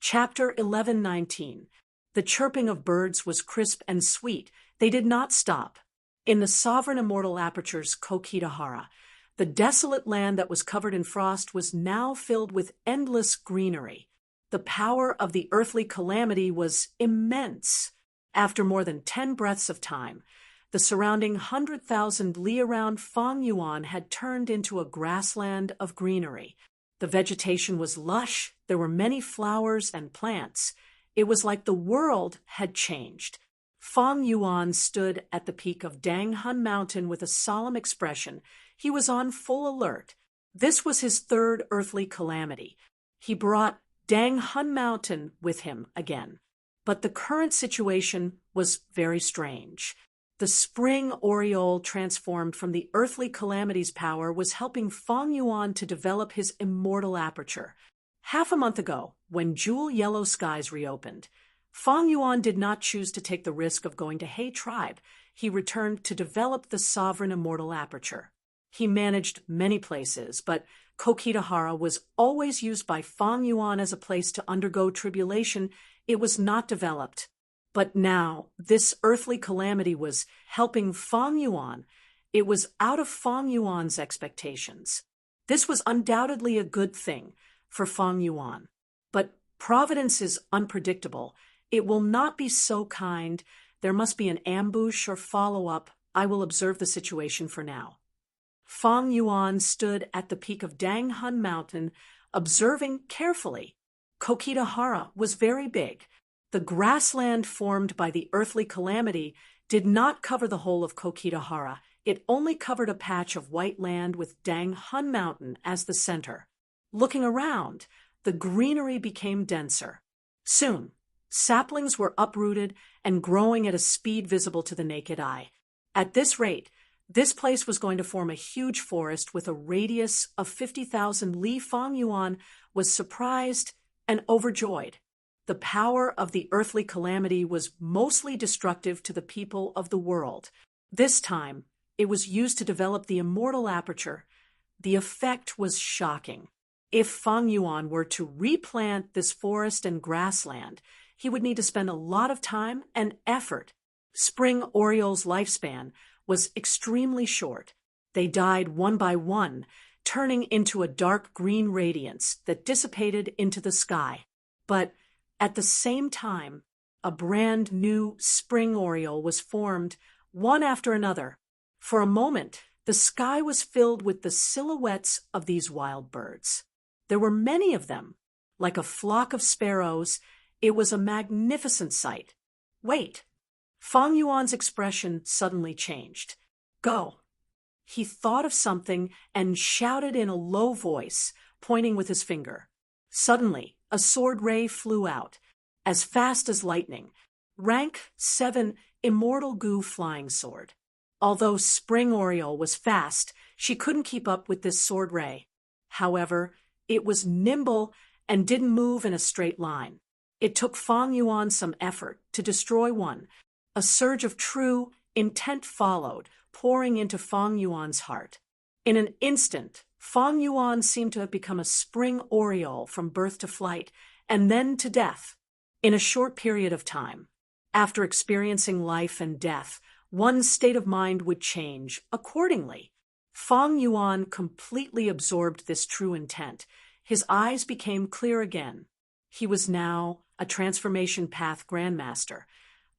Chapter 11:19. The chirping of birds was crisp and sweet. They did not stop. In the sovereign immortal aperture's Kokitahara, the desolate land that was covered in frost was now filled with endless greenery. The power of the earthly calamity was immense. After more than 10 breaths of time, the surrounding 100,000 li around Fang Yuan had turned into a grassland of greenery. The vegetation was lush, there were many flowers and plants. It was like the world had changed. Fang Yuan stood at the peak of Danghun Mountain with a solemn expression. He was on full alert. This was his third earthly calamity. He brought Danghun Mountain with him again. But the current situation was very strange. The spring aureole transformed from the earthly calamity's power was helping Fang Yuan to develop his immortal aperture. Half a month ago, when jewel yellow skies reopened, Fang Yuan did not choose to take the risk of going to He Tribe. He returned to develop the sovereign immortal aperture. He managed many places, but Kokitahara was always used by Fang Yuan as a place to undergo tribulation. It was not developed. But now, this earthly calamity was helping Fang Yuan. It was out of Fang Yuan's expectations. This was undoubtedly a good thing for Fang Yuan. But providence is unpredictable. It will not be so kind. There must be an ambush or follow-up. I will observe the situation for now. Fang Yuan stood at the peak of Danghun Mountain, observing carefully. Kokitahara was very big. The grassland formed by the earthly calamity did not cover the whole of Kokitahara. It only covered a patch of white land with Danghun Mountain as the center. Looking around, the greenery became denser. Soon, saplings were uprooted and growing at a speed visible to the naked eye. At this rate, this place was going to form a huge forest with a radius of 50,000 li. Fang Yuan was surprised and overjoyed. The power of the earthly calamity was mostly destructive to the people of the world. This time, it was used to develop the immortal aperture. The effect was shocking. If Fang Yuan were to replant this forest and grassland, he would need to spend a lot of time and effort. Spring orioles' lifespan was extremely short. They died one by one, turning into a dark green radiance that dissipated into the sky. But at the same time, a brand new spring oriole was formed, one after another. For a moment, the sky was filled with the silhouettes of these wild birds. There were many of them, like a flock of sparrows. It was a magnificent sight. Wait! Fang Yuan's expression suddenly changed. Go! He thought of something and shouted in a low voice, pointing with his finger. Suddenly, a sword ray flew out, as fast as lightning. Rank 7 Immortal Gu Flying Sword. Although Spring Oriole was fast, she couldn't keep up with this sword ray. However, it was nimble and didn't move in a straight line. It took Fang Yuan some effort to destroy one. A surge of true intent followed, pouring into Fang Yuan's heart. In an instant, Fang Yuan seemed to have become a spring oriole from birth to flight, and then to death. In a short period of time, after experiencing life and death, one's state of mind would change accordingly. Fang Yuan completely absorbed this true intent. His eyes became clear again. He was now a transformation path grandmaster.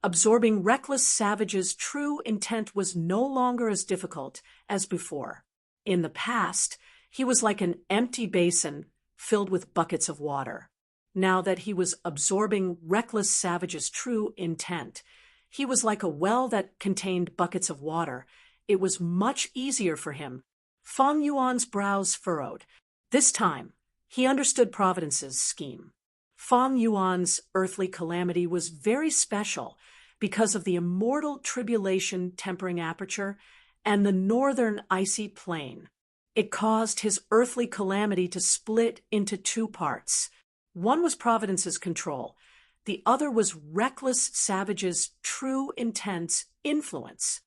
Absorbing reckless savages' true intent was no longer as difficult as before. In the past, he was like an empty basin filled with buckets of water. Now that he was absorbing reckless savages' true intent, he was like a well that contained buckets of water. It was much easier for him. Fang Yuan's brows furrowed. This time, he understood Providence's scheme. Fang Yuan's earthly calamity was very special because of the immortal tribulation tempering aperture and the northern icy plain. It caused his earthly calamity to split into two parts. One was Providence's control. The other was reckless savages' true intent's influence.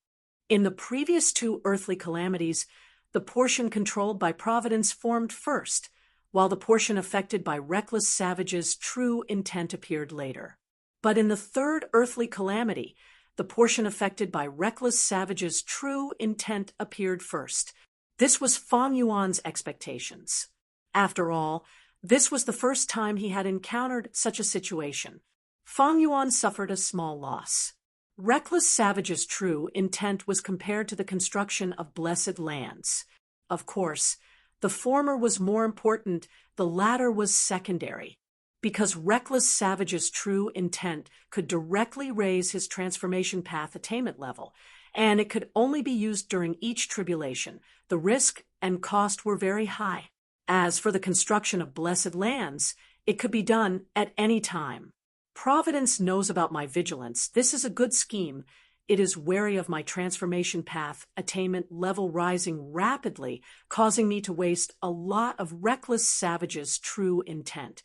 In the previous two earthly calamities, the portion controlled by Providence formed first, while the portion affected by reckless savages' true intent appeared later. But in the third earthly calamity, the portion affected by reckless savages' true intent appeared first. This was Fang Yuan's expectations. After all, this was the first time he had encountered such a situation. Fang Yuan suffered a small loss. Reckless savages' true intent was compared to the construction of blessed lands. Of course, the former was more important, the latter was secondary, because reckless savage's true intent could directly raise his transformation path attainment level, and it could only be used during each tribulation. The risk and cost were very high. As for the construction of blessed lands, it could be done at any time. Providence knows about my vigilance. This is a good scheme. It is wary of my transformation path attainment level rising rapidly, causing me to waste a lot of reckless savages' true intent.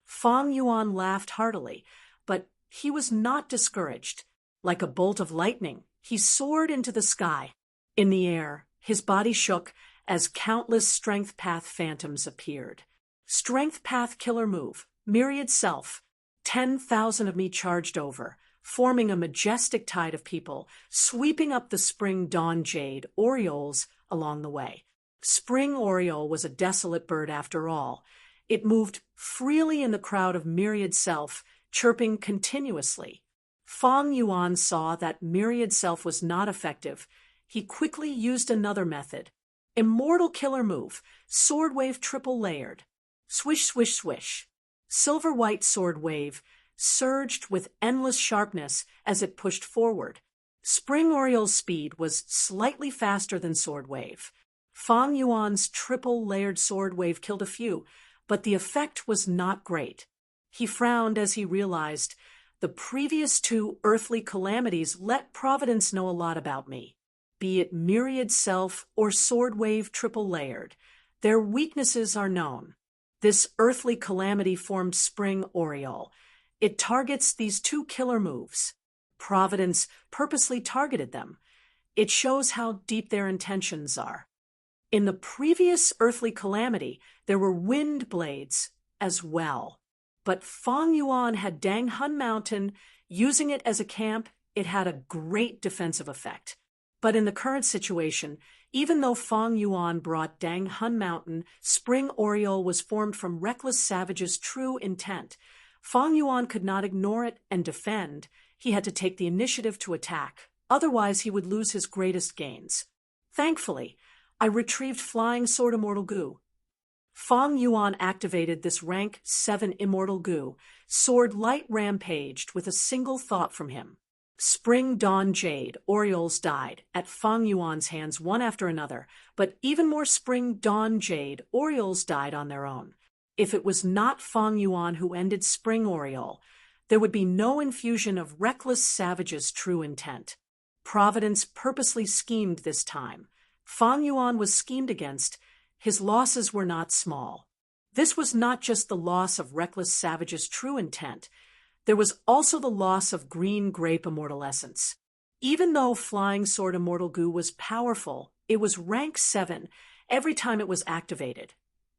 Fang Yuan laughed heartily, but he was not discouraged. Like a bolt of lightning, he soared into the sky. In the air, his body shook as countless Strength Path phantoms appeared. Strength Path killer move, myriad self. 10,000 of me charged over, forming a majestic tide of people, sweeping up the spring dawn jade orioles along the way. Spring oriole was a desolate bird after all. It moved freely in the crowd of myriad self, chirping continuously. Fang Yuan saw that myriad self was not effective. He quickly used another method. Immortal killer move, sword wave triple layered. Swish, swish, swish. Silver-white sword wave surged with endless sharpness as it pushed forward. Spring Oriole's speed was slightly faster than sword wave. Fang Yuan's triple-layered sword wave killed a few, but the effect was not great. He frowned as he realized the previous two earthly calamities let Providence know a lot about me. Be it myriad self or sword wave triple-layered, their weaknesses are known. This earthly calamity formed Spring Oriole. It targets these two killer moves. Providence purposely targeted them. It shows how deep their intentions are. In the previous earthly calamity, there were wind blades as well. But Fang Yuan had Dang Hun Mountain. Using it as a camp, it had a great defensive effect. But in the current situation, even though Fang Yuan brought Dang Hun Mountain, Spring Oriole was formed from reckless savages' true intent. Fang Yuan could not ignore it and defend. He had to take the initiative to attack. Otherwise, he would lose his greatest gains. Thankfully, I retrieved Flying Sword Immortal Goo. Fang Yuan activated this rank 7 Immortal Goo. Sword light rampaged with a single thought from him. Spring Dawn Jade Orioles died at Fang Yuan's hands one after another, but even more Spring Dawn Jade Orioles died on their own. If it was not Fang Yuan who ended Spring Oriole, there would be no infusion of reckless savages' true intent. Providence purposely schemed this time. Fang Yuan was schemed against. His losses were not small. This was not just the loss of reckless savages' true intent. There was also the loss of Green Grape Immortal Essence. Even though Flying Sword Immortal Goo was powerful, it was rank 7 every time it was activated.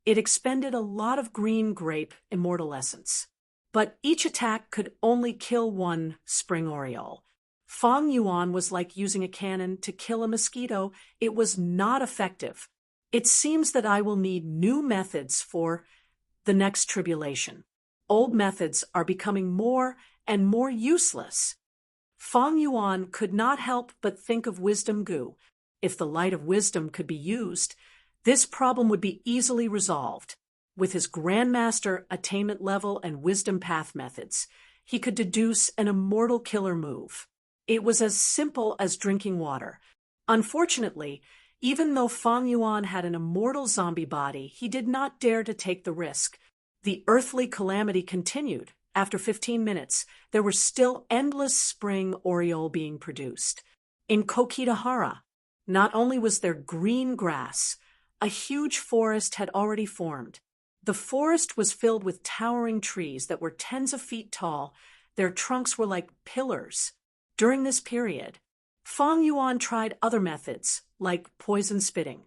It expended a lot of Green Grape Immortal Essence. But each attack could only kill one Spring Oriole. Fang Yuan was like using a cannon to kill a mosquito. It was not effective. It seems that I will need new methods for the next tribulation. Old methods are becoming more and more useless. Fang Yuan could not help but think of Wisdom Goo. If the light of wisdom could be used, this problem would be easily resolved. With his Grandmaster attainment level and wisdom path methods, he could deduce an immortal killer move. It was as simple as drinking water. Unfortunately, even though Fang Yuan had an immortal zombie body, he did not dare to take the risk. The earthly calamity continued. After 15 minutes, there were still endless Spring Oriole being produced. In Kokitahara, not only was there green grass, a huge forest had already formed. The forest was filled with towering trees that were tens of feet tall. Their trunks were like pillars. During this period, Fang Yuan tried other methods, like poison spitting.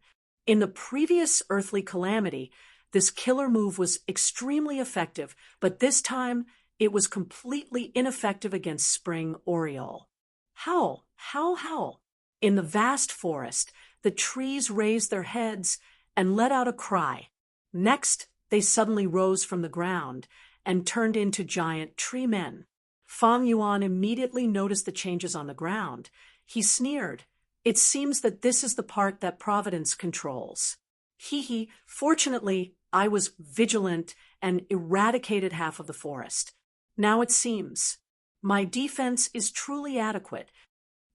In the previous earthly calamity, This killer move was extremely effective, but this time it was completely ineffective against Spring Oriole. Howl, howl, howl. In the vast forest, the trees raised their heads and let out a cry. Next, they suddenly rose from the ground and turned into giant tree men. Fang Yuan immediately noticed the changes on the ground. He sneered. It seems that this is the part that Providence controls. Hee. Fortunately, I was vigilant and eradicated half of the forest. Now it seems my defense is truly adequate.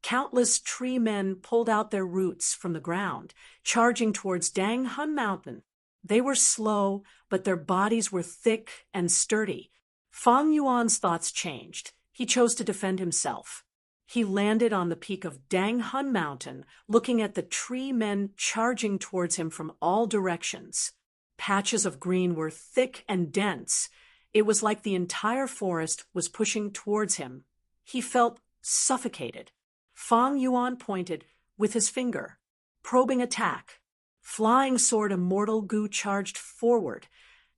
Countless tree men pulled out their roots from the ground, charging towards Dang Hun Mountain. They were slow, but their bodies were thick and sturdy. Fang Yuan's thoughts changed. He chose to defend himself. He landed on the peak of Dang Hun Mountain, looking at the tree men charging towards him from all directions. Patches of green were thick and dense. It was like the entire forest was pushing towards him. He felt suffocated. Fang Yuan pointed with his finger. Probing attack. Flying sword Immortal Gu charged forward,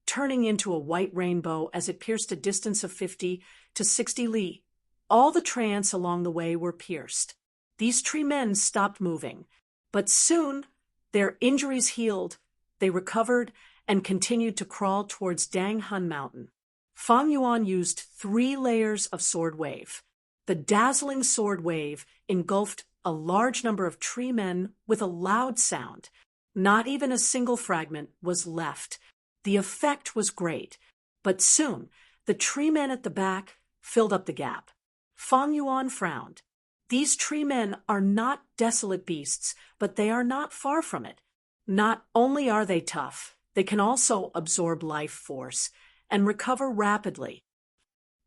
turning into a white rainbow as it pierced a distance of 50 to 60 li. All the tree ants along the way were pierced. These tree men stopped moving, but soon their injuries healed. They recovered and continued to crawl towards Dang Hun Mountain. Fang Yuan used 3 layers of sword wave. The dazzling sword wave engulfed a large number of tree men with a loud sound. Not even a single fragment was left. The effect was great, but soon the tree men at the back filled up the gap. Fang Yuan frowned. These tree men are not desolate beasts, but they are not far from it. Not only are they tough, they can also absorb life force and recover rapidly.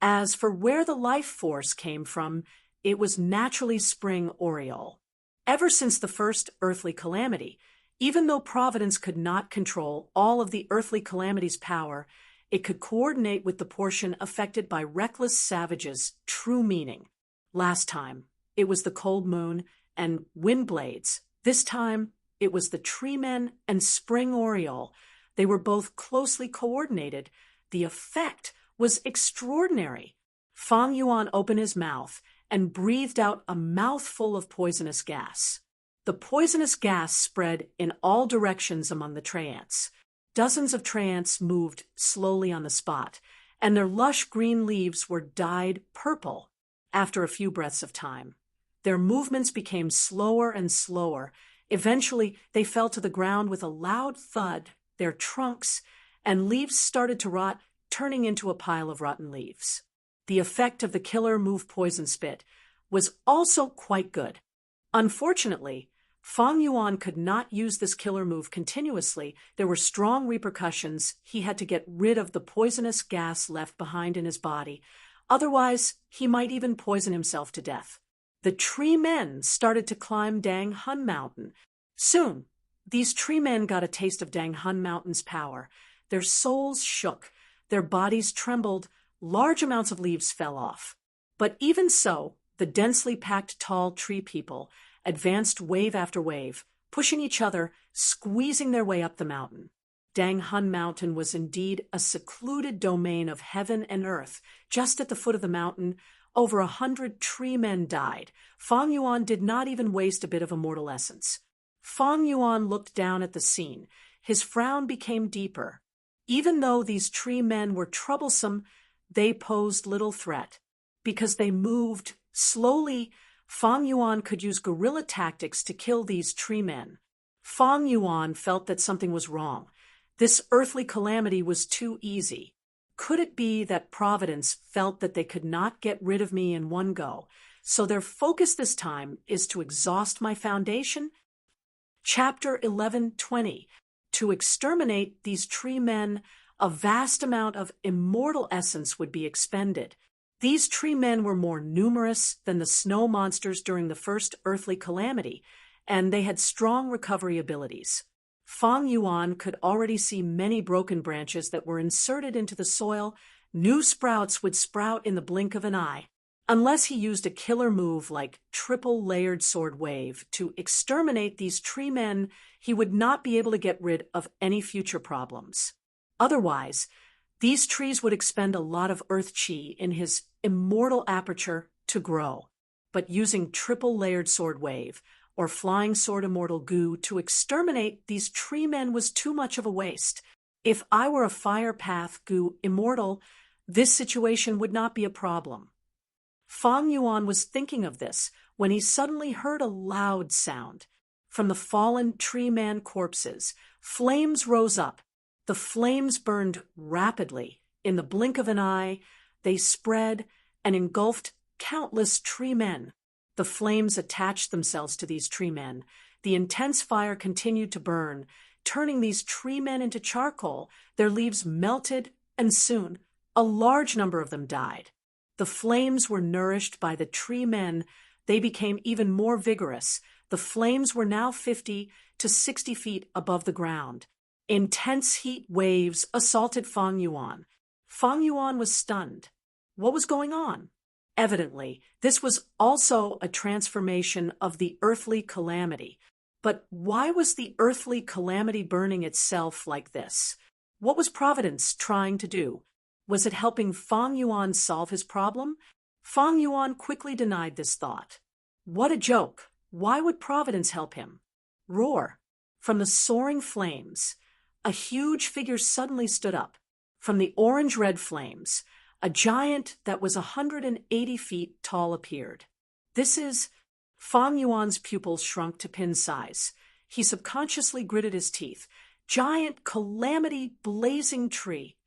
As for where the life force came from, it was naturally Spring Oriole. Ever since the first earthly calamity, even though Providence could not control all of the earthly calamity's power, it could coordinate with the portion affected by reckless savages' true meaning. Last time, it was the cold moon and wind blades. This time, it was the tree men and Spring Oriole. They were both closely coordinated. The effect was extraordinary. Fang Yuan opened his mouth and breathed out a mouthful of poisonous gas. The poisonous gas spread in all directions among the tree ants. Dozens of tree ants moved slowly on the spot, and their lush green leaves were dyed purple after a few breaths of time. Their movements became slower and slower. Eventually, they fell to the ground with a loud thud. Their trunks and leaves started to rot, turning into a pile of rotten leaves. The effect of the killer move poison spit was also quite good. Unfortunately, Fang Yuan could not use this killer move continuously. There were strong repercussions. He had to get rid of the poisonous gas left behind in his body. Otherwise, he might even poison himself to death. The tree men started to climb Dang Hun Mountain. Soon, these tree men got a taste of Dang Hun Mountain's power. Their souls shook. Their bodies trembled. Large amounts of leaves fell off. But even so, the densely packed tall tree people advanced wave after wave, pushing each other, squeezing their way up the mountain. Dang Hun Mountain was indeed a secluded domain of heaven and earth. Just at the foot of the mountain, over 100 tree men died. Fang Yuan did not even waste a bit of immortal essence. Fang Yuan looked down at the scene. His frown became deeper. Even though these tree men were troublesome, they posed little threat. Because they moved slowly, Fang Yuan could use guerrilla tactics to kill these tree men. Fang Yuan felt that something was wrong. This earthly calamity was too easy. Could it be that Providence felt that they could not get rid of me in one go, so their focus this time is to exhaust my foundation? Chapter 11:20. To exterminate these tree men, a vast amount of immortal essence would be expended. These tree men were more numerous than the snow monsters during the first earthly calamity, and they had strong recovery abilities. Fang Yuan could already see many broken branches that were inserted into the soil. New sprouts would sprout in the blink of an eye. Unless he used a killer move like triple-layered sword wave to exterminate these tree men, he would not be able to get rid of any future problems. Otherwise, these trees would expend a lot of earth chi in his immortal aperture to grow. But using triple-layered sword wave or flying sword immortal goo to exterminate these tree men was too much of a waste. If I were a fire path goo immortal, this situation would not be a problem. Fang Yuan was thinking of this when he suddenly heard a loud sound. From the fallen tree man corpses, flames rose up. The flames burned rapidly. In the blink of an eye, they spread and engulfed countless tree men. The flames attached themselves to these tree men. The intense fire continued to burn, turning these tree men into charcoal. Their leaves melted, and soon a large number of them died. The flames were nourished by the tree men. They became even more vigorous. The flames were now 50 to 60 feet above the ground. Intense heat waves assaulted Fang Yuan. Fang Yuan was stunned. What was going on? Evidently, this was also a transformation of the earthly calamity. But why was the earthly calamity burning itself like this? What was Providence trying to do? Was it helping Fang Yuan solve his problem? Fang Yuan quickly denied this thought. What a joke! Why would Providence help him? Roar! From the soaring flames, a huge figure suddenly stood up. From the orange-red flames, a giant that was 180 feet tall appeared. This is... Fang Yuan's pupils shrunk to pin size. He subconsciously gritted his teeth. Giant calamity blazing tree.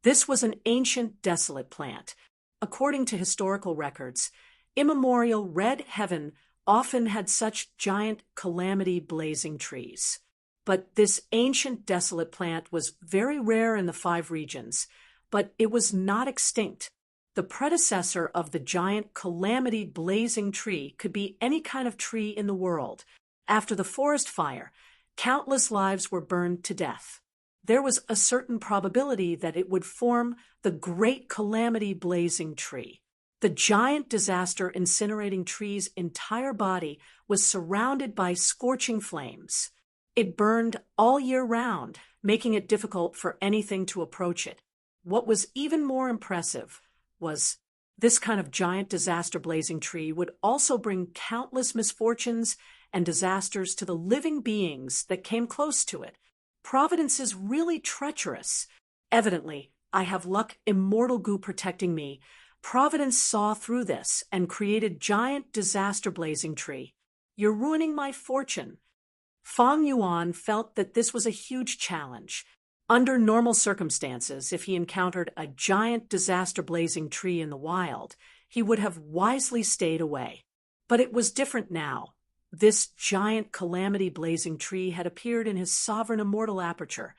This was an ancient, desolate plant. According to historical records, immemorial red heaven often had such giant calamity blazing trees. But this ancient, desolate plant was very rare in the 5 regions, but it was not extinct. The predecessor of the giant calamity blazing tree could be any kind of tree in the world. After the forest fire, countless lives were burned to death. There was a certain probability that it would form the great calamity blazing tree. The giant disaster incinerating tree's entire body was surrounded by scorching flames. It burned all year round, making it difficult for anything to approach it. What was even more impressive was this kind of giant disaster blazing tree would also bring countless misfortunes and disasters to the living beings that came close to it. Providence is really treacherous. Evidently, I have luck immortal goo protecting me. Providence saw through this and created giant disaster blazing tree. You're ruining my fortune. Fang Yuan felt that this was a huge challenge. Under normal circumstances, if he encountered a giant disaster blazing tree in the wild, he would have wisely stayed away. But it was different now. This giant calamity blazing tree had appeared in his sovereign immortal aperture.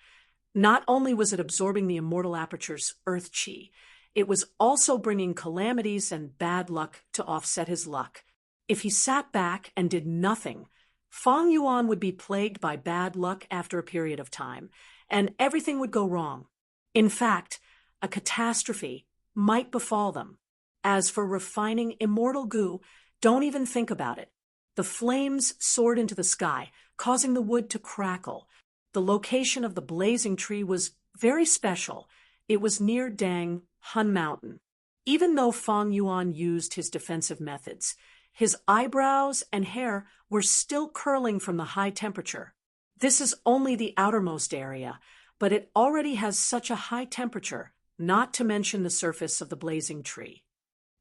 Not only was it absorbing the immortal aperture's earth chi, it was also bringing calamities and bad luck to offset his luck. If he sat back and did nothing, Fang Yuan would be plagued by bad luck after a period of time, and everything would go wrong. In fact, a catastrophe might befall them. As for refining immortal goo, don't even think about it. The flames soared into the sky, causing the wood to crackle. The location of the blazing tree was very special. It was near Dang Hun Mountain. Even though Fang Yuan used his defensive methods, his eyebrows and hair were still curling from the high temperature. This is only the outermost area, but it already has such a high temperature, not to mention the surface of the blazing tree.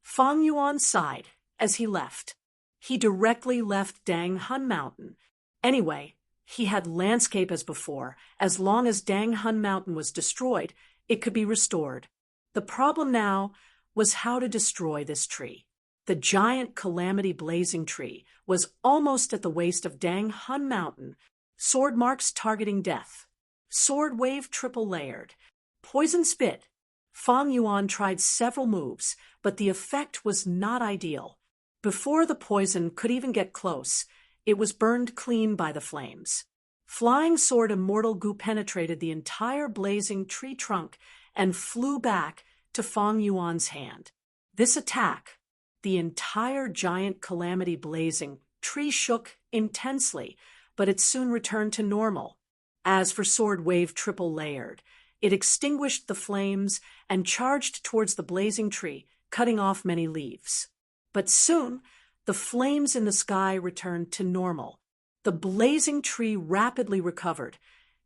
Fang Yuan sighed as he left. He directly left Dang Hun Mountain. Anyway, he had landscape as before. As long as Dang Hun Mountain was destroyed, it could be restored. The problem now was how to destroy this tree. The giant calamity blazing tree was almost at the waist of Dang Hun Mountain. Sword marks targeting death. Sword wave triple layered. Poison spit. Fang Yuan tried several moves, but the effect was not ideal. Before the poison could even get close, it was burned clean by the flames. Flying sword immortal goo penetrated the entire blazing tree trunk and flew back to Fang Yuan's hand. This attack the entire giant calamity blazing tree shook intensely, but it soon returned to normal. As for Sword Wave Triple Layered, it extinguished the flames and charged towards the blazing tree, cutting off many leaves. But soon, the flames in the sky returned to normal. The blazing tree rapidly recovered.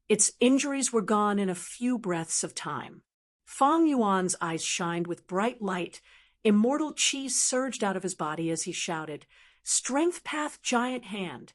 Its injuries were gone in a few breaths of time. Fang Yuan's eyes shined with bright light. Immortal chi surged out of his body as he shouted, "Strength Path Giant Hand!"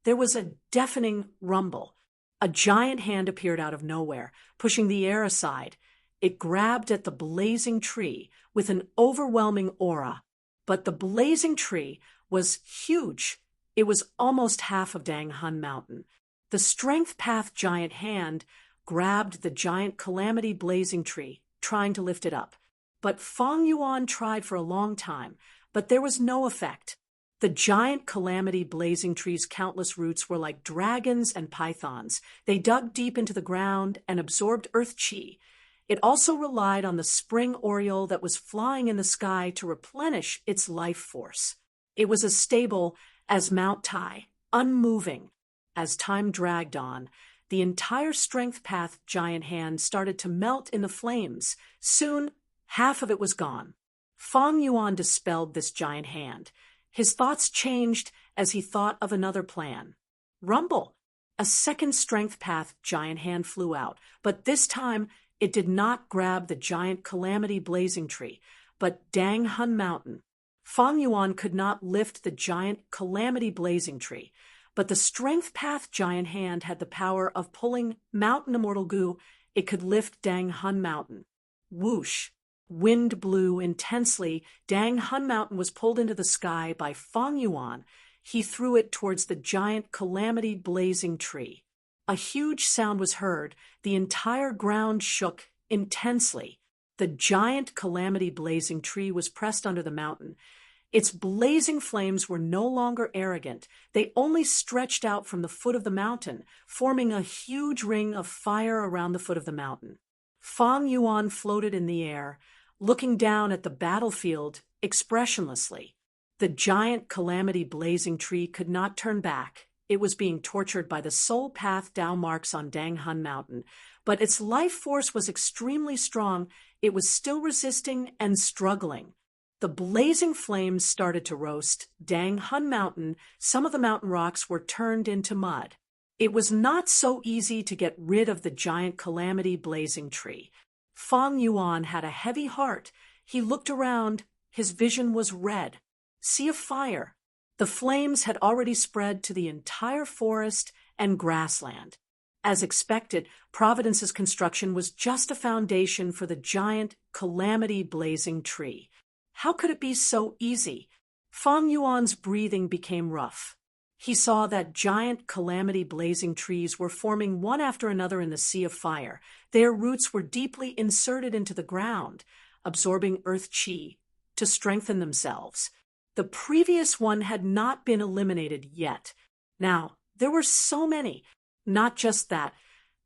There was a deafening rumble. A giant hand appeared out of nowhere, pushing the air aside. It grabbed at the blazing tree with an overwhelming aura. But the blazing tree was huge. It was almost half of Dang Hun Mountain. The Strength Path Giant Hand grabbed the giant calamity blazing tree, trying to lift it up. But Fang Yuan tried for a long time, but there was no effect. The giant calamity blazing tree's countless roots were like dragons and pythons. They dug deep into the ground and absorbed earth chi. It also relied on the spring oriole that was flying in the sky to replenish its life force. It was as stable as Mount Tai, unmoving. As time dragged on, the entire Strength Path Giant Hand started to melt in the flames. Soon, half of it was gone. Fang Yuan dispelled this giant hand. His thoughts changed as he thought of another plan. Rumble! A second Strength Path Giant Hand flew out, but this time it did not grab the giant calamity blazing tree, but Dang Hun Mountain. Fang Yuan could not lift the giant calamity blazing tree, but the Strength Path Giant Hand had the power of pulling Mountain Immortal Goo. It could lift Dang Hun Mountain. Whoosh! Wind blew intensely. Dang Hun Mountain was pulled into the sky by Fang Yuan. He threw it towards the giant calamity blazing tree. A huge sound was heard. The entire ground shook intensely. The giant calamity blazing tree was pressed under the mountain. Its blazing flames were no longer arrogant. They only stretched out from the foot of the mountain, forming a huge ring of fire around the foot of the mountain. Fang Yuan floated in the air, looking down at the battlefield expressionlessly. The giant calamity blazing tree could not turn back. It was being tortured by the soul path Dao marks on Dang Hun Mountain, but its life force was extremely strong. It was still resisting and struggling. The blazing flames started to roast Dang Hun Mountain. Some of the mountain rocks were turned into mud. It was not so easy to get rid of the giant calamity blazing tree. Fang Yuan had a heavy heart. He looked around. His vision was red. Sea of fire. The flames had already spread to the entire forest and grassland. As expected, Providence's construction was just a foundation for the giant calamity blazing tree. How could it be so easy? Fang Yuan's breathing became rough. He saw that giant calamity blazing trees were forming one after another in the sea of fire. Their roots were deeply inserted into the ground, absorbing earth chi to strengthen themselves. The previous one had not been eliminated yet. Now, there were so many. Not just that.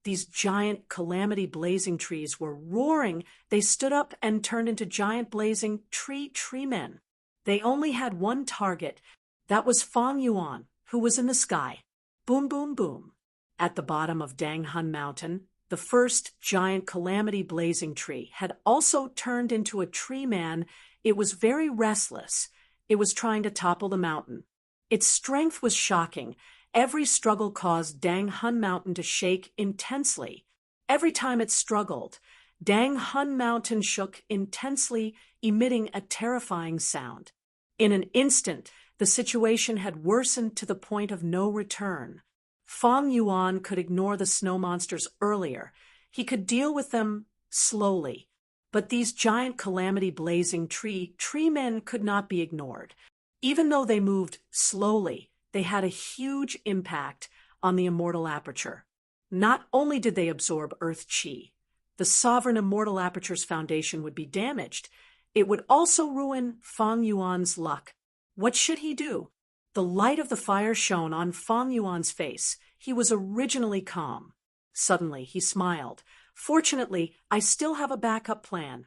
These giant calamity blazing trees were roaring. They stood up and turned into giant blazing tree men. They only had one target. That was Fang Yuan, who was in the sky. Boom, boom, boom. At the bottom of Dang Hun Mountain, the first giant calamity blazing tree had also turned into a tree man. It was very restless. It was trying to topple the mountain. Its strength was shocking. Every struggle caused Dang Hun Mountain to shake intensely. Every time it struggled, Dang Hun Mountain shook intensely, emitting a terrifying sound. In an instant, the situation had worsened to the point of no return. Fang Yuan could ignore the snow monsters earlier. He could deal with them slowly. But these giant calamity blazing tree men could not be ignored. Even though they moved slowly, they had a huge impact on the immortal aperture. Not only did they absorb earth chi, the sovereign immortal aperture's foundation would be damaged. It would also ruin Fang Yuan's luck. What should he do? The light of the fire shone on Fang Yuan's face. He was originally calm. Suddenly, he smiled. Fortunately, I still have a backup plan.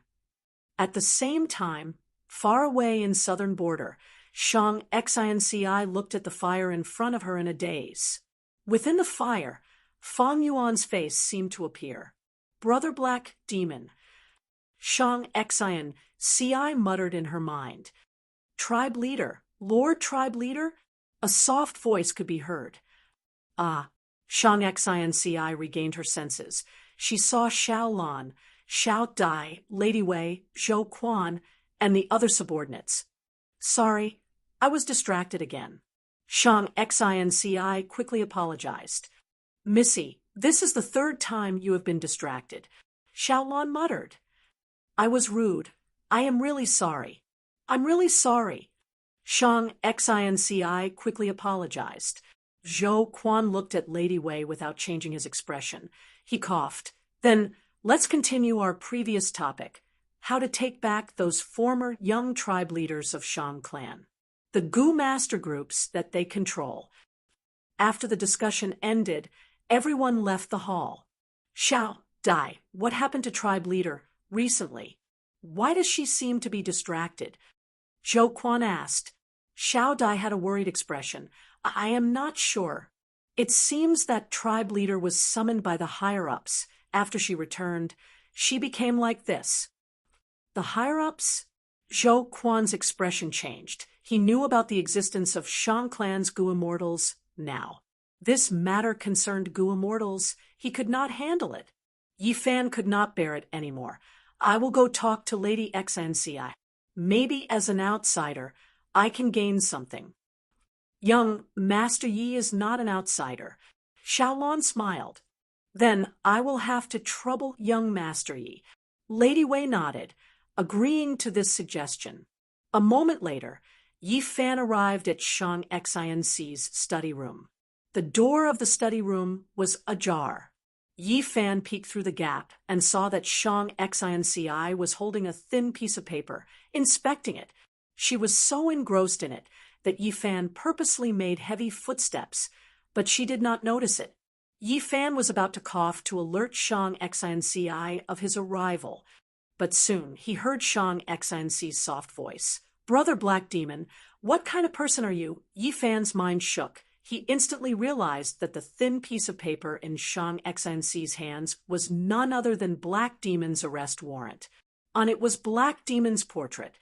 At the same time, Far away in southern border, Shang Xinci looked at the fire in front of her in a daze. Within the fire, Fang Yuan's face seemed to appear. Brother Black Demon. Shang Xinci muttered in her mind. Tribe leader, Lord Tribe leader? A soft voice could be heard. Ah, Shang Xinci regained her senses. She saw Xiaolon, Xiao Dai, Lady Wei, Zhou Quan, and the other subordinates. Sorry, I was distracted again. Shang Xinci quickly apologized. Missy, this is the third time you have been distracted. Xiaolon muttered. I was rude. I am really sorry. I'm really sorry. Shang Xinci quickly apologized. Zhou Quan looked at Lady Wei without changing his expression. He coughed. Then, let's continue our previous topic. How to take back those former young tribe leaders of Shang clan. The Gu master groups that they control. After the discussion ended, everyone left the hall. Xiao Dai, what happened to tribe leader recently? Why does she seem to be distracted? Zhou Quan asked. Xiao Dai had a worried expression. I am not sure. It seems that tribe leader was summoned by the higher-ups. After she returned, she became like this. The higher-ups? Zhou Quan's expression changed. He knew about the existence of Shang clan's Gu immortals now. This matter concerned Gu immortals. He could not handle it. Yi Fan could not bear it anymore. I will go talk to Lady Xnci. Maybe as an outsider, I can gain something. Young Master Yi is not an outsider. Xiaolon smiled. Then I will have to trouble young Master Yi. Lady Wei nodded, agreeing to this suggestion. A moment later, Yi Fan arrived at Shang Xinci's study room. The door of the study room was ajar. Yi Fan peeked through the gap and saw that Shang Xinci was holding a thin piece of paper, inspecting it. She was so engrossed in it that Yi Fan purposely made heavy footsteps, but she did not notice it. Yi Fan was about to cough to alert Shang Xinci of his arrival, but soon he heard Shang Xinci's soft voice. Brother Black Demon, what kind of person are you? Yi Fan's mind shook. He instantly realized that the thin piece of paper in Shang Xinci's hands was none other than Black Demon's arrest warrant. On it was Black Demon's portrait.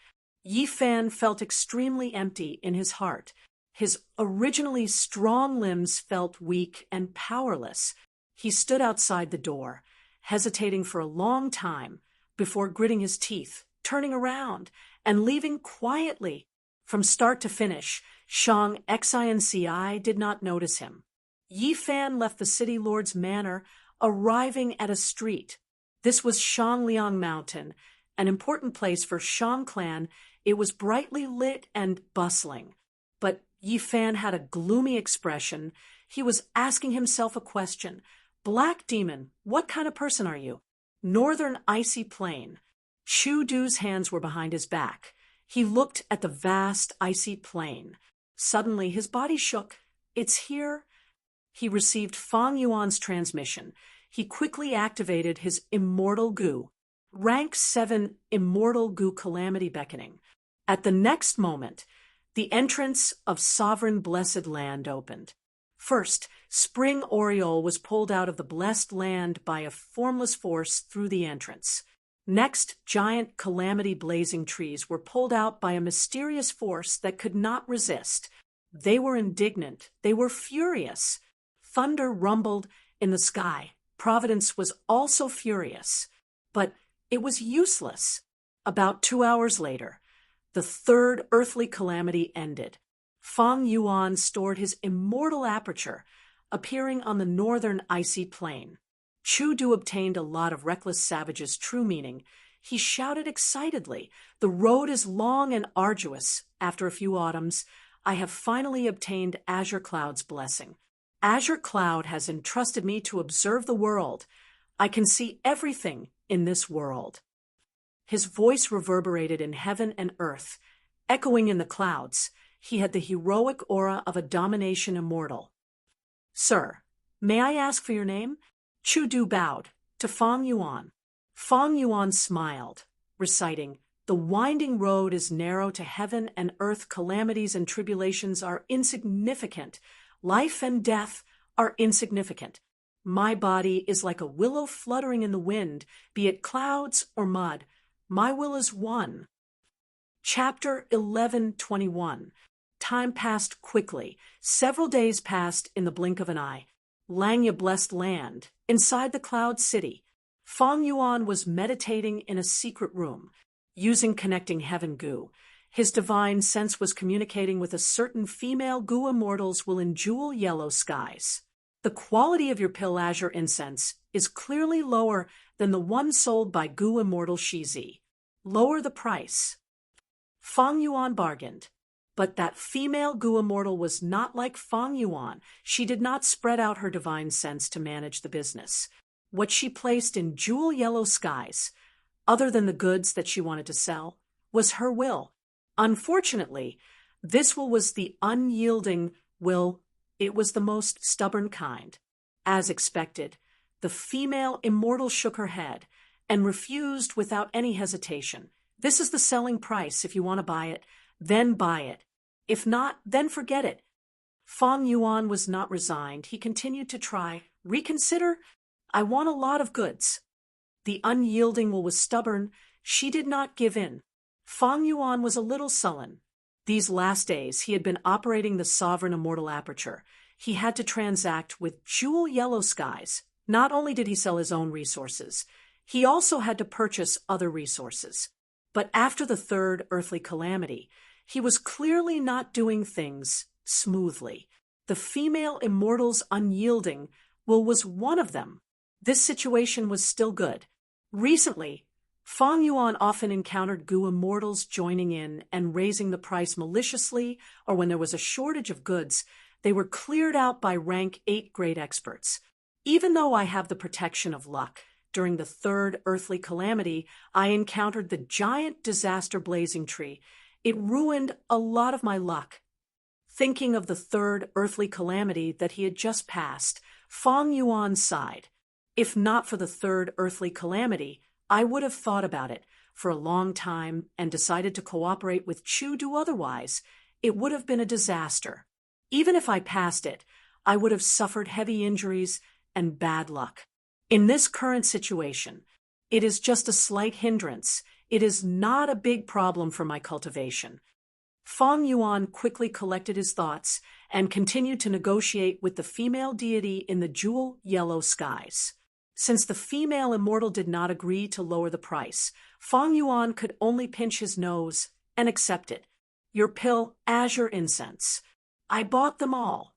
Yi Fan felt extremely empty in his heart. His originally strong limbs felt weak and powerless. He stood outside the door, hesitating for a long time before gritting his teeth, turning around, and leaving quietly. From start to finish, Shang Xinci did not notice him. Yi Fan left the city lord's manor, arriving at a street. This was Shangliang Mountain, an important place for Shang clan. It was brightly lit and bustling. But Yi Fan had a gloomy expression. He was asking himself a question. Black Demon, what kind of person are you? Northern Icy Plain. Chu Du's hands were behind his back. He looked at the vast icy plain. Suddenly his body shook. It's here. He received Fang Yuan's transmission. He quickly activated his Immortal Gu. Rank 7 Immortal Gu Calamity Beckoning. At the next moment, the entrance of Sovereign Blessed Land opened. First, Spring Oriole was pulled out of the blessed land by a formless force through the entrance. Next, giant calamity blazing trees were pulled out by a mysterious force that could not resist. They were indignant. They were furious. Thunder rumbled in the sky. Providence was also furious. But it was useless. About 2 hours later, the third earthly calamity ended. Fang Yuan stored his immortal aperture, appearing on the northern icy plain. Chu Du obtained a lot of Reckless Savage's true meaning. He shouted excitedly, "The road is long and arduous. After a few autumns, I have finally obtained Azure Cloud's blessing. Azure Cloud has entrusted me to observe the world. I can see everything in this world." His voice reverberated in heaven and earth, echoing in the clouds. He had the heroic aura of a domination immortal. "Sir, may I ask for your name?" Chu Du bowed to Fang Yuan. Fang Yuan smiled, reciting, The winding road is narrow to heaven and earth. Calamities and tribulations are insignificant. Life and death are insignificant. My body is like a willow fluttering in the wind, be it clouds or mud. My will is one. Chapter 11:21. Time passed quickly. Several days passed in the blink of an eye. Langya blessed land, inside the cloud city. Feng Yuan was meditating in a secret room, using connecting heaven goo. His divine sense was communicating with a certain female goo immortals will in jewel yellow skies. The quality of your pill azure incense is clearly lower than the one sold by goo immortal Shizi. Lower the price. Feng Yuan bargained. But that female goo immortal was not like Feng Yuan. She did not spread out her divine sense to manage the business. What she placed in jewel yellow skies, other than the goods that she wanted to sell, was her will. Unfortunately, this will was the unyielding will. It was the most stubborn kind. As expected, the female immortal shook her head and refused without any hesitation. This is the selling price. If you want to buy it, then buy it. If not, then forget it. Feng Yuan was not resigned. He continued to try. Reconsider? I want a lot of goods. The unyielding will was stubborn. She did not give in. Feng Yuan was a little sullen. These last days he had been operating the sovereign immortal aperture. He had to transact with jewel yellow skies. Not only did he sell his own resources, he also had to purchase other resources. But after the third earthly calamity, he was clearly not doing things smoothly. The female immortal's unyielding will was one of them. This situation was still good. Recently, Feng Yuan often encountered goo immortals joining in and raising the price maliciously, or when there was a shortage of goods, they were cleared out by rank 8 grade experts. Even though I have the protection of luck, during the third earthly calamity, I encountered the giant disaster blazing tree. It ruined a lot of my luck. Thinking of the third earthly calamity that he had just passed, Feng Yuan sighed. If not for the third earthly calamity, I would have thought about it for a long time and decided to cooperate with Chu. Do otherwise, it would have been a disaster. Even if I passed it, I would have suffered heavy injuries and bad luck. In this current situation, it is just a slight hindrance. It is not a big problem for my cultivation. Feng Yuan quickly collected his thoughts and continued to negotiate with the female deity in the jewel yellow skies. Since the female immortal did not agree to lower the price, Feng Yuan could only pinch his nose and accept it. Your pill azure incense. I bought them all.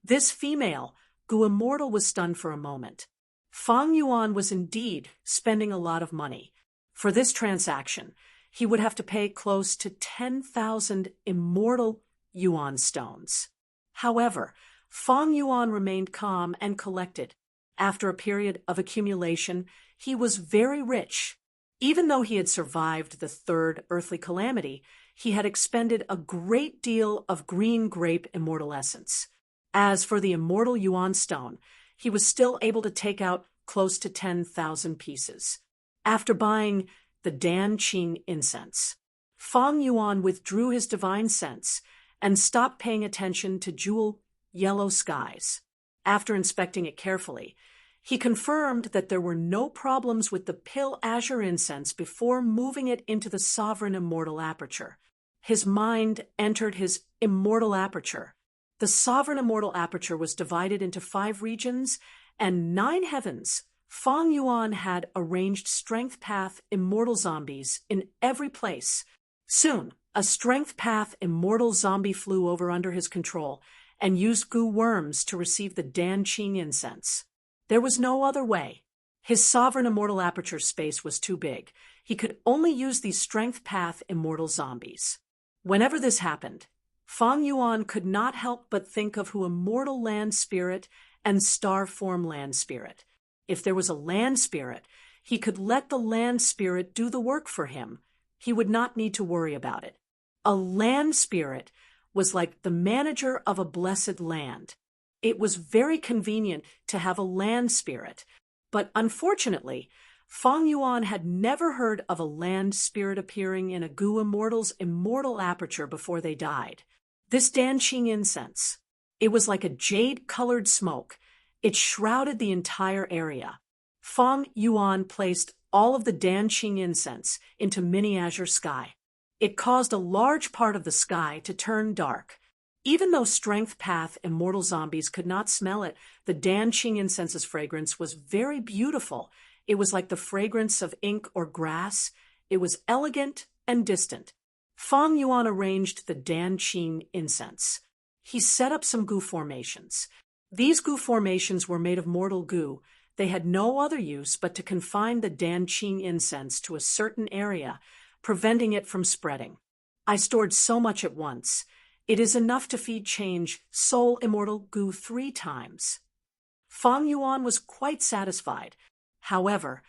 This female goo immortal was stunned for a moment. Feng Yuan was indeed spending a lot of money. For this transaction, he would have to pay close to 10,000 immortal yuan stones. However, Feng Yuan remained calm and collected. After a period of accumulation, he was very rich. Even though he had survived the third earthly calamity, he had expended a great deal of green grape immortal essence. As for the immortal yuan stone, he was still able to take out close to 10,000 pieces. After buying the Dan Qing incense, Feng Yuan withdrew his divine sense and stopped paying attention to jewel yellow skies. After inspecting it carefully, he confirmed that there were no problems with the pill azure incense before moving it into the sovereign immortal aperture. His mind entered his immortal aperture. The sovereign immortal aperture was divided into 5 regions and 9 heavens. Feng Yuan had arranged strength path immortal zombies in every place. Soon, a strength path immortal zombie flew over under his control and used goo worms to receive the Dan Qing incense. There was no other way. His sovereign immortal aperture space was too big. He could only use these strength path immortal zombies. Whenever this happened, Feng Yuan could not help but think of who immortal land spirit and star form land spirit. If there was a land spirit, he could let the land spirit do the work for him. He would not need to worry about it. A land spirit was like the manager of a blessed land. It was very convenient to have a land spirit, but unfortunately, Feng Yuan had never heard of a land spirit appearing in a Gu immortal's immortal aperture before they died. This Danqing incense. It was like a jade-colored smoke. It shrouded the entire area. Feng Yuan placed all of the Danqing incense into mini azure sky. It caused a large part of the sky to turn dark. Even though Strength Path immortal zombies could not smell it, the Danqing incense's fragrance was very beautiful. It was like the fragrance of ink or grass. It was elegant and distant. Feng Yuan arranged the Danqing incense. He set up some Gu formations. These Gu formations were made of mortal Gu. They had no other use but to confine the Danqing incense to a certain area, preventing it from spreading. I stored so much at once. It is enough to feed change Soul Immortal Gu 3 times. Feng Yuan was quite satisfied. However,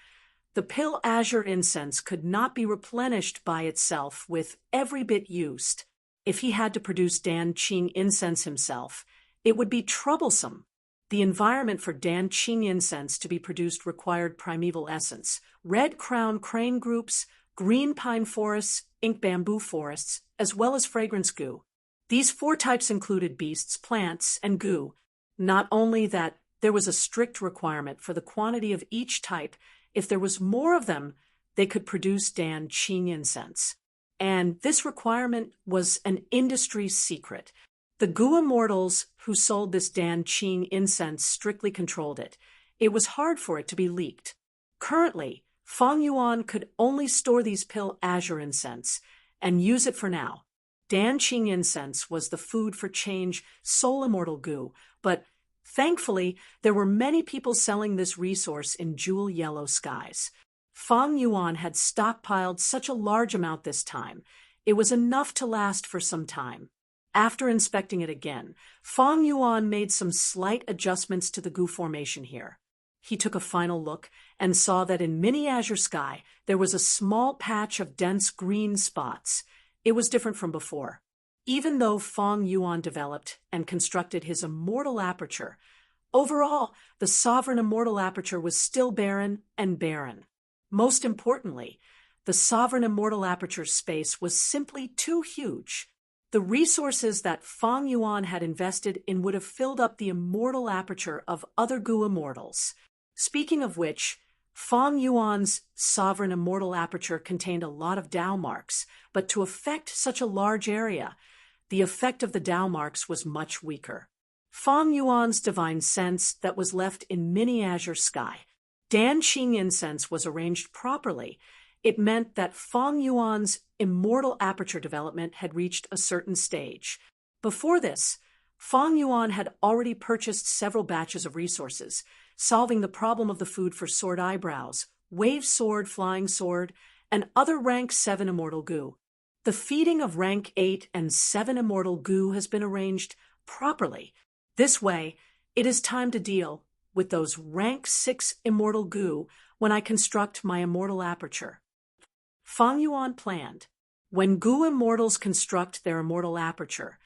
the Pill Azure incense could not be replenished by itself with every bit used. If he had to produce Danqing incense himself, it would be troublesome. The environment for Danqing incense to be produced required primeval essence, red crown crane groups, green pine forests, ink bamboo forests, as well as fragrance Gu. These 4 types included beasts, plants, and Gu. Not only that, there was a strict requirement for the quantity of each type. If there was more of them, they could produce Danqing incense. And this requirement was an industry secret. The Gu immortals who sold this Danqing incense strictly controlled it. It was hard for it to be leaked. Currently, Feng Yuan could only store these Pill Azure incense and use it for now. Danqing incense was the food for change Soul Immortal Gu, but thankfully, there were many people selling this resource in jewel yellow skies. Feng Yuan had stockpiled such a large amount this time. It was enough to last for some time. After inspecting it again, Feng Yuan made some slight adjustments to the Gu formation here. He took a final look and saw that in mini azure sky, there was a small patch of dense green spots. It was different from before. Even though Feng Yuan developed and constructed his immortal aperture, overall, the sovereign immortal aperture was still barren and barren. Most importantly, the sovereign immortal aperture space was simply too huge. The resources that Feng Yuan had invested in would have filled up the immortal aperture of other Gu immortals. Speaking of which, Feng Yuan's sovereign immortal aperture contained a lot of Dao marks, but to affect such a large area, the effect of the Dao marks was much weaker. Feng Yuan's divine sense that was left in mini azure sky. Danqing incense was arranged properly. It meant that Feng Yuan's immortal aperture development had reached a certain stage. Before this, Feng Yuan had already purchased several batches of resources, solving the problem of the food for sword eyebrows, wave sword, flying sword, and other rank 7 immortal Gu. The feeding of rank 8 and 7 immortal Gu has been arranged properly. This way, it is time to deal with those rank 6 immortal Gu when I construct my immortal aperture. Feng Yuan planned. When Gu immortals construct their immortal aperture,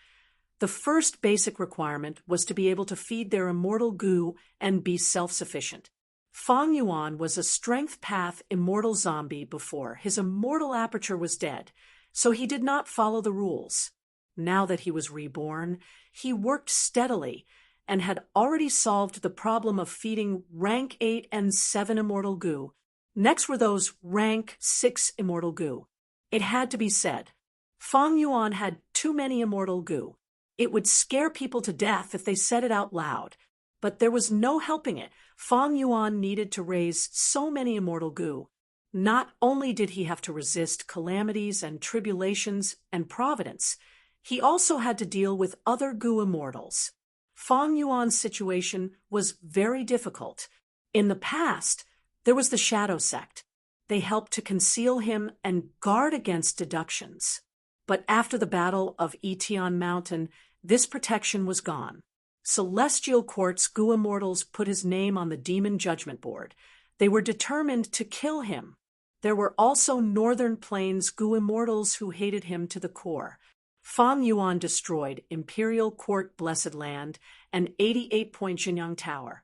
the first basic requirement was to be able to feed their immortal Gu and be self-sufficient. Feng Yuan was a Strength Path immortal zombie before his immortal aperture was dead, so he did not follow the rules. Now that he was reborn, he worked steadily and had already solved the problem of feeding rank 8 and 7 immortal Gu. Next were those rank 6 immortal Gu. It had to be said, Feng Yuan had too many immortal Gu. It would scare people to death if they said it out loud. But there was no helping it. Feng Yuan needed to raise so many immortal Gu. Not only did he have to resist calamities and tribulations and providence, he also had to deal with other Gu immortals. Feng Yuan's situation was very difficult. In the past, there was the Shadow Sect. They helped to conceal him and guard against deductions. But after the Battle of Etion Mountain, this protection was gone. Celestial Court's Gu immortals put his name on the Demon Judgment Board. They were determined to kill him. There were also Northern Plains Gu immortals who hated him to the core. Feng Yuan destroyed Imperial Court Blessed Land and 88 Point Jinyang Tower.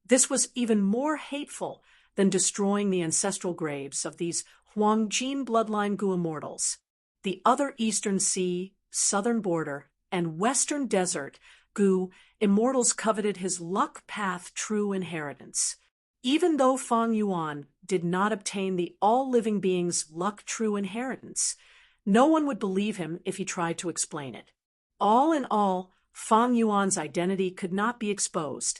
This was even more hateful than destroying the ancestral graves of these Huangjin bloodline Gu immortals. The other Eastern Sea, Southern Border, and Western Desert Gu immortals coveted his luck path true inheritance. Even though Fang Yuan did not obtain the all-living being's luck true inheritance, no one would believe him if he tried to explain it. All in all, Fang Yuan's identity could not be exposed.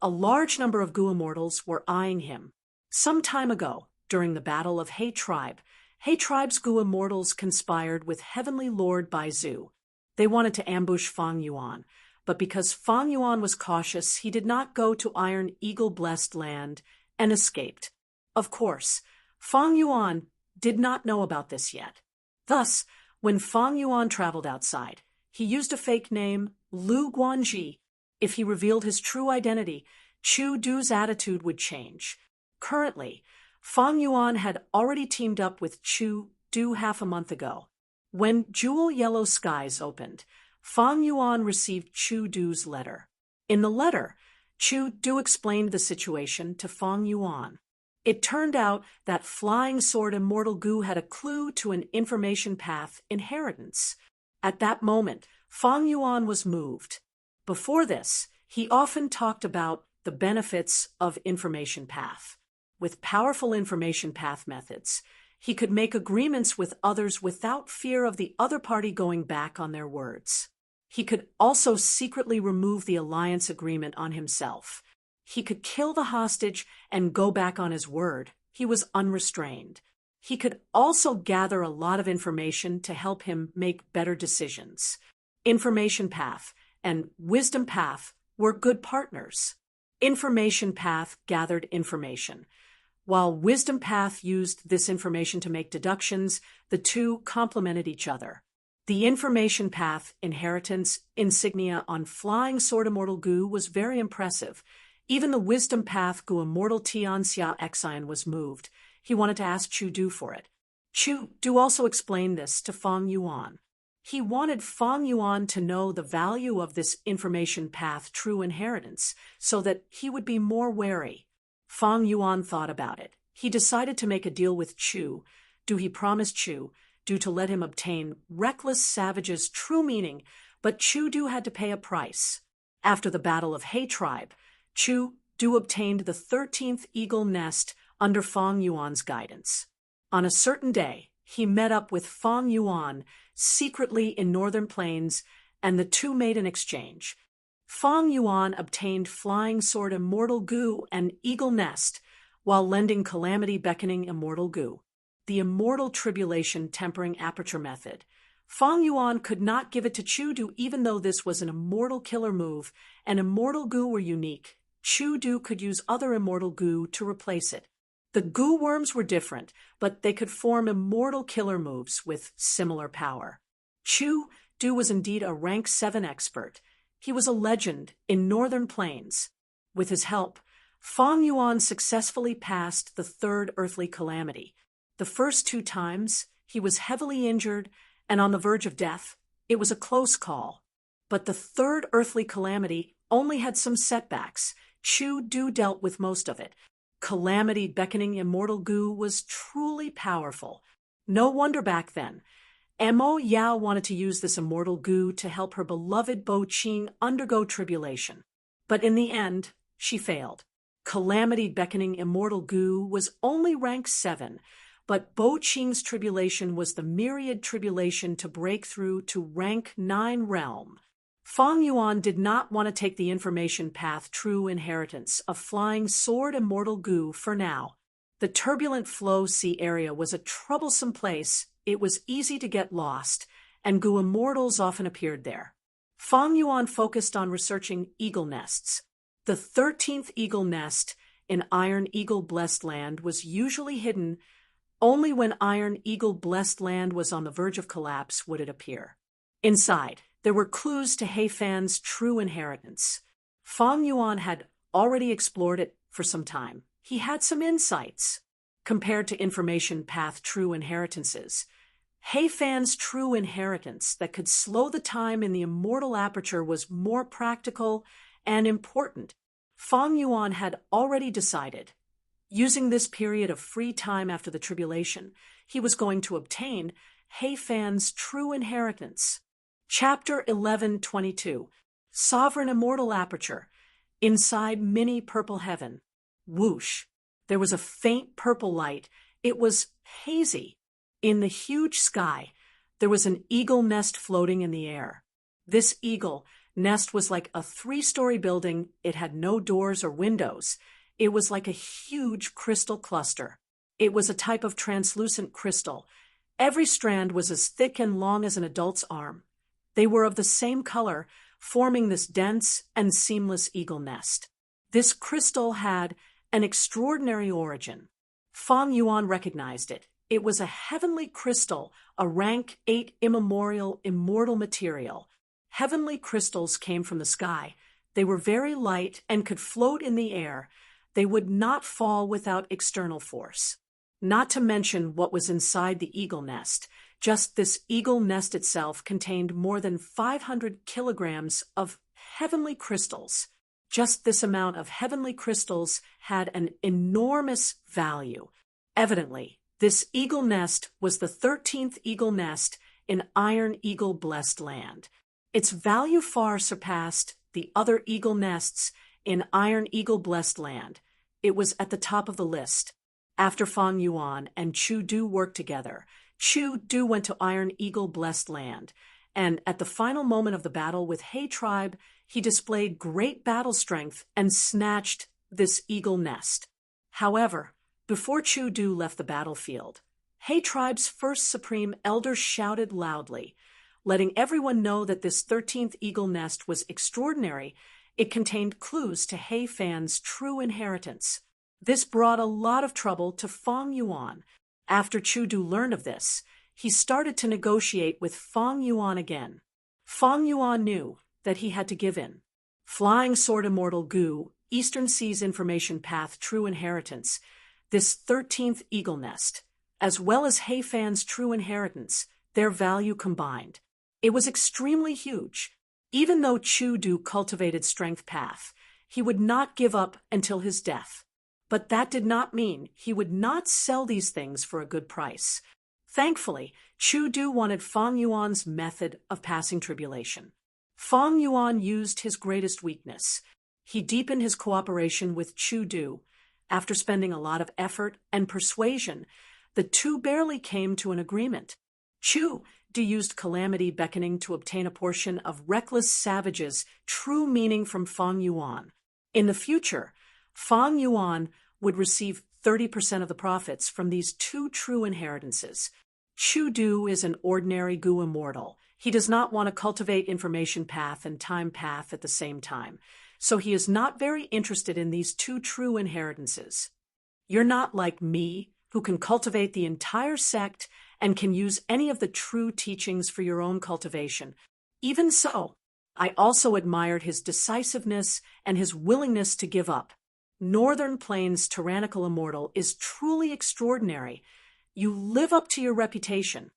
A large number of Gu immortals were eyeing him. Some time ago, during the Battle of He Tribe's Gu immortals conspired with Heavenly Lord Baizu. They wanted to ambush Fang Yuan, but because Fang Yuan was cautious, he did not go to Iron Eagle-blessed land and escaped. Of course, Fang Yuan did not know about this yet. Thus, when Fang Yuan traveled outside, he used a fake name, Lu Guanji. If he revealed his true identity, Chu Du's attitude would change. Currently, Fang Yuan had already teamed up with Chu Du half a month ago. When Jewel Yellow Skies opened, Fang Yuan received Chu Du's letter. In the letter, Chu Du explained the situation to Fang Yuan. It turned out that Flying Sword Immortal Gu had a clue to an information path inheritance. At that moment, Fang Yuan was moved. Before this, he often talked about the benefits of information path. With powerful information path methods, he could make agreements with others without fear of the other party going back on their words. He could also secretly remove the alliance agreement on himself. He could kill the hostage and go back on his word. He was unrestrained. He could also gather a lot of information to help him make better decisions. Information path and wisdom path were good partners. Information path gathered information. While wisdom path used this information to make deductions, the two complemented each other. The information path inheritance insignia on Flying Sword Immortal Gu was very impressive. Even the wisdom path Gu Immortal Tianxia Xian was moved. He wanted to ask Chu Du for it. Chu Du also explained this to Fang Yuan. He wanted Fang Yuan to know the value of this information path true inheritance so that he would be more wary. Fang Yuan thought about it. He decided to make a deal with Chu Du. He promised Chu Du to let him obtain Reckless Savage's true meaning, but Chu Du had to pay a price. After the Battle of He Tribe, Chu Du obtained the 13th Eagle Nest under Fang Yuan's guidance. On a certain day, he met up with Fang Yuan secretly in Northern Plains, and the two made an exchange. Fang Yuan obtained Flying Sword Immortal Gu and Eagle Nest, while lending Calamity Beckoning Immortal Gu, the Immortal Tribulation Tempering Aperture method. Fang Yuan could not give it to Chu Du even though this was an immortal killer move, and Immortal Gu were unique. Chu Du could use other Immortal Gu to replace it. The Gu worms were different, but they could form immortal killer moves with similar power. Chu Du was indeed a rank 7 expert. He was a legend in Northern Plains. With his help, Fang Yuan successfully passed the third earthly calamity. The first 2 times, he was heavily injured and on the verge of death. It was a close call. But the third earthly calamity only had some setbacks. Chu Du dealt with most of it. Calamity Beckoning Immortal Gu was truly powerful. No wonder back then. Mo Yao wanted to use this immortal Gu to help her beloved Bo Qing undergo tribulation. But in the end, she failed. Calamity Beckoning Immortal Gu was only rank 7, but Bo Qing's tribulation was the myriad tribulation to break through to rank 9 realm. Fang Yuan did not want to take the information path true inheritance of Flying Sword Immortal Gu for now. The turbulent flow sea area was a troublesome place. It was easy to get lost, and Gu immortals often appeared there. Fang Yuan focused on researching eagle nests. The 13th eagle nest in Iron Eagle Blessed Land was usually hidden. Only when Iron Eagle Blessed Land was on the verge of collapse would it appear. Inside, there were clues to He Fan's true inheritance. Fang Yuan had already explored it for some time. He had some insights. Compared to information path true inheritances, He Fan's true inheritance that could slow the time in the immortal aperture was more practical and important. Fang Yuan had already decided. Using this period of free time after the tribulation, he was going to obtain He Fan's true inheritance. Chapter 11:22. Sovereign Immortal Aperture. Inside mini purple heaven. Whoosh. There was a faint purple light. It was hazy. In the huge sky, there was an eagle nest floating in the air. This eagle nest was like a 3-story building. It had no doors or windows. It was like a huge crystal cluster. It was a type of translucent crystal. Every strand was as thick and long as an adult's arm. They were of the same color, forming this dense and seamless eagle nest. This crystal had an extraordinary origin. Fang Yuan recognized it. It was a heavenly crystal, a rank 8 immemorial, immortal material. Heavenly crystals came from the sky. They were very light and could float in the air. They would not fall without external force. Not to mention what was inside the eagle nest. Just this eagle nest itself contained more than 500 kilograms of heavenly crystals. Just this amount of heavenly crystals had an enormous value. Evidently, this eagle nest was the 13th eagle nest in Iron Eagle Blessed Land. Its value far surpassed the other eagle nests in Iron Eagle Blessed Land. It was at the top of the list. After Fang Yuan and Chu Du worked together, Chu Du went to Iron Eagle Blessed Land, and at the final moment of the battle with He tribe, he displayed great battle strength and snatched this eagle nest. However, before Chu Du left the battlefield, He tribe's first supreme elder shouted loudly, letting everyone know that this 13th eagle nest was extraordinary. It contained clues to He Fan's true inheritance. This brought a lot of trouble to Fang Yuan. After Chu Du learned of this, he started to negotiate with Fang Yuan again. Fang Yuan knew that he had to give in. Flying Sword Immortal Gu, Eastern Sea's Information Path True Inheritance, this 13th eagle nest, as well as He Fan's true inheritance, their value combined. It was extremely huge. Even though Chu Du cultivated Strength Path, he would not give up until his death. But that did not mean he would not sell these things for a good price. Thankfully, Chu Du wanted Fang Yuan's method of passing tribulation. Fang Yuan used his greatest weakness. He deepened his cooperation with Chu Du. After spending a lot of effort and persuasion, the two barely came to an agreement. Chu Du used calamity beckoning to obtain a portion of reckless savage's true meaning from Fang Yuan. In the future, Fang Yuan would receive 30% of the profits from these two true inheritances. Chu Du is an ordinary Gu immortal. He does not want to cultivate Information Path and Time Path at the same time, so he is not very interested in these two true inheritances. You're not like me, who can cultivate the entire sect and can use any of the true teachings for your own cultivation. Even so, I also admired his decisiveness and his willingness to give up. Northern Plains Tyrannical Immortal is truly extraordinary. You live up to your reputation.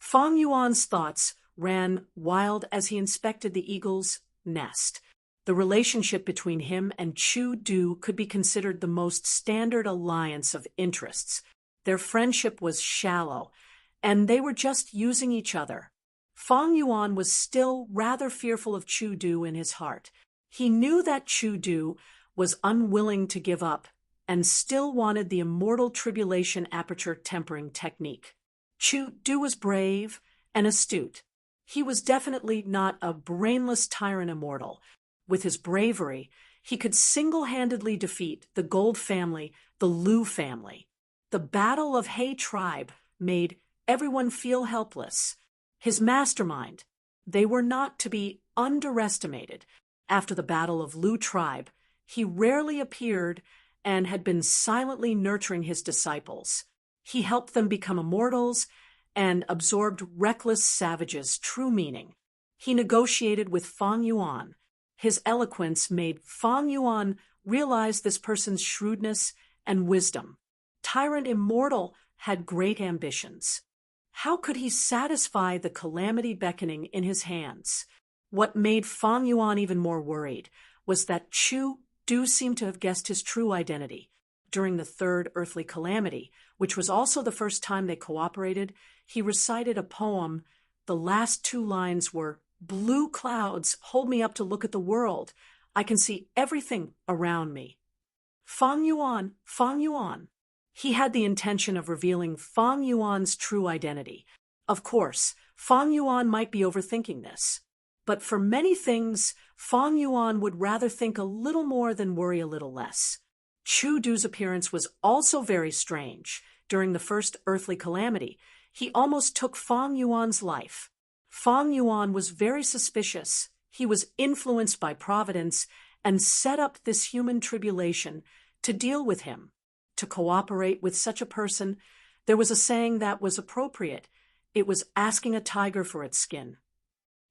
Fang Yuan's thoughts ran wild as he inspected the eagle's nest. The relationship between him and Chu Du could be considered the most standard alliance of interests. Their friendship was shallow, and they were just using each other. Fang Yuan was still rather fearful of Chu Du in his heart. He knew that Chu Du was unwilling to give up and still wanted the immortal tribulation aperture tempering technique. Chu Du was brave and astute. He was definitely not a brainless tyrant immortal. With his bravery, he could single-handedly defeat the Gold family, the Lu family. The Battle of He tribe made everyone feel helpless. His mastermind, they were not to be underestimated. After the Battle of Lu tribe, he rarely appeared and had been silently nurturing his disciples. He helped them become immortals and absorbed reckless savages' true meaning. He negotiated with Fang Yuan. His eloquence made Fang Yuan realize this person's shrewdness and wisdom. Tyrant Immortal had great ambitions. How could he satisfy the calamity beckoning in his hands? What made Fang Yuan even more worried was that Chu Du seemed to have guessed his true identity. during the third earthly calamity, which was also the first time they cooperated, he recited a poem. The last two lines were, "Blue clouds hold me up to look at the world. I can see everything around me. Fang Yuan, Fang Yuan." He had the intention of revealing Fang Yuan's true identity. Of course, Fang Yuan might be overthinking this. But for many things, Fang Yuan would rather think a little more than worry a little less. Chu Du's appearance was also very strange. During the first earthly calamity, he almost took Fang Yuan's life. Fang Yuan was very suspicious. He was influenced by Providence and set up this human tribulation to deal with him. To cooperate with such a person, there was a saying that was appropriate. It was asking a tiger for its skin.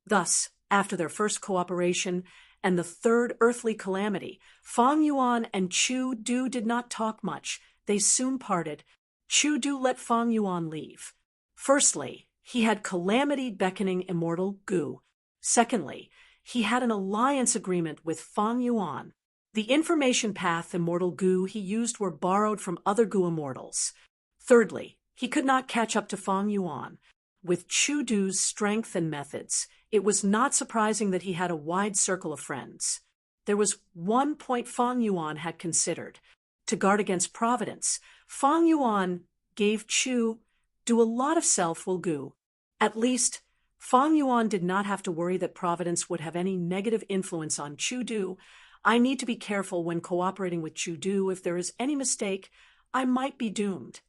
Thus, after their first cooperation and the third earthly calamity, Fang Yuan and Chu Du did not talk much. They soon parted. Chu Du let Fang Yuan leave. Firstly, he had calamity beckoning immortal Gu. Secondly, he had an alliance agreement with Fang Yuan. The information path immortal Gu he used were borrowed from other Gu immortals. Thirdly, he could not catch up to Fang Yuan. With Chu Du's strength and methods, it was not surprising that he had a wide circle of friends. There was one point Fang Yuan had considered. To guard against Providence, Fang Yuan gave Chu Du a lot of self-will Gu. At least, Fang Yuan did not have to worry that Providence would have any negative influence on Chu Du. I need to be careful when cooperating with Chu Du. If there is any mistake, I might be doomed.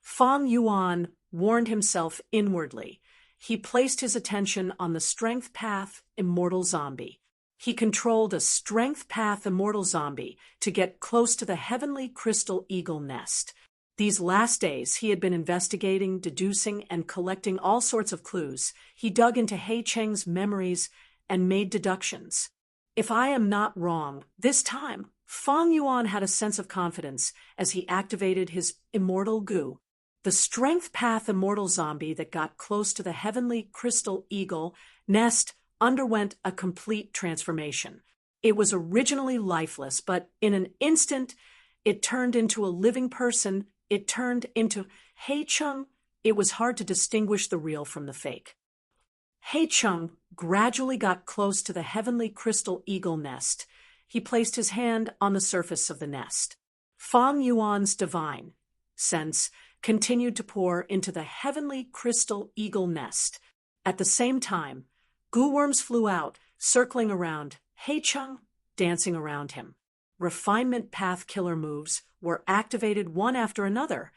Fang Yuan warned himself inwardly. He placed his attention on the Strength Path Immortal Zombie. He controlled a Strength Path Immortal Zombie to get close to the Heavenly Crystal Eagle Nest. These last days, he had been investigating, deducing, and collecting all sorts of clues. He dug into He Cheng's memories and made deductions. If I am not wrong, this time, Fang Yuan had a sense of confidence as he activated his Immortal Gu. The Strength Path Immortal Zombie that got close to the Heavenly Crystal Eagle Nest underwent a complete transformation. It was originally lifeless, but in an instant, it turned into a living person. It turned into He Cheng. It was hard to distinguish the real from the fake. He Cheng gradually got close to the Heavenly Crystal Eagle Nest. He placed his hand on the surface of the nest. Fang Yuan's divine sense continued to pour into the Heavenly Crystal Eagle Nest. At the same time, Gu worms flew out, circling around He Cheng, dancing around him. Refinement path killer moves were activated one after another,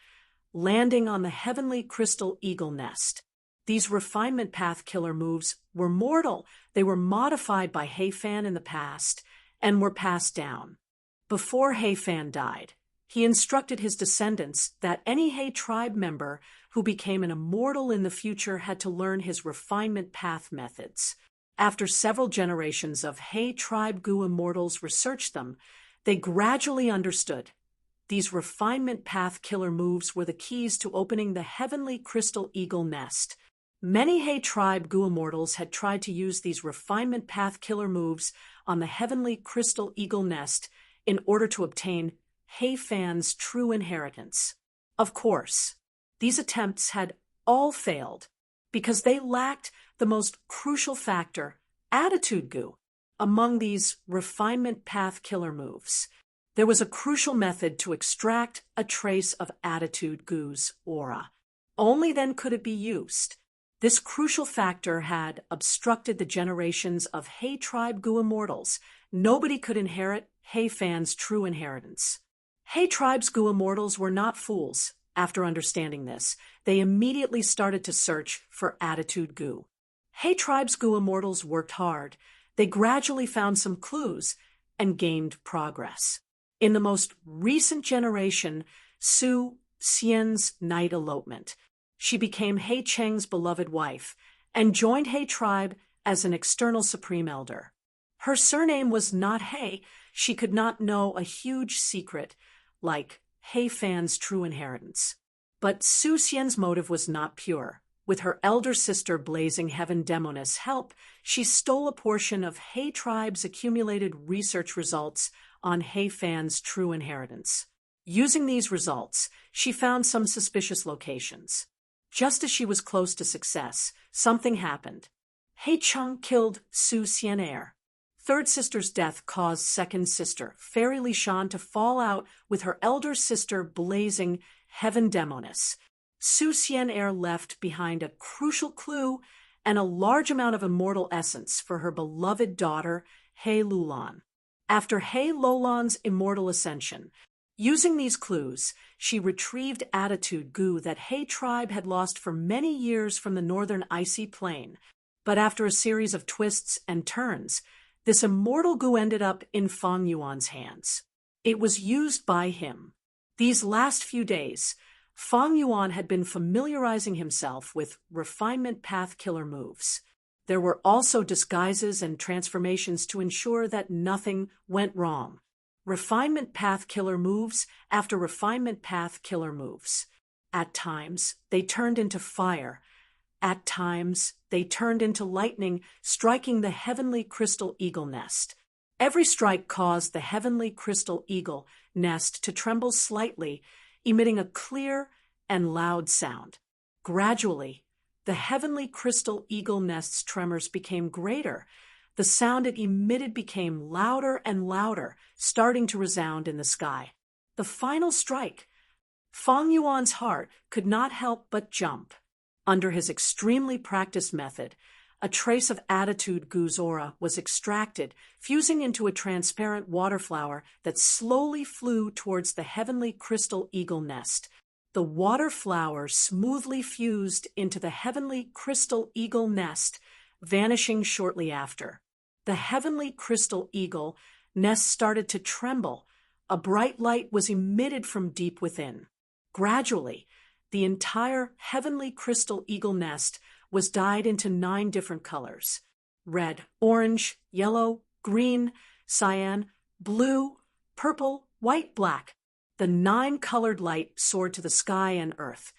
landing on the Heavenly Crystal Eagle Nest. These refinement path killer moves were mortal. They were modified by He Fan in the past and were passed down. Before He Fan died, he instructed his descendants that any He tribe member who became an immortal in the future had to learn his refinement path methods. After several generations of He tribe Gu immortals researched them, they gradually understood. These refinement path killer moves were the keys to opening the Heavenly Crystal Eagle Nest. Many He tribe Gu immortals had tried to use these refinement path killer moves on the Heavenly Crystal Eagle Nest in order to obtain He Fan's true inheritance. Of course, these attempts had all failed because they lacked the most crucial factor, attitude Gu. Among these refinement path killer moves, there was a crucial method to extract a trace of attitude Gu's aura. Only then could it be used. This crucial factor had obstructed the generations of He tribe Gu immortals. Nobody could inherit He Fan's true inheritance. He tribe's Gu immortals were not fools. After understanding this, they immediately started to search for attitude Gu. He tribe's Gu immortals worked hard. They gradually found some clues and gained progress. In the most recent generation, Su Xian's night elopement, she became He Cheng's beloved wife and joined He tribe as an external supreme elder. Her surname was not He. She could not know a huge secret like He Fan's true inheritance. But Su Xian's motive was not pure. With her elder sister Blazing Heaven Demoness' help, she stole a portion of He tribe's accumulated research results on He Fan's true inheritance. Using these results, she found some suspicious locations. Just as she was close to success, something happened. He Chung killed Su Xian'er. Third sister's death caused second sister, Fairy Li Shan, to fall out with her elder sister, Blazing Heaven Demoness. Su Xian'er left behind a crucial clue and a large amount of immortal essence for her beloved daughter, He Lulan. After He Lulan's immortal ascension, using these clues, she retrieved attitude goo that He tribe had lost for many years from the northern icy plain. But after a series of twists and turns, this immortal goo ended up in Fang Yuan's hands. It was used by him. These last few days, Fang Yuan had been familiarizing himself with refinement path killer moves. There were also disguises and transformations to ensure that nothing went wrong. Refinement path killer moves after refinement path killer moves. At times, they turned into fire. At times, they turned into lightning, striking the heavenly crystal eagle nest. Every strike caused the heavenly crystal eagle nest to tremble slightly, emitting a clear and loud sound. Gradually, the heavenly crystal eagle nest's tremors became greater. The sound it emitted became louder and louder, starting to resound in the sky. The final strike. Fang Yuan's heart could not help but jump. Under his extremely practiced method, a trace of attitude goo's aura was extracted, fusing into a transparent water flower that slowly flew towards the heavenly crystal eagle nest. The water flower smoothly fused into the heavenly crystal eagle nest, vanishing shortly after. The heavenly crystal eagle nest started to tremble. A bright light was emitted from deep within. Gradually, the entire heavenly crystal eagle nest was dyed into 9 different colors: red, orange, yellow, green, cyan, blue, purple, white, black. The 9-colored light soared to the sky and earth.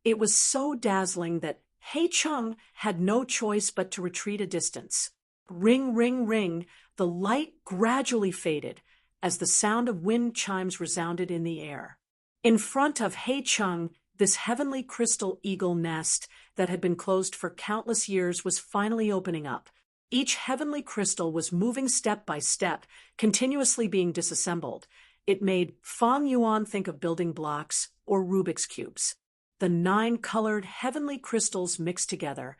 It was so dazzling that He Chung had no choice but to retreat a distance. Ring, ring, ring, the light gradually faded as the sound of wind chimes resounded in the air. In front of He Chung, this heavenly crystal eagle nest that had been closed for countless years was finally opening up. Each heavenly crystal was moving step by step, continuously being disassembled. It made Fang Yuan think of building blocks or Rubik's cubes. The 9-colored heavenly crystals mixed together,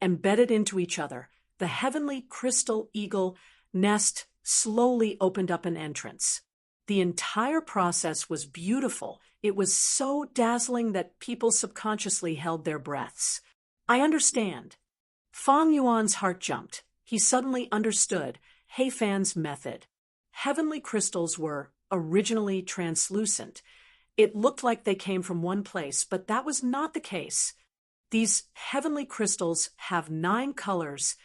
embedded into each other. The heavenly crystal eagle nest slowly opened up an entrance. The entire process was beautiful. It was so dazzling that people subconsciously held their breaths. I understand. Fang Yuan's heart jumped. He suddenly understood He Fan's method. Heavenly crystals were originally translucent. It looked like they came from one place, but that was not the case. These heavenly crystals have 9 colors.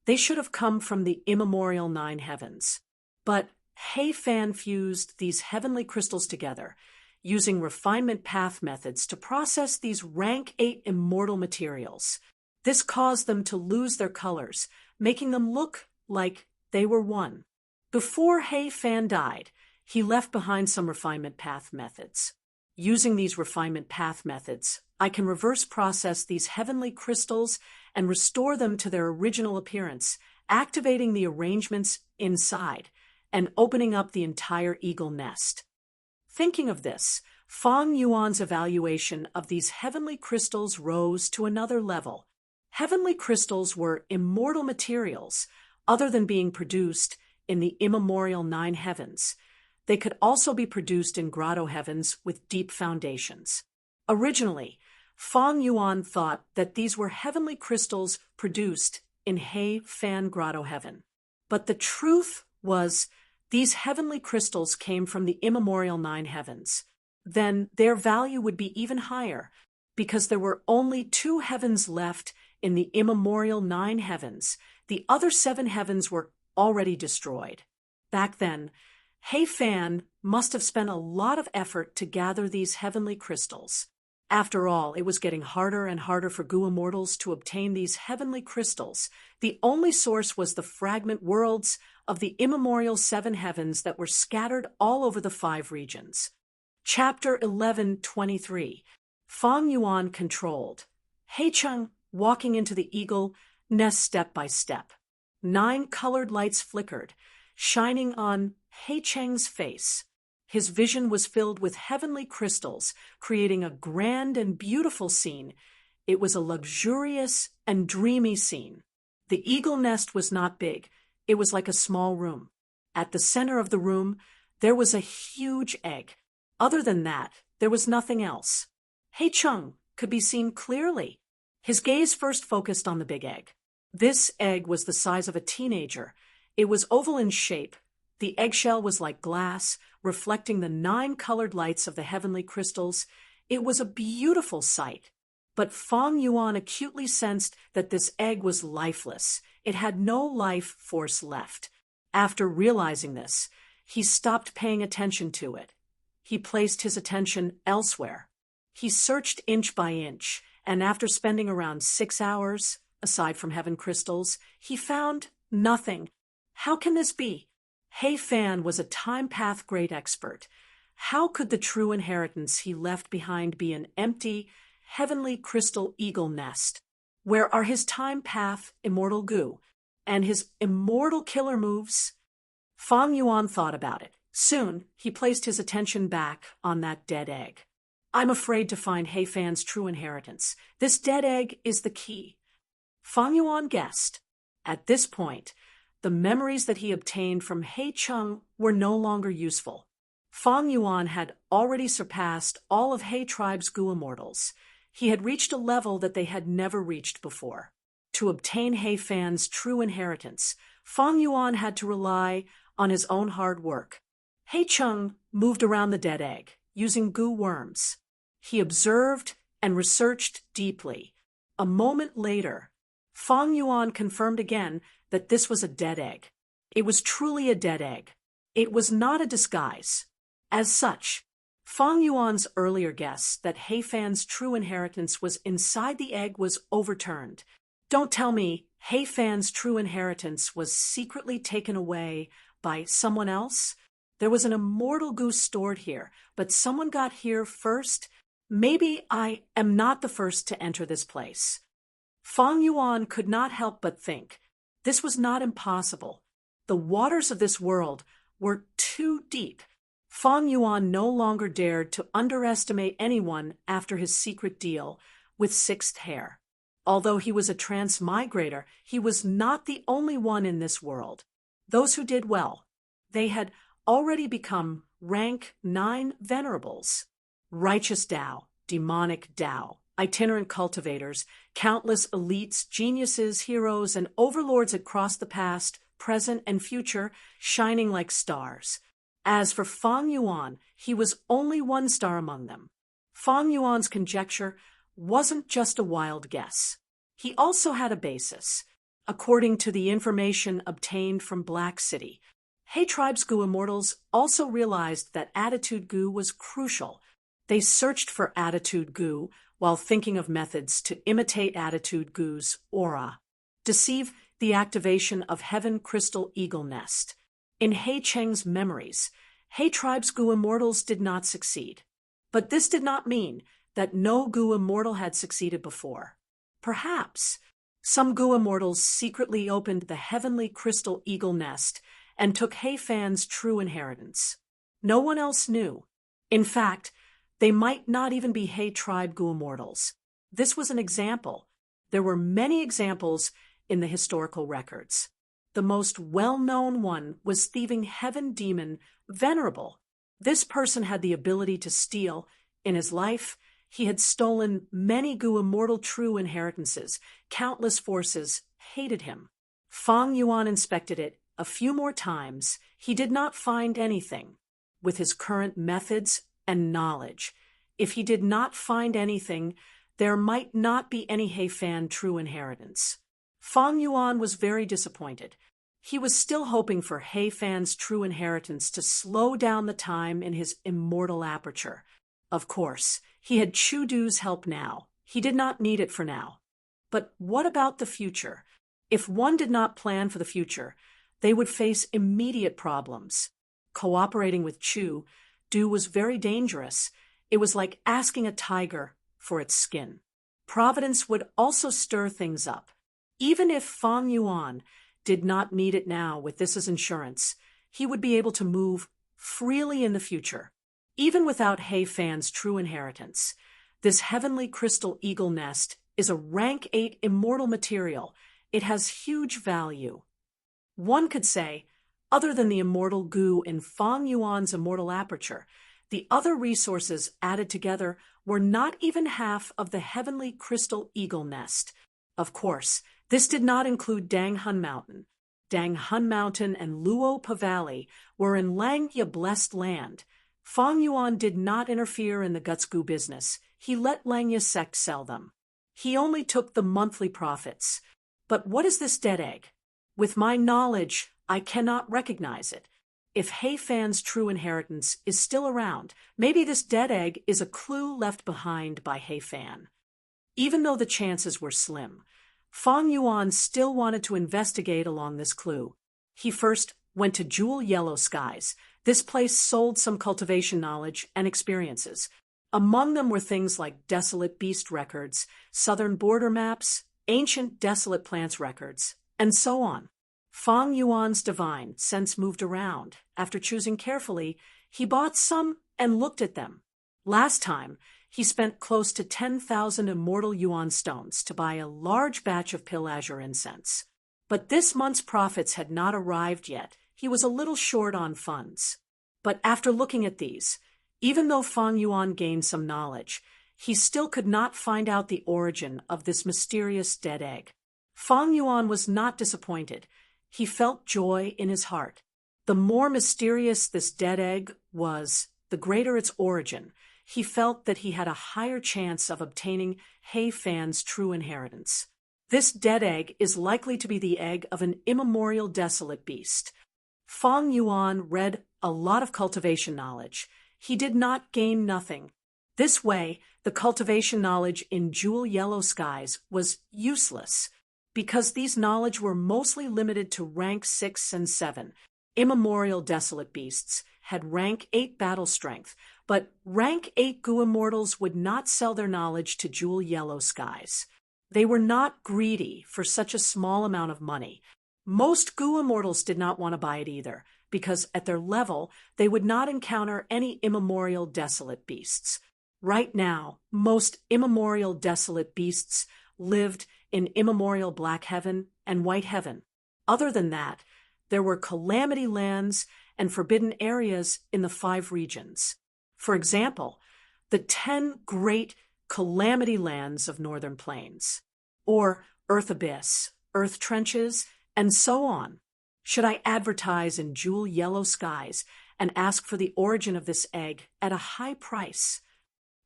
They should have come from the immemorial 9 heavens. But He Fan fused these heavenly crystals together, using refinement path methods to process these rank 8 immortal materials. This caused them to lose their colors, making them look like they were one. Before He Fan died, he left behind some refinement path methods. Using these refinement path methods, I can reverse process these heavenly crystals and restore them to their original appearance, activating the arrangements inside and opening up the entire eagle nest. Thinking of this, Fang Yuan's evaluation of these heavenly crystals rose to another level. Heavenly crystals were immortal materials, other than being produced in the immemorial 9 heavens. They could also be produced in grotto heavens with deep foundations. Originally, Fang Yuan thought that these were heavenly crystals produced in He Fan Grotto Heaven. But the truth was, these heavenly crystals came from the immemorial 9 heavens. Then their value would be even higher, because there were only 2 heavens left in the immemorial 9 heavens. The other 7 heavens were already destroyed. Back then, He Fan must have spent a lot of effort to gather these heavenly crystals. After all, it was getting harder and harder for Gu immortals to obtain these heavenly crystals. The only source was the fragment worlds of the immemorial 7 heavens that were scattered all over the 5 regions. Chapter 11:23. Fang Yuan controlled. He Cheng walking into the eagle nest step by step. 9 colored lights flickered, shining on He Cheng's face. His vision was filled with heavenly crystals, creating a grand and beautiful scene. It was a luxurious and dreamy scene. The eagle nest was not big. It was like a small room. At the center of the room, there was a huge egg. Other than that, there was nothing else. He Cheng could be seen clearly. His gaze first focused on the big egg. This egg was the size of a teenager. It was oval in shape. The eggshell was like glass, reflecting the 9 colored lights of the heavenly crystals. It was a beautiful sight. But Fang Yuan acutely sensed that this egg was lifeless. It had no life force left. After realizing this, he stopped paying attention to it. He placed his attention elsewhere. He searched inch by inch, and after spending around 6 hours, aside from heaven crystals, he found nothing. How can this be? He Fan was a time path great expert. How could the true inheritance he left behind be an empty, heavenly crystal eagle nest? Where are his time path immortal goo and his immortal killer moves? Fang Yuan thought about it. Soon, he placed his attention back on that dead egg. I'm afraid to find He Fan's true inheritance. This dead egg is the key. Fang Yuan guessed. At this point, the memories that he obtained from He Cheng were no longer useful. Fang Yuan had already surpassed all of He tribe's Gu immortals. He had reached a level that they had never reached before. To obtain He Fan's true inheritance, Fang Yuan had to rely on his own hard work. He Cheng moved around the dead egg, using Gu worms. He observed and researched deeply. A moment later, Fang Yuan confirmed again that this was a dead egg. It was truly a dead egg. It was not a disguise. As such, Fang Yuan's earlier guess that He Fan's true inheritance was inside the egg was overturned. Don't tell me He Fan's true inheritance was secretly taken away by someone else? There was an immortal goose stored here, but someone got here first. Maybe I am not the first to enter this place. Fang Yuan could not help but think. This was not impossible. The waters of this world were too deep. Fang Yuan no longer dared to underestimate anyone after his secret deal with Sixth Hair. Although he was a transmigrator, he was not the only one in this world. Those who did well, they had already become rank 9 venerables. Righteous Tao, demonic Tao, itinerant cultivators, countless elites, geniuses, heroes, and overlords had crossed the past, present, and future, shining like stars. As for Fang Yuan, he was only one star among them. Fang Yuan's conjecture wasn't just a wild guess. He also had a basis. According to the information obtained from Black City, He tribe's Gu immortals also realized that attitude Gu was crucial. They searched for attitude Gu while thinking of methods to imitate attitude Gu's aura, deceive the activation of Heaven Crystal Eagle Nest. In He Cheng's memories, He tribe's Gu immortals did not succeed. But this did not mean that no Gu immortal had succeeded before. Perhaps some Gu immortals secretly opened the Heavenly Crystal Eagle Nest and took He Fan's true inheritance. No one else knew. In fact, they might not even be He tribe Gu immortals. This was an example. There were many examples in the historical records. The most well-known one was thieving heaven demon Venerable. This person had the ability to steal. In his life, he had stolen many Gu immortal true inheritances. Countless forces hated him. Fang Yuan inspected it a few more times. He did not find anything. With his current methods and knowledge, if he did not find anything, there might not be any He Fan true inheritance. Fang Yuan was very disappointed. He was still hoping for He Fan's true inheritance to slow down the time in his immortal aperture. Of course, he had Chudu's help now. He did not need it for now. But what about the future? If one did not plan for the future, they would face immediate problems. Cooperating with Chu, do was very dangerous. It was like asking a tiger for its skin. Providence would also stir things up. Even if Fang Yuan did not need it now with this as insurance, he would be able to move freely in the future. Even without He Fan's true inheritance, this heavenly crystal eagle nest is a rank 8 immortal material. It has huge value. One could say, other than the immortal goo in Fang Yuan's immortal aperture, the other resources added together were not even half of the heavenly crystal eagle nest. Of course, this did not include Dang Hun Mountain. Dang Hun Mountain and Luo Pa Valley were in Langya blessed land. Fang Yuan did not interfere in the guts goo business. He let Langya sect sell them. He only took the monthly profits. But what is this dead egg? With my knowledge, I cannot recognize it. If He Fan's true inheritance is still around, maybe this dead egg is a clue left behind by He Fan. Even though the chances were slim, Fang Yuan still wanted to investigate along this clue. He first went to Jewel Yellow Skies. This place sold some cultivation knowledge and experiences. Among them were things like desolate beast records, southern border maps, ancient desolate plants records, and so on. Fang Yuan's divine sense moved around. After choosing carefully, he bought some and looked at them. Last time, he spent close to 10,000 immortal yuan stones to buy a large batch of pill azure incense. But this month's profits had not arrived yet. He was a little short on funds. But after looking at these, even though Fang Yuan gained some knowledge, he still could not find out the origin of this mysterious dead egg. Fang Yuan was not disappointed. He felt joy in his heart. The more mysterious this dead egg was, the greater its origin. He felt that he had a higher chance of obtaining He Fan's true inheritance. This dead egg is likely to be the egg of an immemorial desolate beast. Fang Yuan read a lot of cultivation knowledge. He did not gain nothing. This way, the cultivation knowledge in Jewel Yellow Skies was useless, because these knowledge were mostly limited to rank 6 and 7. Immemorial desolate beasts had rank 8 battle strength, but rank 8 goo immortals would not sell their knowledge to Jewel Yellow Skies. They were not greedy for such a small amount of money. Most goo immortals did not want to buy it either, because at their level, they would not encounter any immemorial desolate beasts. Right now, most immemorial desolate beasts lived in immemorial Black Heaven and White Heaven. Other than that, there were calamity lands and forbidden areas in the 5 regions. For example, the 10 great calamity lands of Northern Plains, or Earth Abyss, Earth Trenches, and so on. Should I advertise in Jewel Yellow Skies and ask for the origin of this egg at a high price?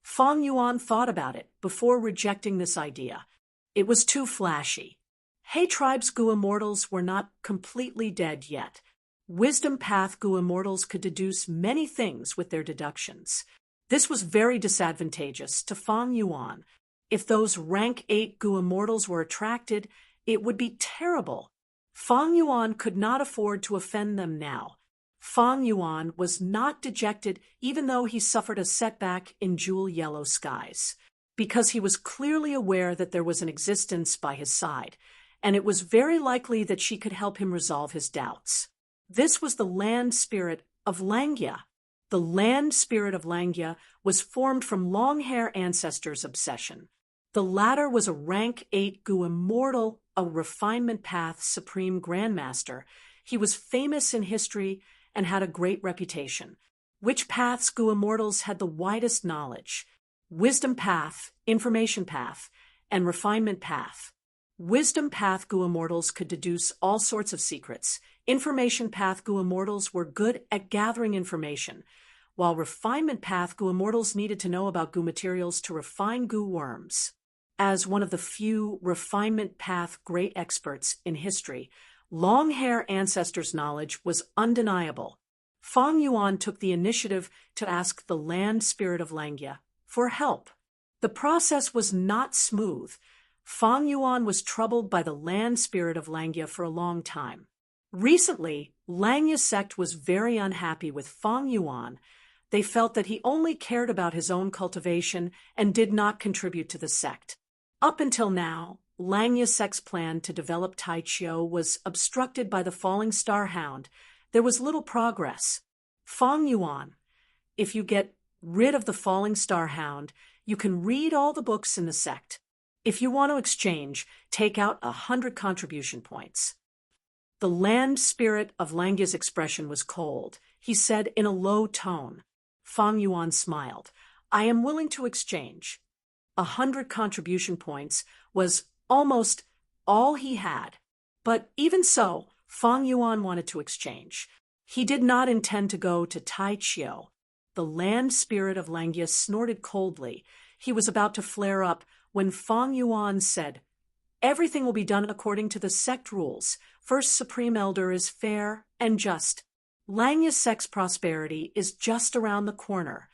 Fang Yuan thought about it before rejecting this idea. It was too flashy. He Tribe's goo immortals were not completely dead yet. Wisdom Path goo immortals could deduce many things with their deductions. This was very disadvantageous to Fang Yuan. If those rank 8 goo immortals were attracted, it would be terrible. Fang Yuan could not afford to offend them now. Fang Yuan was not dejected even though he suffered a setback in Jewel Yellow Skies, because he was clearly aware that there was an existence by his side, and it was very likely that she could help him resolve his doubts. This was the land spirit of Langya. The land spirit of Langya was formed from long-hair ancestors' obsession. The latter was a rank 8 goo immortal, a refinement path supreme grandmaster. He was famous in history and had a great reputation. Which paths goo immortals had the widest knowledge? Wisdom Path, Information Path, and Refinement Path. Wisdom Path goo immortals could deduce all sorts of secrets. Information Path goo immortals were good at gathering information, while Refinement Path goo immortals needed to know about goo materials to refine goo worms. As one of the few Refinement Path great experts in history, long-hair ancestors' knowledge was undeniable. Fang Yuan took the initiative to ask the land spirit of Langya for help. The process was not smooth. Fang Yuan was troubled by the land spirit of Langya for a long time. Recently, Langya sect was very unhappy with Fang Yuan. They felt that he only cared about his own cultivation and did not contribute to the sect. Up until now, Langya Sek's plan to develop Tai Chio was obstructed by the falling star hound. There was little progress. Fong Yuan, if you get rid of the falling star hound, you can read all the books in the sect. If you want to exchange, take out 100 contribution points. The land spirit of Langya's expression was cold. He said in a low tone. Fong Yuan smiled. I am willing to exchange. 100 contribution points was almost all he had. But even so, Fong Yuan wanted to exchange. He did not intend to go to Tai Chio. The land spirit of Langya snorted coldly. He was about to flare up when Fong Yuan said, Everything will be done according to the sect rules. First Supreme Elder is fair and just. Langya Sek's prosperity is just around the corner.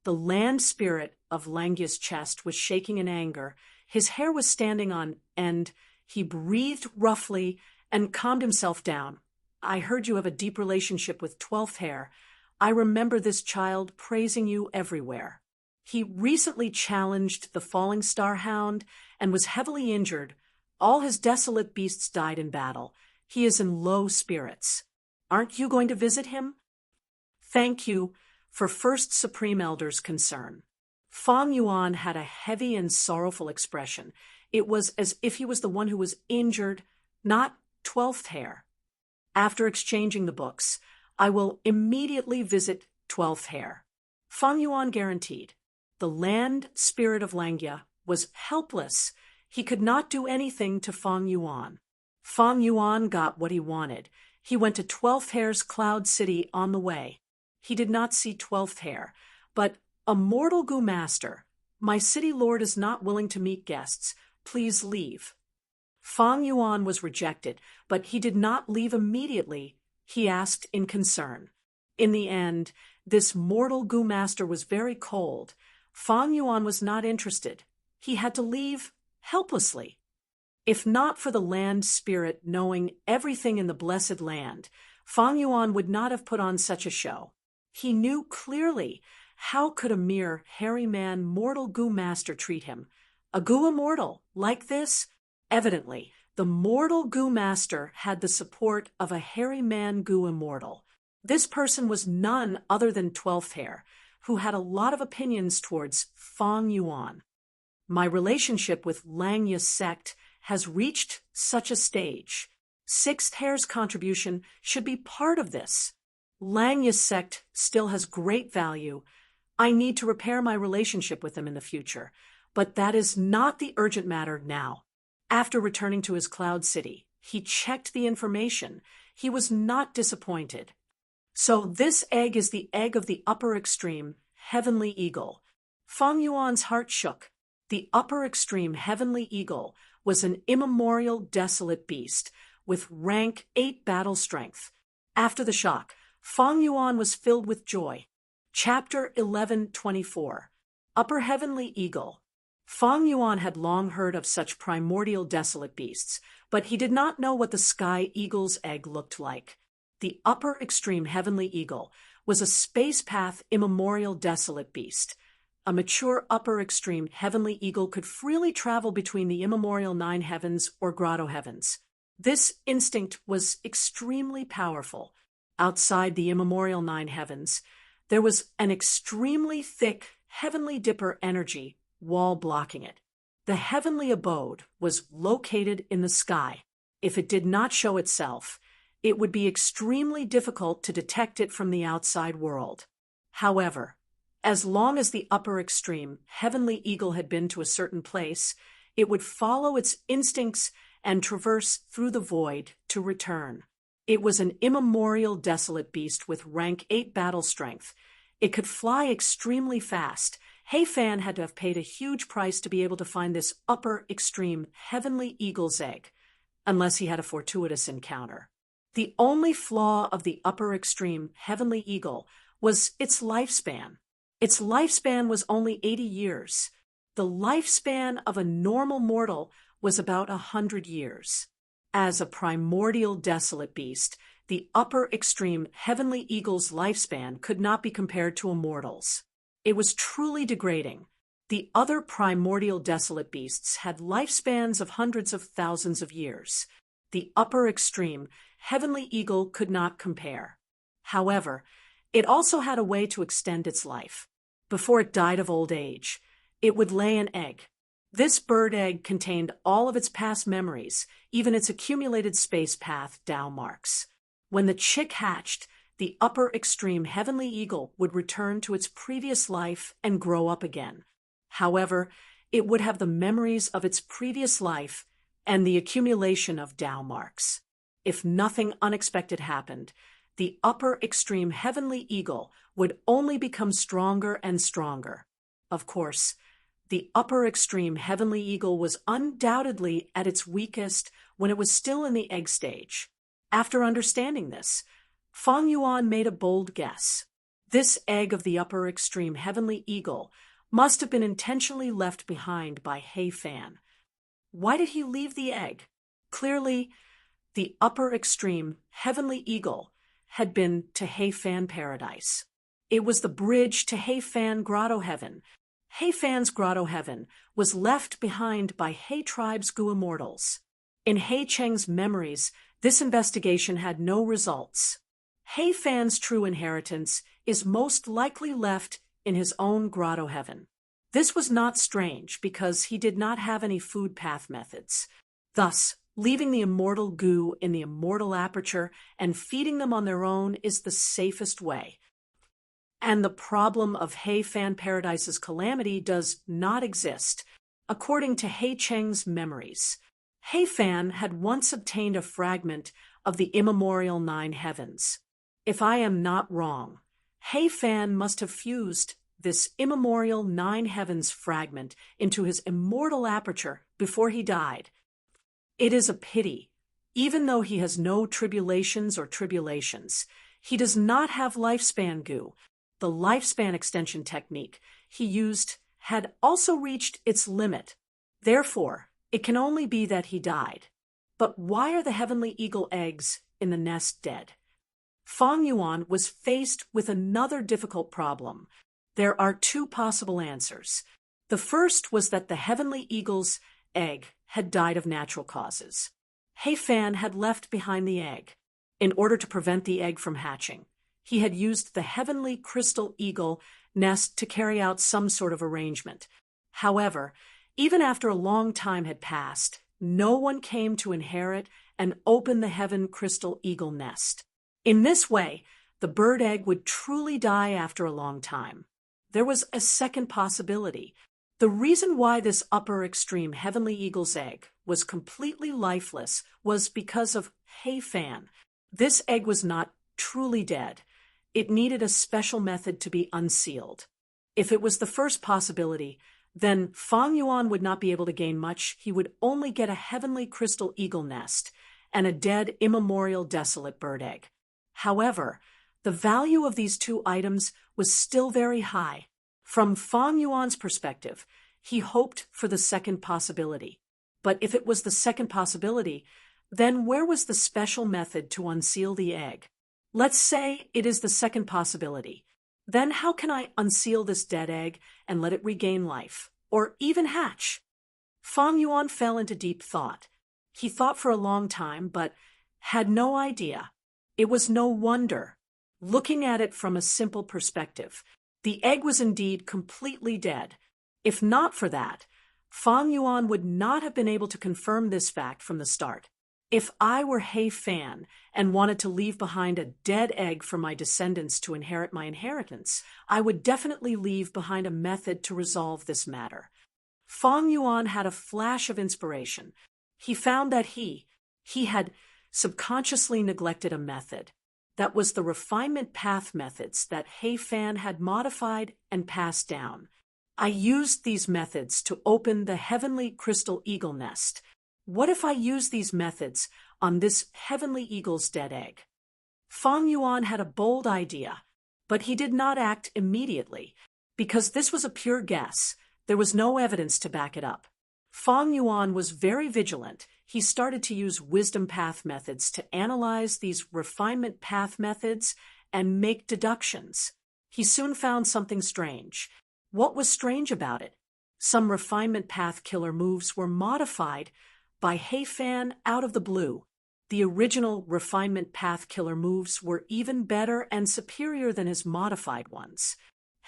The land spirit of Langya's chest was shaking in anger. His hair was standing on end. He breathed roughly and calmed himself down. I heard you have a deep relationship with 12th Hair. I remember this child praising you everywhere. He recently challenged the Falling Star Hound and was heavily injured. All his desolate beasts died in battle. He is in low spirits. Aren't you going to visit him? Thank you for First Supreme Elder's concern. Fong Yuan had a heavy and sorrowful expression. It was as if he was the one who was injured, not 12th Hair. After exchanging the books, I will immediately visit 12th Hair. Fong Yuan guaranteed. The land spirit of Langya was helpless. He could not do anything to Fong Yuan. Fong Yuan got what he wanted. He went to 12th Hair's Cloud City on the way. He did not see 12th Hair, but a mortal Gu Master. My city lord is not willing to meet guests. Please leave. Fong Yuan was rejected, but he did not leave immediately. He asked in concern. In the end, this mortal Gu Master was very cold. Fong Yuan was not interested. He had to leave helplessly. If not for the land spirit knowing everything in the blessed land, Fong Yuan would not have put on such a show. He knew clearly how could a mere hairy man mortal Gu Master treat him. A Gu immortal like this? Evidently, the mortal Gu Master had the support of a hairy man Gu immortal. This person was none other than 12th Hair, who had a lot of opinions towards Fong Yuan. My relationship with Langya sect has reached such a stage. 6th Hair's contribution should be part of this. Langya sect still has great value. I need to repair my relationship with them in the future, but that is not the urgent matter now. After returning to his Cloud City, he checked the information. He was not disappointed. So this egg is the egg of the upper extreme, Heavenly Eagle. Fong Yuan's heart shook. The upper extreme Heavenly Eagle was an immemorial desolate beast with rank 8 battle strength. After the shock, Fong Yuan was filled with joy. Chapter 11:24. Upper Heavenly Eagle. Fong Yuan had long heard of such primordial desolate beasts, but he did not know what the sky eagle's egg looked like. The upper extreme Heavenly Eagle was a space path immemorial desolate beast. A mature upper extreme Heavenly Eagle could freely travel between the immemorial 9 heavens or grotto heavens. This instinct was extremely powerful. Outside the immemorial 9 heavens, there was an extremely thick Heavenly Dipper energy wall blocking it. The heavenly abode was located in the sky. If it did not show itself, it would be extremely difficult to detect it from the outside world. However, as long as the upper extreme Heavenly Eagle had been to a certain place, it would follow its instincts and traverse through the void to return. It was an immemorial desolate beast with rank 8 battle strength. It could fly extremely fast. Hei Fan had to have paid a huge price to be able to find this upper extreme Heavenly Eagle's egg, unless he had a fortuitous encounter. The only flaw of the upper extreme Heavenly Eagle was its lifespan. Its lifespan was only 80 years. The lifespan of a normal mortal was about 100 years. As a primordial desolate beast, the upper extreme heavenly eagle's lifespan could not be compared to a mortal's. It was truly degrading. The other primordial desolate beasts had lifespans of hundreds of thousands of years. The upper extreme heavenly eagle could not compare. However, it also had a way to extend its life. Before it died of old age, it would lay an egg. This bird egg contained all of its past memories, even its accumulated space path Tao marks. When the chick hatched, the upper extreme heavenly eagle would return to its previous life and grow up again. However, it would have the memories of its previous life and the accumulation of Tao marks. If nothing unexpected happened, the upper extreme heavenly eagle would only become stronger and stronger. Of course, the upper extreme heavenly eagle was undoubtedly at its weakest when it was still in the egg stage. After understanding this, Fang Yuan made a bold guess. This egg of the upper extreme heavenly eagle must have been intentionally left behind by He Fan. Why did he leave the egg? Clearly, the upper extreme heavenly eagle had been to He Fan paradise. It was the bridge to He Fan grotto heaven. He Fan's grotto heaven was left behind by He tribe's Gu immortals. In He Cheng's memories, this investigation had no results. He Fan's true inheritance is most likely left in his own grotto heaven. This was not strange because he did not have any food path methods. Thus, leaving the immortal Gu in the immortal aperture and feeding them on their own is the safest way. And the problem of He Fan Paradise's calamity does not exist. According to He Cheng's memories, He Fan had once obtained a fragment of the immemorial 9 heavens. If I am not wrong, He Fan must have fused this immemorial 9 heavens fragment into his immortal aperture before he died. It is a pity. Even though he has no tribulations, he does not have lifespan Gu. The lifespan extension technique he used had also reached its limit. Therefore, it can only be that he died. But why are the heavenly eagle eggs in the nest dead? Fang Yuan was faced with another difficult problem. There are 2 possible answers. The first was that the heavenly eagle's egg had died of natural causes. He Fan had left behind the egg. In order to prevent the egg from hatching, he had used the heavenly crystal eagle nest to carry out some sort of arrangement. However, even after a long time had passed, no one came to inherit and open the heaven crystal eagle nest. In this way, the bird egg would truly die after a long time. There was a second possibility. The reason why this upper extreme heavenly eagle's egg was completely lifeless was because of He Fan. This egg was not truly dead. It needed a special method to be unsealed. If it was the first possibility, then Fang Yuan would not be able to gain much. He would only get a heavenly crystal eagle nest and a dead immemorial desolate bird egg. However, the value of these 2 items was still very high. From Fang Yuan's perspective, he hoped for the second possibility. But if it was the second possibility, then where was the special method to unseal the egg? Let's say it is the second possibility. Then how can I unseal this dead egg and let it regain life, or even hatch? Fang Yuan fell into deep thought. He thought for a long time, but had no idea. It was no wonder. Looking at it from a simple perspective, the egg was indeed completely dead. If not for that, Fang Yuan would not have been able to confirm this fact from the start. If I were He Fan and wanted to leave behind a dead egg for my descendants to inherit my inheritance, I would definitely leave behind a method to resolve this matter. Fang Yuan had a flash of inspiration. He found that he had subconsciously neglected a method. That was the refinement path methods that He Fan had modified and passed down. I used these methods to open the heavenly crystal eagle nest. What if I use these methods on this heavenly eagle's dead egg? Fang Yuan had a bold idea, but he did not act immediately, because this was a pure guess. There was no evidence to back it up. Fong Yuan was very vigilant. He started to use wisdom path methods to analyze these refinement path methods and make deductions. He soon found something strange. What was strange about it? Some refinement path killer moves were modified by He Fan out of the blue. The original refinement path killer moves were even better and superior than his modified ones.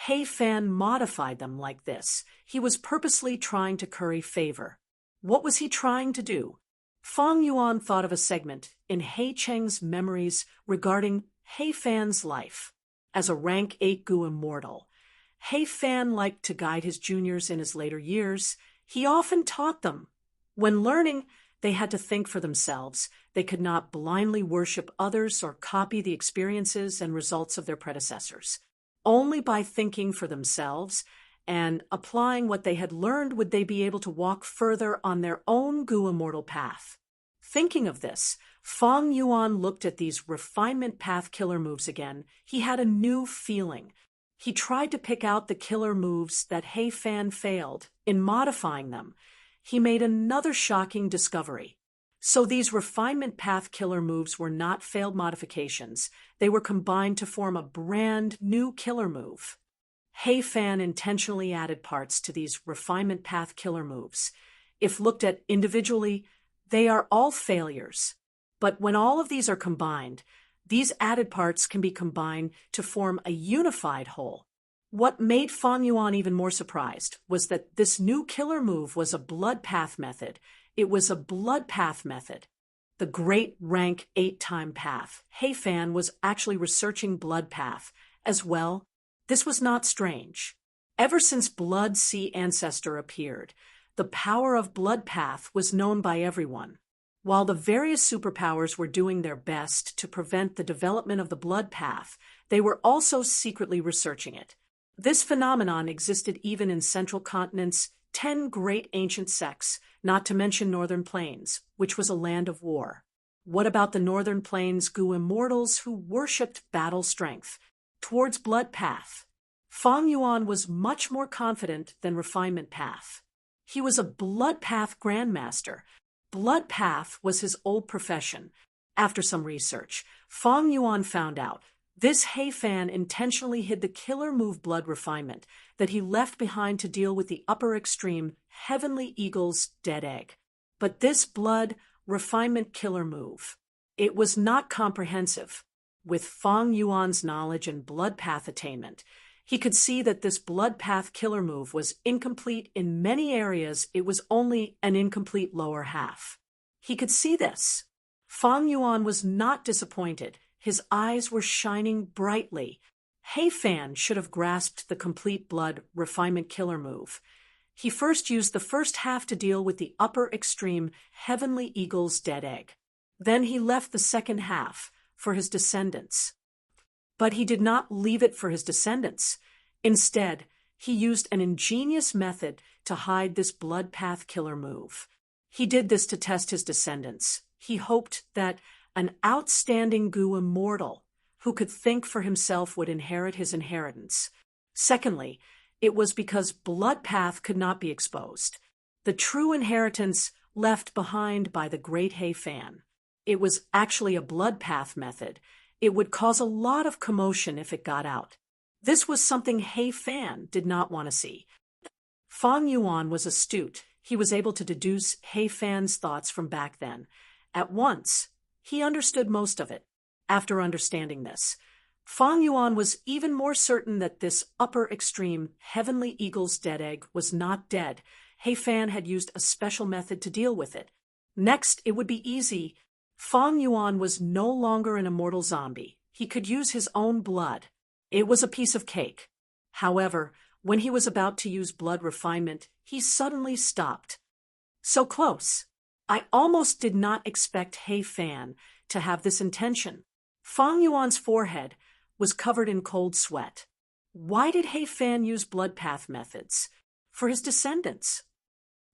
He Fan modified them like this. He was purposely trying to curry favor. What was he trying to do? Fong Yuan thought of a segment in He Cheng's memories regarding He Fan's life. As a rank 8 Gu immortal, He Fan liked to guide his juniors in his later years. He often taught them. When learning, they had to think for themselves. They could not blindly worship others or copy the experiences and results of their predecessors. Only by thinking for themselves and applying what they had learned would they be able to walk further on their own Gu immortal path. Thinking of this, Fong Yuan looked at these refinement path killer moves again. He had a new feeling. He tried to pick out the killer moves that He Fan failed. In modifying them, he made another shocking discovery. So these refinement path killer moves were not failed modifications. They were combined to form a brand new killer move. He Fan intentionally added parts to these refinement path killer moves. If looked at individually, they are all failures. But when all of these are combined, these added parts can be combined to form a unified whole. What made Fong Yuan even more surprised was that this new killer move was a blood path method. It was a blood path method. The great rank 8-time path. He Fan was actually researching blood path as well. This was not strange. Ever since Blood Sea Ancestor appeared, the power of blood path was known by everyone. While the various superpowers were doing their best to prevent the development of the blood path, they were also secretly researching it. This phenomenon existed even in Central Continent's 10 great ancient sects, not to mention Northern Plains, which was a land of war. What about the Northern Plains Gu immortals who worshipped battle strength towards blood path? Fong Yuan was much more confident than refinement path. He was a blood path grandmaster. Blood path was his old profession. After some research, Fong Yuan found out this He Fan intentionally hid the killer move blood refinement that he left behind to deal with the upper extreme Heavenly Eagle's dead egg. But this blood refinement killer move, it was not comprehensive. With Fong Yuan's knowledge and blood path attainment, he could see that this blood path killer move was incomplete in many areas. It was only an incomplete lower half. He could see this. Fong Yuan was not disappointed. His eyes were shining brightly. He Fan should have grasped the complete blood refinement killer move. He first used the first half to deal with the upper extreme Heavenly Eagle's dead egg. Then he left the second half for his descendants. But he did not leave it for his descendants. Instead, he used an ingenious method to hide this blood path killer move. He did this to test his descendants. He hoped that an outstanding Gu immortal who could think for himself would inherit his inheritance. Secondly, it was because blood path could not be exposed. The true inheritance left behind by the great He Fan. It was actually a blood path method. It would cause a lot of commotion if it got out. This was something He Fan did not want to see. Fong Yuan was astute. He was able to deduce He Fan's thoughts from back then. At once, he understood most of it. After understanding this, Fong Yuan was even more certain that this upper extreme Heavenly Eagle's dead egg was not dead. He Fan had used a special method to deal with it. Next, it would be easy. Fong Yuan was no longer an immortal zombie. He could use his own blood. It was a piece of cake. However, when he was about to use blood refinement, he suddenly stopped. So close. I almost did not expect He Fan to have this intention. Fong Yuan's forehead was covered in cold sweat. Why did He Fan use blood path methods? For his descendants.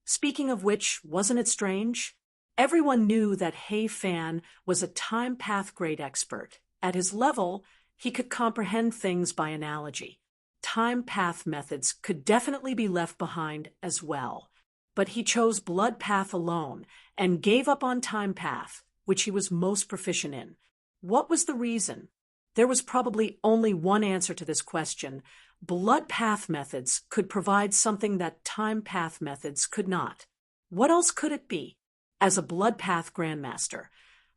Speaking of which, wasn't it strange? Everyone knew that He Fan was a time path grade expert. At his level, he could comprehend things by analogy. Time path methods could definitely be left behind as well. but he chose Blood Path alone and gave up on Time Path, which he was most proficient in. What was the reason? There was probably only one answer to this question. Blood Path methods could provide something that Time Path methods could not. What else could it be? As a Blood Path Grandmaster,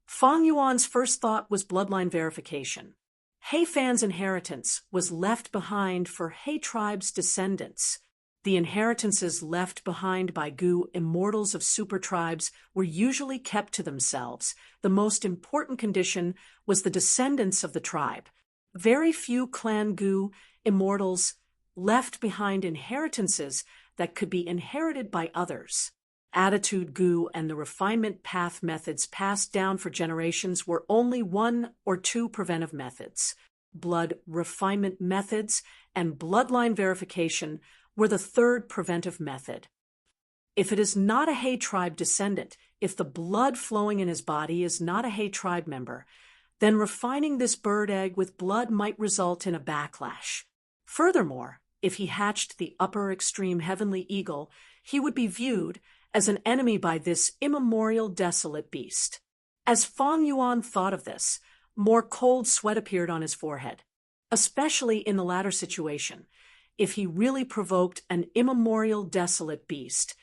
Fang Yuan's first thought was bloodline verification. He Fan's inheritance was left behind for He tribe's descendants. The inheritances left behind by Gu immortals of super tribes were usually kept to themselves. The most important condition was the descendants of the tribe. Very few clan Gu immortals left behind inheritances that could be inherited by others. Attitude Gu and the refinement path methods passed down for generations were only one or two preventive methods. Blood refinement methods and bloodline verification were the third preventive method. If it is not a He tribe descendant, if the blood flowing in his body is not a He tribe member, then refining this bird egg with blood might result in a backlash. Furthermore, if he hatched the upper extreme heavenly eagle, he would be viewed as an enemy by this immemorial desolate beast. As Fang Yuan thought of this, more cold sweat appeared on his forehead, especially in the latter situation. If he really provoked an immemorial desolate beast,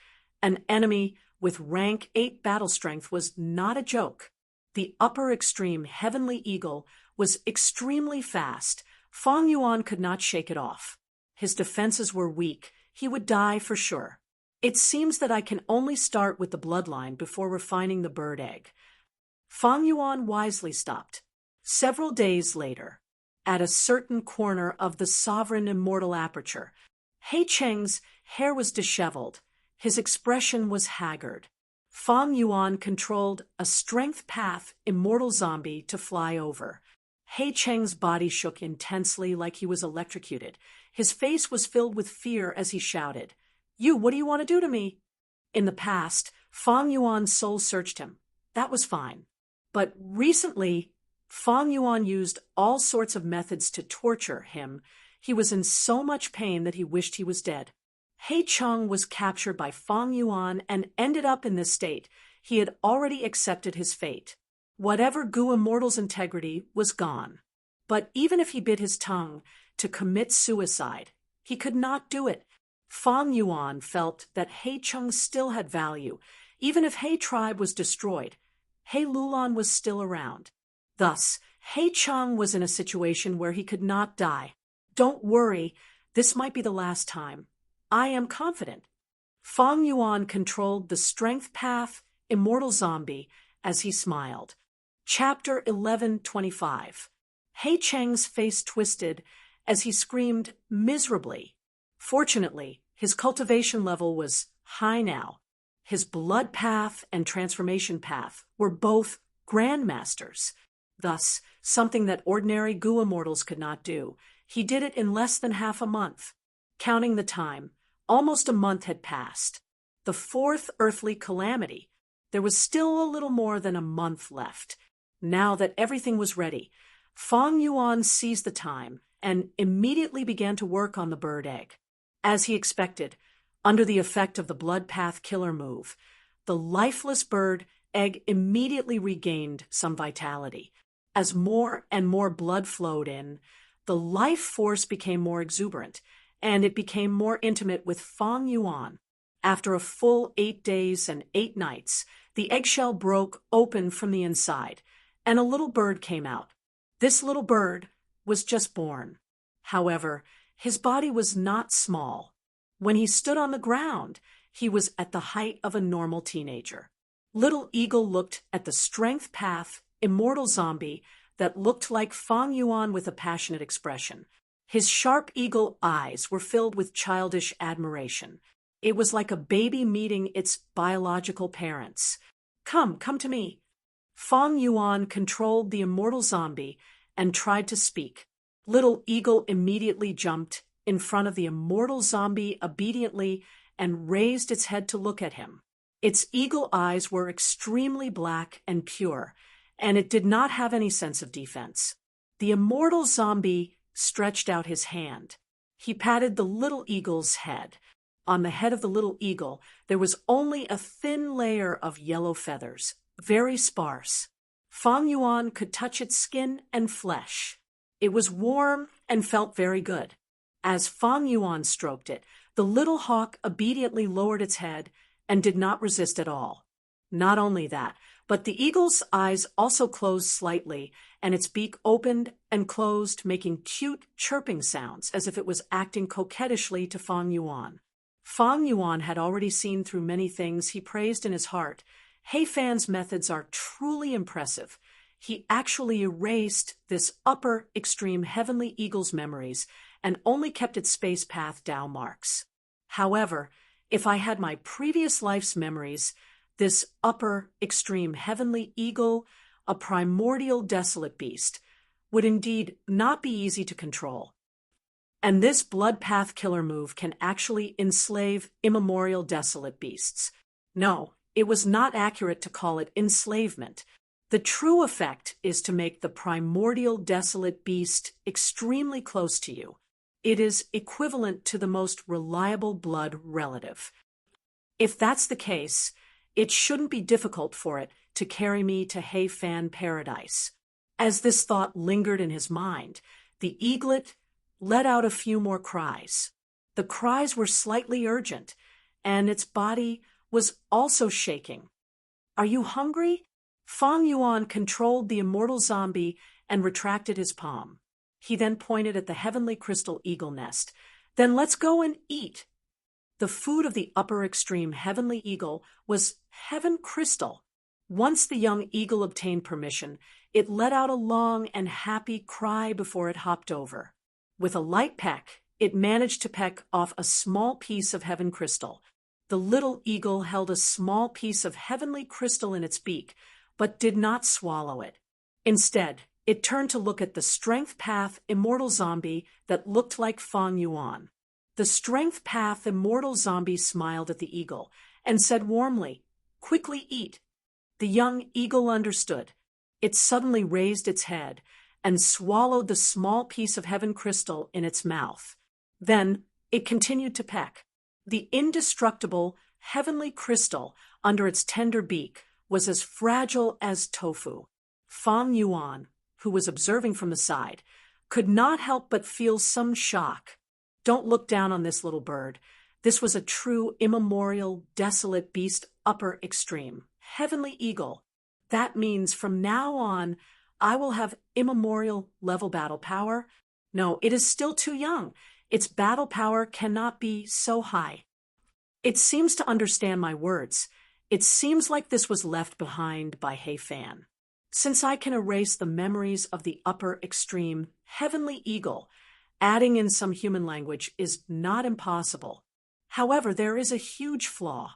an enemy with rank 8 battle strength was not a joke. The upper extreme heavenly eagle was extremely fast. Fang Yuan could not shake it off. His defenses were weak. He would die for sure. It seems that I can only start with the bloodline before refining the bird egg. Fang Yuan wisely stopped. Several days later, at a certain corner of the sovereign immortal aperture, He Cheng's hair was disheveled. His expression was haggard. Fang Yuan controlled a strength path immortal zombie to fly over. He Cheng's body shook intensely like he was electrocuted. His face was filled with fear as he shouted, "You, what do you want to do to me?" In the past, Fang Yuan's soul searched him. That was fine. But recently, Fang Yuan used all sorts of methods to torture him. He was in so much pain that he wished he was dead. He Cheng was captured by Fang Yuan and ended up in this state. He had already accepted his fate. Whatever Gu Immortal's integrity was gone. But even if he bit his tongue to commit suicide, he could not do it. Fang Yuan felt that He Cheng still had value. Even if He tribe was destroyed, He Lulan was still around. Thus, He Cheng was in a situation where he could not die. Don't worry, this might be the last time. I am confident. Fang Yuan controlled the strength path, immortal zombie, as he smiled. Chapter 11:25. He Cheng's face twisted as he screamed miserably. Fortunately, his cultivation level was high now. His blood path and transformation path were both grandmasters. Thus, something that ordinary Gu immortals could not do. He did it in less than half a month. Counting the time, almost a month had passed. The fourth earthly calamity. There was still a little more than a month left. Now that everything was ready, Fang Yuan seized the time and immediately began to work on the bird egg. As he expected, under the effect of the blood path killer move, the lifeless bird egg immediately regained some vitality. As more and more blood flowed in, the life force became more exuberant, and it became more intimate with Fang Yuan. After a full 8 days and 8 nights, the eggshell broke open from the inside, and a little bird came out. This little bird was just born. However, his body was not small. When he stood on the ground, he was at the height of a normal teenager. Little Eagle looked at the strength path, immortal zombie that looked like Fang Yuan with a passionate expression. His sharp eagle eyes were filled with childish admiration. It was like a baby meeting its biological parents. Come to me." Fang Yuan controlled the immortal zombie and tried to speak. Little Eagle immediately jumped in front of the immortal zombie obediently and raised its head to look at him. Its eagle eyes were extremely black and pure, and it did not have any sense of defense. The immortal zombie stretched out his hand. He patted the little eagle's head. On the head of the little eagle, there was only a thin layer of yellow feathers, very sparse. Fang Yuan could touch its skin and flesh. It was warm and felt very good. As Fang Yuan stroked it, the little hawk obediently lowered its head and did not resist at all. Not only that, but the eagle's eyes also closed slightly, and its beak opened and closed, making cute chirping sounds as if it was acting coquettishly to Fang Yuan. Fang Yuan had already seen through many things he praised in his heart. He Fan's methods are truly impressive. He actually erased this upper extreme heavenly eagle's memories and only kept its space path Tao marks. However, if I had my previous life's memories, this upper extreme heavenly eagle, a primordial desolate beast, would indeed not be easy to control. And this blood path killer move can actually enslave immemorial desolate beasts. No, it was not accurate to call it enslavement. The true effect is to make the primordial desolate beast extremely close to you. It is equivalent to the most reliable blood relative. If that's the case, it shouldn't be difficult for it to carry me to He Fan paradise. As this thought lingered in his mind, the eaglet let out a few more cries. The cries were slightly urgent, and its body was also shaking. "Are you hungry?" Fang Yuan controlled the immortal zombie and retracted his palm. He then pointed at the heavenly crystal eagle nest. "Then let's go and eat." The food of the upper extreme heavenly eagle was heaven crystal. Once the young eagle obtained permission, it let out a long and happy cry before it hopped over. With a light peck, it managed to peck off a small piece of heaven crystal. The little eagle held a small piece of heavenly crystal in its beak, but did not swallow it. Instead, it turned to look at the strength path immortal zombie that looked like Fang Yuan. The strength path immortal zombie smiled at the eagle and said warmly, "Quickly eat." The young eagle understood. It suddenly raised its head and swallowed the small piece of heaven crystal in its mouth. Then it continued to peck. The indestructible heavenly crystal under its tender beak was as fragile as tofu. Fang Yuan, who was observing from the side, could not help but feel some shock. Don't look down on this little bird. This was a true immemorial, desolate beast upper extreme, heavenly eagle. That means from now on, I will have immemorial level battle power. No, it is still too young. Its battle power cannot be so high. It seems to understand my words. It seems like this was left behind by He Fan. Since I can erase the memories of the upper extreme heavenly eagle, adding in some human language is not impossible. However, there is a huge flaw.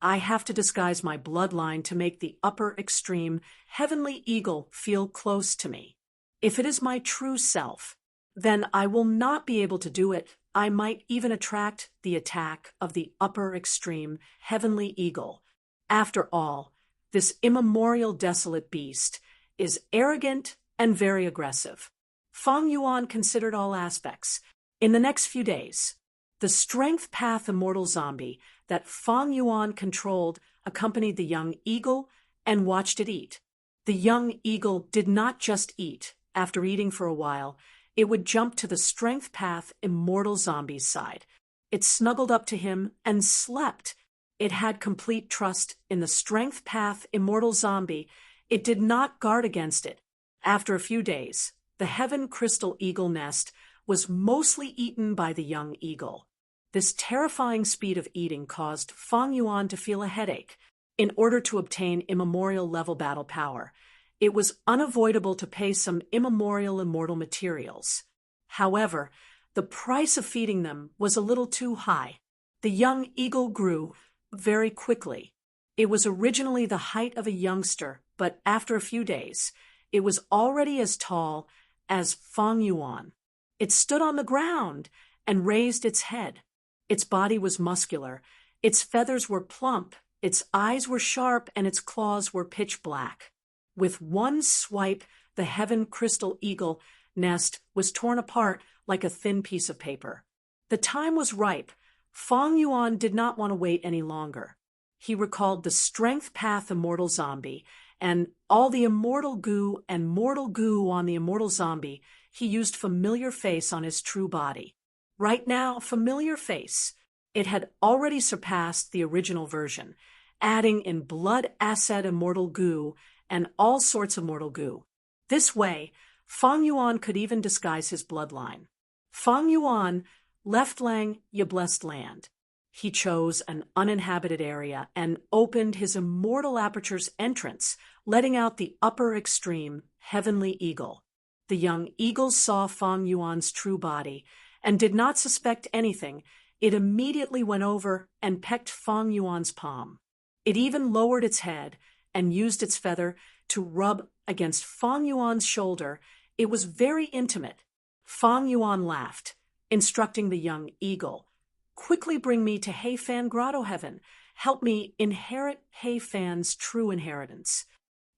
I have to disguise my bloodline to make the upper extreme heavenly eagle feel close to me. If it is my true self, then I will not be able to do it. I might even attract the attack of the upper extreme heavenly eagle. After all, this immemorial desolate beast is arrogant and very aggressive. Fang Yuan considered all aspects. In the next few days, the strength path immortal zombie that Fang Yuan controlled accompanied the young eagle and watched it eat. The young eagle did not just eat. After eating for a while, it would jump to the strength path immortal zombie's side. It snuggled up to him and slept. It had complete trust in the strength path immortal zombie. It did not guard against it. After a few days, the heaven crystal eagle nest was mostly eaten by the young eagle. This terrifying speed of eating caused Fang Yuan to feel a headache. In order to obtain immemorial level battle power, it was unavoidable to pay some immemorial immortal materials. However, the price of feeding them was a little too high. The young eagle grew very quickly. It was originally the height of a youngster, but after a few days, it was already as tall as Fang Yuan. It stood on the ground and raised its head. Its body was muscular, its feathers were plump, its eyes were sharp, and its claws were pitch black. With one swipe, the heaven crystal eagle nest was torn apart like a thin piece of paper. The time was ripe Fong Yuan did not want to wait any longer. He recalled the Strength Path Immortal Zombie and all the immortal goo and mortal goo on the immortal zombie. He used Familiar Face on his true body. Right now, Familiar Face. It had already surpassed the original version, adding in blood acid immortal goo and all sorts of mortal goo. This way, Fong Yuan could even disguise his bloodline. Fong Yuan left Lang Ye blessed land. He chose an uninhabited area and opened his immortal aperture's entrance, letting out the upper extreme heavenly eagle. The young eagle saw Fong Yuan's true body and did not suspect anything. It immediately went over and pecked Fong Yuan's palm. It even lowered its head and used its feather to rub against Fong Yuan's shoulder. It was very intimate. Fong Yuan laughed, instructing the young eagle, "Quickly bring me to He Fan Grotto Heaven. Help me inherit He Fan's true inheritance."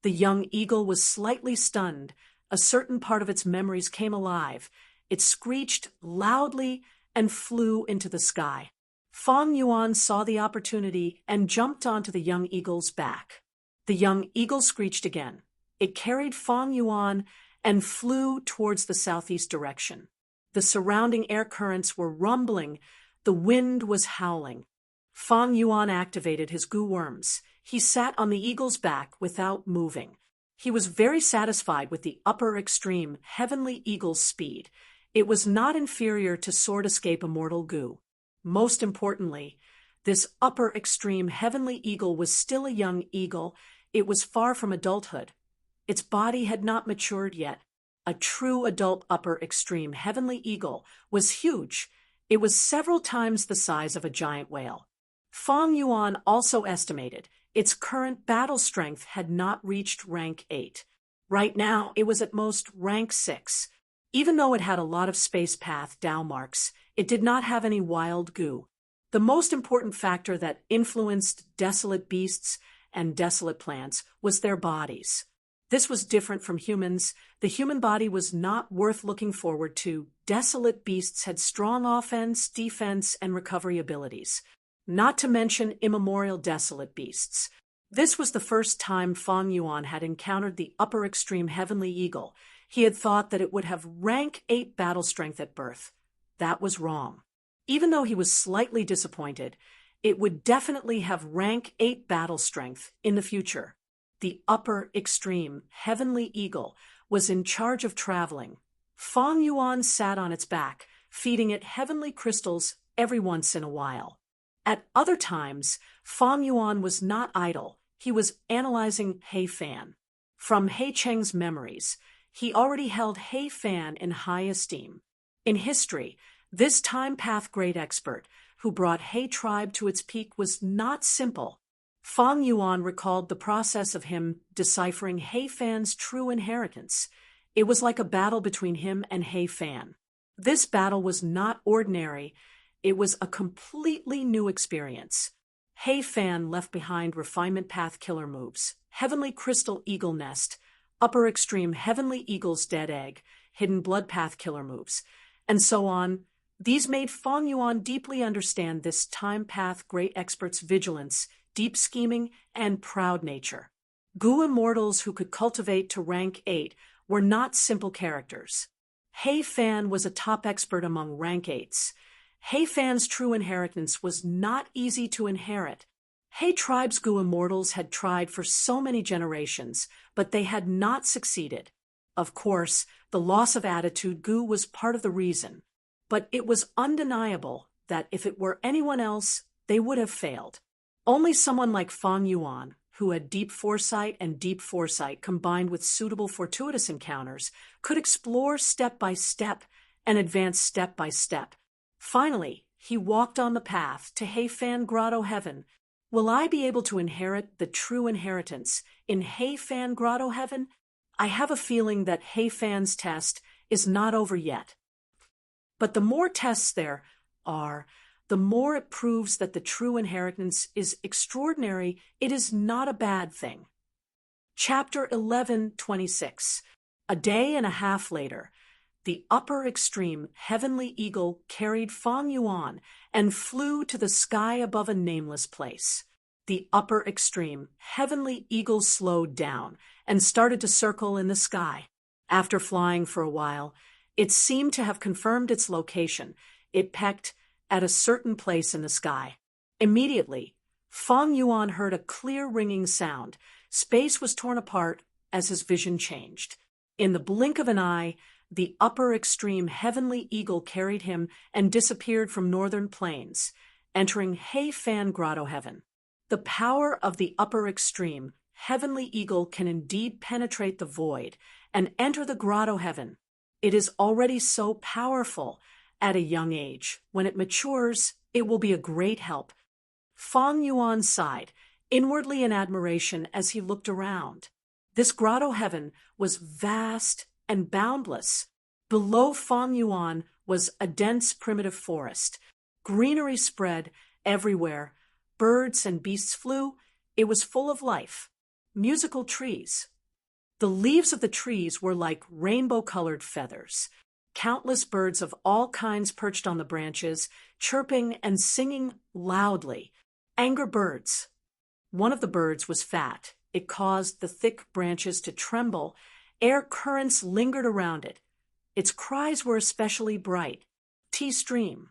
The young eagle was slightly stunned. A certain part of its memories came alive. It screeched loudly and flew into the sky. Fong Yuan saw the opportunity and jumped onto the young eagle's back. The young eagle screeched again. It carried Fong Yuan and flew towards the southeast direction. The surrounding air currents were rumbling. The wind was howling. Fong Yuan activated his goo worms. He sat on the eagle's back without moving. He was very satisfied with the upper extreme heavenly eagle's speed. It was not inferior to Sword Escape Immortal Goo. Most importantly, this upper extreme heavenly eagle was still a young eagle. It was far from adulthood. Its body had not matured yet. A true adult upper extreme heavenly eagle was huge. It was several times the size of a giant whale. Fong Yuan also estimated its current battle strength had not reached rank 8. Right now, it was at most rank 6. Even though it had a lot of space path Dao marks, it did not have any wild goo. The most important factor that influenced desolate beasts and desolate plants was their bodies. This was different from humans. The human body was not worth looking forward to. Desolate beasts had strong offense, defense, and recovery abilities. Not to mention immemorial desolate beasts. This was the first time Fong Yuan had encountered the upper extreme heavenly eagle. He had thought that it would have rank 8 battle strength at birth. That was wrong. Even though he was slightly disappointed, it would definitely have rank 8 battle strength in the future. The upper extreme heavenly eagle was in charge of traveling. Fong Yuan sat on its back, feeding it heavenly crystals every once in a while. At other times, Fong Yuan was not idle. He was analyzing He Fan. From He Cheng's memories, he already held He Fan in high esteem. In history, this time path great expert who brought He tribe to its peak was not simple. Fong Yuan recalled the process of him deciphering He Fan's true inheritance. It was like a battle between him and He Fan. This battle was not ordinary. It was a completely new experience. He Fan left behind refinement path killer moves, heavenly crystal eagle nest, upper extreme heavenly eagle's dead egg, hidden blood path killer moves, and so on. These made Fong Yuan deeply understand this time path great expert's vigilance, deep scheming, and proud nature. Goo immortals who could cultivate to rank 8 were not simple characters. He Fan was a top expert among rank 8s. He Fan's true inheritance was not easy to inherit. He tribe's Goo immortals had tried for so many generations, but they had not succeeded. Of course, the loss of attitude Goo was part of the reason, but it was undeniable that if it were anyone else, they would have failed. Only someone like Fong Yuan, who had deep foresight and deep foresight combined with suitable fortuitous encounters, could explore step by step and advance step by step. Finally, he walked on the path to He Fan Grotto Heaven. Will I be able to inherit the true inheritance in He Fan Grotto Heaven? I have a feeling that He Fan's test is not over yet. But the more tests there are, the more it proves that the true inheritance is extraordinary. It is not a bad thing. Chapter 11:26. A day and a half later. the upper extreme heavenly eagle carried Feng Yuan and flew to the sky above a nameless place. The upper extreme heavenly eagle slowed down and started to circle in the sky. After flying for a while, it seemed to have confirmed its location. It pecked at a certain place in the sky. Immediately, Feng Yuan heard a clear ringing sound. Space was torn apart as his vision changed. In the blink of an eye, the upper extreme heavenly eagle carried him and disappeared from northern plains, entering Heifan Grotto Heaven. The power of the upper extreme heavenly eagle can indeed penetrate the void and enter the Grotto Heaven. It is already so powerful at a young age. When it matures, it will be a great help. Feng Yuan sighed, inwardly in admiration as he looked around. This Grotto Heaven was vast and boundless. Below Feng Yuan was a dense primitive forest. Greenery spread everywhere. Birds and beasts flew. It was full of life. Musical trees. The leaves of the trees were like rainbow-colored feathers. Countless birds of all kinds perched on the branches, chirping and singing loudly. Angry birds. One of the birds was fat. It caused the thick branches to tremble. Air currents lingered around it. Its cries were especially bright. Stream.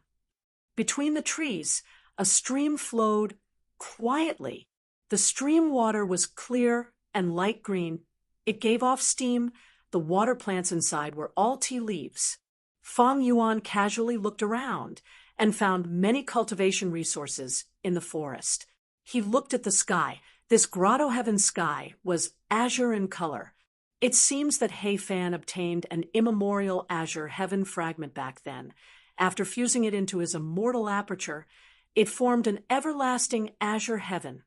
Between the trees, a stream flowed quietly. The stream water was clear and light green. It gave off steam. The water plants inside were all tea leaves. Feng Yuan casually looked around and found many cultivation resources in the forest. He looked at the sky. This Grotto Heaven sky was azure in color. It seems that Heifan obtained an immemorial azure heaven fragment back then. After fusing it into his immortal aperture, it formed an everlasting azure heaven.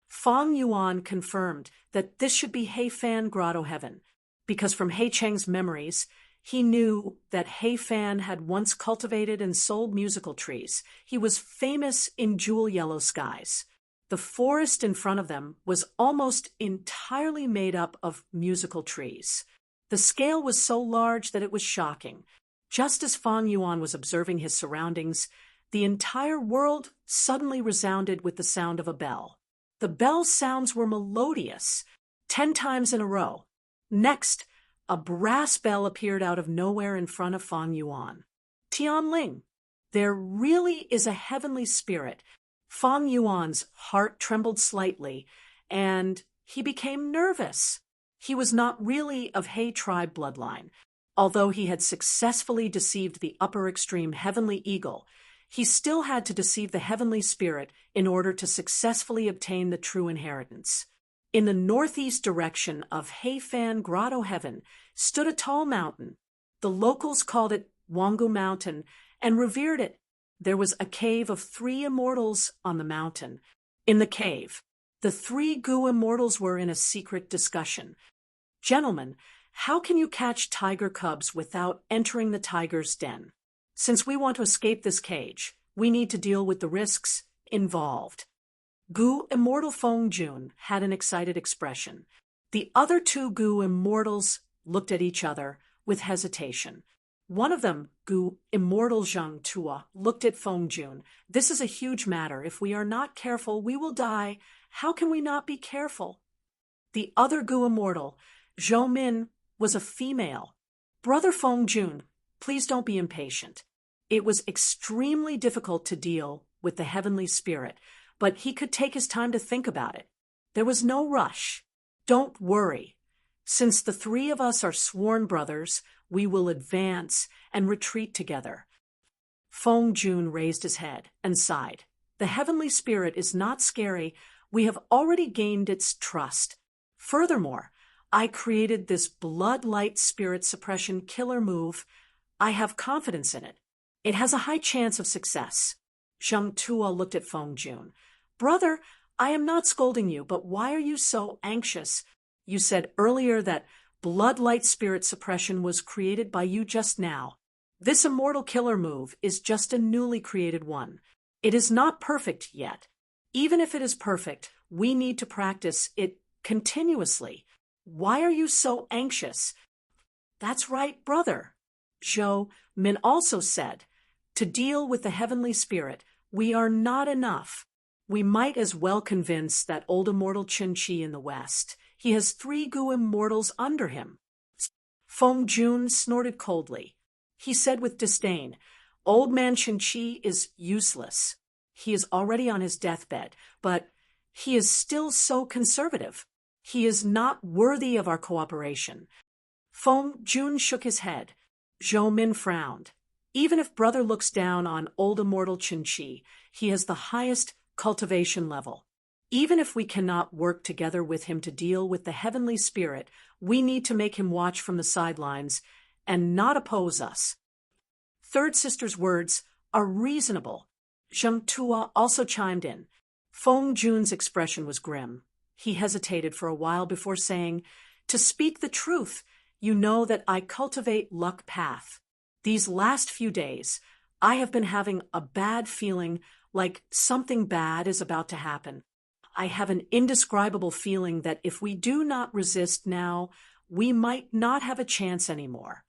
Feng Yuan confirmed that this should be Heifan Grotto Heaven, because from He Cheng's memories, he knew that Heifan had once cultivated and sold musical trees. He was famous in jewel-yellow skies. The forest in front of them was almost entirely made up of musical trees. The scale was so large that it was shocking. Just as Feng Yuan was observing his surroundings, the entire world suddenly resounded with the sound of a bell. The bell's sounds were melodious, 10 times in a row. Next, a brass bell appeared out of nowhere in front of Feng Yuan. Tianling, there really is a heavenly spirit. Feng Yuan's heart trembled slightly, and he became nervous. He was not really of He tribe bloodline. Although he had successfully deceived the upper extreme heavenly eagle, he still had to deceive the heavenly spirit in order to successfully obtain the true inheritance. In the northeast direction of Heifan Grotto Heaven stood a tall mountain. The locals called it Wangu Mountain and revered it. There was a cave of 3 immortals on the mountain. In the cave, the 3 Gu immortals were in a secret discussion. Gentlemen, how can you catch tiger cubs without entering the tiger's den? Since we want to escape this cage, we need to deal with the risks involved. Gu Immortal Feng Jun had an excited expression. The other 2 Gu immortals looked at each other with hesitation. One of them, Gu Immortal Zhang Tua, looked at Feng Jun. This is a huge matter. If we are not careful, we will die. How can we not be careful? The other Gu Immortal, Zhou Min, was a female. Brother Feng Jun, please don't be impatient. It was extremely difficult to deal with the heavenly spirit, but he could take his time to think about it. There was no rush. Don't worry. Since the 3 of us are sworn brothers, we will advance and retreat together. Feng Jun raised his head and sighed. The heavenly spirit is not scary. We have already gained its trust. Furthermore, I created this blood light spirit suppression killer move. I have confidence in it. It has a high chance of success. Zhang Tua looked at Feng Jun. Brother, I am not scolding you, but why are you so anxious? You said earlier that blood light spirit suppression was created by you just now. This immortal killer move is just a newly created one. It is not perfect yet. Even if it is perfect, we need to practice it continuously. Why are you so anxious? That's right, brother. Zhou Min also said, to deal with the heavenly spirit, we are not enough. We might as well convince that old immortal Qin in the west. He has 3 Gu immortals under him. Feng Jun snorted coldly. He said with disdain, old man Qin is useless. He is already on his deathbed, but he is still so conservative. He is not worthy of our cooperation. Feng Jun shook his head. Zhou Min frowned. Even if brother looks down on old immortal Qin, he has the highest cultivation level. Even if we cannot work together with him to deal with the heavenly spirit, we need to make him watch from the sidelines and not oppose us. Third sister's words are reasonable. Zheng Tuo also chimed in. Feng Jun's expression was grim. He hesitated for a while before saying, to speak the truth, you know that I cultivate luck path. These last few days, I have been having a bad feeling, like something bad is about to happen. I have an indescribable feeling that if we do not resist now, we might not have a chance anymore.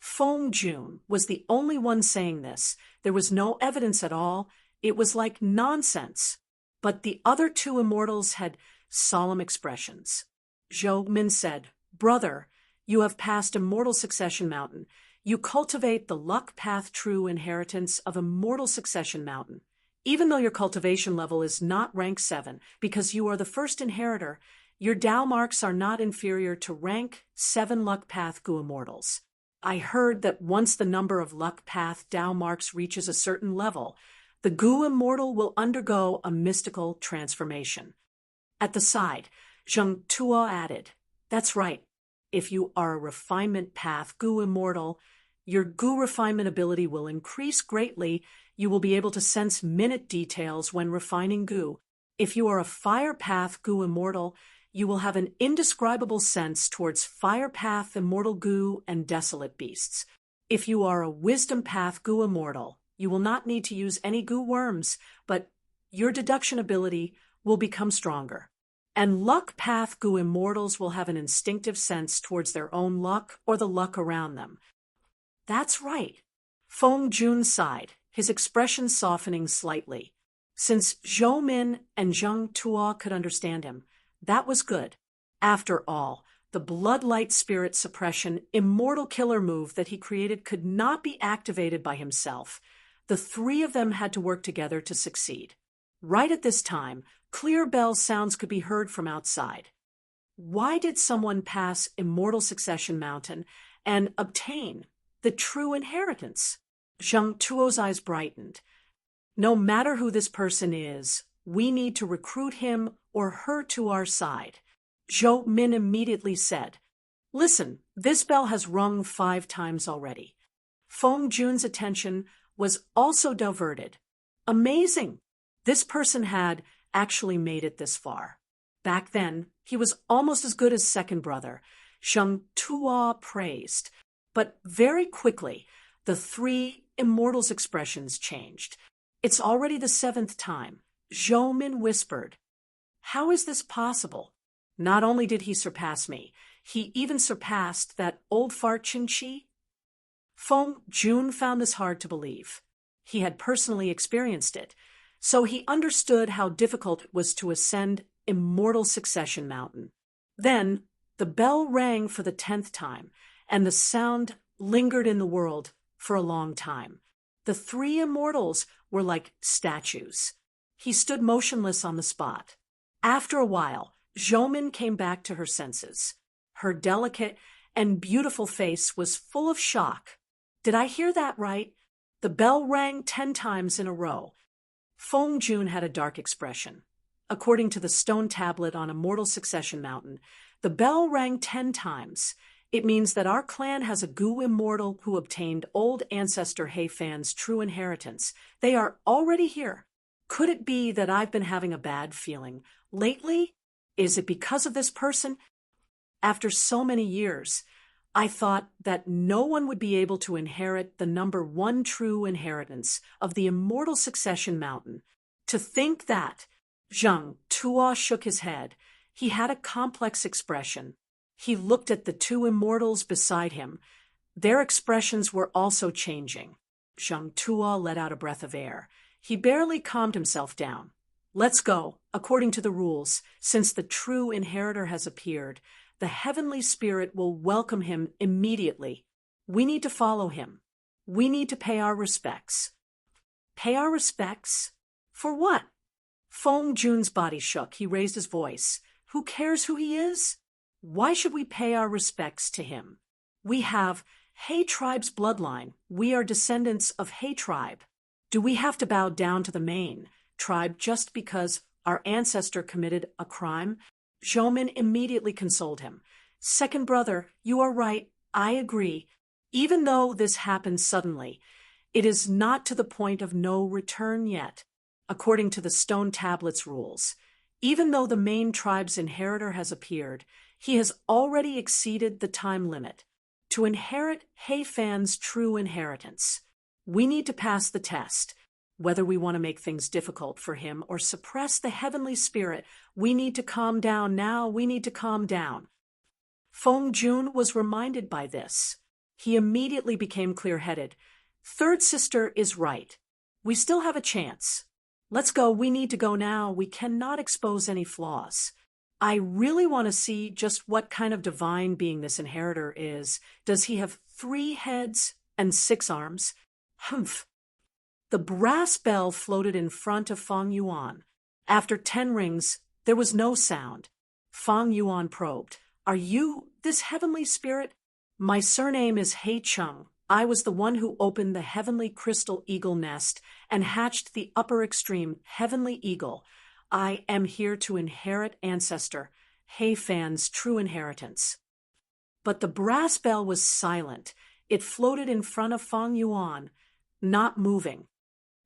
Feng Jun was the only one saying this. There was no evidence at all. It was like nonsense. But the other 2 immortals had solemn expressions. Zhou Min said, brother, you have passed Immortal Succession Mountain. You cultivate the luck path true inheritance of Immortal Succession Mountain. Even though your cultivation level is not rank 7, because you are the first inheritor, your Tao marks are not inferior to rank 7 luck path Gu immortals. I heard that once the number of luck path Tao marks reaches a certain level, the Gu immortal will undergo a mystical transformation. At the side, Zheng Tuo added, that's right. If you are a refinement path Gu immortal, your Gu refinement ability will increase greatly. You will be able to sense minute details when refining Gu. If you are a fire path Gu immortal, you will have an indescribable sense towards fire path immortal Gu and desolate beasts. If you are a wisdom path Gu immortal, you will not need to use any Gu worms, but your deduction ability will become stronger. And luck path Gu immortals will have an instinctive sense towards their own luck or the luck around them. That's right. Feng Jun sighed, his expression softening slightly. Since Zhou Min and Zheng Tuo could understand him, that was good. After all, the bloodlight spirit suppression immortal killer move that he created could not be activated by himself. The 3 of them had to work together to succeed. Right at this time, clear bell sounds could be heard from outside. Why did someone pass Immortal Succession Mountain and obtain the true inheritance? Zheng Tuo's eyes brightened. No matter who this person is, we need to recruit him or her to our side. Zhou Min immediately said, listen, this bell has rung 5 times already. Feng Jun's attention was also diverted. Amazing! This person had actually made it this far. Back then, he was almost as good as second brother. Zheng Tuo praised. But very quickly, the 3 immortals' expressions changed. It's already the 7th time. Zhou Min whispered, how is this possible? Not only did he surpass me, he even surpassed that old fart Qin. Feng Jun found this hard to believe. He had personally experienced it, so he understood how difficult it was to ascend Immortal Succession Mountain. Then, the bell rang for the 10th time, and the sound lingered in the world for a long time. The 3 immortals were like statues. He stood motionless on the spot. After a while, Zhou Min came back to her senses. Her delicate and beautiful face was full of shock. Did I hear that right? The bell rang 10 times in a row. Feng Jun had a dark expression. According to the stone tablet on Immortal Succession Mountain, the bell rang 10 times. It means that our clan has a Gu immortal who obtained old ancestor Heifan's true inheritance. They are already here. Could it be that I've been having a bad feeling lately? Is it because of this person? After so many years, I thought that no one would be able to inherit the number 1 true inheritance of the Immortal Succession Mountain. To think that! Zheng Tuo shook his head. He had a complex expression. He looked at the 2 immortals beside him. Their expressions were also changing. Zheng Tuo let out a breath of air. He barely calmed himself down. Let's go, according to the rules. Since the true inheritor has appeared, the heavenly spirit will welcome him immediately. We need to follow him. We need to pay our respects. Pay our respects? For what? Feng Jun's body shook. He raised his voice. Who cares who he is? Why should we pay our respects to him? We have He tribe's bloodline. We are descendants of He tribe. Do we have to bow down to the main tribe just because our ancestor committed a crime? Zhoumin immediately consoled him. Second brother, you are right. I agree. Even though this happened suddenly, it is not to the point of no return yet, according to the stone tablets rules. Even though the main tribe's inheritor has appeared, he has already exceeded the time limit. To inherit He Fan's true inheritance, we need to pass the test. Whether we want to make things difficult for him or suppress the heavenly spirit, we need to calm down now. We need to calm down. Feng Jun was reminded by this. He immediately became clear-headed. Third sister is right. We still have a chance. Let's go. We need to go now. We cannot expose any flaws. I really want to see just what kind of divine being this inheritor is. Does he have 3 heads and 6 arms? Humph. The brass bell floated in front of Feng Yuan. After 10 rings, there was no sound. Feng Yuan probed. Are you this heavenly spirit? My surname is He Chung. I was the one who opened the heavenly crystal eagle nest and hatched the upper extreme heavenly eagle. I am here to inherit ancestor, He Fan's true inheritance. But the brass bell was silent. It floated in front of Feng Yuan, not moving.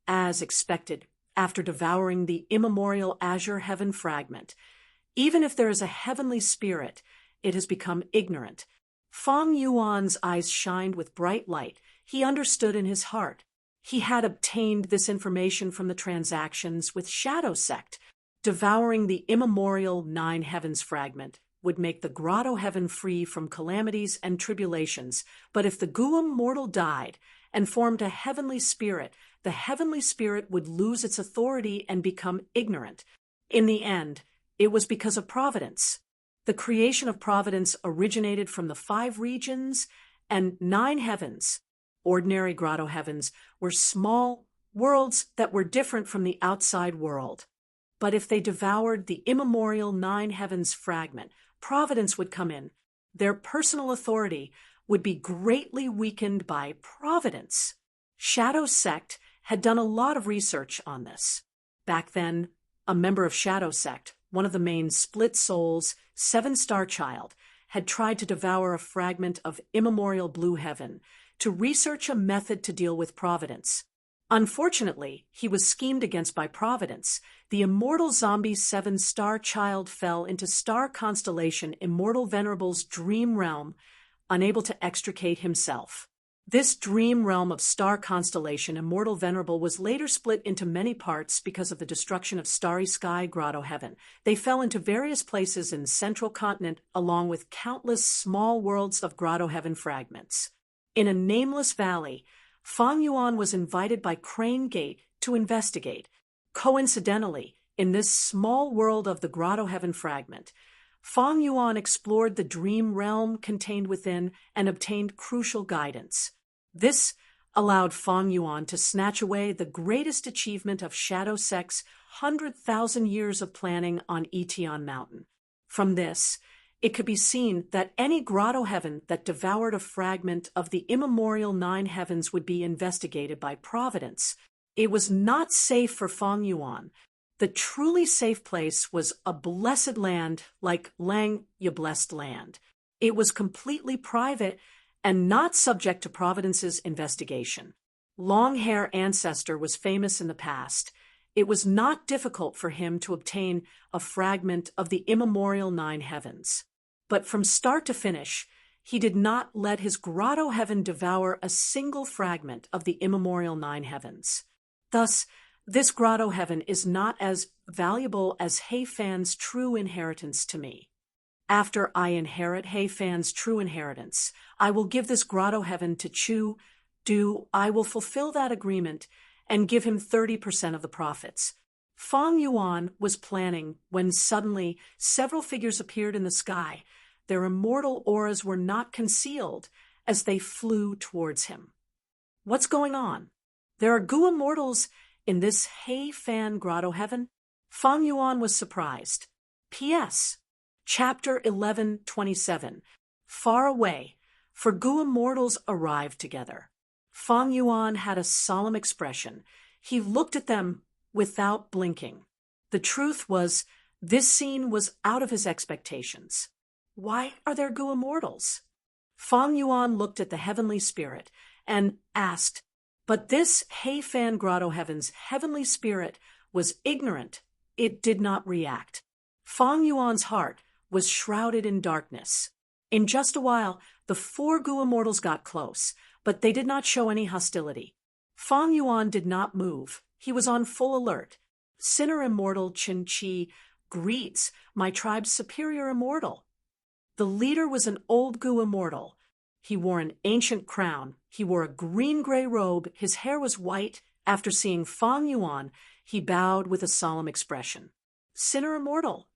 As expected, after devouring the immemorial azure heaven fragment, even if there is a heavenly spirit, it has become ignorant. Feng Yuan's eyes shined with bright light. He understood in his heart. He had obtained this information from the transactions with Shadow Sect. Devouring the immemorial 9 heavens fragment would make the grotto heaven free from calamities and tribulations. But if the Guam mortal died and formed a heavenly spirit, the heavenly spirit would lose its authority and become ignorant. In the end, it was because of providence. The creation of providence originated from the 5 regions and 9 heavens. Ordinary grotto heavens were small worlds that were different from the outside world. But if they devoured the immemorial 9 heavens fragment, providence would come in. Their personal authority would be greatly weakened by providence. Shadow Sect had done a lot of research on this. Back then, a member of Shadow Sect, one of the main split souls, 7-star child, had tried to devour a fragment of immemorial blue heaven to research a method to deal with providence. Unfortunately, he was schemed against by providence. The immortal zombie 7-star child fell into star constellation Immortal Venerable's dream realm, unable to extricate himself. This dream realm of star constellation Immortal Venerable was later split into many parts because of the destruction of Starry Sky Grotto Heaven. They fell into various places in Central Continent along with countless small worlds of Grotto Heaven fragments. In a nameless valley, Feng Yuan was invited by Crane Gate to investigate. Coincidentally, in this small world of the Grotto Heaven fragment, Feng Yuan explored the dream realm contained within and obtained crucial guidance. This allowed Feng Yuan to snatch away the greatest achievement of Shadow Sect's 100,000 years of planning on Etion Mountain. From this, it could be seen that any grotto heaven that devoured a fragment of the immemorial 9 heavens would be investigated by providence. It was not safe for Feng Yuan. The truly safe place was a blessed land like Lang, Ya Blessed Land. It was completely private and not subject to providence's investigation. Long-hair ancestor was famous in the past. It was not difficult for him to obtain a fragment of the immemorial 9 heavens. But from start to finish, he did not let his grotto heaven devour a single fragment of the immemorial 9 heavens. Thus, this grotto heaven is not as valuable as He Fan's true inheritance to me. After I inherit He Fan's true inheritance, I will give this grotto heaven to Chu Du. I will fulfill that agreement and give him 30% of the profits. Fang Yuan was planning when suddenly several figures appeared in the sky. Their immortal auras were not concealed as they flew towards him. What's going on? There are Gu immortals in this He Fan grotto heaven? Fang Yuan was surprised. P.S. Chapter 11:27. Far away, for Gu immortals arrived together. Fang Yuan had a solemn expression. He looked at them without blinking. The truth was, this scene was out of his expectations. Why are there Gu immortals? Fang Yuan looked at the heavenly spirit and asked, but this He Fan grotto heaven's heavenly spirit was ignorant. It did not react. Fang Yuan's heart was shrouded in darkness. In just a while, the 4 Gu immortals got close, but they did not show any hostility. Fang Yuan did not move. He was on full alert. Sinner immortal Chen Qi greets my tribe's superior immortal. The leader was an old Gu immortal. He wore an ancient crown. He wore a green-gray robe. His hair was white. After seeing Fang Yuan, he bowed with a solemn expression. Sinner immortal.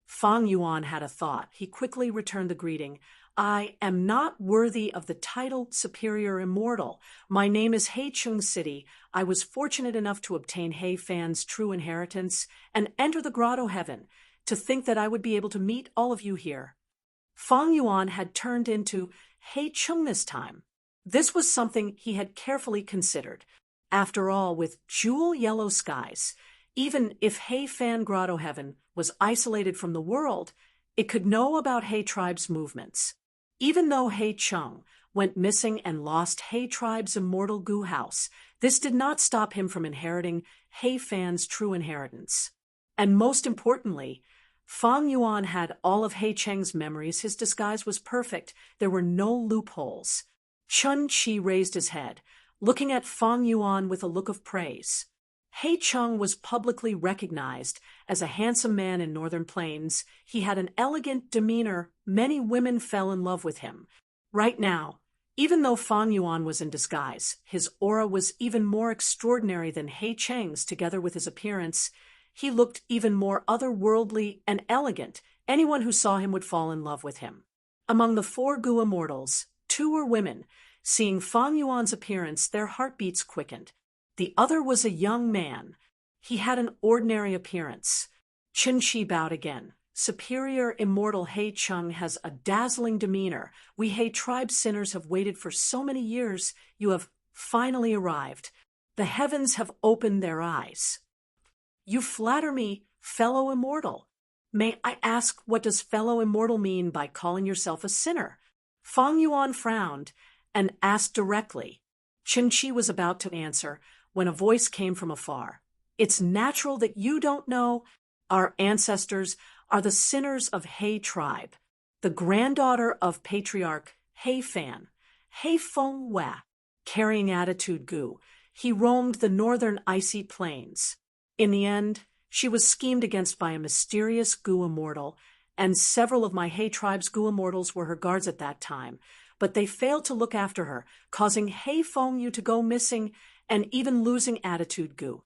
Fang Yuan had a thought. He quickly returned the greeting. I am not worthy of the title superior immortal. My name is He Chung City. I was fortunate enough to obtain He Fan's true inheritance and enter the grotto heaven. To think that I would be able to meet all of you here. Fang Yuan had turned into He Chung this time. This was something he had carefully considered. After all, with jewel yellow skies, even if He Fan grotto heaven was isolated from the world, it could know about He tribe's movements. Even though He Chung went missing and lost He tribe's immortal Gu house, this did not stop him from inheriting He Fan's true inheritance. And most importantly, Fang Yuan had all of He Cheng's memories. His disguise was perfect. There were no loopholes. Chen Qi raised his head, looking at Fang Yuan with a look of praise. He Chung was publicly recognized as a handsome man in Northern Plains. He had an elegant demeanor. Many women fell in love with him. Right now, even though Fang Yuan was in disguise, his aura was even more extraordinary than He Cheng's. Together with his appearance, he looked even more otherworldly and elegant. Anyone who saw him would fall in love with him. Among the 4 Gu immortals, 2 were women. Seeing Fang Yuan's appearance, their heartbeats quickened. The other was a young man. He had an ordinary appearance. Chen Qi bowed again. Superior immortal He Chung has a dazzling demeanor. We He tribe sinners have waited for so many years. You have finally arrived. The heavens have opened their eyes. You flatter me, fellow immortal. May I ask, what does fellow immortal mean by calling yourself a sinner? Fang Yuan frowned and asked directly. Chen Qi was about to answer when a voice came from afar. It's natural that you don't know. Our ancestors are the sinners of He tribe, the granddaughter of patriarch He Fan, He Feng Hua, carrying attitude Gu. He roamed the northern icy plains. In the end, she was schemed against by a mysterious Gu immortal, and several of my He tribe's Gu immortals were her guards at that time, but they failed to look after her, causing He Feng Yu to go missing and even losing attitude Gu.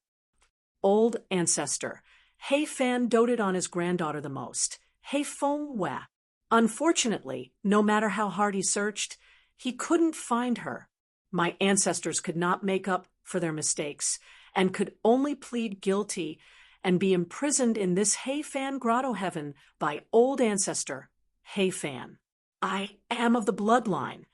Old ancestor, He Fan doted on his granddaughter the most, He Feng Hua. Unfortunately, no matter how hard he searched, he couldn't find her. My ancestors could not make up for their mistakes and could only plead guilty and be imprisoned in this He Fan grotto heaven by old ancestor He Fan. I am of the bloodline.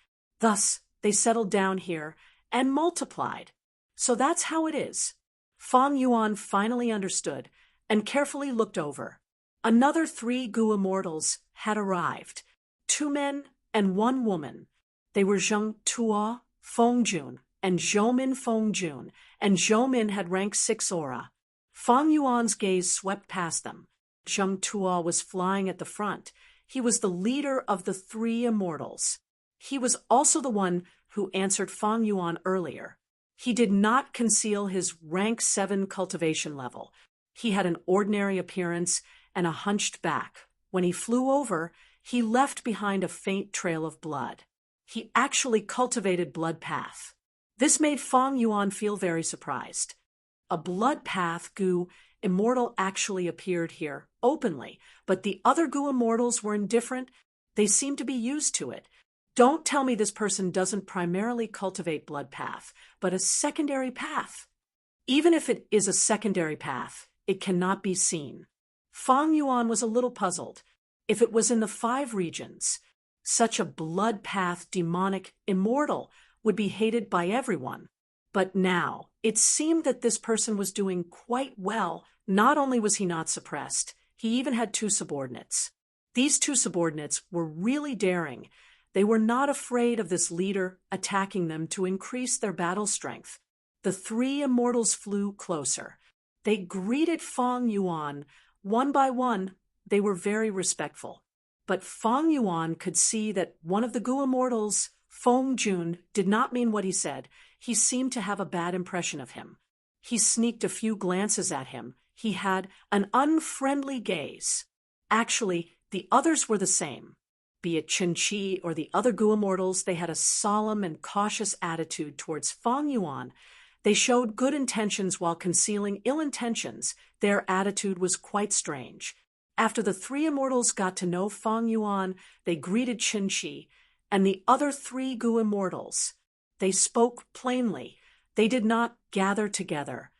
Thus, they settled down here and multiplied. So that's how it is. Fang Yuan finally understood and carefully looked over. Another 3 Gu immortals had arrived, 2 men and 1 woman. They were Zheng Tuo Fengjun and Zhoumin Fengjun, and Zhoumin had rank 6 aura. Fang Yuan's gaze swept past them. Zheng Tuo was flying at the front. He was the leader of the 3 immortals. He was also the one who answered Fang Yuan earlier. He did not conceal his rank 7 cultivation level. He had an ordinary appearance and a hunched back. When he flew over, He left behind a faint trail of blood. He actually cultivated blood path. This made Fang Yuan feel very surprised. A blood path Gu immortal actually appeared here, openly, but the other Gu immortals were indifferent. They seemed to be used to it. Don't tell me this person doesn't primarily cultivate blood path, but a secondary path. Even if it is a secondary path, it cannot be seen. Fang Yuan was a little puzzled. If it was in the 5 regions, such a blood path demonic immortal would be hated by everyone. But now, it seemed that this person was doing quite well. Not only was he not suppressed, he even had 2 subordinates. These 2 subordinates were really daring. They were not afraid of this leader attacking them to increase their battle strength. The 3 immortals flew closer. They greeted Fang Yuan. One by one, they were very respectful. But Fang Yuan could see that one of the Gu immortals, Feng Jun, did not mean what he said. He seemed to have a bad impression of him. He sneaked a few glances at him. He had an unfriendly gaze. Actually, the others were the same. Be it Chen Qi or the other Gu immortals, they had a solemn and cautious attitude towards Fang Yuan. They showed good intentions while concealing ill intentions. Their attitude was quite strange. After the 3 immortals got to know Fang Yuan, they greeted Chen Qi and the other 3 Gu immortals. They spoke plainly. They did not gather together.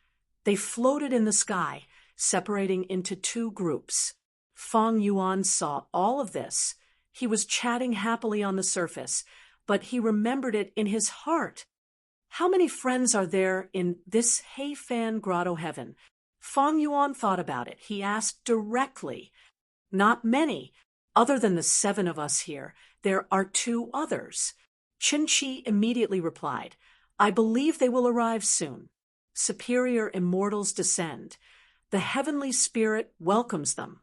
They floated in the sky, separating into 2 groups. Fang Yuan saw all of this. He was chatting happily on the surface, but he remembered it in his heart. How many friends are there in this Heifan grotto heaven? Fang Yuan thought about it. He asked directly. Not many. Other than the 7 of us here, there are 2 others. Chen Qi immediately replied, I believe they will arrive soon. Superior immortals descend. The heavenly spirit welcomes them.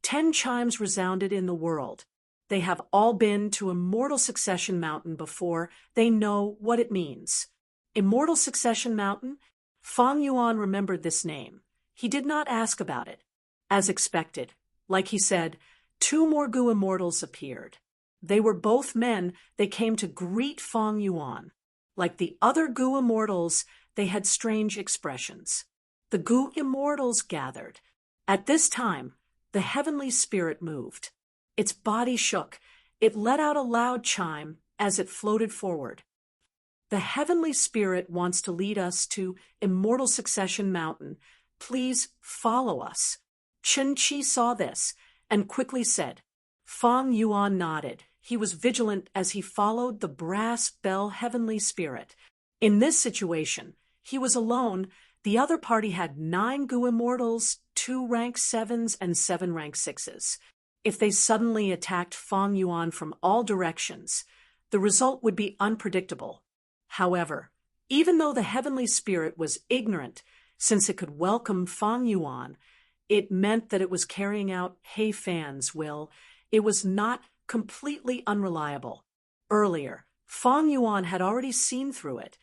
10 chimes resounded in the world. They have all been to Immortal Succession Mountain before. They know what it means. Immortal Succession Mountain? Fang Yuan remembered this name. He did not ask about it. As expected, like he said, 2 more Gu immortals appeared. They were both men. They came to greet Fang Yuan. Like the other Gu immortals, they had strange expressions. The Gu immortals gathered. At this time, the heavenly spirit moved. Its body shook. It let out a loud chime as it floated forward. The heavenly spirit wants to lead us to Immortal Succession Mountain. Please follow us. Chen Qi saw this and quickly said. Fang Yuan nodded. He was vigilant as he followed the brass bell heavenly spirit. In this situation, he was alone. The other party had 9 Gu immortals, 2 rank 7s and 7 rank 6s. If they suddenly attacked Fang Yuan from all directions, the result would be unpredictable. However, even though the heavenly spirit was ignorant, since it could welcome Fang Yuan, it meant that it was carrying out Heifan's will. It was not completely unreliable. Earlier, Fang Yuan had already seen through it.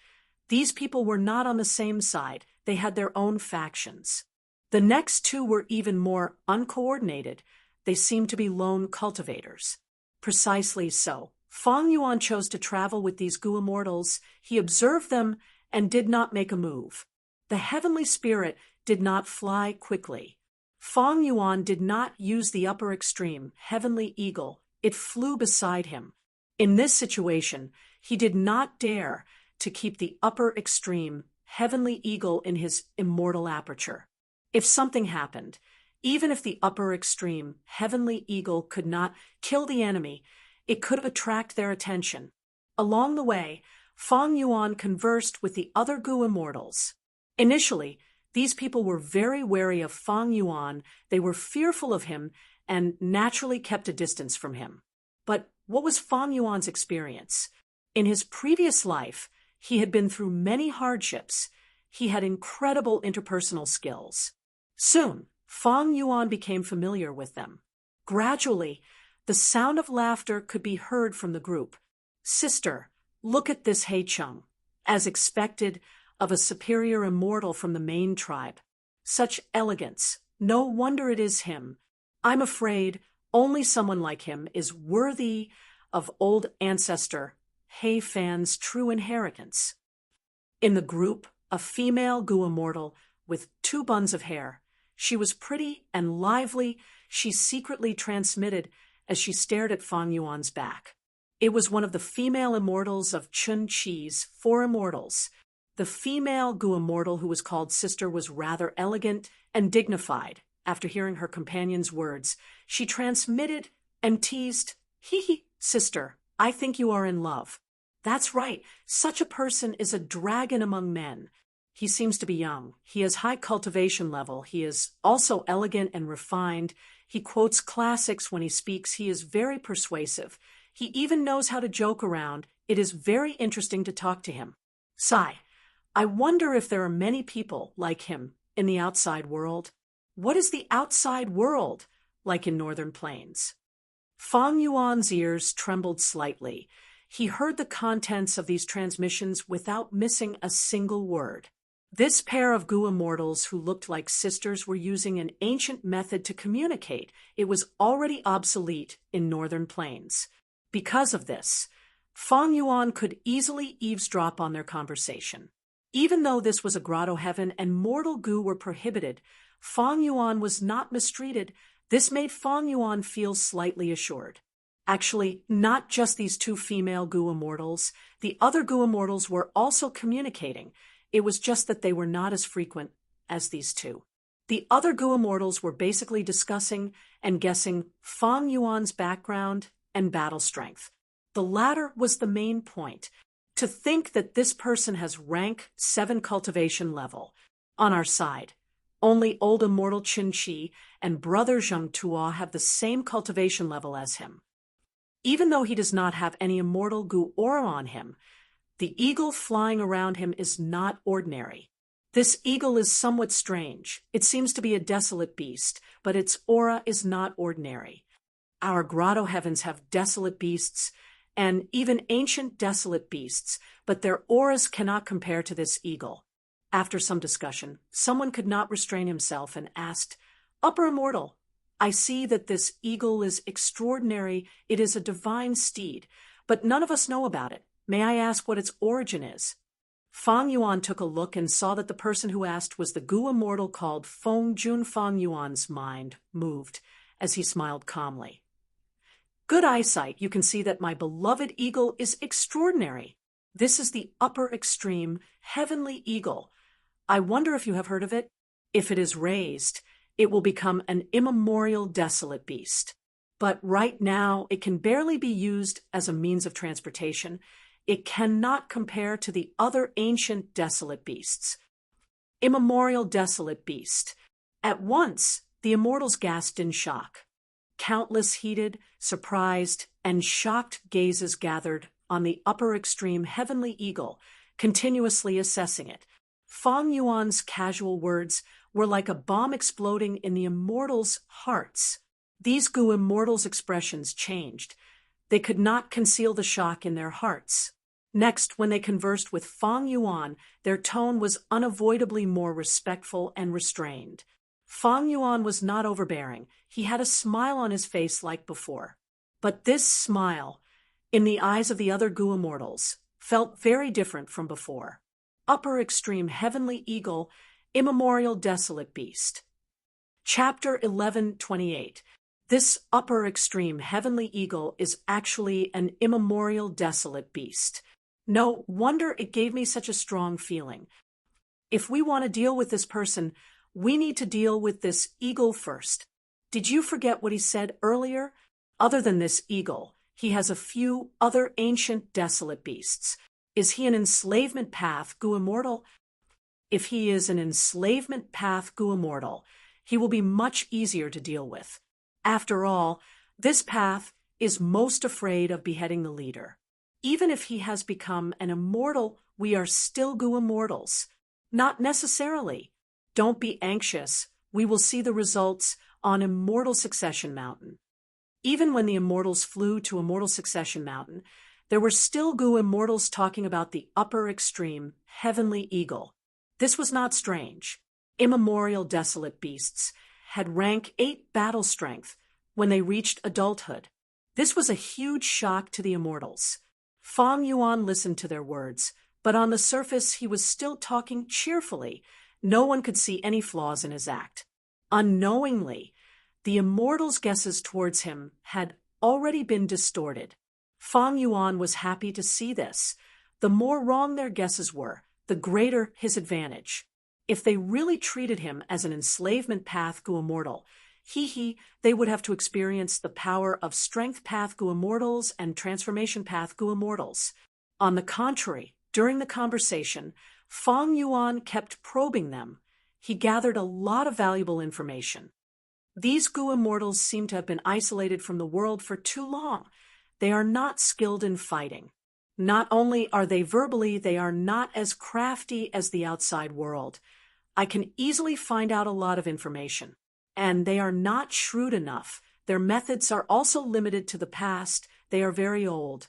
These people were not on the same side. They had their own factions. The next 2 were even more uncoordinated. They seemed to be lone cultivators. Precisely so. Fang Yuan chose to travel with these Gu immortals. He observed them and did not make a move. The heavenly spirit did not fly quickly. Fang Yuan did not use the upper extreme, heavenly eagle. It flew beside him. In this situation, he did not dare to keep the upper extreme, heavenly eagle in his immortal aperture. If something happened, even if the upper extreme, heavenly eagle could not kill the enemy, it could attract their attention. Along the way, Fang Yuan conversed with the other Gu immortals. Initially, these people were very wary of Fang Yuan. They were fearful of him and naturally kept a distance from him. But what was Fang Yuan's experience? In his previous life, he had been through many hardships. He had incredible interpersonal skills. Soon, Fang Yuan became familiar with them. Gradually, the sound of laughter could be heard from the group. Sister, look at this Heicheng. As expected of a superior immortal from the main tribe. Such elegance. No wonder it is him. I'm afraid Only someone like him is worthy of old ancestor He Fan's true inheritance. In the group, a female Gu immortal with 2 buns of hair. She was pretty and lively, she secretly transmitted as she stared at Fang Yuan's back. It was one of the female immortals of Chun Chi's 4 immortals. The female Gu immortal who was called Sister was rather elegant and dignified. After hearing her companion's words, she transmitted and teased, "Hee hee, sister, I think you are in love." "That's right, such a person is a dragon among men." He seems to be young. He has high cultivation level. He is also elegant and refined. He quotes classics when he speaks. He is very persuasive. He even knows how to joke around. It is very interesting to talk to him. Sigh. I wonder if there are many people like him in the outside world. What is the outside world like in Northern Plains? Fang Yuan's ears trembled slightly. He heard the contents of these transmissions without missing a single word. This pair of Gu immortals who looked like sisters were using an ancient method to communicate. It was already obsolete in Northern Plains. Because of this, Fang Yuan could easily eavesdrop on their conversation. Even though this was a grotto heaven and mortal Gu were prohibited, Fang Yuan was not mistreated. This made Fang Yuan feel slightly assured. Actually, not just these 2 female Gu immortals. The other Gu immortals were also communicating. It was just that they were not as frequent as these 2. The other Gu immortals were basically discussing and guessing Fang Yuan's background and battle strength. The latter was the main point. To think that this person has rank 7 cultivation level. On our side, only old immortal Qin Chi and brother Zheng Tuo have the same cultivation level as him. Even though he does not have any immortal Gu aura on him, the eagle flying around him is not ordinary. This eagle is somewhat strange. It seems to be a desolate beast, but its aura is not ordinary. Our grotto heavens have desolate beasts, and even ancient desolate beasts, but their auras cannot compare to this eagle. After some discussion, someone could not restrain himself and asked, "Upper Immortal, I see that this eagle is extraordinary. It is a divine steed, but none of us know about it. May I ask what its origin is?" Fang Yuan took a look and saw that the person who asked was the Gu immortal called Feng Jun. Fang Yuan's mind moved as he smiled calmly. "Good eyesight, you can see that my beloved eagle is extraordinary. This is the upper extreme, heavenly eagle. I wonder if you have heard of it? If it is raised, it will become an immemorial desolate beast. But right now, it can barely be used as a means of transportation. It cannot compare to the other ancient desolate beasts. Immemorial desolate beast." At once, the immortals gasped in shock. Countless heated, surprised, and shocked gazes gathered on the upper extreme heavenly eagle, continuously assessing it. Fang Yuan's casual words were like a bomb exploding in the immortals' hearts. These Gu immortals' expressions changed. They could not conceal the shock in their hearts. Next, when they conversed with Fang Yuan, their tone was unavoidably more respectful and restrained. Fang Yuan was not overbearing. He had a smile on his face like before. But this smile, in the eyes of the other Gu immortals, felt very different from before. Upper extreme heavenly eagle, immemorial desolate beast. Chapter 11:28. This upper extreme heavenly eagle is actually an immemorial desolate beast. No wonder it gave me such a strong feeling. If we want to deal with this person, we need to deal with this eagle first. Did you forget what he said earlier? Other than this eagle, he has a few other ancient desolate beasts. Is he an enslavement path Gu immortal? If he is an enslavement path Gu immortal, he will be much easier to deal with. After all, this path is most afraid of beheading the leader. Even if he has become an immortal, we are still Gu immortals. Not necessarily. Don't be anxious. We will see the results on Immortal Succession Mountain. Even when the immortals flew to Immortal Succession Mountain, there were still Gu immortals talking about the upper extreme, heavenly eagle. This was not strange. Immemorial desolate beasts had rank 8 battle strength, when they reached adulthood. This was a huge shock to the immortals. Feng Yuan listened to their words, but on the surface he was still talking cheerfully. No one could see any flaws in his act. Unknowingly, the immortals' guesses towards him had already been distorted. Feng Yuan was happy to see this. The more wrong their guesses were, the greater his advantage. If they really treated him as an enslavement path Gu immortal, they would have to experience the power of strength path Gu immortals and transformation path Gu immortals. On the contrary, during the conversation, Feng Yuan kept probing them. He gathered a lot of valuable information. These Gu immortals seem to have been isolated from the world for too long. They are not skilled in fighting. Not only are they not as crafty as the outside world. I can easily find out a lot of information. And they are not shrewd enough. Their methods are also limited to the past. They are very old.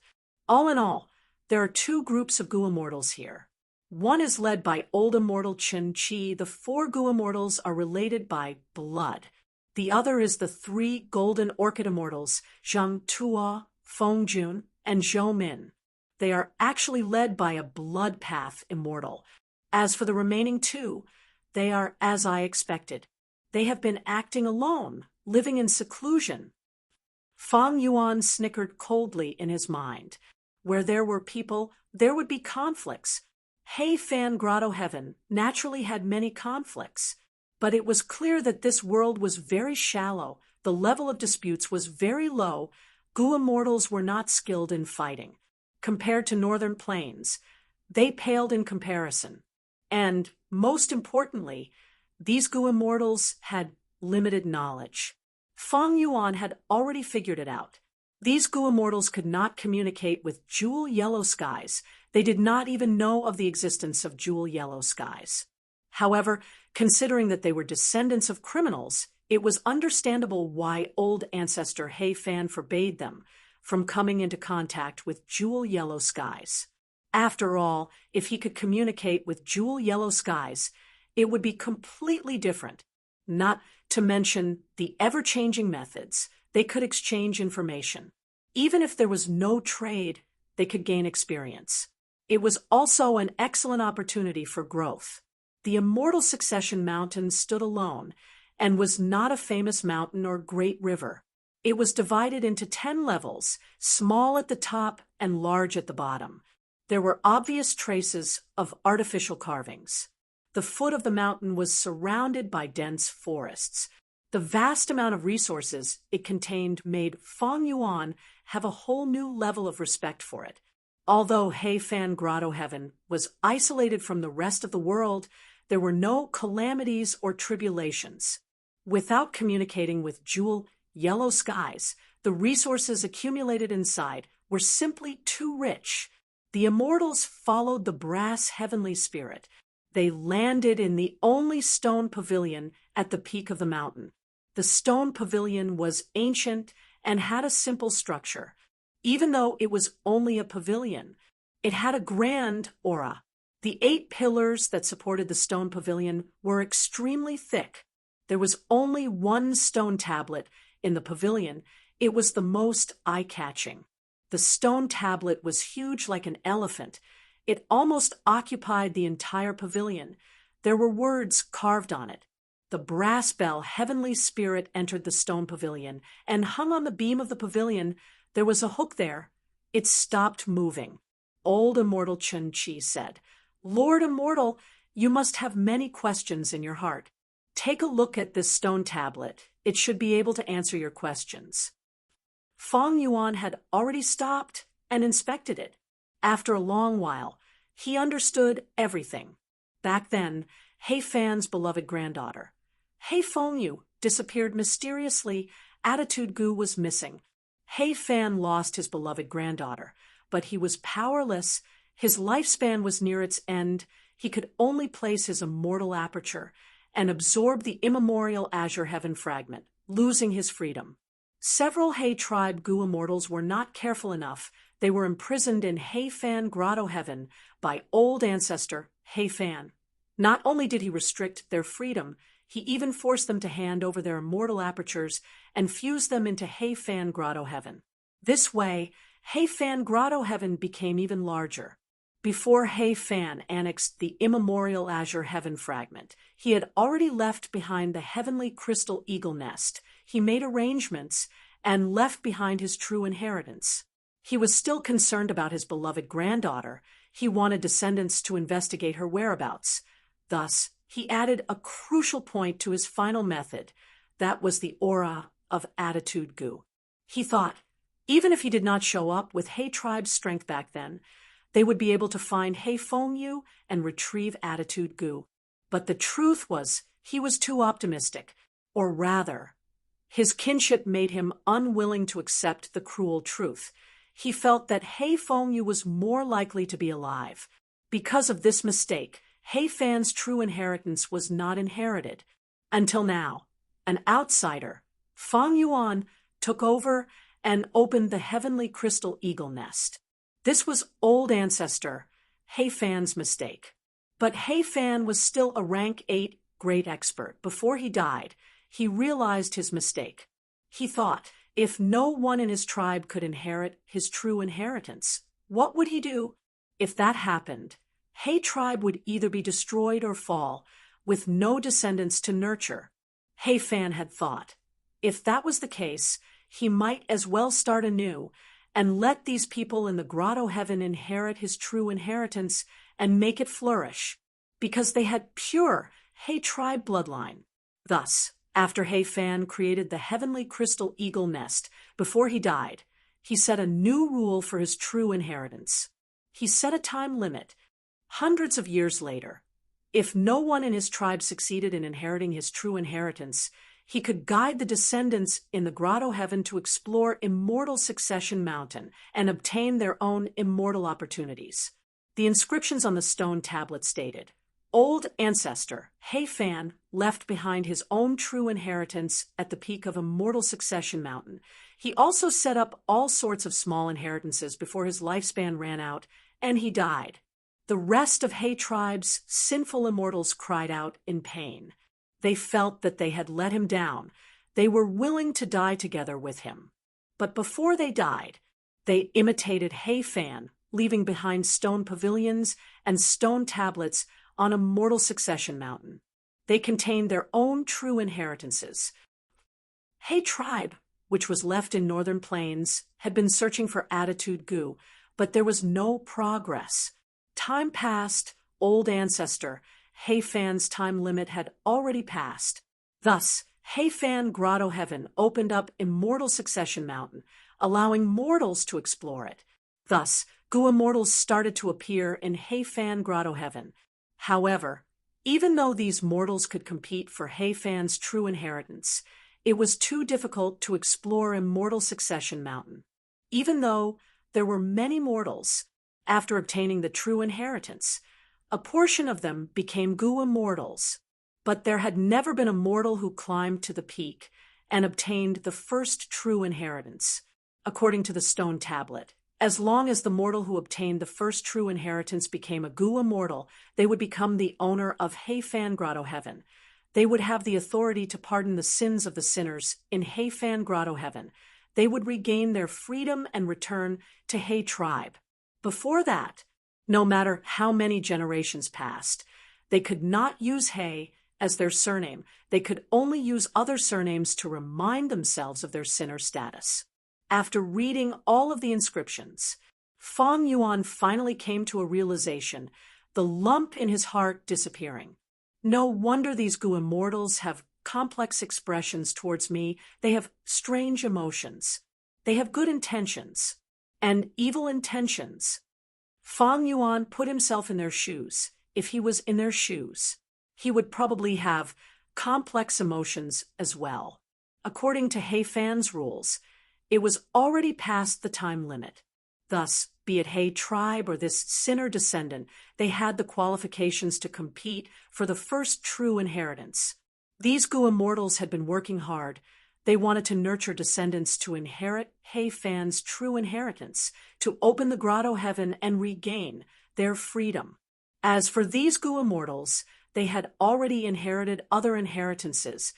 All in all, there are two groups of Gu immortals here. One is led by old immortal Chen Qi. The 4 Gu immortals are related by blood. The other is the 3 golden orchid immortals, Zhang Tuo, Feng Jun, and Zhou Min. They are actually led by a blood path immortal. As for the remaining 2, they are as I expected. They have been acting alone, living in seclusion. Feng Yuan snickered coldly in his mind. Where there were people, there would be conflicts. Heifan Grotto Heaven naturally had many conflicts. But it was clear that this world was very shallow, the level of disputes was very low. Gu immortals were not skilled in fighting. Compared to northern plains, they paled in comparison. And, most importantly, these Gu immortals had limited knowledge. Feng Yuan had already figured it out. These Gu immortals could not communicate with jewel yellow skies. They did not even know of the existence of jewel yellow skies. However, considering that they were descendants of criminals, it was understandable why old ancestor Heifan forbade them from coming into contact with jewel yellow skies. After all, if he could communicate with jewel yellow skies, it would be completely different. Not to mention the ever-changing methods, they could exchange information. Even if there was no trade, they could gain experience. It was also an excellent opportunity for growth. The Immortal Succession Mountain stood alone and was not a famous mountain or great river. It was divided into 10 levels, small at the top and large at the bottom. There were obvious traces of artificial carvings. The foot of the mountain was surrounded by dense forests. The vast amount of resources it contained made Feng Yuan have a whole new level of respect for it. Although Heifan Grotto Heaven was isolated from the rest of the world, there were no calamities or tribulations. Without communicating with jewel yellow skies, the resources accumulated inside were simply too rich. The immortals followed the brass heavenly spirit. They landed in the only stone pavilion at the peak of the mountain. The stone pavilion was ancient and had a simple structure. Even though it was only a pavilion, it had a grand aura. The 8 pillars that supported the stone pavilion were extremely thick. There was only one stone tablet in the pavilion. It was the most eye-catching. The stone tablet was huge like an elephant. It almost occupied the entire pavilion. There were words carved on it. The brass bell Heavenly Spirit entered the stone pavilion and hung on the beam of the pavilion. There was a hook there. It stopped moving. Old Immortal Chen Qi said, "Lord Immortal, you must have many questions in your heart. Take a look at this stone tablet. It should be able to answer your questions." Feng Yuan had already stopped and inspected it. After a long while, he understood everything. Back then, Heifan's beloved granddaughter, Heifengyu, disappeared mysteriously. Attitude Gu was missing. Heifan lost his beloved granddaughter, but he was powerless. His lifespan was near its end. He could only place his immortal aperture and absorb the immemorial azure heaven fragment, losing his freedom. Several He tribe Gu immortals were not careful enough. They were imprisoned in Heifan Grotto Heaven by old ancestor Heifan. Not only did he restrict their freedom, He even forced them to hand over their immortal apertures and fuse them into He-Fan Grotto Heaven. This way, He-Fan Grotto Heaven became even larger. Before He-Fan annexed the immemorial Azure Heaven fragment, he had already left behind the heavenly crystal eagle nest. He made arrangements and left behind his true inheritance. He was still concerned about his beloved granddaughter. He wanted descendants to investigate her whereabouts. Thus, he added a crucial point to his final method. That was the aura of attitude goo. He thought, even if he did not show up with He Tribe's strength back then, they would be able to find He Feng Yu and retrieve attitude goo. But the truth was, he was too optimistic. Or rather, his kinship made him unwilling to accept the cruel truth. He felt that He Feng Yu was more likely to be alive. Because of this mistake, He Fan's true inheritance was not inherited. Until now, an outsider, Feng Yuan, took over and opened the heavenly crystal eagle nest. This was old ancestor He Fan's mistake. But He Fan was still a rank 8 great expert. Before he died, he realized his mistake. He thought, if no one in his tribe could inherit his true inheritance, what would he do? If that happened, He Tribe would either be destroyed or fall, with no descendants to nurture. He Fan had thought, if that was the case, he might as well start anew and let these people in the Grotto Heaven inherit his true inheritance and make it flourish, because they had pure He Tribe bloodline. Thus, after He Fan created the heavenly crystal eagle nest, before he died, he set a new rule for his true inheritance. He set a time limit. Hundreds of years later, if no one in his tribe succeeded in inheriting his true inheritance, he could guide the descendants in the Grotto Heaven to explore Immortal Succession Mountain and obtain their own immortal opportunities. The inscriptions on the stone tablet stated, "Old ancestor He Fan left behind his own true inheritance at the peak of Immortal Succession Mountain. He also set up all sorts of small inheritances before his lifespan ran out, and he died." The rest of He Tribe's sinful immortals cried out in pain. They felt that they had let him down. They were willing to die together with him. But before they died, they imitated He Fan, leaving behind stone pavilions and stone tablets on Immortal Succession Mountain. They contained their own true inheritances. He Tribe, which was left in Northern Plains, had been searching for attitude goo, but there was no progress. Time passed. Old ancestor He Fan's time limit had already passed. Thus, He Fan Grotto Heaven opened up Immortal Succession Mountain, allowing mortals to explore it. Thus, goo immortals started to appear in He Fan Grotto Heaven. However, even though these mortals could compete for He Fan's true inheritance, it was too difficult to explore Immortal Succession Mountain. Even though there were many mortals, after obtaining the true inheritance, a portion of them became goo immortals. But there had never been a mortal who climbed to the peak and obtained the first true inheritance. According to the stone tablet, as long as the mortal who obtained the first true inheritance became a goo immortal, they would become the owner of He Fan Grotto Heaven. They would have the authority to pardon the sins of the sinners in He Fan Grotto Heaven. They would regain their freedom and return to He Tribe. Before that, no matter how many generations passed, they could not use He as their surname. They could only use other surnames to remind themselves of their sinner status. After reading all of the inscriptions, Feng Yuan finally came to a realization, the lump in his heart disappearing. No wonder these goo immortals have complex expressions towards me. They have strange emotions. They have good intentions and evil intentions. Feng Yuan put himself in their shoes. If he was in their shoes, he would probably have complex emotions as well. According to He Fan's rules, it was already past the time limit. Thus, be it He Tribe or this sinner descendant, they had the qualifications to compete for the first true inheritance. These goo immortals had been working hard. They wanted to nurture descendants to inherit He Fan's true inheritance, to open the Grotto Heaven and regain their freedom. As for these goo immortals, they had already inherited other inheritances.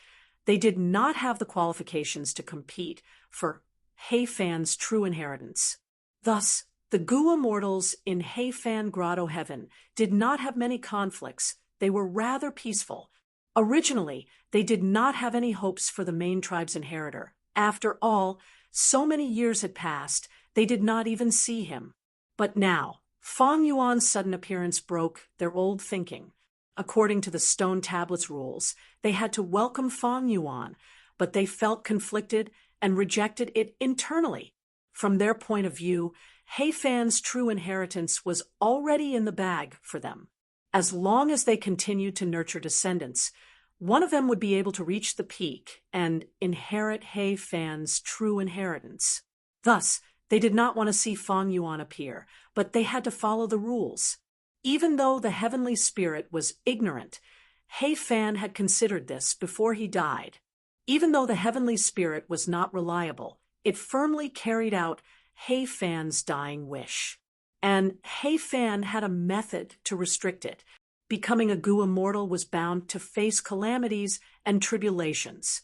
They did not have the qualifications to compete for Heifan's true inheritance. Thus, the Gu immortals in Heifan Grotto Heaven did not have many conflicts. They were rather peaceful. Originally, they did not have any hopes for the main tribe's inheritor. After all, so many years had passed, they did not even see him. But now, Fang Yuan's sudden appearance broke their old thinking. According to the stone tablets rules, they had to welcome Fang Yuan, but they felt conflicted and rejected it internally. From their point of view, Heifan's true inheritance was already in the bag for them. As long as they continued to nurture descendants, one of them would be able to reach the peak and inherit Heifan's true inheritance. Thus, they did not want to see Fang Yuan appear, but they had to follow the rules. Even though the heavenly spirit was ignorant, Heifan had considered this before he died. Even though the heavenly spirit was not reliable, it firmly carried out Heifan's dying wish. And Heifan had a method to restrict it. Becoming a Gu immortal was bound to face calamities and tribulations.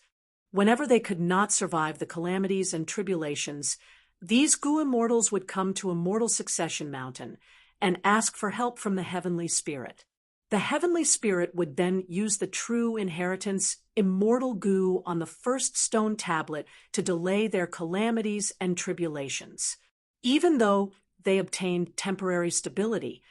Whenever they could not survive the calamities and tribulations, these Gu immortals would come to Immortal Succession Mountain and ask for help from the heavenly spirit. The heavenly spirit would then use the true inheritance, immortal Gu, on the first stone tablet to delay their calamities and tribulations. Even though they obtained temporary stability,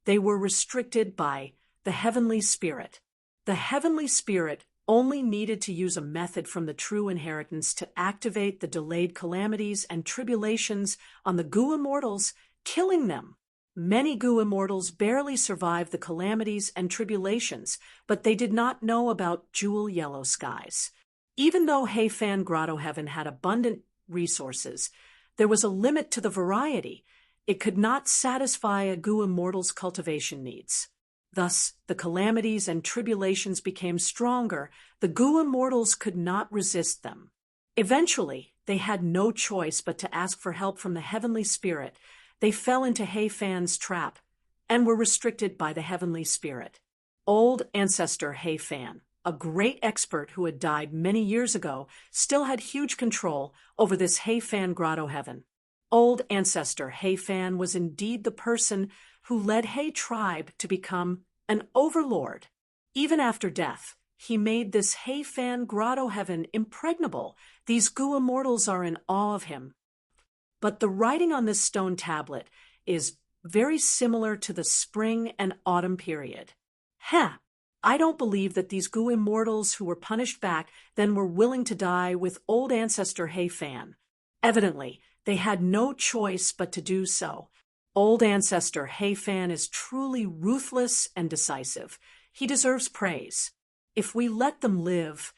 they were restricted by the heavenly spirit. The heavenly spirit only needed to use a method from the true inheritance to activate the delayed calamities and tribulations on the Gu immortals, killing them. Many Gu immortals barely survived the calamities and tribulations, but they did not know about jewel yellow skies. Even though Heifan Grotto Heaven had abundant resources, there was a limit to the variety. It could not satisfy a Gu immortal's cultivation needs. Thus, the calamities and tribulations became stronger. The Gu immortals could not resist them. Eventually, they had no choice but to ask for help from the heavenly spirit. They fell into Heifan's trap and were restricted by the heavenly spirit. Old ancestor Heifan, a great expert who had died many years ago, still had huge control over this Heifan Grotto Heaven. Old ancestor Heifan was indeed the person who led Hei tribe to become an overlord. Even after death, he made this Heifan Grotto Heaven impregnable. These Gu immortals are in awe of him. But the writing on this stone tablet is very similar to the spring and autumn period. I don't believe that these Gu immortals who were punished back then were willing to die with old ancestor Heifan. Evidently, they had no choice but to do so. Old ancestor Heifan is truly ruthless and decisive. He deserves praise. If we let them live,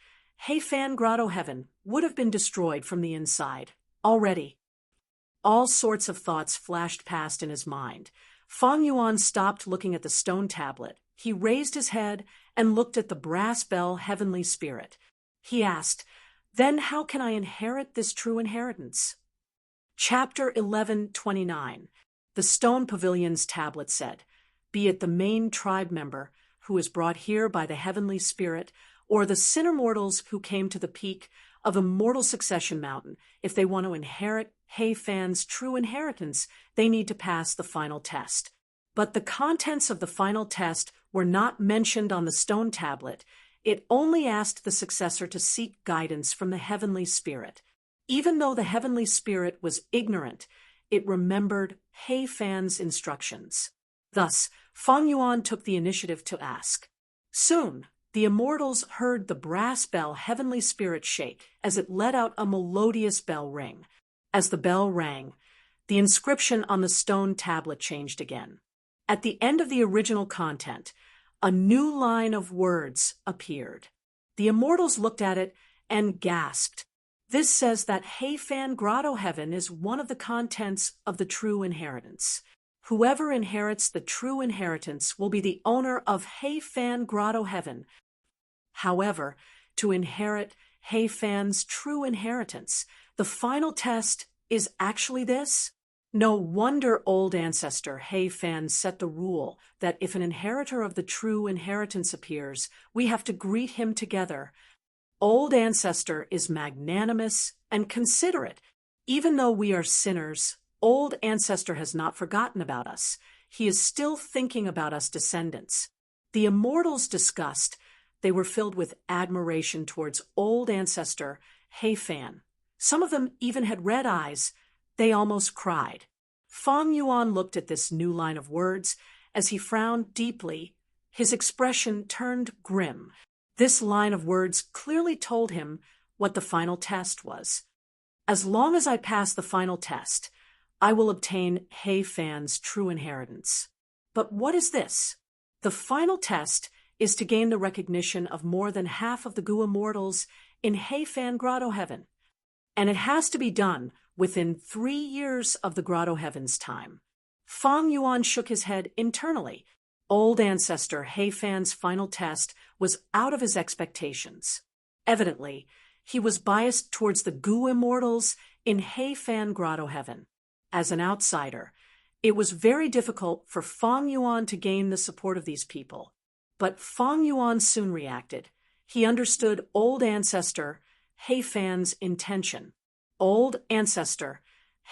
Heifan Grotto Heaven would have been destroyed from the inside already. All sorts of thoughts flashed past in his mind. Fang Yuan stopped looking at the stone tablet. He raised his head and looked at the brass bell heavenly spirit. He asked, "Then how can I inherit this true inheritance?" Chapter 11:29. The stone pavilion's tablet said, "Be it the main tribe member who is brought here by the heavenly spirit, or the sinner mortals who came to the peak of Immortal Succession Mountain, if they want to inherit Heifan's true inheritance, they need to pass the final test." But the contents of the final test were not mentioned on the stone tablet. It only asked the successor to seek guidance from the heavenly spirit. Even though the heavenly spirit was ignorant, it remembered Heifan's instructions. Thus, Fang Yuan took the initiative to ask. Soon, the immortals heard the brass bell heavenly spirit shake as it let out a melodious bell ring. As the bell rang, the inscription on the stone tablet changed again. At the end of the original content, a new line of words appeared. The immortals looked at it and gasped. This says that Heifan Grotto Heaven is one of the contents of the true inheritance. Whoever inherits the true inheritance will be the owner of Heifan Grotto Heaven. However, to inherit Heifan's true inheritance, the final test is actually this. No wonder old ancestor He Fan set the rule that if an inheritor of the true inheritance appears, we have to greet him together. Old ancestor is magnanimous and considerate. Even though we are sinners, old ancestor has not forgotten about us. He is still thinking about us descendants. The immortals discussed. They were filled with admiration towards old ancestor He Fan. Some of them even had red eyes. They almost cried. Fang Yuan looked at this new line of words. As he frowned deeply, his expression turned grim. This line of words clearly told him what the final test was. As long as I pass the final test, I will obtain He Fan's true inheritance. But what is this? The final test is to gain the recognition of more than half of the Gu immortals in He Fan Grotto Heaven. And it has to be done within 3 years of the Grotto Heaven's time. Fang Yuan shook his head internally. Old ancestor He Fan's final test was out of his expectations. Evidently, he was biased towards the Gu immortals in He Fan Grotto Heaven. As an outsider, it was very difficult for Fang Yuan to gain the support of these people. But Fang Yuan soon reacted. He understood old ancestor He Fan's intention. Old ancestor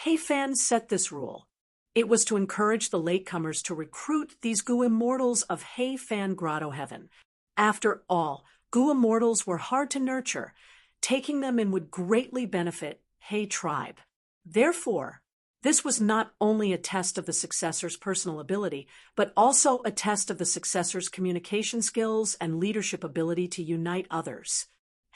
He Fan set this rule. It was to encourage the latecomers to recruit these Gu immortals of He Fan Grotto Heaven. After all, Gu immortals were hard to nurture. Taking them in would greatly benefit He tribe. Therefore, this was not only a test of the successor's personal ability, but also a test of the successor's communication skills and leadership ability to unite others.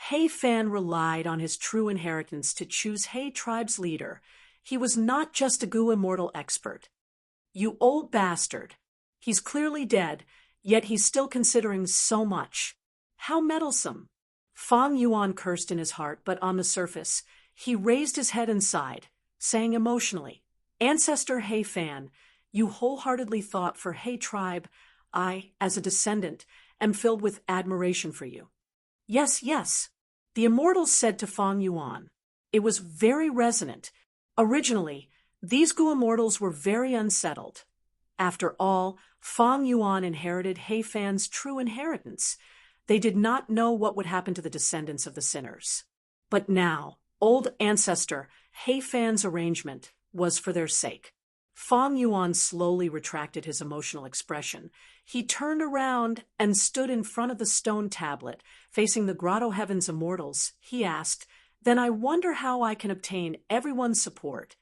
He Fan relied on his true inheritance to choose He tribe's leader. He was not just a Gu immortal expert. You old bastard. He's clearly dead, yet he's still considering so much. How meddlesome. Fang Yuan cursed in his heart, but on the surface, he raised his head and sighed, saying emotionally, Ancestor He Fan, you wholeheartedly thought for He tribe. I, as a descendant, am filled with admiration for you. Yes, yes, the immortals said to Fang Yuan. It was very resonant. Originally, these Gu immortals were very unsettled. After all, Fang Yuan inherited He Fan's true inheritance. They did not know what would happen to the descendants of the sinners. But now, old ancestor He Fan's arrangement was for their sake. Fang Yuan slowly retracted his emotional expression. He turned around and stood in front of the stone tablet, facing the Grotto Heaven's immortals. He asked, Then I wonder how I can obtain everyone's support.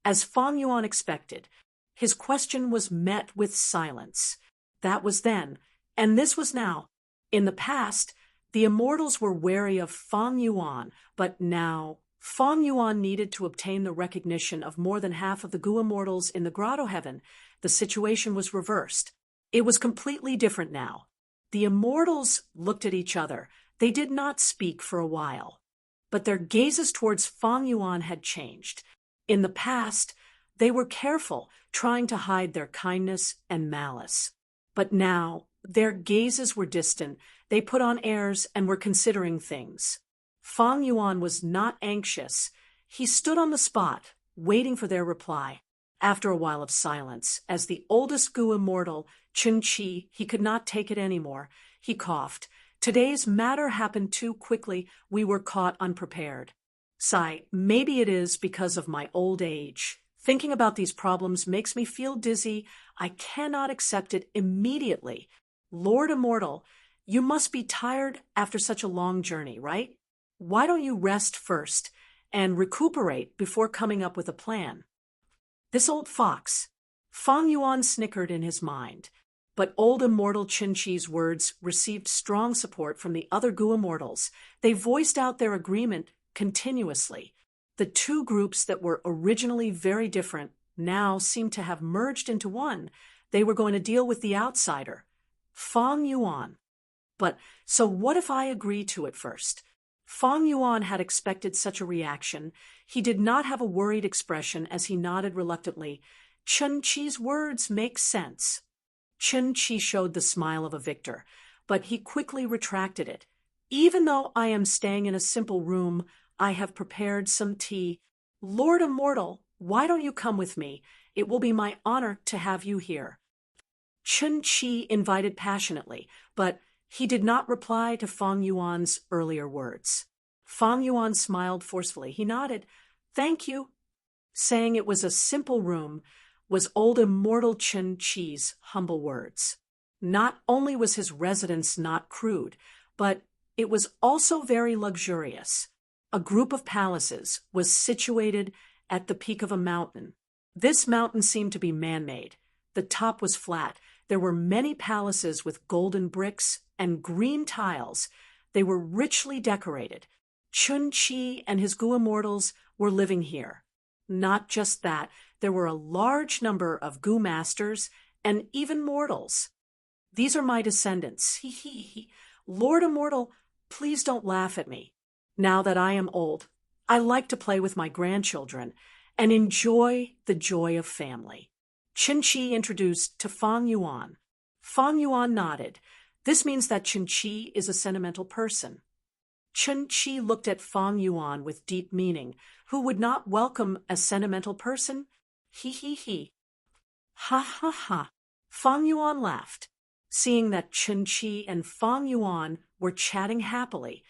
As Fang Yuan expected, his question was met with silence. That was then, and this was now. In the past, the immortals were wary of Fang Yuan, but now Fang Yuan needed to obtain the recognition of more than half of the Gu immortals in the Grotto Heaven. The situation was reversed. It was completely different now. The immortals looked at each other. They did not speak for a while. But their gazes towards Fang Yuan had changed. In the past, they were careful, trying to hide their kindness and malice. But now, their gazes were distant. They put on airs and were considering things. Fang Yuan was not anxious. He stood on the spot, waiting for their reply. After a while of silence, as the oldest Gu immortal, Chun Chi, he could not take it anymore. He coughed. Today's matter happened too quickly. We were caught unprepared. Sigh, maybe it is because of my old age. Thinking about these problems makes me feel dizzy. I cannot accept it immediately. Lord Immortal, you must be tired after such a long journey, right? Why don't you rest first and recuperate before coming up with a plan? This old fox. Fang Yuan snickered in his mind. But old immortal Qin Chi's words received strong support from the other Gu immortals. They voiced out their agreement continuously. The two groups that were originally very different now seemed to have merged into one. They were going to deal with the outsider, Fang Yuan. But so what if I agree to it first? Fang Yuan had expected such a reaction. He did not have a worried expression as he nodded reluctantly. Chun Chi's words make sense. Chun Chi showed the smile of a victor, but he quickly retracted it. Even though I am staying in a simple room, I have prepared some tea. Lord Immortal, Why don't you come with me? It will be my honor to have you here. Chun Chi invited passionately, but he did not reply to Fang Yuan's earlier words. Fang Yuan smiled forcefully. He nodded. Thank you. Saying it was a simple room was old immortal Chun Chi's humble words. Not only was his residence not crude, but it was also very luxurious. A group of palaces was situated at the peak of a mountain. This mountain seemed to be man-made. The top was flat. There were many palaces with golden bricks and green tiles. They were richly decorated. Chun Chi and his Gu immortals were living here. Not just that, there were a large number of Gu masters and even mortals. These are my descendants. He he. Lord Immortal, please don't laugh at me. Now that I am old, I like to play with my grandchildren and enjoy the joy of family. Chun Chi introduced to Fang Yuan. Fang Yuan nodded. This means that Chun Chi is a sentimental person. Chun Chi looked at Fang Yuan with deep meaning. Who would not welcome a sentimental person? He. Ha ha ha. Fang Yuan laughed. Seeing that Chun Chi and Fang Yuan were chatting happily,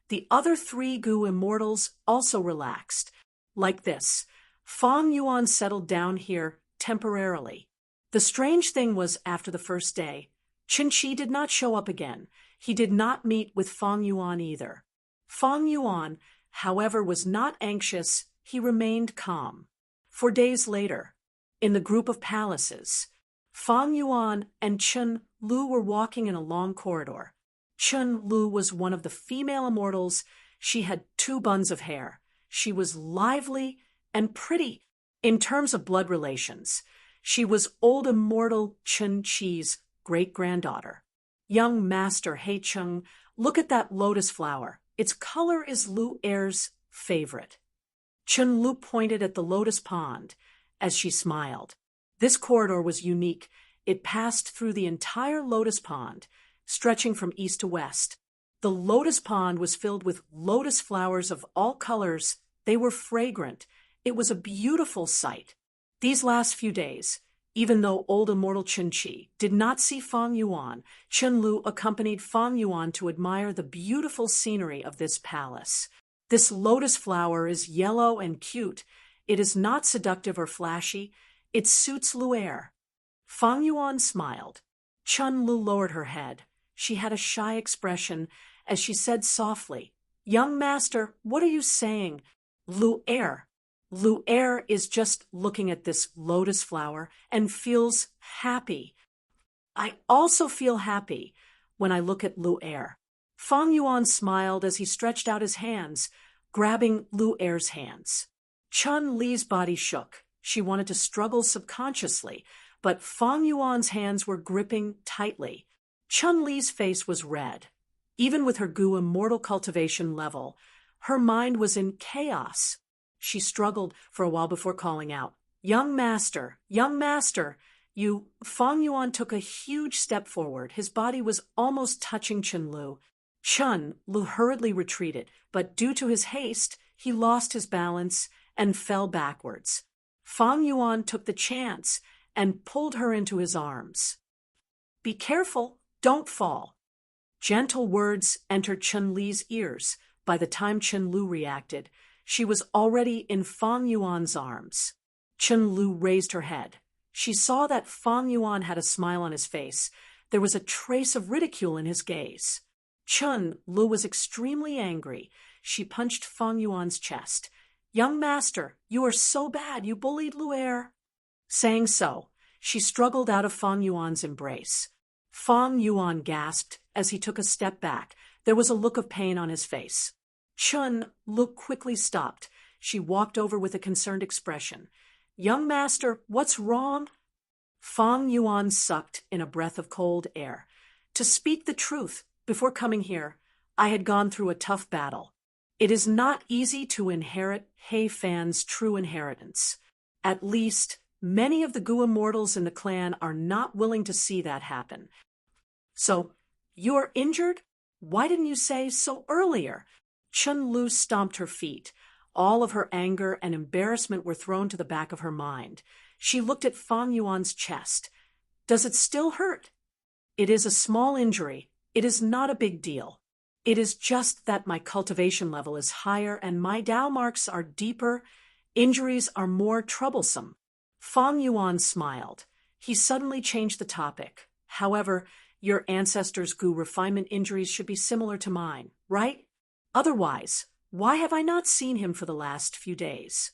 the other three Gu immortals also relaxed. Like this, Fang Yuan settled down here temporarily. The strange thing was, after the first day, Chun Chi did not show up again. He did not meet with Fang Yuan either. Fang Yuan, however, was not anxious. He remained calm. 4 days later, in the group of palaces, Fang Yuan and Chun Lu were walking in a long corridor. Chun Lu was one of the female immortals. She had 2 buns of hair. She was lively and pretty. In terms of blood relations, she was old immortal Chun Chi's great-granddaughter. Young Master He Chung, look at that lotus flower. Its color is Lu Er's favorite. Chun Lu pointed at the lotus pond as she smiled. This corridor was unique. It passed through the entire lotus pond, stretching from east to west. The lotus pond was filled with lotus flowers of all colors. They were fragrant. It was a beautiful sight. These last few days, even though old immortal Chun Chi did not see Fang Yuan, Chun Lu accompanied Fang Yuan to admire the beautiful scenery of this palace. This lotus flower is yellow and cute. It is not seductive or flashy. It suits Lu Er. Fang Yuan smiled. Chun Lu lowered her head. She had a shy expression as she said softly, "Young master, what are you saying? Lu Er is just looking at this lotus flower and feels happy. I also feel happy when I look at Lu Er." Fang Yuan smiled as he stretched out his hands, grabbing Lu Er's hands. Chun Li's body shook. She wanted to struggle subconsciously, but Fang Yuan's hands were gripping tightly. Chun Li's face was red. Even with her Gu immortal cultivation level, her mind was in chaos. She struggled for a while before calling out, young master, you." Fang Yuan took a huge step forward. His body was almost touching Chun Lu. Chun Lu hurriedly retreated, but due to his haste, he lost his balance and fell backwards. Fang Yuan took the chance and pulled her into his arms. "Be careful, don't fall." Gentle words entered Chun Li's ears. By the time Chun Lu reacted, she was already in Fang Yuan's arms. Chun Lu raised her head. She saw that Fang Yuan had a smile on his face. There was a trace of ridicule in his gaze. Chun Lu was extremely angry. She punched Fang Yuan's chest. "Young master, you are so bad. You bullied Lu Er." Saying so, she struggled out of Fang Yuan's embrace. Fang Yuan gasped as he took a step back. There was a look of pain on his face. Chun Lu quickly stopped. She walked over with a concerned expression. "Young master, what's wrong?" Fang Yuan sucked in a breath of cold air. "To speak the truth, before coming here, I had gone through a tough battle. It is not easy to inherit He Fan's true inheritance. At least, many of the Gu immortals in the clan are not willing to see that happen." "So, you are injured? Why didn't you say so earlier?" Chun Lu stomped her feet. All of her anger and embarrassment were thrown to the back of her mind. She looked at Fang Yuan's chest. Does it still hurt? It is a small injury. It is not a big deal. It is just that my cultivation level is higher and my Dao marks are deeper. Injuries are more troublesome. Fang Yuan smiled. He suddenly changed the topic. However, your ancestors' Gu refinement injuries should be similar to mine, right? Otherwise, why have I not seen him for the last few days?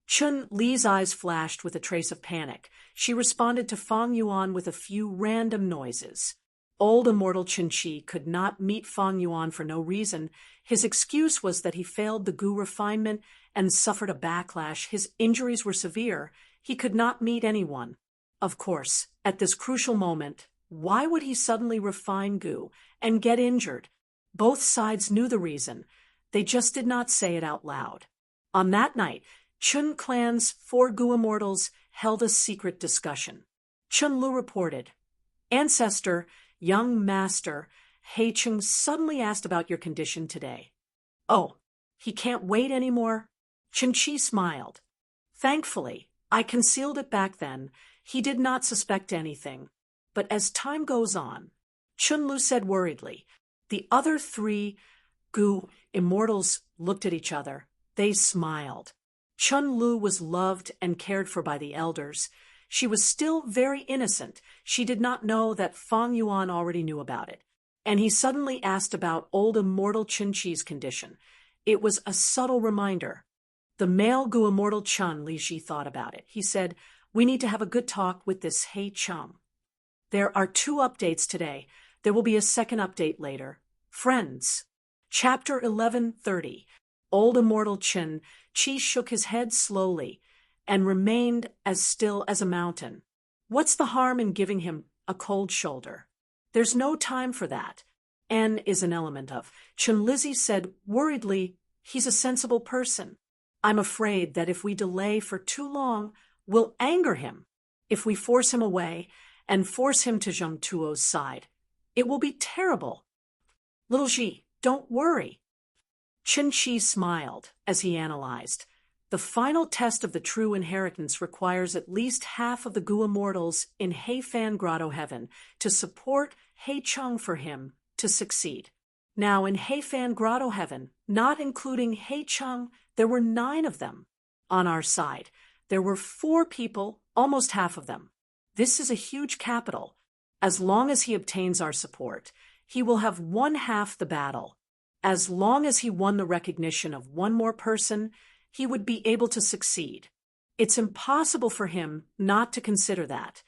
Chun Li's eyes flashed with a trace of panic. She responded to Fang Yuan with a few random noises. Old immortal Chun Chi could not meet Fang Yuan for no reason. His excuse was that he failed the Gu refinement and suffered a backlash. His injuries were severe. He could not meet anyone. Of course, at this crucial moment, why would he suddenly refine Gu and get injured? Both sides knew the reason. They just did not say it out loud. On that night, Chun clan's 4 Gu immortals held a secret discussion. Chun Lu reported, Ancestor, young master, He Chung suddenly asked about your condition today. Oh, he can't wait anymore? Chun Chi smiled. Thankfully, I concealed it back then. He did not suspect anything. But as time goes on, Chun Lu said worriedly. The other 3 Gu immortals looked at each other. They smiled. Chun Lu was loved and cared for by the elders. She was still very innocent. She did not know that Fang Yuan already knew about it. And he suddenly asked about old immortal Chun Chi's condition. It was a subtle reminder. The male Gu immortal Chun Li Shi thought about it. He said, we need to have a good talk with this He Chung. There are 2 updates today. There will be a second update later. Friends. Chapter 1130. Old immortal Chun Chi shook his head slowly and remained as still as a mountain. What's the harm in giving him a cold shoulder? There's no time for that. N is an element of. Chun Lizzie said worriedly, he's a sensible person. I'm afraid that if we delay for too long, we'll anger him. If we force him away and force him to Zheng Tuo's side, it will be terrible. Little Ji, don't worry. Chun Chi smiled as he analyzed. The final test of the true inheritance requires at least half of the Gu immortals in Heifan Grotto Heaven to support He Chung for him to succeed. Now in Heifan Grotto Heaven, not including He Chung, there were 9 of them. On our side, there were 4 people, almost half of them. This is a huge capital. As long as he obtains our support, he will have 1/2 the battle. As long as he won the recognition of 1 more person, he would be able to succeed. It's impossible for him not to consider that.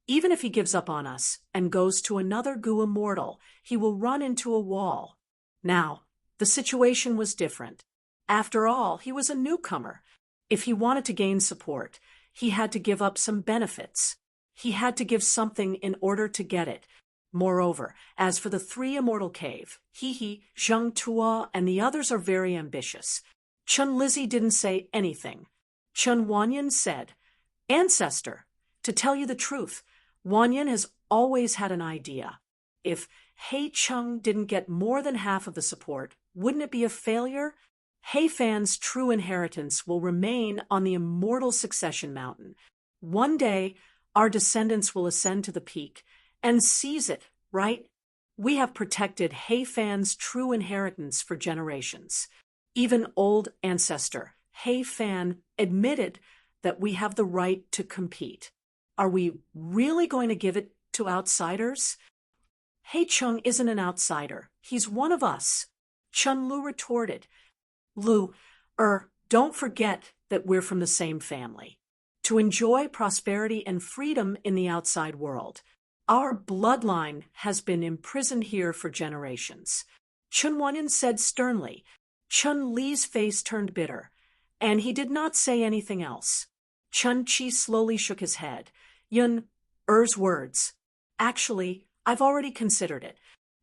Even if he gives up on us and goes to another Gu immortal, he will run into a wall. Now, the situation was different. After all, he was a newcomer. If he wanted to gain support, he had to give up some benefits. He had to give something in order to get it. Moreover, as for the 3 immortal cave, He, Zheng Tuo, and the others are very ambitious. Chun Lizzie didn't say anything. Chun Wanyan said, Ancestor, to tell you the truth, Wanyan has always had an idea. If He Chung didn't get more than half of the support, wouldn't it be a failure? Heifan's true inheritance will remain on the immortal succession mountain. One day, our descendants will ascend to the peak and seize it, right? We have protected Heifan's true inheritance for generations. Even old ancestor Heifan admitted that we have the right to compete. Are we really going to give it to outsiders? He Chung isn't an outsider. He's one of us. Chun Lu retorted. Lu, don't forget that we're from the same family. To enjoy prosperity and freedom in the outside world, our bloodline has been imprisoned here for generations. Chun Wanyan said sternly. Chun Li's face turned bitter, and he did not say anything else. Chun Chi slowly shook his head. Yun-er's words. Actually, I've already considered it.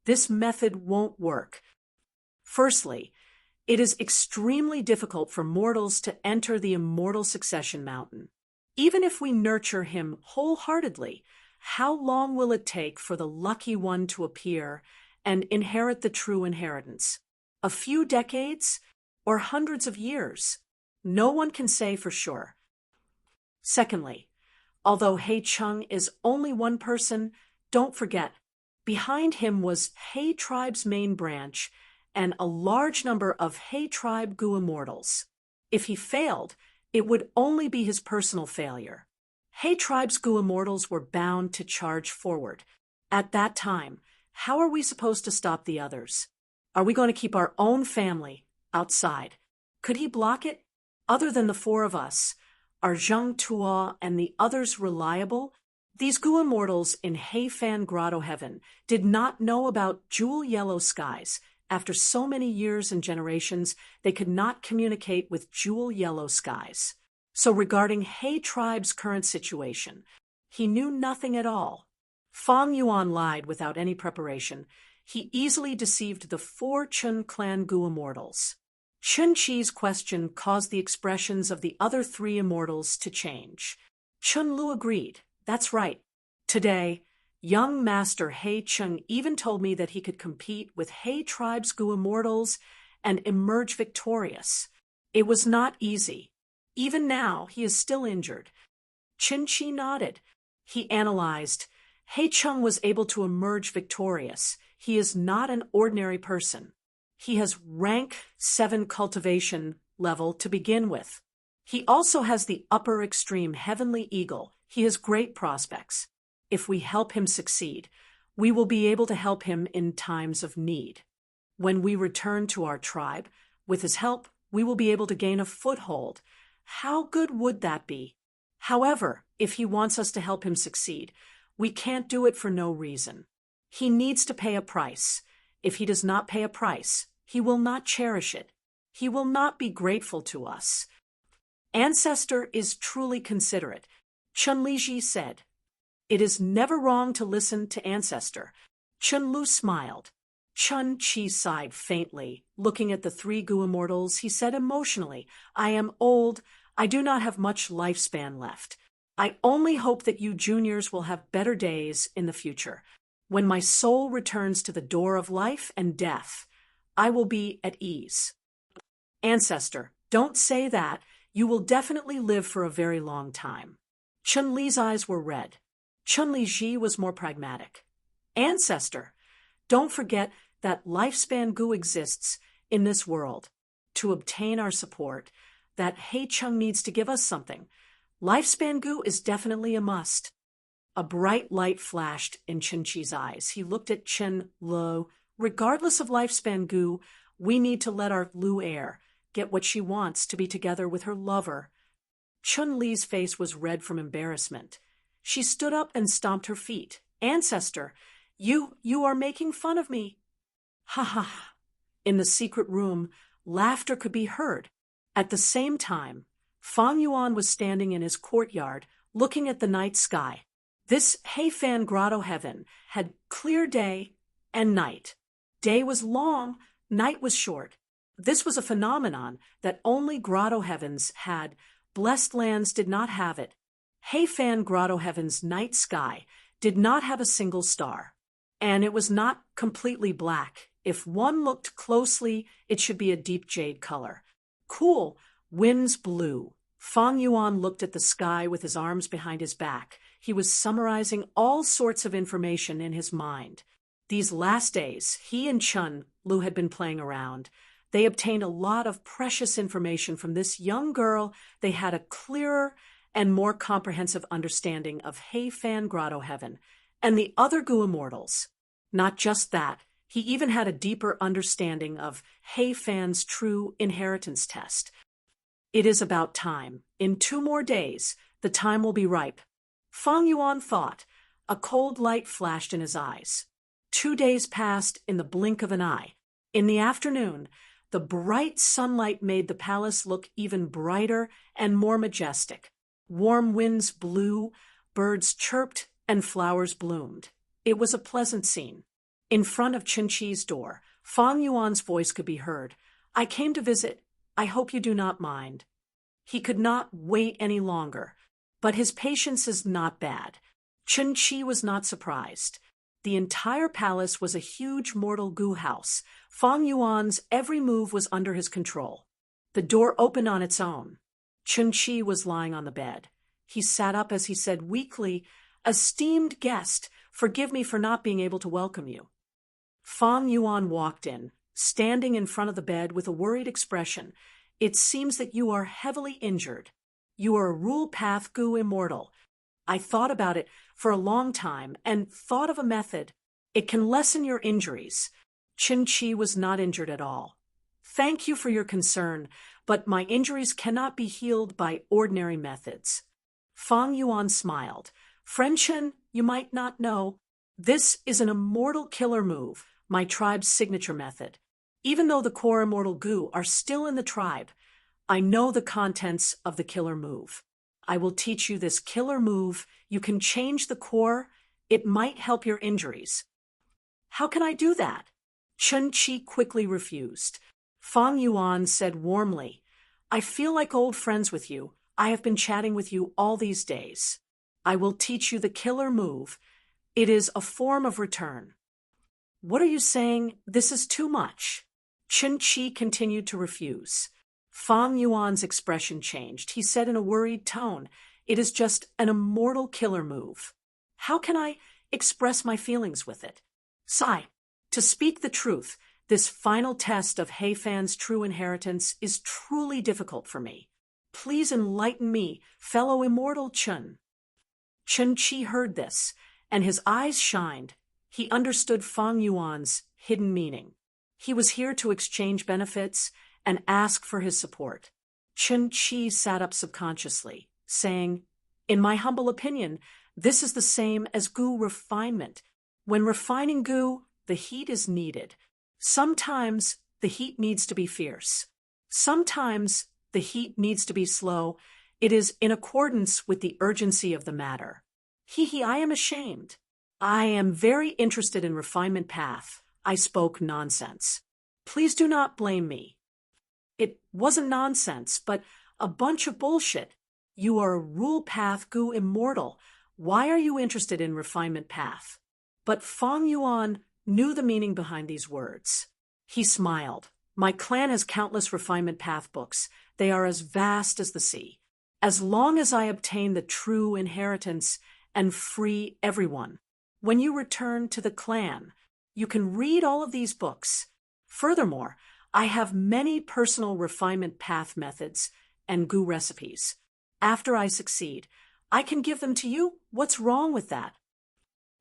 This method won't work. Firstly, it is extremely difficult for mortals to enter the immortal succession mountain. Even if we nurture him wholeheartedly, how long will it take for the lucky one to appear and inherit the true inheritance? A few decades? or hundreds of years? No one can say for sure. Secondly, although He Chung is only one person, don't forget, behind him was He tribe's main branch and a large number of He tribe Gu immortals. If he failed, it would only be his personal failure. He tribe's Gu immortals were bound to charge forward. At that time, how are we supposed to stop the others? Are we going to keep our own family outside? Could he block it? Other than the four of us, are Zheng Tuo and the others reliable? These Gu immortals in Heifan Grotto Heaven did not know about jewel yellow skies. After so many years and generations, they could not communicate with jewel yellow skies. So regarding He tribe's current situation, he knew nothing at all. Fang Yuan lied without any preparation. He easily deceived the four Chun clan Gu immortals. Chun Chi's question caused the expressions of the other three immortals to change. Chun Lu agreed. That's right. Today, young Master He Chung even told me that he could compete with He tribe's Gu immortals and emerge victorious. It was not easy. Even now, he is still injured. Chun Chi nodded. He analyzed. He Chung was able to emerge victorious. He is not an ordinary person. He has rank 7 cultivation level to begin with. He also has the upper extreme heavenly eagle. He has great prospects. If we help him succeed, we will be able to help him in times of need. When we return to our tribe, with his help, we will be able to gain a foothold. How good would that be? However, if he wants us to help him succeed, we can't do it for no reason. He needs to pay a price. If he does not pay a price, he will not cherish it. He will not be grateful to us. Ancestor is truly considerate. Chun Liji said. It is never wrong to listen to Ancestor. Chun Lu smiled. Chun Chi sighed faintly. Looking at the three Gu immortals, he said emotionally, I am old. I do not have much lifespan left. I only hope that you juniors will have better days in the future. When my soul returns to the door of life and death, I will be at ease. Ancestor, don't say that. You will definitely live for a very long time. Chun Li's eyes were red. Chun Li Ji was more pragmatic. Ancestor, don't forget that lifespan Gu exists in this world. To obtain our support, that He Chung needs to give us something. Lifespan Gu is definitely a must. A bright light flashed in Chun Chi's eyes. He looked at Chen Lu. Regardless of lifespan Gu, we need to let our Lu heir get what she wants to be together with her lover. Chun Li's face was red from embarrassment. She stood up and stomped her feet. Ancestor, you are making fun of me. Ha ha. In the secret room, laughter could be heard. At the same time, Fang Yuan was standing in his courtyard, looking at the night sky. This Heifan Grotto Heaven had clear day and night. Day was long, night was short. This was a phenomenon that only Grotto Heavens had. Blessed lands did not have it. Heifan Grotto Heaven's night sky did not have a single star. And it was not completely black. If one looked closely, it should be a deep jade color. Cool. Winds blew. Fang Yuan looked at the sky with his arms behind his back. He was summarizing all sorts of information in his mind. These last days, he and Chun Lu had been playing around. They obtained a lot of precious information from this young girl. They had a clearer and more comprehensive understanding of Heifan Grotto Heaven and the other Gu immortals. Not just that, he even had a deeper understanding of Heifan's true inheritance test. It is about time. In 2 more days, the time will be ripe. Fang Yuan thought. A cold light flashed in his eyes. 2 days passed in the blink of an eye. In the afternoon, the bright sunlight made the palace look even brighter and more majestic. Warm winds blew, birds chirped, and flowers bloomed. It was a pleasant scene. In front of Chun Chi's door, Fang Yuan's voice could be heard. I came to visit. I hope you do not mind. He could not wait any longer, but his patience is not bad. Chun Chi was not surprised. The entire palace was a huge mortal Gu house. Fang Yuan's every move was under his control. The door opened on its own. Chun-Chi was lying on the bed. He sat up as he said weakly, "Esteemed guest, forgive me for not being able to welcome you." Fang Yuan walked in, standing in front of the bed with a worried expression. "It seems that you are heavily injured. You are a Rule Path Gu immortal. I thought about it for a long time and thought of a method. It can lessen your injuries." Chun-Chi was not injured at all. "Thank you for your concern, but my injuries cannot be healed by ordinary methods." Fang Yuan smiled. "Friend Chen, you might not know, this is an immortal killer move, my tribe's signature method. Even though the core immortal Gu are still in the tribe, I know the contents of the killer move. I will teach you this killer move. You can change the core. It might help your injuries." "How can I do that?" Chun-Chi quickly refused. Fang Yuan said warmly, "I feel like old friends with you. I have been chatting with you all these days. I will teach you the killer move. It is a form of return." "What are you saying? This is too much." Chun-Chi continued to refuse. Fang Yuan's expression changed. He said in a worried tone, "It is just an immortal killer move. How can I express my feelings with it? Sigh. To speak the truth, this final test of Heifan's true inheritance is truly difficult for me. Please enlighten me, fellow immortal Chun." Chun-Chi heard this, and his eyes shined. He understood Fang Yuan's hidden meaning. He was here to exchange benefits and ask for his support. Chun-Chi sat up subconsciously, saying, "In my humble opinion, this is the same as Gu refinement. When refining Gu, the heat is needed. Sometimes the heat needs to be fierce. Sometimes the heat needs to be slow. It is in accordance with the urgency of the matter. I am ashamed. I am very interested in refinement path. I spoke nonsense. Please do not blame me. It wasn't nonsense, but a bunch of bullshit. You are a Rule Path Gu immortal. Why are you interested in refinement path?" But Fang Yuan knew the meaning behind these words. He smiled. "My clan has countless refinement path books. They are as vast as the sea. As long as I obtain the true inheritance and free everyone, when you return to the clan, you can read all of these books. Furthermore, I have many personal refinement path methods and Gu recipes. After I succeed, I can give them to you. What's wrong with that?"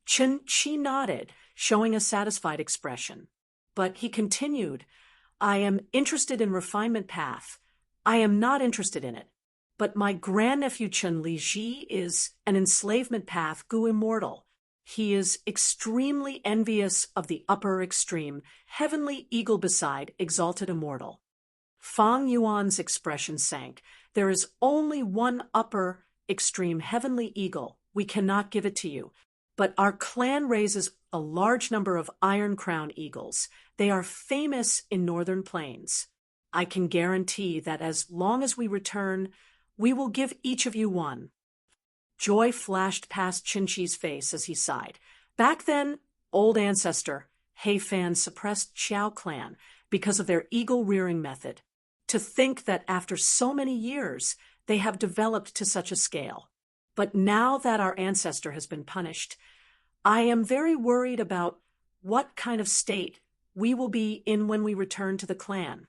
Chun-Chi nodded, showing a satisfied expression. But he continued, "I am interested in refinement path. I am not interested in it. But my grandnephew Chun Li Ji is an enslavement path Gu immortal. He is extremely envious of the upper extreme, heavenly eagle beside exalted immortal." Fang Yuan's expression sank. "There is only one upper extreme heavenly eagle. We cannot give it to you. But our clan raises a large number of iron crown eagles. They are famous in northern plains. I can guarantee that as long as we return, we will give each of you one." Joy flashed past Chun-Chi's face as he sighed. Back then, old ancestor Heifan suppressed Xiao clan because of their eagle-rearing method. To think that after so many years, they have developed to such a scale. But now that our ancestor has been punished, I am very worried about what kind of state we will be in when we return to the clan.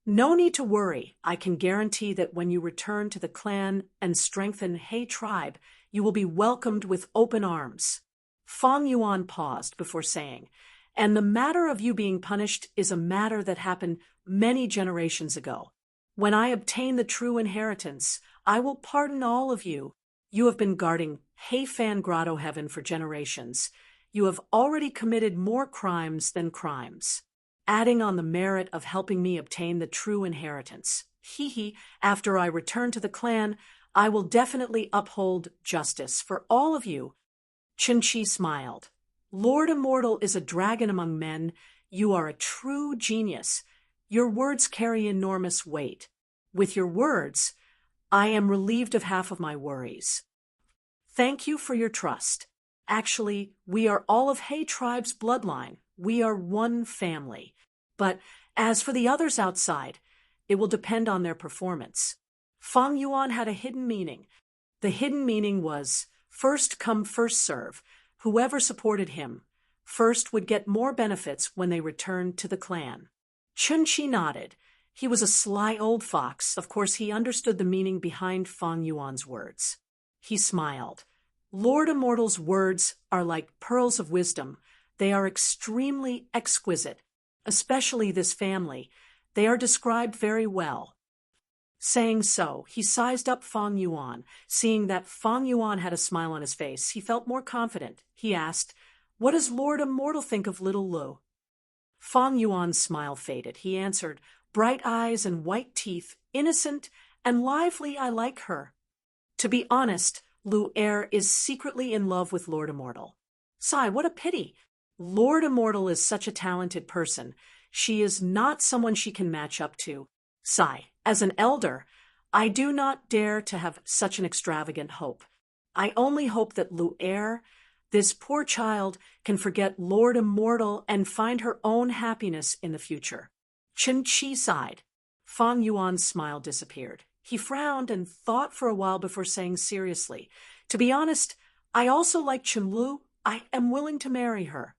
No need to worry. I can guarantee that when you return to the clan and strengthen He tribe, you will be welcomed with open arms." Fang Yuan paused before saying, "And the matter of you being punished is a matter that happened many generations ago. When I obtain the true inheritance, I will pardon all of you. You have been guarding Heifan Grotto Heaven for generations. You have already committed more crimes than crimes, adding on the merit of helping me obtain the true inheritance. After I return to the clan, I will definitely uphold justice for all of you." Chun-Chi smiled. "Lord Immortal is a dragon among men. You are a true genius. Your words carry enormous weight. With your words, I am relieved of half of my worries. Thank you for your trust. Actually, we are all of He tribe's bloodline. We are one family. But as for the others outside, It will depend on their performance. Fang Yuan had a hidden meaning. The hidden meaning was first come, first serve. Whoever supported him first would get more benefits when they returned to the clan. Chun-Chi nodded. He was a sly old fox. Of course, he understood the meaning behind Fang Yuan's words. He smiled. Lord Immortal's words are like pearls of wisdom. They are extremely exquisite, especially this family. They are described very well. Saying so, he sized up Fang Yuan. Seeing that Fang Yuan had a smile on his face, he felt more confident. He asked, "What does Lord Immortal think of little Lu?" Fang Yuan's smile faded. He answered, "Bright eyes and white teeth, innocent and lively, I like her." To be honest, Lu Er is secretly in love with Lord Immortal. Sigh, what a pity. Lord Immortal is such a talented person. She is not someone she can match up to. Sigh, as an elder, I do not dare to have such an extravagant hope. I only hope that Lu Er, this poor child, can forget Lord Immortal and find her own happiness in the future. Chun-Chi sighed. Fang Yuan's smile disappeared. He frowned and thought for a while before saying seriously, "To be honest, I also like Chun-Lu. I am willing to marry her."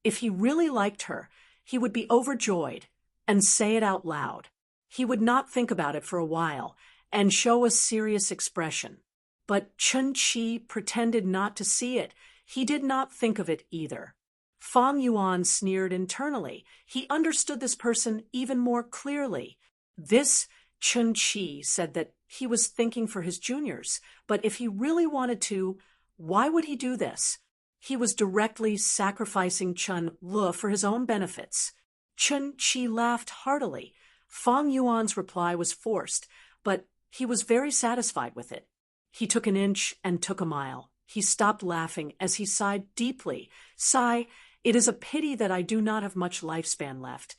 If he really liked her, he would be overjoyed and say it out loud. He would not think about it for a while and show a serious expression. But Chun-Chi pretended not to see it. He did not think of it either. Fang Yuan sneered internally. He understood this person even more clearly. This Chun-Chi said that he was thinking for his juniors, but if he really wanted to, why would he do this? He was directly sacrificing Chun-Lu for his own benefits. Chun-Chi laughed heartily. Fang Yuan's reply was forced, but he was very satisfied with it. He took an inch and took a mile. He stopped laughing as he sighed deeply. Sigh, it is a pity that I do not have much lifespan left.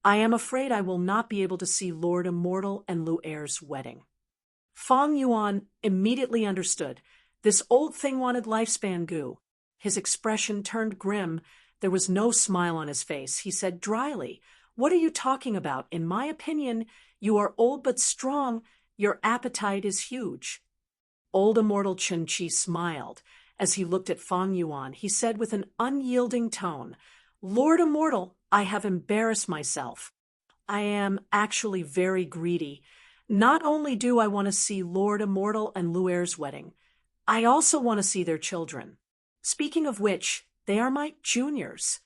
I am afraid I will not be able to see Lord Immortal and Lu Er's wedding. Fang Yuan immediately understood. This old thing wanted lifespan goo. His expression turned grim. There was no smile on his face. He said dryly, "What are you talking about? In my opinion, you are old but strong. Your appetite is huge." Old Immortal Chun-Chi smiled. As he looked at Fang Yuan, he said with an unyielding tone, "Lord Immortal, I have embarrassed myself. I am actually very greedy. Not only do I want to see Lord Immortal and Lu Er's wedding, I also want to see their children. Speaking of which, they are my juniors."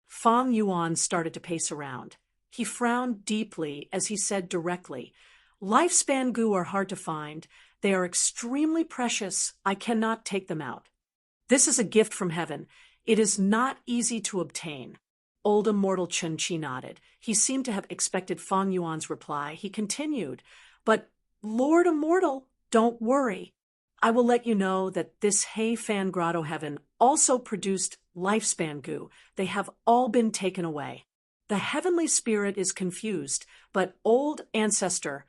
Fang Yuan started to pace around. He frowned deeply as he said directly, "Lifespan goo are hard to find. They are extremely precious. I cannot take them out. This is a gift from heaven. It is not easy to obtain." Old Immortal Chun-Chi nodded. He seemed to have expected Fang Yuan's reply. He continued, "But Lord Immortal, don't worry. I will let you know that this Hei Fan Grotto Heaven also produced lifespan goo. They have all been taken away. The heavenly spirit is confused, but old ancestor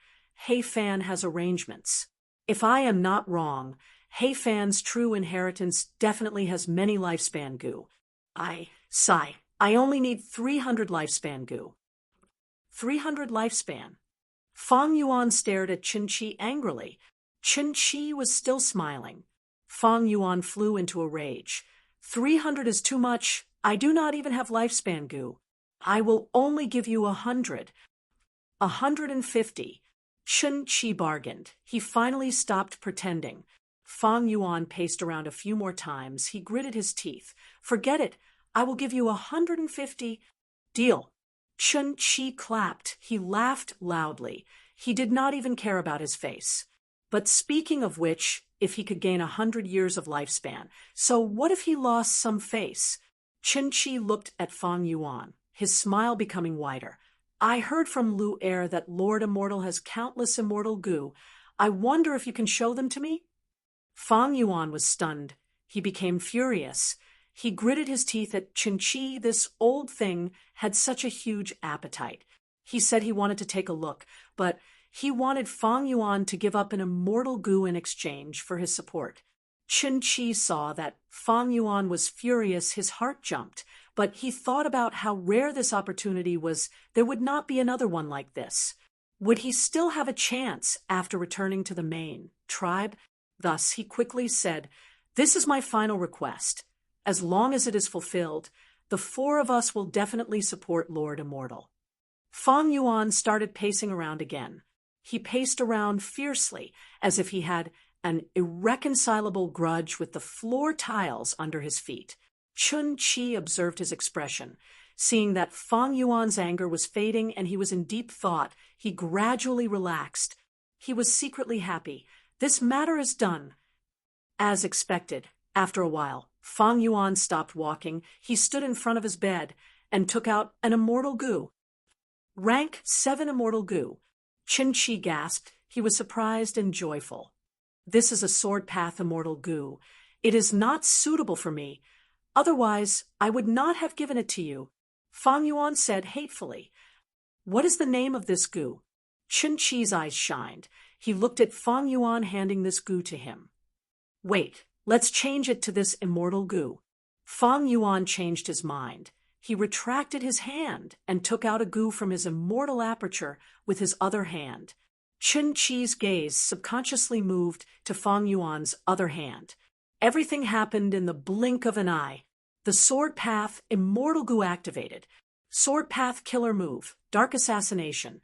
Hei Fan has arrangements. If I am not wrong, Hei Fan's true inheritance definitely has many lifespan goo. Sigh, I only need 300 lifespan goo." 300 lifespan. Fang Yuan stared at Chun-Chi angrily. Chun-Chi was still smiling. Fang Yuan flew into a rage. 300 is too much. I do not even have lifespan goo. I will only give you 100. 150. Chun-Chi bargained. He finally stopped pretending. Fang Yuan paced around a few more times. He gritted his teeth. "Forget it. I will give you 150. Deal." Chun-Chi clapped. He laughed loudly. He did not even care about his face. But speaking of which, if he could gain 100 years of lifespan, so what if he lost some face? Chun-Chi looked at Fang Yuan, his smile becoming wider. "I heard from Lu Er that Lord Immortal has countless immortal goo. I wonder if you can show them to me?" Fang Yuan was stunned. He became furious. He gritted his teeth at Chun-Chi. This old thing had such a huge appetite. He said he wanted to take a look, but he wanted Fang Yuan to give up an immortal goo in exchange for his support. Chun-Chi saw that Fang Yuan was furious. His heart jumped, but he thought about how rare this opportunity was. There would not be another one like this. Would he still have a chance after returning to the main tribe? Thus he quickly said, "This is my final request. As long as it is fulfilled, the four of us will definitely support Lord Immortal." Fang Yuan started pacing around again. He paced around fiercely, as if he had an irreconcilable grudge with the floor tiles under his feet. Chun Chi observed his expression. Seeing that Fang Yuan's anger was fading and he was in deep thought, he gradually relaxed. He was secretly happy. This matter is done. As expected, after a while, Fang Yuan stopped walking. He stood in front of his bed and took out an immortal goo. Rank 7 immortal goo. Chun Chi gasped. He was surprised and joyful. "This is a sword path immortal goo. It is not suitable for me. Otherwise, I would not have given it to you," Fang Yuan said hatefully. "What is the name of this goo?" Chun Chi's eyes shined. He looked at Fang Yuan handing this goo to him. "Wait, let's change it to this immortal goo." Fang Yuan changed his mind. He retracted his hand and took out a goo from his immortal aperture with his other hand. Chun Chi's gaze subconsciously moved to Fang Yuan's other hand. Everything happened in the blink of an eye. The Sword Path Immortal Goo activated. Sword Path Killer Move, Dark Assassination.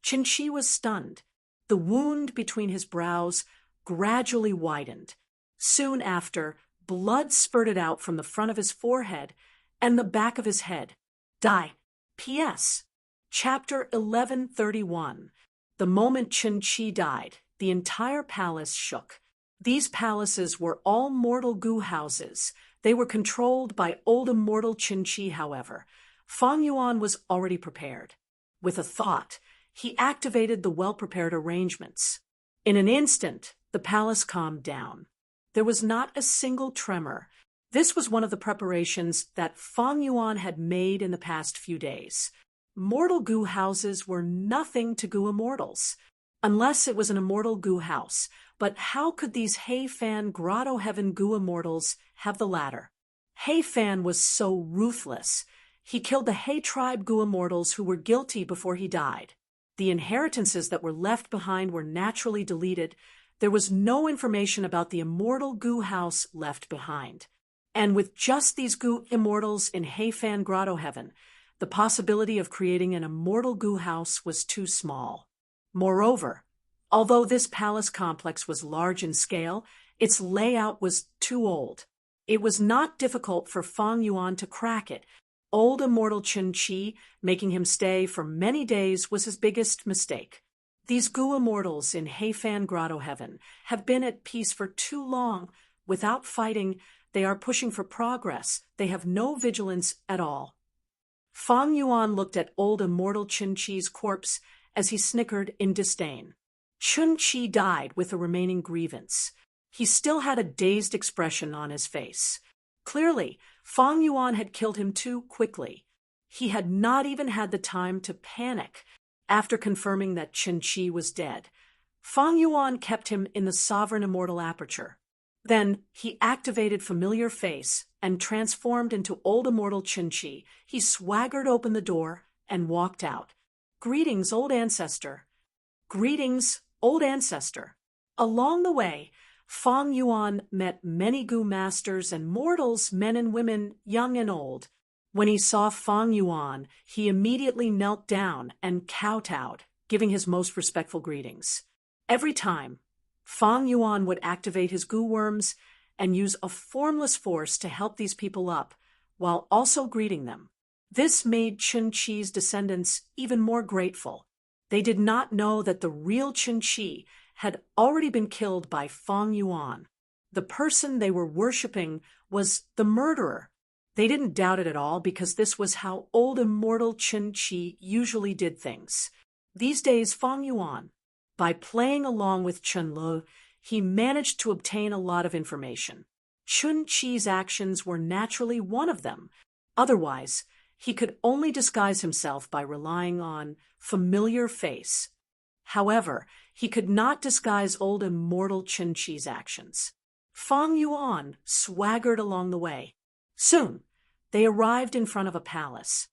Chun Chi was stunned. The wound between his brows gradually widened. Soon after, blood spurted out from the front of his forehead and the back of his head. Die. P.S. Chapter 1131. The moment Chun Chi died, the entire palace shook. These palaces were all mortal goo houses. They were controlled by old immortal Chun Chi, however. Fang Yuan was already prepared. With a thought, he activated the well-prepared arrangements. In an instant, the palace calmed down. There was not a single tremor. This was one of the preparations that Fang Yuan had made in the past few days. Mortal goo houses were nothing to goo immortals, unless it was an immortal goo house. But how could these Hei Fan Grotto Heaven goo immortals have the latter? Hei Fan was so ruthless. He killed the Hei tribe goo immortals who were guilty before he died. The inheritances that were left behind were naturally deleted. There was no information about the immortal goo house left behind. And with just these goo immortals in Hei Fan Grotto Heaven, the possibility of creating an immortal goo house was too small. Moreover, although this palace complex was large in scale, its layout was too old. It was not difficult for Fang Yuan to crack it. Old immortal Chun Chi, making him stay for many days, was his biggest mistake. These goo immortals in Hei Fan Grotto Heaven have been at peace for too long. Without fighting, they are pushing for progress. They have no vigilance at all. Fang Yuan looked at old immortal Chun Chi's corpse as he snickered in disdain. Chun Chi died with a remaining grievance. He still had a dazed expression on his face. Clearly, Fang Yuan had killed him too quickly. He had not even had the time to panic after confirming that Chun Chi was dead. Fang Yuan kept him in the sovereign immortal aperture. Then he activated Familiar Face and transformed into old immortal Chun Chi. He swaggered open the door and walked out. "Greetings, old ancestor." "Greetings, old ancestor." Along the way, Fang Yuan met many goo masters and mortals, men and women, young and old. When he saw Fang Yuan, he immediately knelt down and kowtowed, giving his most respectful greetings. Every time, Fang Yuan would activate his goo worms and use a formless force to help these people up, while also greeting them. This made Chun Chi's descendants even more grateful. They did not know that the real Chun Chi had already been killed by Fang Yuan. The person they were worshipping was the murderer. They didn't doubt it at all because this was how old immortal Chun Chi usually did things. These days, Fang Yuan, by playing along with Chun Lu, he managed to obtain a lot of information. Chun Chi's actions were naturally one of them. Otherwise, he could only disguise himself by relying on Familiar Face. However, he could not disguise old immortal Chun Chi's actions. Fang Yuan swaggered along the way. Soon, they arrived in front of a palace.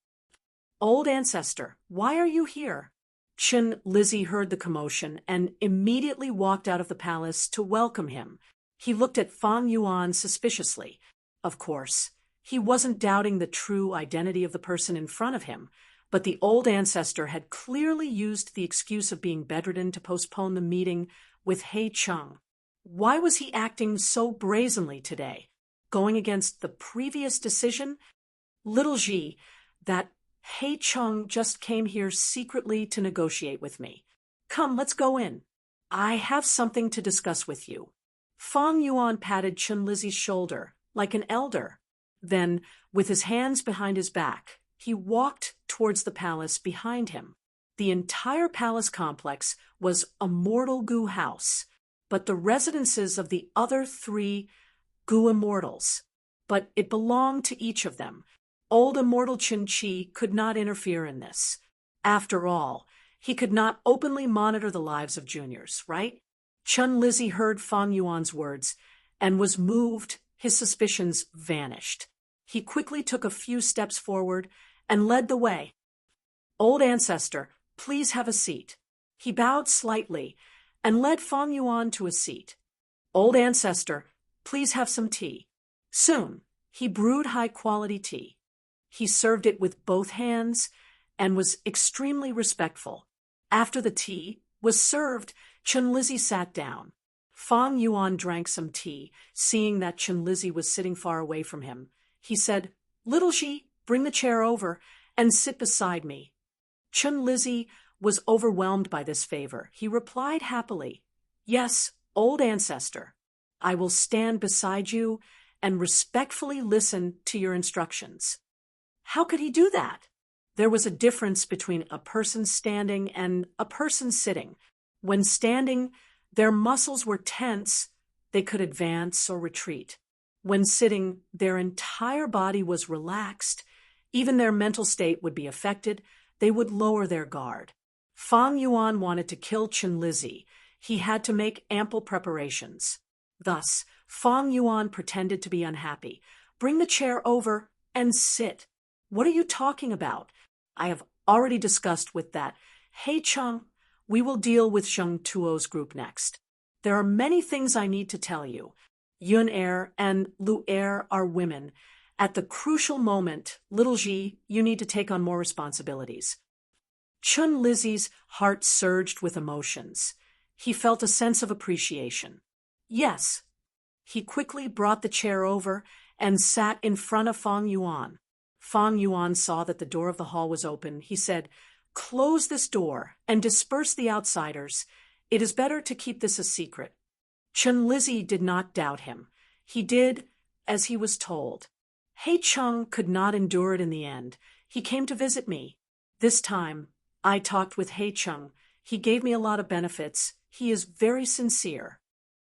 "Old ancestor, why are you here?" Chen Lizzie heard the commotion and immediately walked out of the palace to welcome him. He looked at Fang Yuan suspiciously. Of course, he wasn't doubting the true identity of the person in front of him, but the old ancestor had clearly used the excuse of being bedridden to postpone the meeting with He Cheng. Why was he acting so brazenly today? Going against the previous decision? Little Ji, that He Cheng just came here secretly to negotiate with me. Come, let's go in. I have something to discuss with you. Fang Yuan patted Chen Lizzy's shoulder, like an elder. Then, with his hands behind his back, he walked towards the palace behind him. The entire palace complex was a mortal Gu house, but the residences of the other 3 Gu immortals. But it belonged to each of them. Old immortal Chen Qi could not interfere in this. After all, he could not openly monitor the lives of juniors, right? Chen Lizzy heard Fang Yuan's words and was moved. His suspicions vanished. He quickly took a few steps forward and led the way. Old ancestor, please have a seat. He bowed slightly and led Fang Yuan to a seat. Old ancestor, please have some tea. Soon, he brewed high-quality tea. He served it with both hands and was extremely respectful. After the tea was served, Chen Lizzy sat down. Fang Yuan drank some tea, seeing that Chen Lizzy was sitting far away from him. He said, "Little Ji, bring the chair over and sit beside me." Chen Lizzy was overwhelmed by this favor. He replied happily, "Yes, old ancestor. I will stand beside you and respectfully listen to your instructions." How could he do that? There was a difference between a person standing and a person sitting. When standing, their muscles were tense, they could advance or retreat. When sitting, their entire body was relaxed, even their mental state would be affected, they would lower their guard. Fang Yuan wanted to kill Chen Lizzy. He had to make ample preparations. Thus, Fang Yuan pretended to be unhappy. "Bring the chair over and sit." "What are you talking about? I have already discussed with that He Cheng. We will deal with Zheng Tuo's group next. There are many things I need to tell you. Yun Er and Lu Er are women. At the crucial moment, little Ji, you need to take on more responsibilities." Chen Lizzy's heart surged with emotions. He felt a sense of appreciation. "Yes." He quickly brought the chair over and sat in front of Fang Yuan. Fang Yuan saw that the door of the hall was open. He said, "Close this door and disperse the outsiders. It is better to keep this a secret." Chen Lizzy did not doubt him. He did as he was told. He Cheng could not endure it in the end. He came to visit me. This time, I talked with He Cheng. He gave me a lot of benefits. He is very sincere.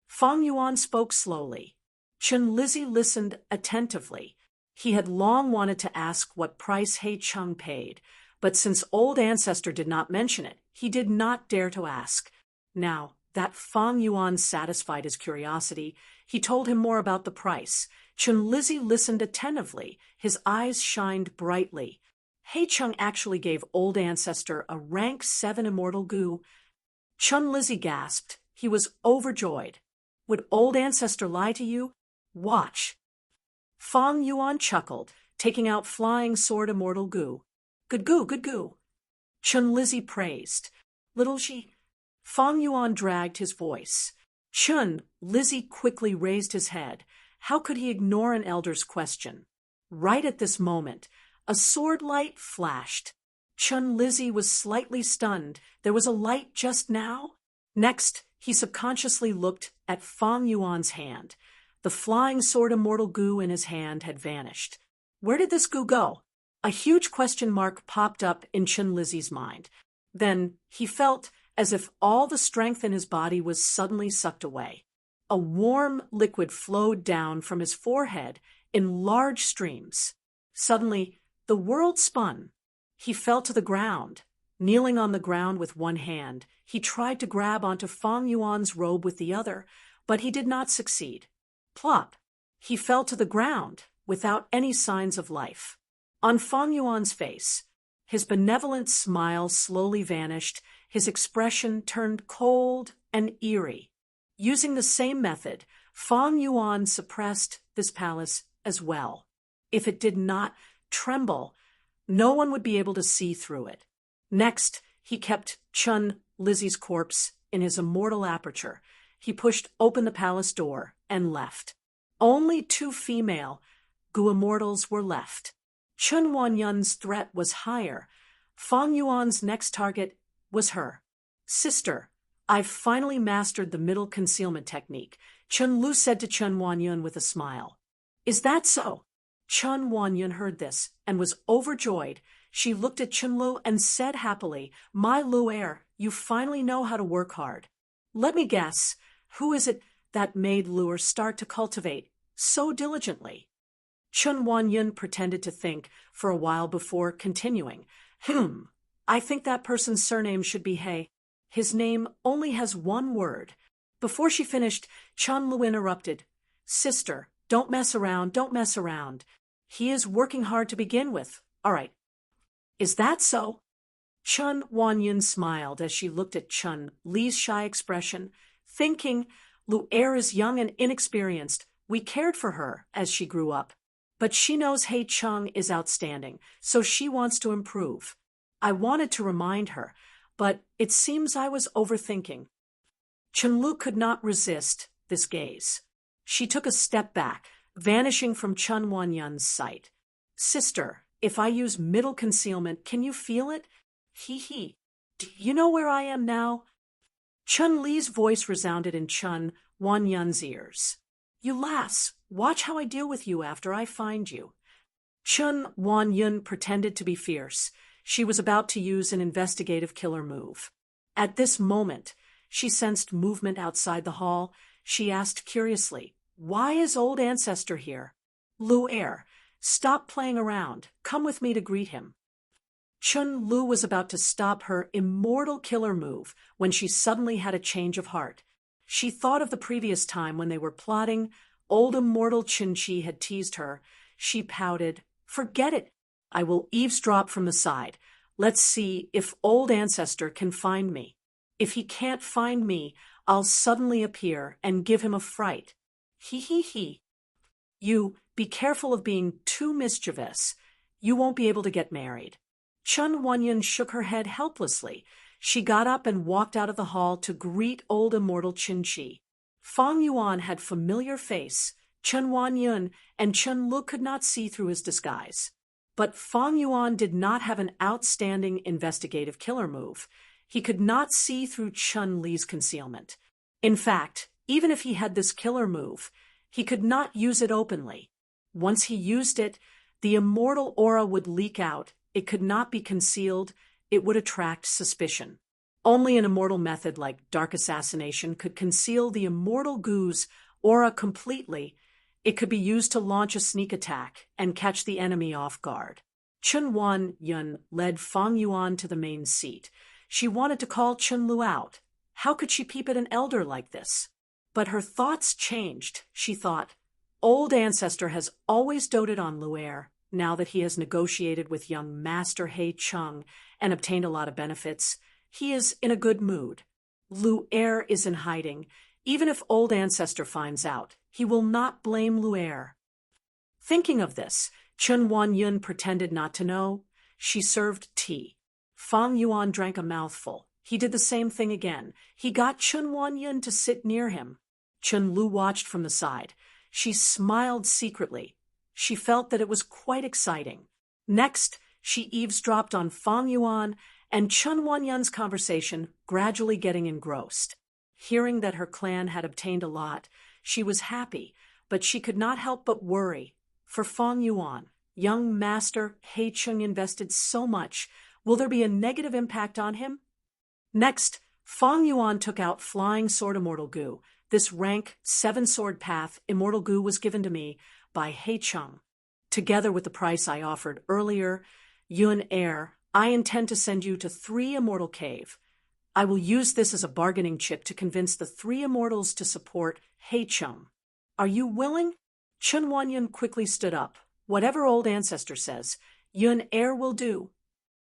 Fang Yuan spoke slowly. Chen Lizzy listened attentively. He had long wanted to ask what price He Cheng paid, but since old ancestor did not mention it, he did not dare to ask. Now that Fang Yuan satisfied his curiosity, he told him more about the price. Chen Lizzy listened attentively. His eyes shined brightly. He Cheng actually gave old ancestor a rank 7 immortal Gu. Chen Lizzy gasped. He was overjoyed. "Would old ancestor lie to you? Watch." Fang Yuan chuckled, taking out flying sword immortal Gu. "Good Gu, good Gu." Chen Lizzy praised. "Little Ji." Fang Yuan dragged his voice. Chen Lizzy quickly raised his head. How could he ignore an elder's question? Right at this moment, a sword light flashed. Chen Lizzy was slightly stunned. There was a light just now? Next, he subconsciously looked at Fang Yuan's hand. The flying sword immortal Gu in his hand had vanished. Where did this Gu go? A huge question mark popped up in Chen Lizzy's mind. Then he felt as if all the strength in his body was suddenly sucked away. A warm liquid flowed down from his forehead in large streams. Suddenly, the world spun. He fell to the ground. Kneeling on the ground with one hand, he tried to grab onto Fang Yuan's robe with the other, but he did not succeed. Plop! He fell to the ground without any signs of life. On Fang Yuan's face, His benevolent smile slowly vanished, his expression turned cold and eerie. Using the same method, Fang Yuan suppressed this palace as well. If it did not tremble, no one would be able to see through it. Next, he kept Chun Lizzie's corpse in his immortal aperture. He pushed open the palace door and left. Only 2 female Gu immortals were left. Chun Wanyun's threat was higher. Fang Yuan's next target was her. Sister, I've finally mastered the middle concealment technique, Chun Lu said to Chun Wanyun with a smile. Is that so? Chun Wanyun heard this and was overjoyed. She looked at Chun Lu and said happily, My Lu heir, you finally know how to work hard. Let me guess, who is it that made Luer start to cultivate so diligently? Chun Wanyun pretended to think for a while before continuing. I think that person's surname should be He. His name only has 1 word. Before she finished, Chun Lu interrupted. Sister, don't mess around, don't mess around. He is working hard to begin with. All right. Is that so? Chun Wanyun smiled as she looked at Chun Li's shy expression, thinking, Lu Er is young and inexperienced. We cared for her as she grew up. But she knows Hei Chung is outstanding, so she wants to improve. I wanted to remind her, but it seems I was overthinking. Chun Lu could not resist this gaze. She took a step back, vanishing from Chun Wanyun's sight. Sister, if I use middle concealment, can you feel it? Hee. Do you know where I am now? Chun Li's voice resounded in Chun Wanyun's ears. You lass, watch how I deal with you after I find you. Chun Wanyun pretended to be fierce. She was about to use an investigative killer move. At this moment, she sensed movement outside the hall. She asked curiously, Why is old ancestor here? Lu Er, stop playing around. Come with me to greet him. Chun Lu was about to stop her immortal killer move when she suddenly had a change of heart. She thought of the previous time when they were plotting. Old immortal Chin Chi had teased her. She pouted, Forget it. I will eavesdrop from the side. Let's see if old ancestor can find me. If he can't find me, I'll suddenly appear and give him a fright. He. You, be careful of being too mischievous. You won't be able to get married. Chun Wanyun shook her head helplessly. She got up and walked out of the hall to greet old immortal Chin Chi. Fang Yuan had familiar face. Chun Wanyun and Chun Lu could not see through his disguise. But Fang Yuan did not have an outstanding investigative killer move. He could not see through Chun Li's concealment. In fact, even if he had this killer move, he could not use it openly. Once he used it, the immortal aura would leak out. It could not be concealed. It would attract suspicion. Only an immortal method like dark assassination could conceal the immortal Gu's aura completely. It could be used to launch a sneak attack and catch the enemy off guard. Chun Wanyun led Fang Yuan to the main seat. She wanted to call Chun Lu out. How could she peep at an elder like this? But her thoughts changed. She thought, Old ancestor has always doted on Lu Er. Now that he has negotiated with young Master Hei Chung and obtained a lot of benefits, he is in a good mood. Lu Er is in hiding. Even if old ancestor finds out, he will not blame Lu Er. Thinking of this, Chun Wanyun pretended not to know. She served tea. Fang Yuan drank a mouthful. He did the same thing again. He got Chun Wanyun to sit near him. Chun Lu watched from the side. She smiled secretly. She felt that it was quite exciting. Next, she eavesdropped on Fang Yuan and Chun Wanyun's conversation, gradually getting engrossed. Hearing that her clan had obtained a lot, she was happy, but she could not help but worry. For Fang Yuan, young Master Hei Chung invested so much. Will there be a negative impact on him? Next, Fang Yuan took out Flying Sword Immortal Gu. This rank 7-sword path Immortal Gu was given to me by Hei Chung. Together with the price I offered earlier, Yun Er, I intend to send you to 3 Immortal Cave. I will use this as a bargaining chip to convince the 3 immortals to support Hei Chung. Are you willing? Chun Wanyun quickly stood up. Whatever old ancestor says, Yun Er will do.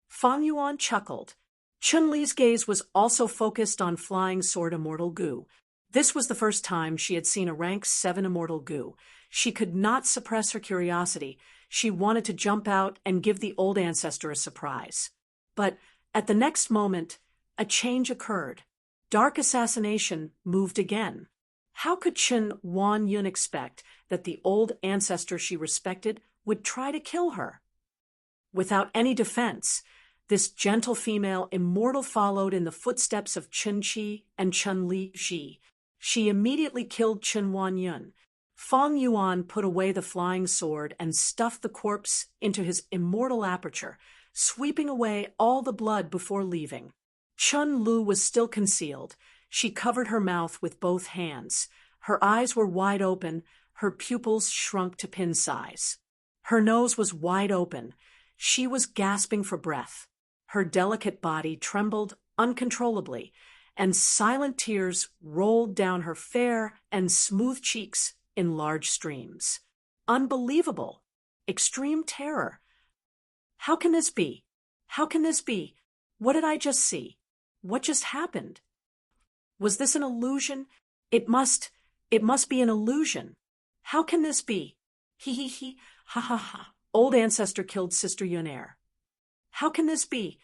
Fang Yuan chuckled. Chun Li's gaze was also focused on flying sword immortal Gu. This was the first time she had seen a rank 7 immortal Gu. She could not suppress her curiosity. She wanted to jump out and give the old ancestor a surprise. But at the next moment, a change occurred. Dark assassination moved again. How could Chen Wan-yun expect that the old ancestor she respected would try to kill her? Without any defense, this gentle female immortal followed in the footsteps of Chen Qi and Chun Li Shi. She immediately killed Chen Wan-yun. Fang Yuan put away the flying sword and stuffed the corpse into his immortal aperture, sweeping away all the blood before leaving. Chun Lu was still concealed. She covered her mouth with both hands. Her eyes were wide open, her pupils shrunk to pin size. Her nose was wide open. She was gasping for breath. Her delicate body trembled uncontrollably, and silent tears rolled down her fair and smooth cheeks in large streams. Unbelievable! Extreme terror. How can this be? How can this be? What did I just see? What just happened? Was this an illusion? It must be an illusion. How can this be? He, ha ha ha. Old ancestor killed Sister Yunair. How can this be?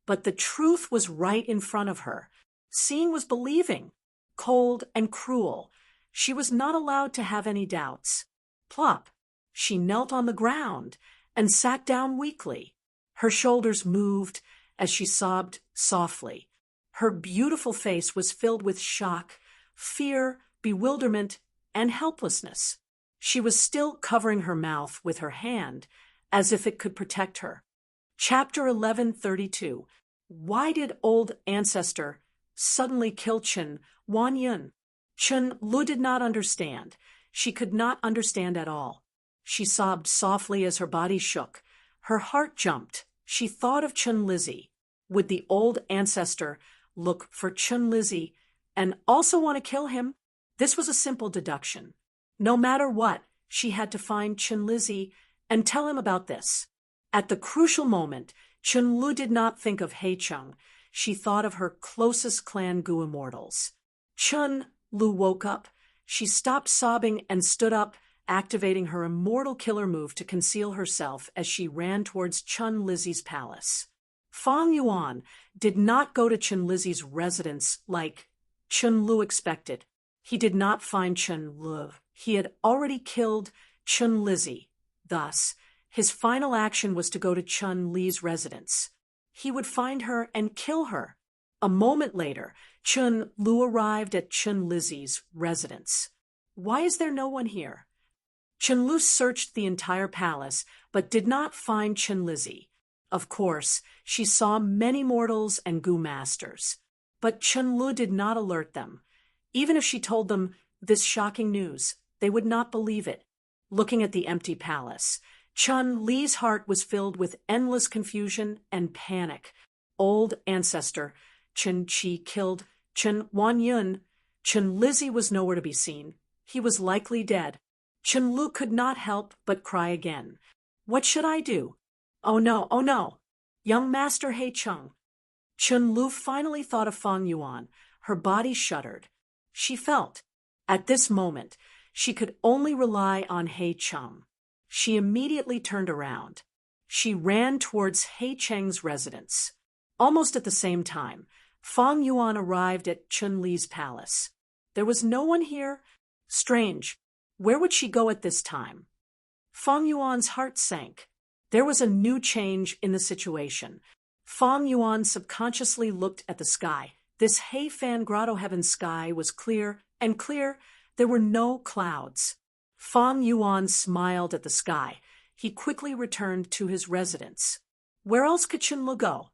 But the truth was right in front of her. Seeing was believing. Cold and cruel. She was not allowed to have any doubts. Plop. She knelt on the ground and sat down weakly. Her shoulders moved as she sobbed softly. Her beautiful face was filled with shock, fear, bewilderment, and helplessness. She was still covering her mouth with her hand, as if it could protect her. Chapter 1132. Why did old ancestor suddenly kill Chen Wan-yun? Chen Lu did not understand. She could not understand at all. She sobbed softly as her body shook. Her heart jumped. She thought of Chun Lizzie. Would the old ancestor look for Chun Lizzie and also want to kill him? This was a simple deduction. No matter what, she had to find Chun Lizzie and tell him about this. At the crucial moment, Chun Lu did not think of Hei Chung. She thought of her closest clan Gu immortals. Chun Lu woke up. She stopped sobbing and stood up, activating her immortal killer move to conceal herself as she ran towards Chun Lizzie's palace. Fang Yuan did not go to Chun Lizzie's residence like Chun Lu expected. He did not find Chun Lu. He had already killed Chun Lizzie. Thus, his final action was to go to Chun Li's residence. He would find her and kill her. A moment later, Chun Lu arrived at Chun Lizzie's residence. Why is there no one here? Chun Lu searched the entire palace, but did not find Chun Lizzie. Of course, she saw many mortals and Gu masters, but Chun Lu did not alert them. Even if she told them this shocking news, they would not believe it. Looking at the empty palace, Chun Li's heart was filled with endless confusion and panic. Old ancestor Chen Qi killed Chen Wan-yun. Chun Lizzie was nowhere to be seen. He was likely dead. Chun Lu could not help but cry again. What should I do? Oh no, oh no! Young Master Hei Chung. Chun Lu finally thought of Fang Yuan. Her body shuddered. She felt, at this moment, she could only rely on Hei Chung. She immediately turned around. She ran towards Hei Cheng's residence. Almost at the same time, Fang Yuan arrived at Chun Li's palace. There was no one here. Strange. Where would she go at this time? Fang Yuan's heart sank. There was a new change in the situation. Fang Yuan subconsciously looked at the sky. This Hei Fan Grotto Heaven sky was clear and clear. There were no clouds. Fang Yuan smiled at the sky. He quickly returned to his residence. Where else could Chun Lu go?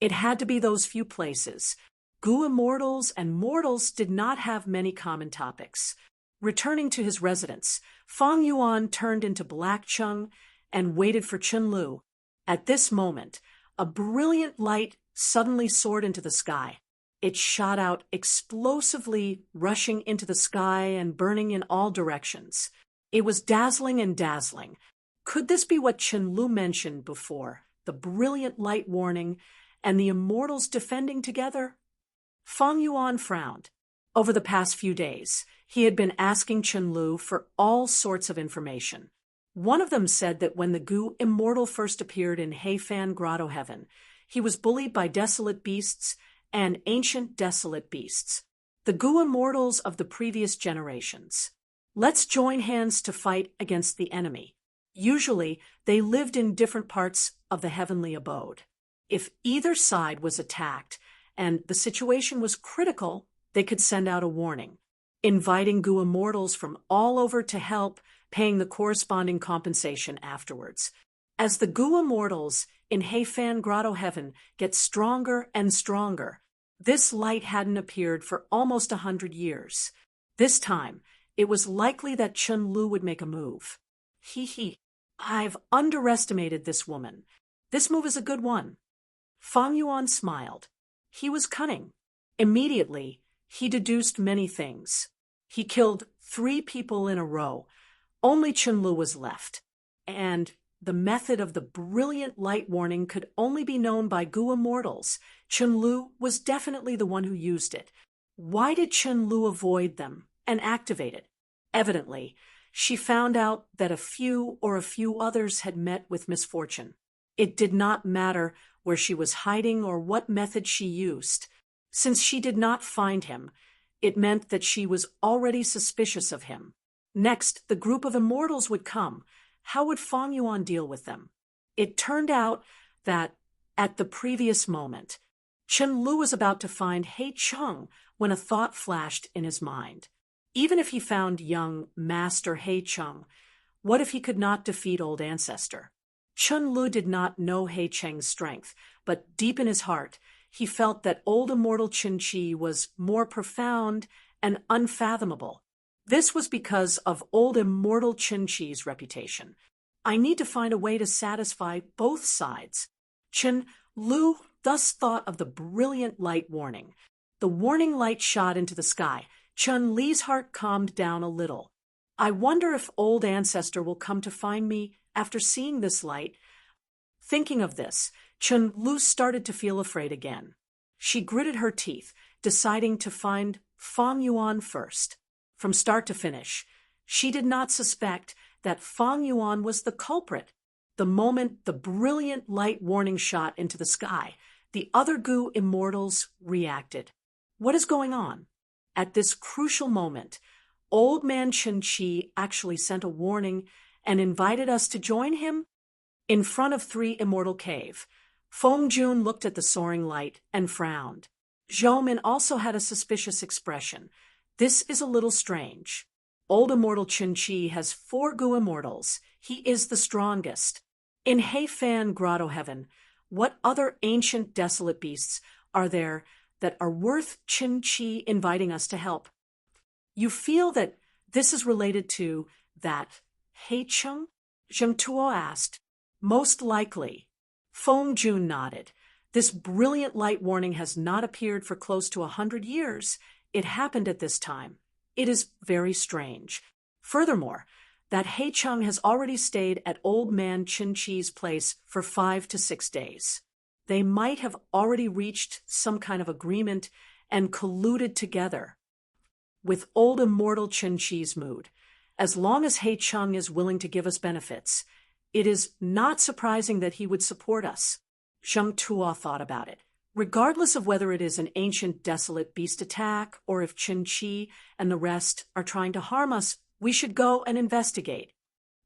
It had to be those few places. Gu immortals and mortals did not have many common topics. Returning to his residence, Fang Yuan turned into Black Chung and waited for Chun Lu. At this moment, a brilliant light suddenly soared into the sky. It shot out explosively, rushing into the sky and burning in all directions. It was dazzling and dazzling. Could this be what Chun Lu mentioned before, the the brilliant light warning, and the immortals defending together? Feng Yuan frowned. Over the past few days, he had been asking Chen Lu for all sorts of information. One of them said that when the Gu immortal first appeared in Heifan Grotto Heaven, he was bullied by desolate beasts and ancient desolate beasts, the Gu immortals of the previous generations. Let's join hands to fight against the enemy. Usually, they lived in different parts of the heavenly abode. If either side was attacked and the situation was critical, they could send out a warning, inviting Gu immortals from all over to help, paying the corresponding compensation afterwards. As the Gu immortals in Heifan Grotto Heaven get stronger and stronger, this light hadn't appeared for almost 100 years. This time, it was likely that Chen Lu would make a move. I've underestimated this woman. This move is a good one. Feng Yuan smiled. He was cunning. Immediately, he deduced many things. He killed 3 people in a row. Only Chen Lu was left. And the method of the brilliant light warning could only be known by Gu immortals. Chen Lu was definitely the one who used it. Why did Chen Lu avoid them and activate it? Evidently, she found out that a few others had met with misfortune. It did not matter where she was hiding or what method she used. Since she did not find him, it meant that she was already suspicious of him. Next, the group of immortals would come. How would Feng Yuan deal with them? It turned out that, at the previous moment, Chen Lu was about to find He Cheng when a thought flashed in his mind. Even if he found young Master He Cheng, what if he could not defeat Old Ancestor? Chen Lu did not know He Cheng's strength, but deep in his heart, he felt that old immortal Qin Chi was more profound and unfathomable. This was because of old immortal Qin Chi's reputation. I need to find a way to satisfy both sides. Chen Lu thus thought of the brilliant light warning. The warning light shot into the sky. Chen Li's heart calmed down a little. I wonder if Old Ancestor will come to find me after seeing this light. Thinking of this, Chen Lu started to feel afraid again. She gritted her teeth, deciding to find Feng Yuan first. From start to finish, she did not suspect that Feng Yuan was the culprit. The moment the brilliant light warning shot into the sky, the other Gu immortals reacted. What is going on? At this crucial moment, Old Man Qin Chi actually sent a warning and invited us to join him? In front of 3 Immortal Cave, Feng Jun looked at the soaring light and frowned. Zhou Min also had a suspicious expression. This is a little strange. Old Immortal Qin Chi has 4 Gu immortals. He is the strongest. In Heifan Grotto Heaven, what other ancient desolate beasts are there that are worth Qin Chi inviting us to help? You feel that this is related to that He Cheng? Zheng Tuo asked. Most likely. Feng Jun nodded. This brilliant light warning has not appeared for close to 100 years. It happened at this time. It is very strange. Furthermore, that He Cheng has already stayed at Old Man Qin Chi's place for 5 to 6 days. They might have already reached some kind of agreement and colluded together. With Old Immortal Qin Chi's mood, as long as He Cheng is willing to give us benefits, it is not surprising that he would support us. Zheng Tuo thought about it. Regardless of whether it is an ancient desolate beast attack or if Qin Chi and the rest are trying to harm us, we should go and investigate.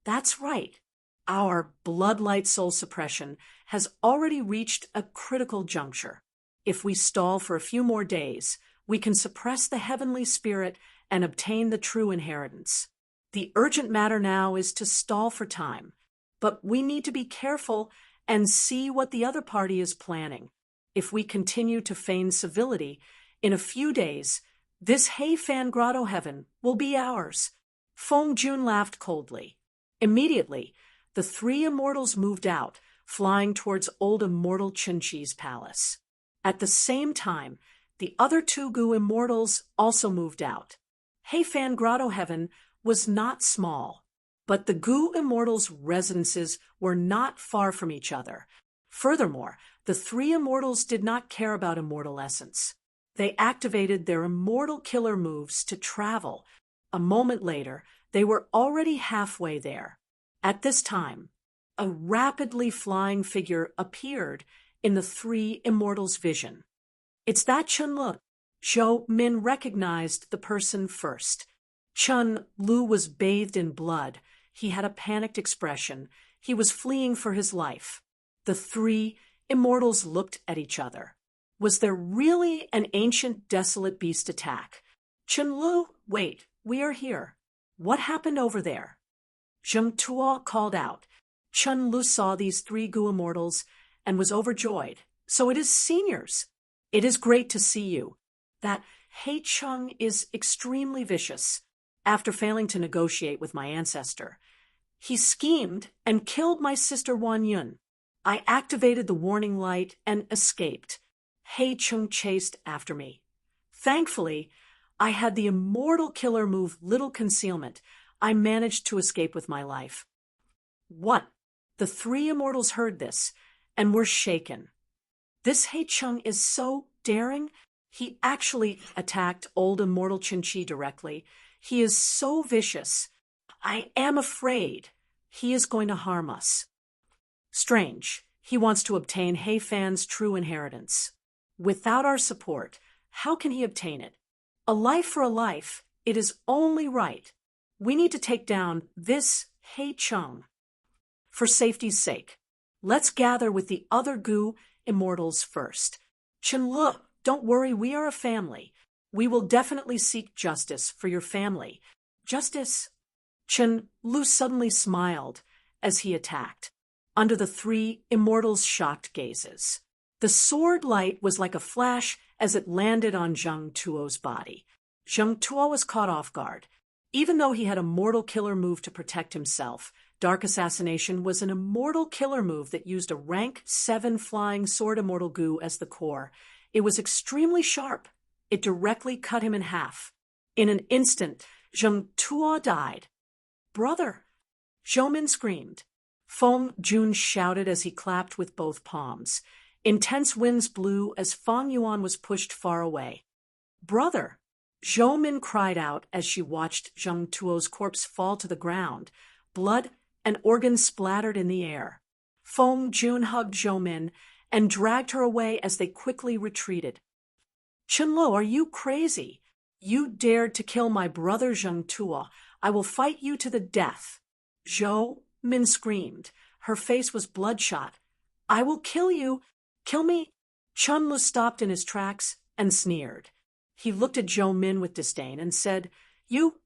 That's right. Our bloodlight soul suppression has already reached a critical juncture. If we stall for a few more days, we can suppress the heavenly spirit and obtain the true inheritance. The urgent matter now is to stall for time. But we need to be careful and see what the other party is planning. If we continue to feign civility, in a few days, this Heifan Grotto Heaven will be ours. Feng Jun laughed coldly. Immediately, the 3 immortals moved out, flying towards Old Immortal Qin Chi's palace. At the same time, the other 2 Gu immortals also moved out. Heifan Grotto Heaven was not small. But the Gu immortals' residences were not far from each other. Furthermore, the three immortals did not care about immortal essence. They activated their immortal killer moves to travel. A moment later, they were already halfway there. At this time, a rapidly flying figure appeared in the three immortals' vision. "It's that Chun-Lu." Zhou Min recognized the person first. Chun-Lu was bathed in blood. He had a panicked expression. He was fleeing for his life. The three immortals looked at each other. Was there really an ancient desolate beast attack? "Chun-Lu, wait, we are here. What happened over there?" Zheng Tuo called out. Chun-Lu saw these three Gu immortals and was overjoyed. "So it is seniors. It is great to see you. That He Chung is extremely vicious. After failing to negotiate with my ancestor, he schemed and killed my sister Wan Yun. I activated the warning light and escaped. He Chung chased after me. Thankfully, I had the immortal killer move Little Concealment. I managed to escape with my life." What? The three immortals heard this and were shaken. This He Chung is so daring. He actually attacked old immortal Qin-Chi directly. He is so vicious. I am afraid he is going to harm us. Strange. He wants to obtain He Fan's true inheritance. Without our support, how can he obtain it? A life for a life. It is only right. We need to take down this He Chung. For safety's sake, let's gather with the other Gu immortals first. Chun-Lu, don't worry, we are a family. We will definitely seek justice for your family. Justice? Chun-Lu suddenly smiled as he attacked, under the three immortals' shocked gazes. The sword light was like a flash as it landed on Zheng Tuo's body. Zheng Tuo was caught off guard. Even though he had a mortal killer move to protect himself, Dark Assassination was an immortal killer move that used a rank 7 flying sword immortal Gu as the core. It was extremely sharp. It directly cut him in half. In an instant, Zheng Tuo died. "Brother!" Zhou Min screamed. Feng Jun shouted as he clapped with both palms. Intense winds blew as Fang Yuan was pushed far away. "Brother!" Zhou Min cried out as she watched Zheng Tuo's corpse fall to the ground. Blood and organs splattered in the air. Feng Jun hugged Zhou Min and dragged her away as they quickly retreated. "Chun-Lu, are you crazy? You dared to kill my brother Zheng Tuo. I will fight you to the death." Zhou Min screamed. Her face was bloodshot. "I will kill you. Kill me." Chun-Lu stopped in his tracks and sneered. He looked at Zhou Min with disdain and said, "You?"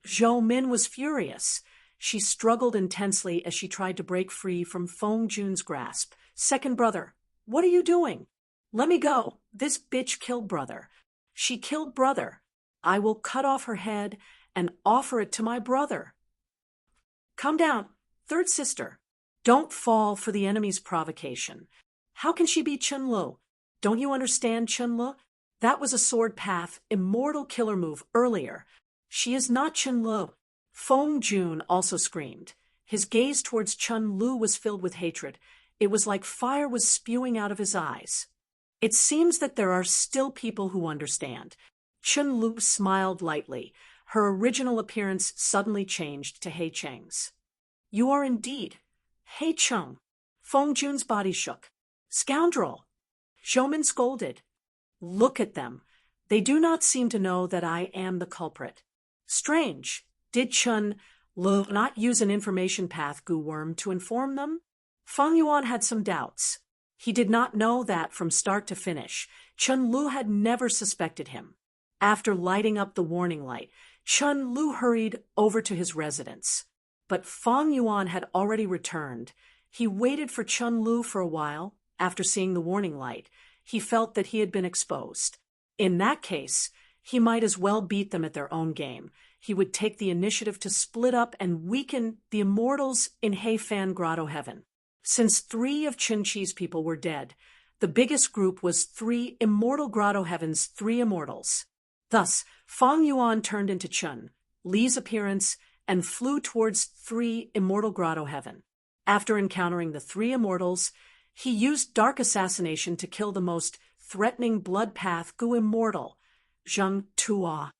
Zhou Min was furious. She struggled intensely as she tried to break free from Feng Jun's grasp. "Second brother, what are you doing? Let me go. This bitch killed brother. She killed brother. I will cut off her head and offer it to my brother." "Calm down, third sister. Don't fall for the enemy's provocation. How can she be Chun-Lu? Don't you understand, Chun-Lu? That was a sword path, immortal killer move earlier. She is not Chun-Lu." Feng Jun also screamed. His gaze towards Chun-Lu was filled with hatred. It was like fire was spewing out of his eyes. "It seems that there are still people who understand." Chun-Lu smiled lightly. Her original appearance suddenly changed to He Cheng's. "You are indeed He Chung." Feng Jun's body shook. "Scoundrel!" Zhou Min scolded. "Look at them. They do not seem to know that I am the culprit. Strange. Did Chun-Lu not use an information path Gu worm to inform them?" Fang Yuan had some doubts. He did not know that from start to finish, Chun-Lu had never suspected him. After lighting up the warning light, Chun-Lu hurried over to his residence. But Fang Yuan had already returned. He waited for Chun-Lu for a while. After seeing the warning light, he felt that he had been exposed. In that case, he might as well beat them at their own game. He would take the initiative to split up and weaken the immortals in He Fan Grotto Heaven. Since 3 of Qin-Chi's people were dead, the biggest group was 3 immortal Grotto Heaven's 3 immortals. Thus, Fang Yuan turned into Chun-Li's appearance and flew towards 3 immortal Grotto Heaven. After encountering the 3 immortals, He used dark assassination to kill the most threatening blood path Gu immortal, Zheng Tuo.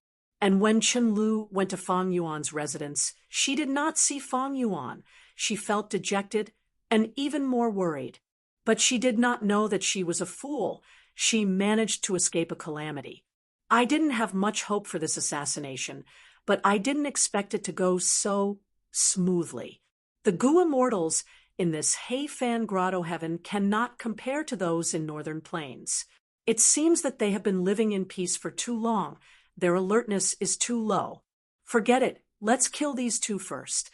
And when Chen Lu went to Fang Yuan's residence, she did not see Fang Yuan. She felt dejected and even more worried. But she did not know that she was a fool. She managed to escape a calamity. I didn't have much hope for this assassination, but I didn't expect it to go so smoothly. The Gu immortals in this Heifan grotto heaven cannot compare to those in northern plains. It seems that they have been living in peace for too long. Their alertness is too low. Forget it. Let's kill these two first.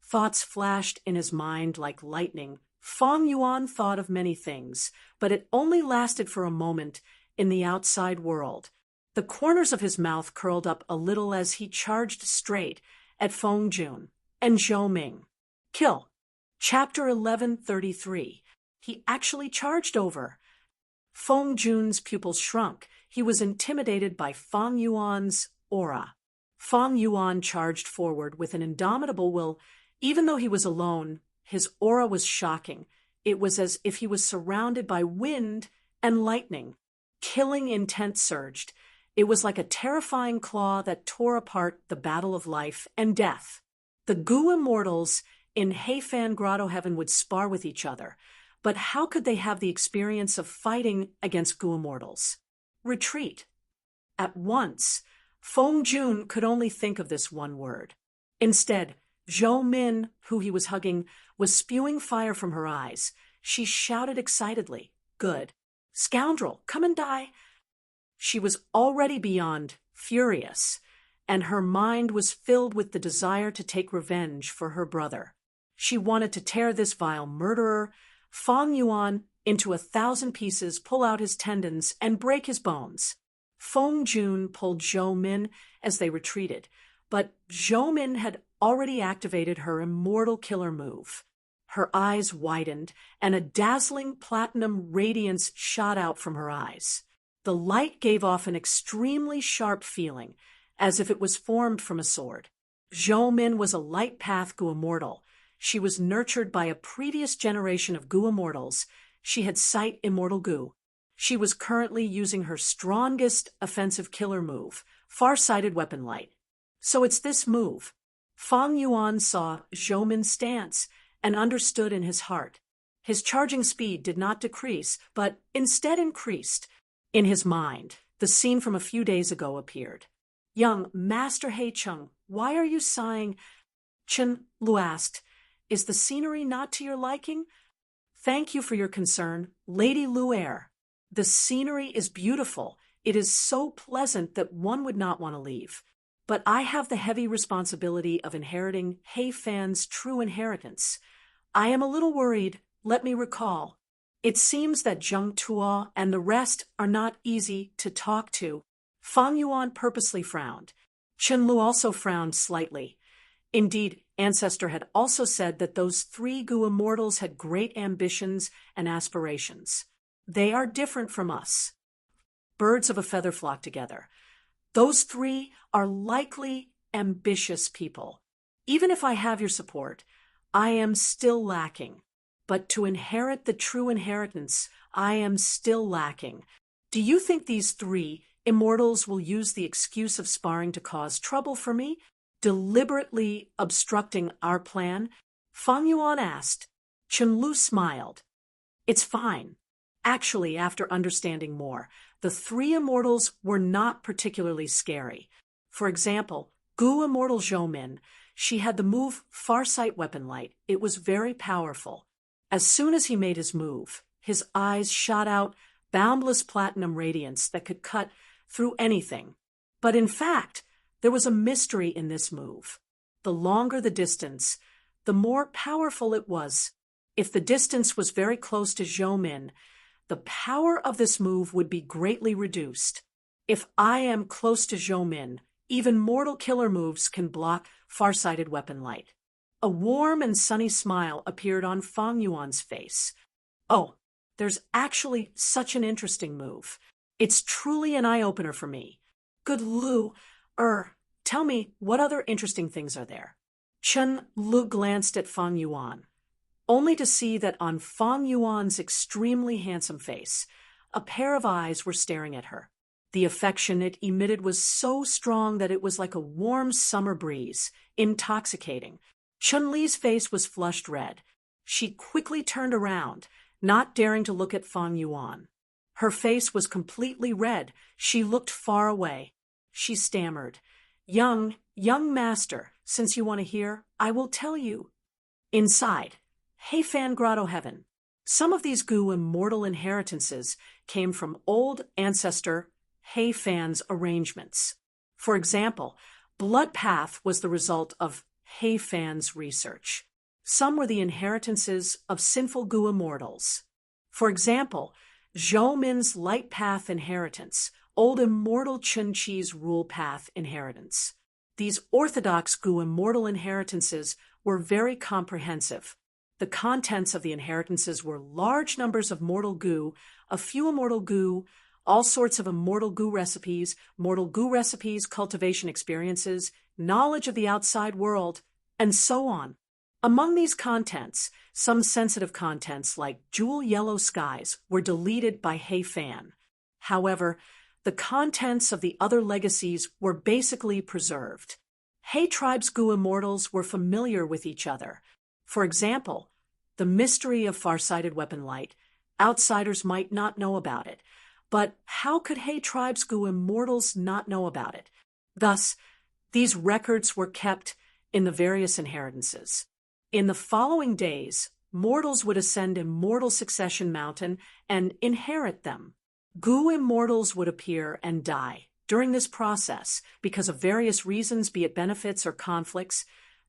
Thoughts flashed in his mind like lightning. Fang Yuan thought of many things, but it only lasted for a moment in the outside world. The corners of his mouth curled up a little as he charged straight at Feng Jun and Zhou Ming. Kill. Chapter 1133. He actually charged over. Feng Jun's pupils shrunk. He was intimidated by Fang Yuan's aura. Fang Yuan charged forward with an indomitable will. Even though he was alone, his aura was shocking. It was as if he was surrounded by wind and lightning. Killing intent surged. It was like a terrifying claw that tore apart the battle of life and death. The Gu immortals in Heifan Grotto Heaven would spar with each other, but how could they have the experience of fighting against Gu immortals? Retreat. At once, Feng Jun could only think of this one word. Instead, Zhou Min, who he was hugging, was spewing fire from her eyes. She shouted excitedly, "Good. Scoundrel, come and die." She was already beyond furious, and her mind was filled with the desire to take revenge for her brother. She wanted to tear this vile murderer, Fang Yuan, into 1,000 pieces, pull out his tendons, and break his bones. Feng Jun pulled Zhou Min as they retreated, but Zhou Min had already activated her immortal killer move. Her eyes widened, and a dazzling platinum radiance shot out from her eyes. The light gave off an extremely sharp feeling, as if it was formed from a sword. Zhou Min was a light path Gu immortal. She was nurtured by a previous generation of Gu immortals. She had sight immortal Gu. She was currently using her strongest offensive killer move, far-sighted weapon light. So it's this move. Fang Yuan saw Zhou Min's stance and understood in his heart. His charging speed did not decrease, but instead increased. In his mind, the scene from a few days ago appeared. "Young Master Hei Cheng, why are you sighing?" Chen Lu asked. "Is the scenery not to your liking?" "Thank you for your concern, Lady Lu'er. The scenery is beautiful. It is so pleasant that one would not want to leave. But I have the heavy responsibility of inheriting Heifan's true inheritance. I am a little worried. Let me recall. It seems that Zheng Tuo and the rest are not easy to talk to." Fang Yuan purposely frowned. Chen Lu also frowned slightly. Indeed, Ancestor had also said that those 3 Gu immortals had great ambitions and aspirations. They are different from us. Birds of a feather flock together. Those 3 are likely ambitious people. Even if I have your support, I am still lacking. But to inherit the true inheritance, I am still lacking. Do you think these 3 immortals will use the excuse of sparring to cause trouble for me, deliberately obstructing our plan? Fang Yuan asked. Chen Lu smiled. It's fine. Actually, after understanding more, the 3 immortals were not particularly scary. For example, Gu immortal Zhou Min, she had the move Farsight Weapon Light. It was very powerful. As soon as he made his move, his eyes shot out boundless platinum radiance that could cut through anything. But in fact, there was a mystery in this move. The longer the distance, the more powerful it was. If the distance was very close to Zhou Min, the power of this move would be greatly reduced. If I am close to Zhou Min, even mortal killer moves can block farsighted weapon light. A warm and sunny smile appeared on Fang Yuan's face. Oh, there's actually such an interesting move. It's truly an eye-opener for me. Good Lu, tell me, what other interesting things are there? Chen Lu glanced at Fang Yuan. only to see that on Fang Yuan's extremely handsome face, a pair of eyes were staring at her. The affection it emitted was so strong that it was like a warm summer breeze, intoxicating. Chun-Li's face was flushed red. She quickly turned around, not daring to look at Fang Yuan. Her face was completely red. She looked far away. She stammered, young master, since you want to hear, I will tell you." Inside, Heifan Grotto Heaven. Some of these Gu immortal inheritances came from old ancestor Heifan's arrangements. For example, blood path was the result of Heifan's research. Some were the inheritances of sinful Gu immortals. For example, Zhou Min's light path inheritance, old immortal Chun Chi's rule path inheritance. These orthodox Gu immortal inheritances were very comprehensive. The contents of the inheritances were large numbers of mortal Gu, a few immortal Gu, all sorts of immortal Gu recipes, mortal Gu recipes, cultivation experiences, knowledge of the outside world, and so on. Among these contents, some sensitive contents like jewel yellow skies were deleted by Heifan. However, the contents of the other legacies were basically preserved. He tribe's Gu immortals were familiar with each other. For example, the mystery of far-sighted weapon light, outsiders might not know about it. But how could He tribe's Gu immortals not know about it? Thus, these records were kept in the various inheritances. In the following days, mortals would ascend Immortal Succession Mountain and inherit them. Gu immortals would appear and die. During this process, because of various reasons, be it benefits or conflicts,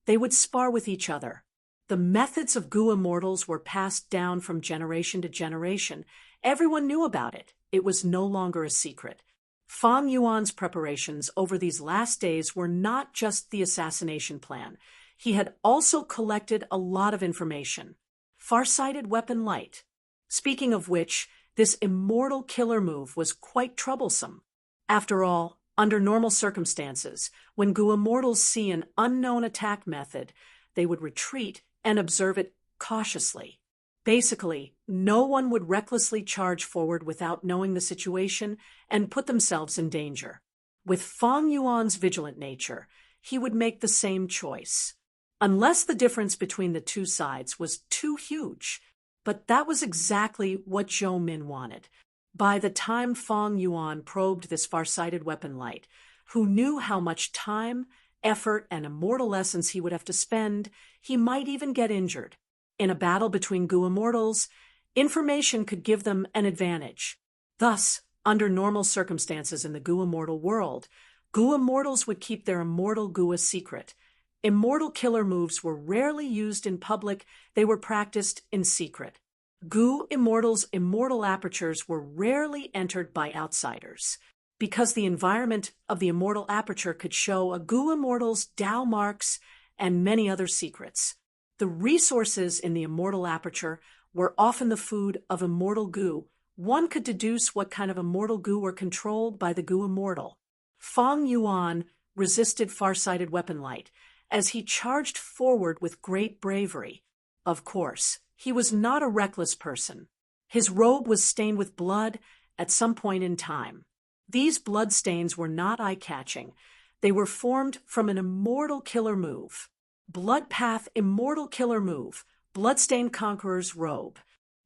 they would spar with each other. The methods of Gu immortals were passed down from generation to generation. Everyone knew about it. It was no longer a secret. Fang Yuan's preparations over these last days were not just the assassination plan. He had also collected a lot of information. Far-sighted weapon light. Speaking of which, this immortal killer move was quite troublesome. After all, under normal circumstances, when Gu immortals see an unknown attack method, they would retreat and observe it cautiously. Basically, no one would recklessly charge forward without knowing the situation and put themselves in danger. With Fang Yuan's vigilant nature, he would make the same choice. Unless the difference between the two sides was too huge. But that was exactly what Zhou Min wanted. By the time Fang Yuan probed this far-sighted weapon light, who knew how much time, effort, and immortal essence he would have to spend, he might even get injured. In a battle between Gu immortals, information could give them an advantage. Thus, under normal circumstances in the Gu immortal world, Gu immortals would keep their immortal Gu a secret. Immortal killer moves were rarely used in public, they were practiced in secret. Gu immortals' immortal apertures were rarely entered by outsiders, because the environment of the immortal aperture could show a Gu immortal's Dao marks and many other secrets. The resources in the immortal aperture were often the food of immortal Gu. One could deduce what kind of immortal Gu were controlled by the Gu immortal. Fang Yuan resisted far-sighted weapon light, as he charged forward with great bravery. Of course, he was not a reckless person. His robe was stained with blood at some point in time. These blood stains were not eye-catching. They were formed from an immortal killer move. Blood path immortal killer move, bloodstained conqueror's robe.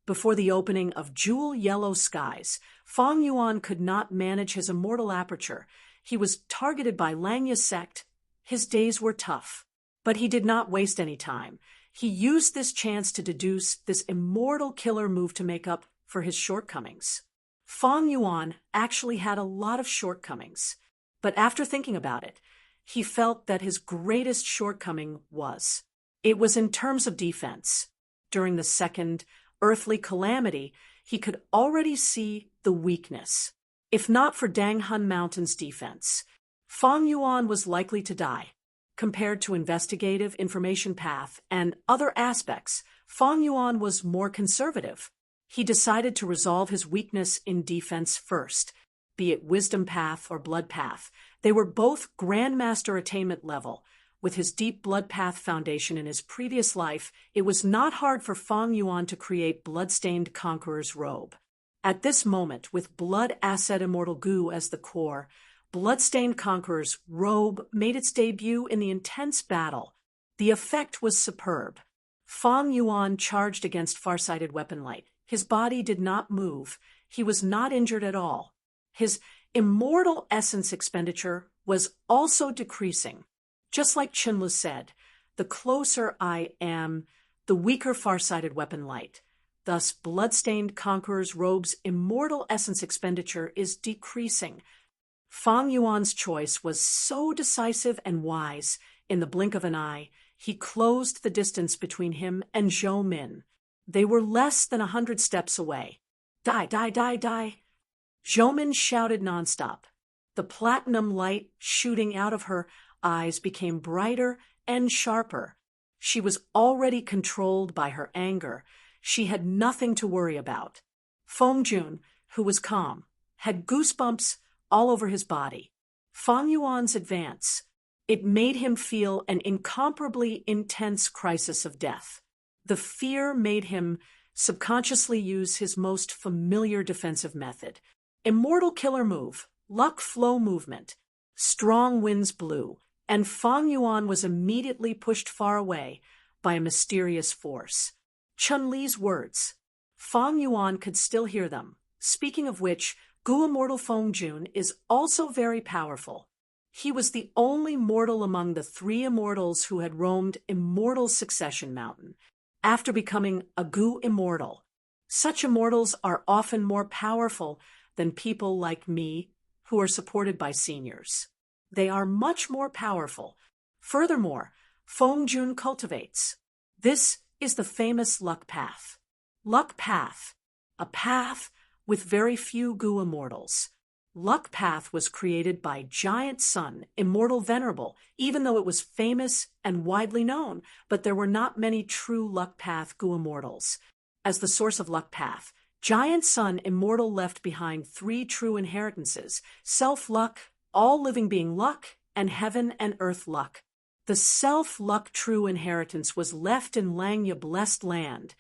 Before the opening of jewel yellow skies, Fang Yuan could not manage his immortal aperture. He was targeted by Langya sect. His days were tough, but he did not waste any time. He used this chance to deduce this immortal killer move to make up for his shortcomings. Fang Yuan actually had a lot of shortcomings, but after thinking about it, he felt that his greatest shortcoming was in terms of defense. During the second earthly calamity, he could already see the weakness. If not for Danghun Mountain's defense, Fang Yuan was likely to die. Compared to investigative information path and other aspects, Fang Yuan was more conservative. He decided to resolve his weakness in defense first, be it wisdom path or blood path. They were both grandmaster attainment level. With his deep blood path foundation in his previous life, it was not hard for Fang Yuan to create Bloodstained Conqueror's robe. At this moment, with Blood Asset Immortal Goo as the core, Bloodstained Conqueror's robe made its debut in the intense battle. The effect was superb. Fang Yuan charged against Farsighted Weapon Light. His body did not move. He was not injured at all. His immortal essence expenditure was also decreasing. Just like Qinlu said, the closer I am, the weaker Farsighted Weapon Light. Thus, Bloodstained Conqueror's robe's immortal essence expenditure is decreasing. Fang Yuan's choice was so decisive and wise. In the blink of an eye, he closed the distance between him and Zhou Min. They were less than 100 steps away. Die, die, die, die. Zhou Min shouted nonstop. The platinum light shooting out of her eyes became brighter and sharper. She was already controlled by her anger. She had nothing to worry about. Feng Jun, who was calm, had goosebumps all over his body. Fang Yuan's advance, it made him feel an incomparably intense crisis of death. The fear made him subconsciously use his most familiar defensive method. Immortal Killer Move, Luck Flow Movement. Strong winds blew, and Fang Yuan was immediately pushed far away by a mysterious force. Chun-Li's words. Fang Yuan could still hear them. Speaking of which, Gu Immortal Feng Jun is also very powerful. He was the only mortal among the 3 immortals who had roamed Immortal Succession Mountain. After becoming a Gu Immortal, such immortals are often more powerful than people like me who are supported by seniors. They are much more powerful. Furthermore, Feng Jun cultivates. This is the famous Luck Path. Luck Path, a path with very few Gu Immortals. Luck Path was created by Giant Sun, Immortal Venerable, even though it was famous and widely known, but there were not many true Luck Path Gu Immortals. As the source of Luck Path, Giant Sun Immortal left behind 3 true inheritances: Self-Luck, All Living Being Luck, and Heaven and Earth Luck. The Self-Luck true inheritance was left in Langya Blessed Land.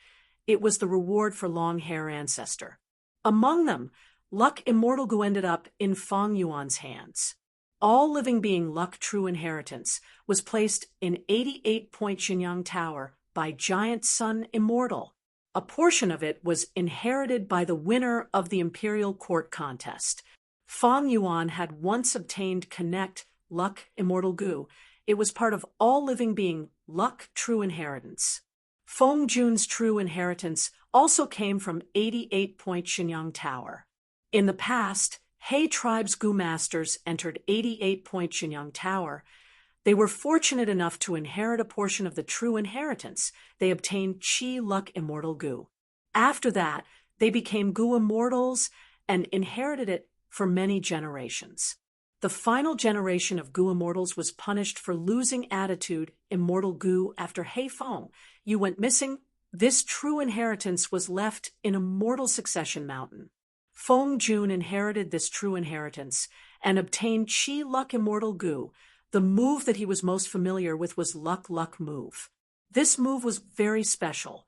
It was the reward for long hair ancestor. Among them, Luck Immortal Gu ended up in Fang Yuan's hands. All Living Being Luck True Inheritance was placed in 88-point Xinyang Tower by Giant Sun Immortal. A portion of it was inherited by the winner of the Imperial Court contest. Fang Yuan had once obtained Connect Luck Immortal Gu. It was part of All Living Being Luck True Inheritance. Feng Jun's true inheritance also came from 88-point Xinyang Tower. In the past, He Tribe's Gu Masters entered 88-point Xinyang Tower. They were fortunate enough to inherit a portion of the true inheritance. They obtained Qi Luck Immortal Gu. After that, they became Gu Immortals and inherited it for many generations. The final generation of Gu Immortals was punished for losing attitude Immortal Gu after He Feng. You went missing. This true inheritance was left in Immortal Succession Mountain. Feng Jun inherited this true inheritance and obtained Qi Luck Immortal Gu. The move that he was most familiar with was Luck Move. This move was very special.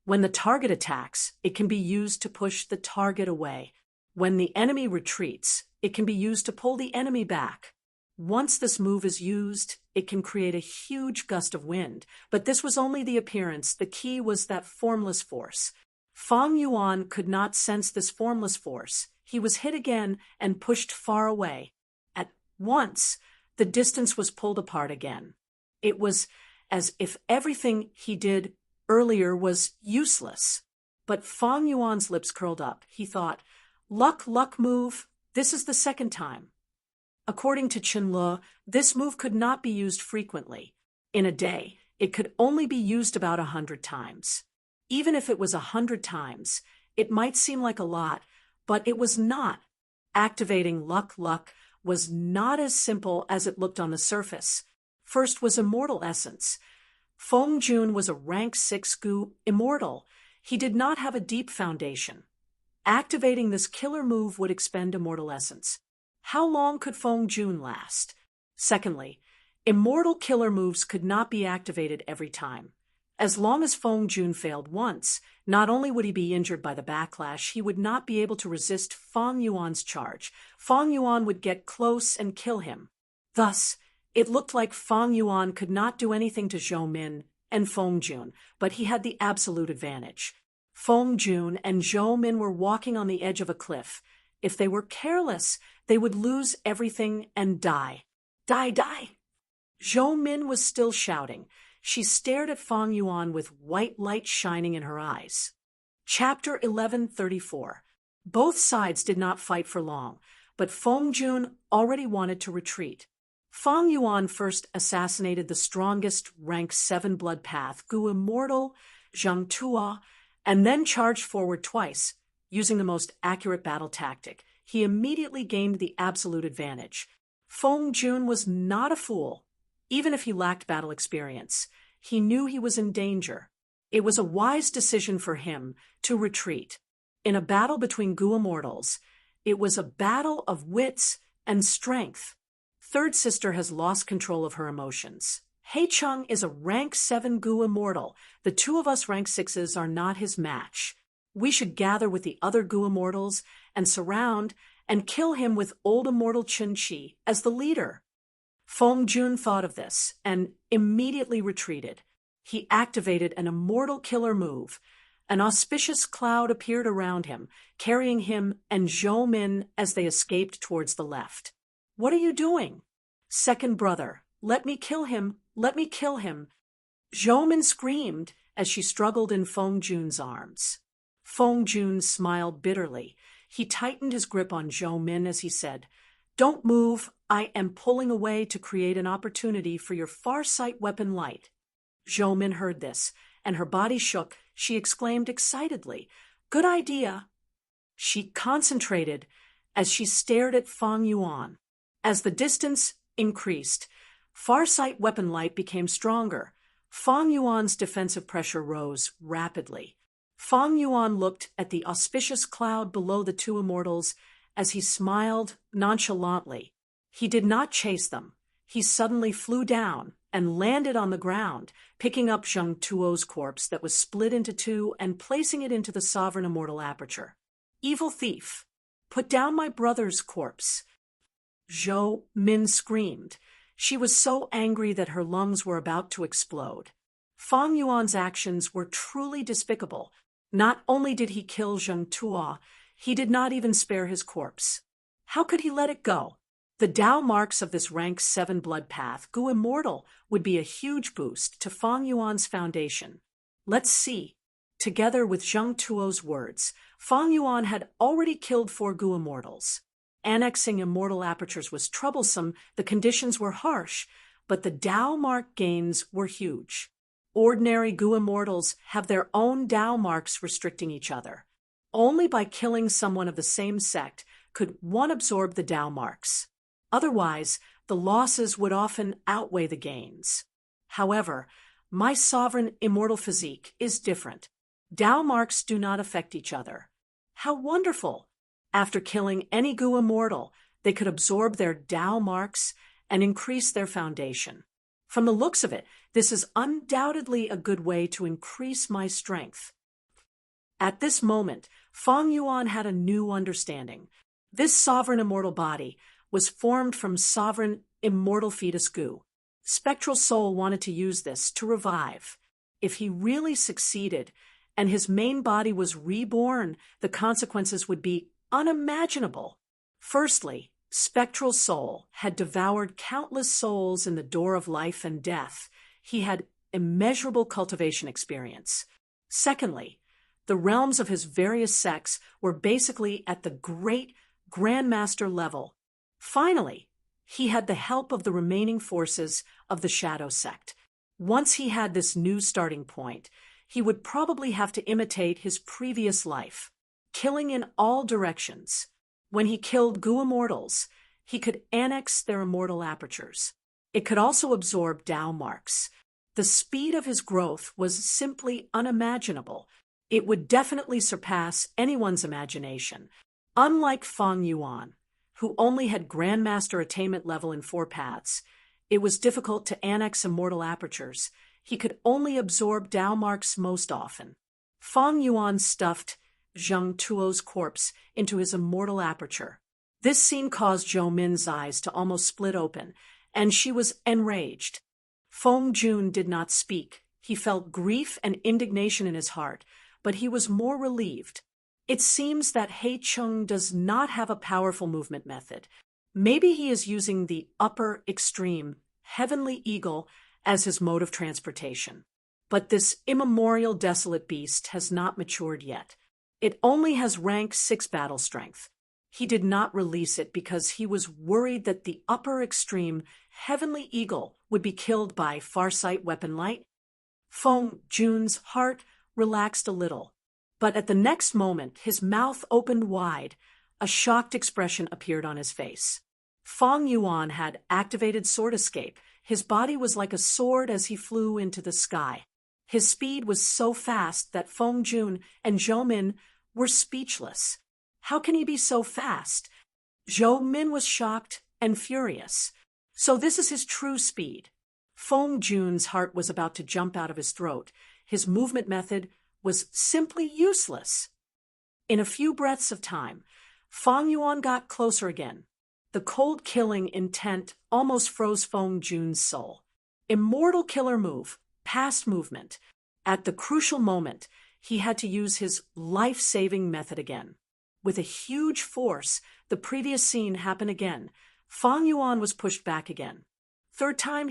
When the target attacks, it can be used to push the target away. When the enemy retreats, it can be used to pull the enemy back. Once this move is used, it can create a huge gust of wind, but this was only the appearance. The key was that formless force. Fang Yuan could not sense this formless force. He was hit again and pushed far away. At once, the distance was pulled apart again. It was as if everything he did earlier was useless. But Fang Yuan's lips curled up. He thought, Luck move, this is the second time. According to Qinlu, this move could not be used frequently. In a day, it could only be used about 100 times. Even if it was 100 times, it might seem like a lot, but it was not. Activating Luck was not as simple as it looked on the surface. First was Immortal Essence. Feng Jun was a rank 6 Gu Immortal. He did not have a deep foundation. Activating this killer move would expend Immortal Essence. How long could Feng Jun last? Secondly, Immortal killer moves could not be activated every time. As long as Feng Jun failed once, not only would he be injured by the backlash, he would not be able to resist Feng Yuan's charge. Feng Yuan would get close and kill him. Thus, it looked like Feng Yuan could not do anything to Zhou Min and Feng Jun, but he had the absolute advantage. Feng Jun and Zhou Min were walking on the edge of a cliff. If they were careless, they would lose everything and die. Die, die! Zhou Min was still shouting. She stared at Feng Yuan with white light shining in her eyes. Chapter 1134. Both sides did not fight for long, but Feng Jun already wanted to retreat. Feng Yuan first assassinated the strongest rank 7 blood path, Gu Immortal, Zhang Tuo, and then charged forward twice, using the most accurate battle tactic. He immediately gained the absolute advantage. Feng Jun was not a fool. Even if he lacked battle experience, he knew he was in danger. It was a wise decision for him to retreat. In a battle between Gu Immortals, it was a battle of wits and strength. Third sister has lost control of her emotions. Hei Cheng is a rank 7 Gu Immortal. The two of us rank 6s are not his match. We should gather with the other Gu Immortals and surround and kill him with old Immortal Chen Qi as the leader. Feng Jun thought of this and immediately retreated. He activated an immortal killer move. An auspicious cloud appeared around him, carrying him and Zhou Min as they escaped towards the left. "What are you doing?" "Second brother, let me kill him, let me kill him." Zhou Min screamed as she struggled in Feng Jun's arms. Feng Jun smiled bitterly. He tightened his grip on Zhou Min as he said, "Don't move. I am pulling away to create an opportunity for your farsight weapon light." Zhou Min heard this, and her body shook. She exclaimed excitedly, "Good idea." She concentrated as she stared at Feng Yuan. As the distance increased, farsight weapon light became stronger. Feng Yuan's defensive pressure rose rapidly. Feng Yuan looked at the auspicious cloud below the two immortals as he smiled nonchalantly. He did not chase them. He suddenly flew down and landed on the ground, picking up Zhang Tuo's corpse that was split into two and placing it into the sovereign immortal aperture. "Evil thief, put down my brother's corpse." Zhou Min screamed. She was so angry that her lungs were about to explode. Feng Yuan's actions were truly despicable. Not only did he kill Zhang Tuo, he did not even spare his corpse. How could he let it go? The Tao marks of this rank 7 blood path, Gu Immortal, would be a huge boost to Feng Yuan's foundation. Let's see. Together with Zhang Tuo's words, Feng Yuan had already killed 4 Gu Immortals. Annexing immortal apertures was troublesome, the conditions were harsh, but the Tao mark gains were huge. Ordinary Gu Immortals have their own Tao marks restricting each other. Only by killing someone of the same sect could one absorb the Tao marks. Otherwise, the losses would often outweigh the gains. However, my sovereign immortal physique is different. Tao marks do not affect each other. How wonderful! After killing any Gu Immortal, they could absorb their Tao marks and increase their foundation. From the looks of it, this is undoubtedly a good way to increase my strength. At this moment, Feng Yuan had a new understanding. This sovereign immortal body was formed from sovereign immortal fetus Gu. Spectral Soul wanted to use this to revive. If he really succeeded and his main body was reborn, the consequences would be unimaginable. Firstly, Spectral Soul had devoured countless souls in the door of life and death. He had immeasurable cultivation experience. Secondly, the realms of his various sects were basically at the great Grandmaster level. Finally, he had the help of the remaining forces of the Shadow Sect. Once he had this new starting point, he would probably have to imitate his previous life, killing in all directions. When he killed Gu Immortals, he could annex their immortal apertures. It could also absorb Tao marks. The speed of his growth was simply unimaginable. It would definitely surpass anyone's imagination. Unlike Feng Yuan, who only had Grandmaster attainment level in 4 paths, It was difficult to annex immortal apertures. He could only absorb Dao marks most often. Feng Yuan stuffed Zheng Tuo's corpse into his immortal aperture. This scene caused Zhou Min's eyes to almost split open, and she was enraged. Feng Jun did not speak. He felt grief and indignation in his heart, but he was more relieved. It seems that He Chung does not have a powerful movement method. Maybe he is using the upper extreme, heavenly eagle, as his mode of transportation. But this immemorial desolate beast has not matured yet. It only has rank 6 battle strength. He did not release it because he was worried that the upper extreme, heavenly eagle, would be killed by Farsight weapon light. Feng Jun's heart relaxed a little. But at the next moment, his mouth opened wide. A shocked expression appeared on his face. Feng Yuan had activated sword escape. His body was like a sword as he flew into the sky. His speed was so fast that Feng Jun and Zhou Min were speechless. How can he be so fast? Zhou Min was shocked and furious. So this is his true speed. Feng Jun's heart was about to jump out of his throat. His movement method was simply useless. In a few breaths of time, Feng Yuan got closer again. The cold killing intent almost froze Feng Jun's soul. Immortal killer move, past movement. At the crucial moment, he had to use his life-saving method again. With a huge force, the previous scene happened again. Feng Yuan was pushed back again. Third time,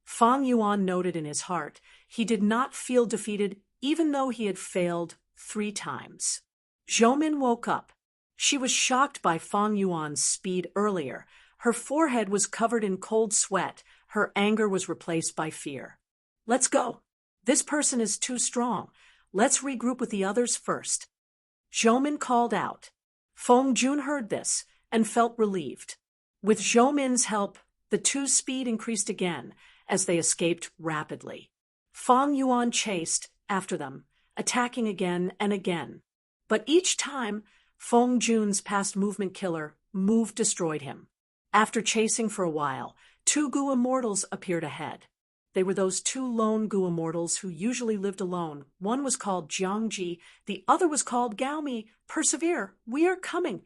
Feng Yuan noted in his heart, he did not feel defeated even though he had failed 3 times. Zhou Min woke up. She was shocked by Feng Yuan's speed earlier. Her forehead was covered in cold sweat. Her anger was replaced by fear. Let's go. This person is too strong. Let's regroup with the others first. Zhou Min called out. Feng Jun heard this and felt relieved. With Zhou Min's help, the 2's speed increased again as they escaped rapidly. Feng Yuan chased after them, attacking again and again. But each time, Feng Jun's past movement killer move destroyed him. After chasing for a while, 2 Gu immortals appeared ahead. They were those 2 lone Gu immortals who usually lived alone. One was called Jiangji, the other was called Gaomi. Persevere, we are coming.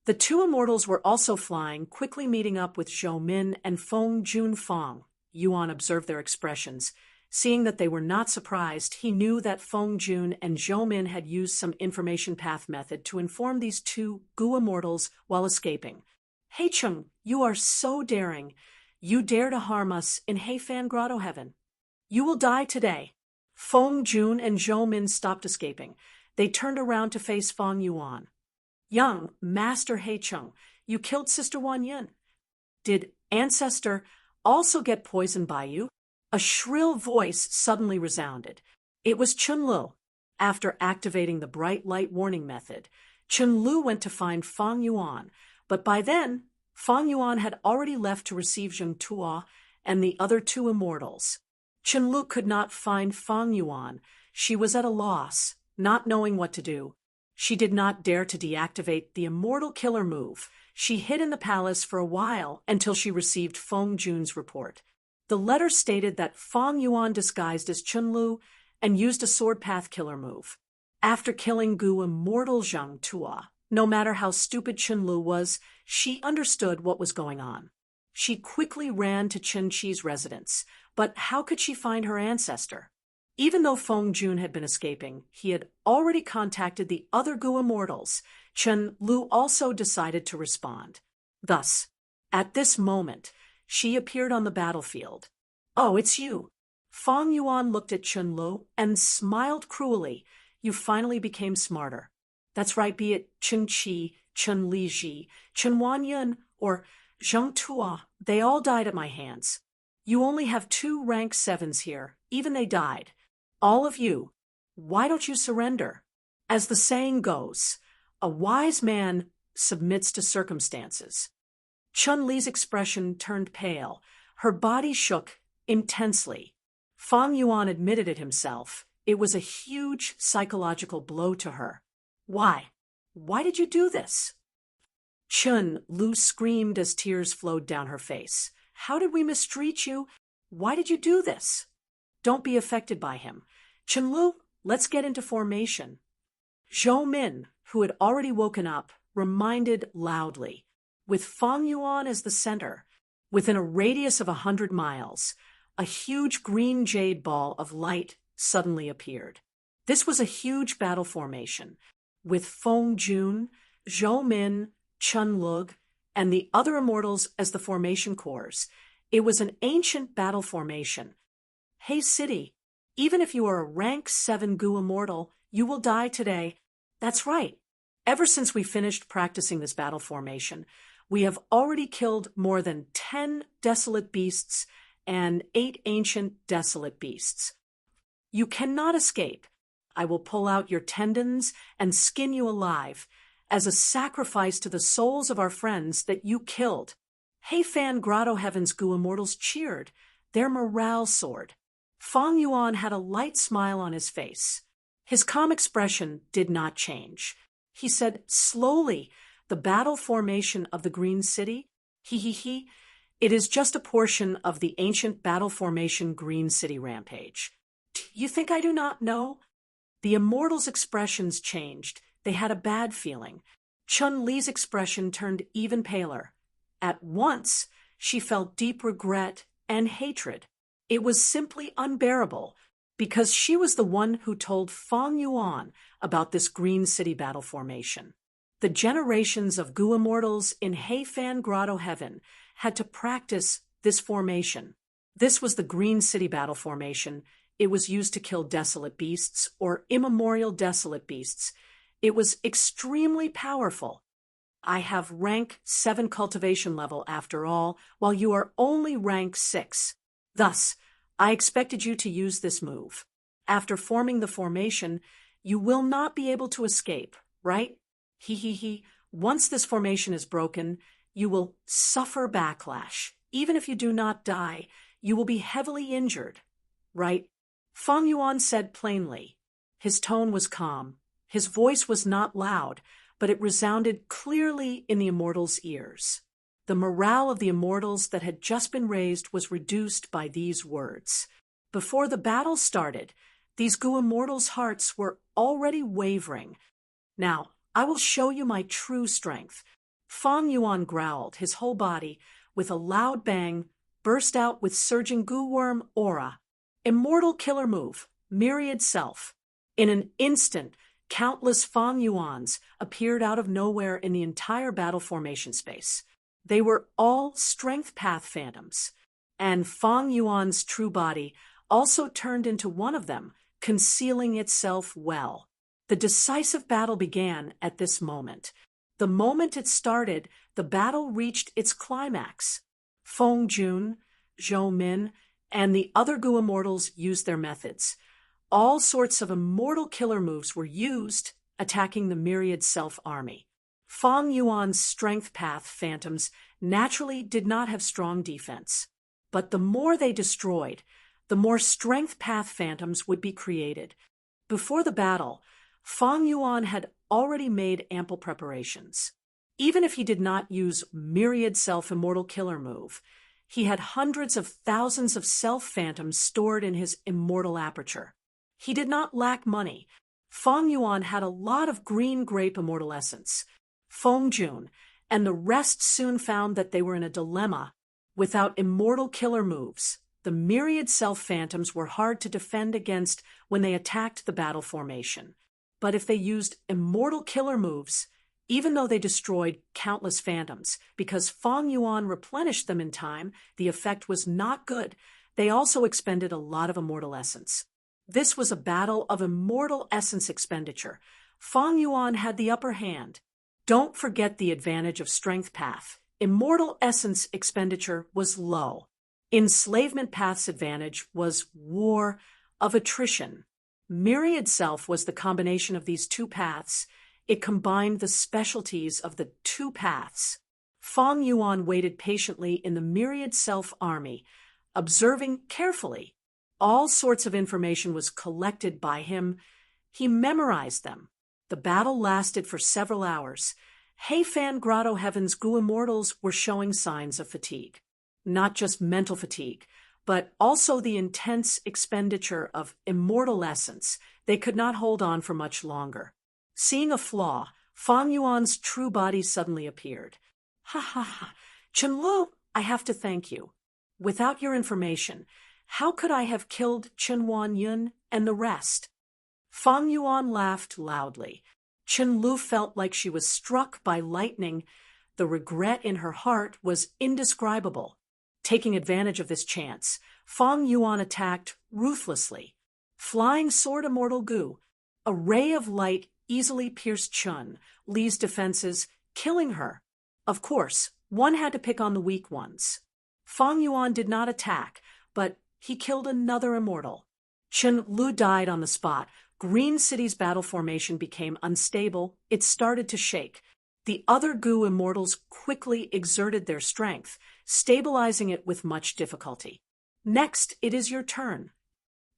The 2 immortals were also flying, quickly meeting up with Zhou Min and Feng Jun. Feng Yuan observed their expressions. Seeing that they were not surprised, he knew that Feng Jun and Zhou Min had used some information path method to inform these 2 Gu immortals while escaping. He Chung, you are so daring. You dare to harm us in Heifan Grotto Heaven. You will die today. Feng Jun and Zhou Min stopped escaping. They turned around to face Feng Yuan. Young Master He Chung, you killed Sister Wan Yun. Did Ancestor also get poisoned by you? A shrill voice suddenly resounded. It was Chun Lu. After activating the bright light warning method, Chun Lu went to find Feng Yuan, but by then, Feng Yuan had already left to receive Zheng Tuo and the other 2 immortals. Chun Lu could not find Feng Yuan. She was at a loss, not knowing what to do. She did not dare to deactivate the immortal killer move. She hid in the palace for a while until she received Feng Jun's report. The letter stated that Feng Yuan disguised as Chun Lu and used a sword path killer move. After killing Gu immortal Zheng Tuo, no matter how stupid Chun Lu was, she understood what was going on. She quickly ran to Chen Qi's residence, but how could she find her ancestor? Even though Feng Jun had been escaping, he had already contacted the other Gu immortals. Chen Lu also decided to respond. Thus, at this moment, she appeared on the battlefield. Oh, it's you. Feng Yuan looked at Chun Lu and smiled cruelly. You finally became smarter. That's right, be it Chen Qi, Chen Liji, Chen Wanyun, or Zheng Tuo, they all died at my hands. You only have 2 rank 7s here, even they died. All of you, why don't you surrender? As the saying goes, a wise man submits to circumstances. Chun Li's expression turned pale. Her body shook intensely. Feng Yuan admitted it himself. It was a huge psychological blow to her. Why? Why did you do this? Chun Lu screamed as tears flowed down her face. How did we mistreat you? Why did you do this? Don't be affected by him. Chenlu, let's get into formation. Zhou Min, who had already woken up, reminded loudly, with Fang Yuan as the center, within a radius of 100 miles, a huge green jade ball of light suddenly appeared. This was a huge battle formation, with Feng Jun, Zhou Min, Chun Lug, and the other immortals as the formation cores. It was an ancient battle formation. Hey City, even if you are a rank 7 Gu immortal, you will die today. That's right. Ever since we finished practicing this battle formation, we have already killed more than 10 desolate beasts and 8 ancient desolate beasts. You cannot escape. I will pull out your tendons and skin you alive as a sacrifice to the souls of our friends that you killed. Heifan Grotto Heaven's Gu immortals cheered. Their morale soared. Fang Yuan had a light smile on his face. His calm expression did not change. He said slowly, the battle formation of the Green City? It is just a portion of the ancient battle formation Green City rampage. You think I do not know? The immortals' expressions changed. They had a bad feeling. Chun-Li's expression turned even paler. At once, she felt deep regret and hatred. It was simply unbearable, because she was the one who told Fang Yuan about this Green City battle formation. The generations of Gu immortals in Heifan Grotto Heaven had to practice this formation. This was the Green City battle formation. It was used to kill desolate beasts or immemorial desolate beasts. It was extremely powerful. I have rank 7 cultivation level after all, while you are only rank 6. Thus, I expected you to use this move. After forming the formation, you will not be able to escape, right? Once this formation is broken, you will suffer backlash. Even if you do not die, you will be heavily injured, right? Fang Yuan said plainly. His tone was calm. His voice was not loud, but it resounded clearly in the immortals' ears. The morale of the immortals that had just been raised was reduced by these words. Before the battle started, these Gu immortals' hearts were already wavering. Now, I will show you my true strength. Fang Yuan growled, his whole body, with a loud bang, burst out with surging Gu worm aura. Immortal killer move, Myriad Self. In an instant, countless Fang Yuans appeared out of nowhere in the entire battle formation space. They were all strength path phantoms, and Fang Yuan's true body also turned into one of them, concealing itself well. The decisive battle began at this moment. The moment it started, the battle reached its climax. Feng Jun, Zhou Min, and the other Gu immortals used their methods. All sorts of immortal killer moves were used, attacking the Myriad Self army. Fang Yuan's strength path phantoms naturally did not have strong defense, but the more they destroyed, the more strength path phantoms would be created. Before the battle, Fang Yuan had already made ample preparations. Even if he did not use Myriad Self immortal killer move, he had hundreds of thousands of self phantoms stored in his immortal aperture. He did not lack money. Fang Yuan had a lot of green grape immortal essence. Feng Jun and the rest soon found that they were in a dilemma. Without immortal killer moves, the Myriad Self phantoms were hard to defend against when they attacked the battle formation. But if they used immortal killer moves, even though they destroyed countless phantoms, because Fang Yuan replenished them in time, the effect was not good. They also expended a lot of immortal essence. This was a battle of immortal essence expenditure. Fang Yuan had the upper hand. Don't forget the advantage of strength path. Immortal essence expenditure was low. Enslavement path's advantage was war of attrition. Myriad Self was the combination of these two paths. It combined the specialties of the two paths. Fang Yuan waited patiently in the Myriad Self army, observing carefully. All sorts of information was collected by him. He memorized them. The battle lasted for several hours. Heifan Grotto Heaven's Gu immortals were showing signs of fatigue. not just mental fatigue, but also the intense expenditure of immortal essence. They could not hold on for much longer. Seeing a flaw, Fang Yuan's true body suddenly appeared. Ha ha ha. Chunlu, I have to thank you. Without your information, how could I have killed Chen Yun and the rest? Fang Yuan laughed loudly. Chen Lu felt like she was struck by lightning. The regret in her heart was indescribable. Taking advantage of this chance, Fang Yuan attacked ruthlessly. Flying sword immortal Gu, a ray of light easily pierced Chun Li's defenses, killing her. Of course, one had to pick on the weak ones. Fang Yuan did not attack, but he killed another immortal. Chen Lu died on the spot. Green City's battle formation became unstable. It started to shake. The other Gu immortals quickly exerted their strength, stabilizing it with much difficulty. Next, it is your turn.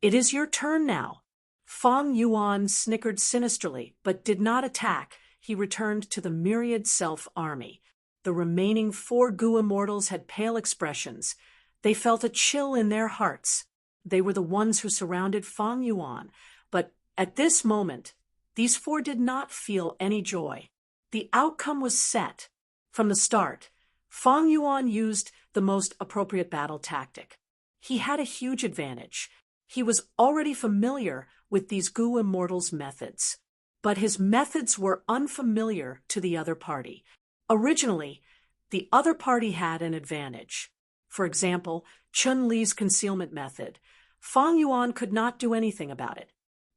It is your turn now. Fang Yuan snickered sinisterly, but did not attack. He returned to the myriad self-army. The remaining 4 Gu immortals had pale expressions. They felt a chill in their hearts. They were the ones who surrounded Fang Yuan, but at this moment, these 4 did not feel any joy. The outcome was set. From the start, Fang Yuan used the most appropriate battle tactic. He had a huge advantage. He was already familiar with these Gu immortals' methods, but his methods were unfamiliar to the other party. Originally, the other party had an advantage. For example, Chun Li's concealment method. Fang Yuan could not do anything about it.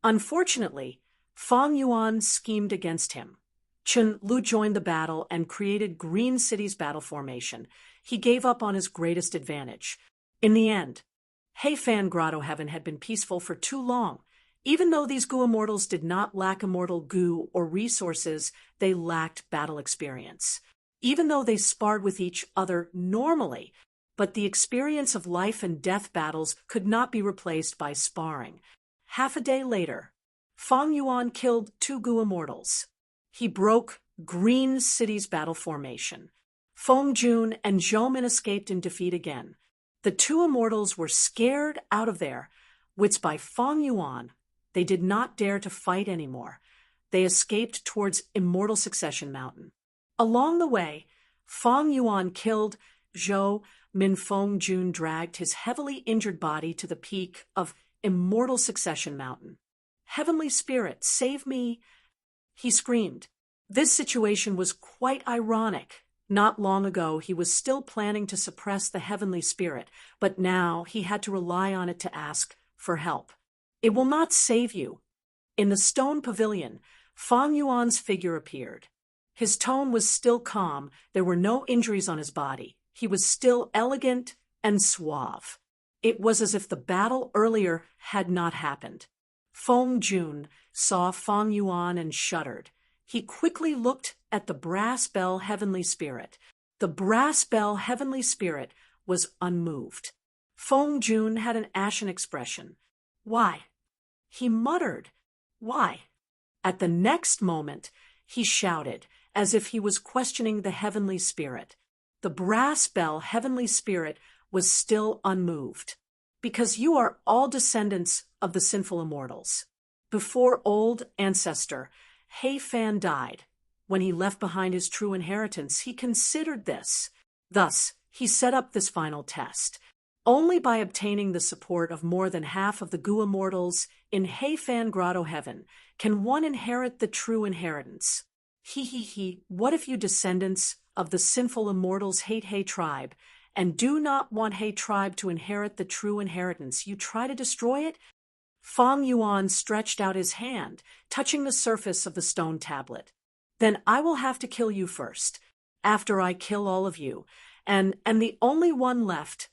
Unfortunately, Fang Yuan schemed against him. Chen Lu joined the battle and created Green City's battle formation. He gave up on his greatest advantage. In the end, Heifan Grotto Heaven had been peaceful for too long. Even though these Gu immortals did not lack immortal Gu or resources, they lacked battle experience. Even though they sparred with each other normally, but the experience of life and death battles could not be replaced by sparring. Half a day later, Fang Yuan killed 2 Gu immortals. He broke Green City's battle formation. Feng Jun and Zhou Min escaped in defeat again. The 2 immortals were scared out of their wits by Fang Yuan. They did not dare to fight anymore. They escaped towards Immortal Succession Mountain. Along the way, Fang Yuan killed Zhou Min. Feng Jun dragged his heavily injured body to the peak of Immortal Succession Mountain. "Heavenly Spirit, save me!" he screamed. This situation was quite ironic. Not long ago, he was still planning to suppress the Heavenly Spirit, but now he had to rely on it to ask for help. "It will not save you." In the stone pavilion, Fang Yuan's figure appeared. His tone was still calm. There were no injuries on his body. He was still elegant and suave. It was as if the battle earlier had not happened. Feng Jun saw Fang Yuan and shuddered. He quickly looked at the brass bell Heavenly Spirit. The brass bell Heavenly Spirit was unmoved. Feng Jun had an ashen expression. "Why?" He muttered. "Why?" At the next moment, he shouted, as if he was questioning the Heavenly Spirit. The brass bell Heavenly Spirit was still unmoved. "Because you are all descendants of the sinful immortals. Before old ancestor Heifan died, when he left behind his true inheritance, he considered this. Thus, he set up this final test. Only by obtaining the support of more than half of the Gu immortals in Heifan Grotto Heaven can one inherit the true inheritance. What if you descendants of the sinful immortals hate He tribe and do not want He tribe to inherit the true inheritance? You try to destroy it?" Fang Yuan stretched out his hand, touching the surface of the stone tablet. "Then I will have to kill you first. After I kill all of you, and the only one left,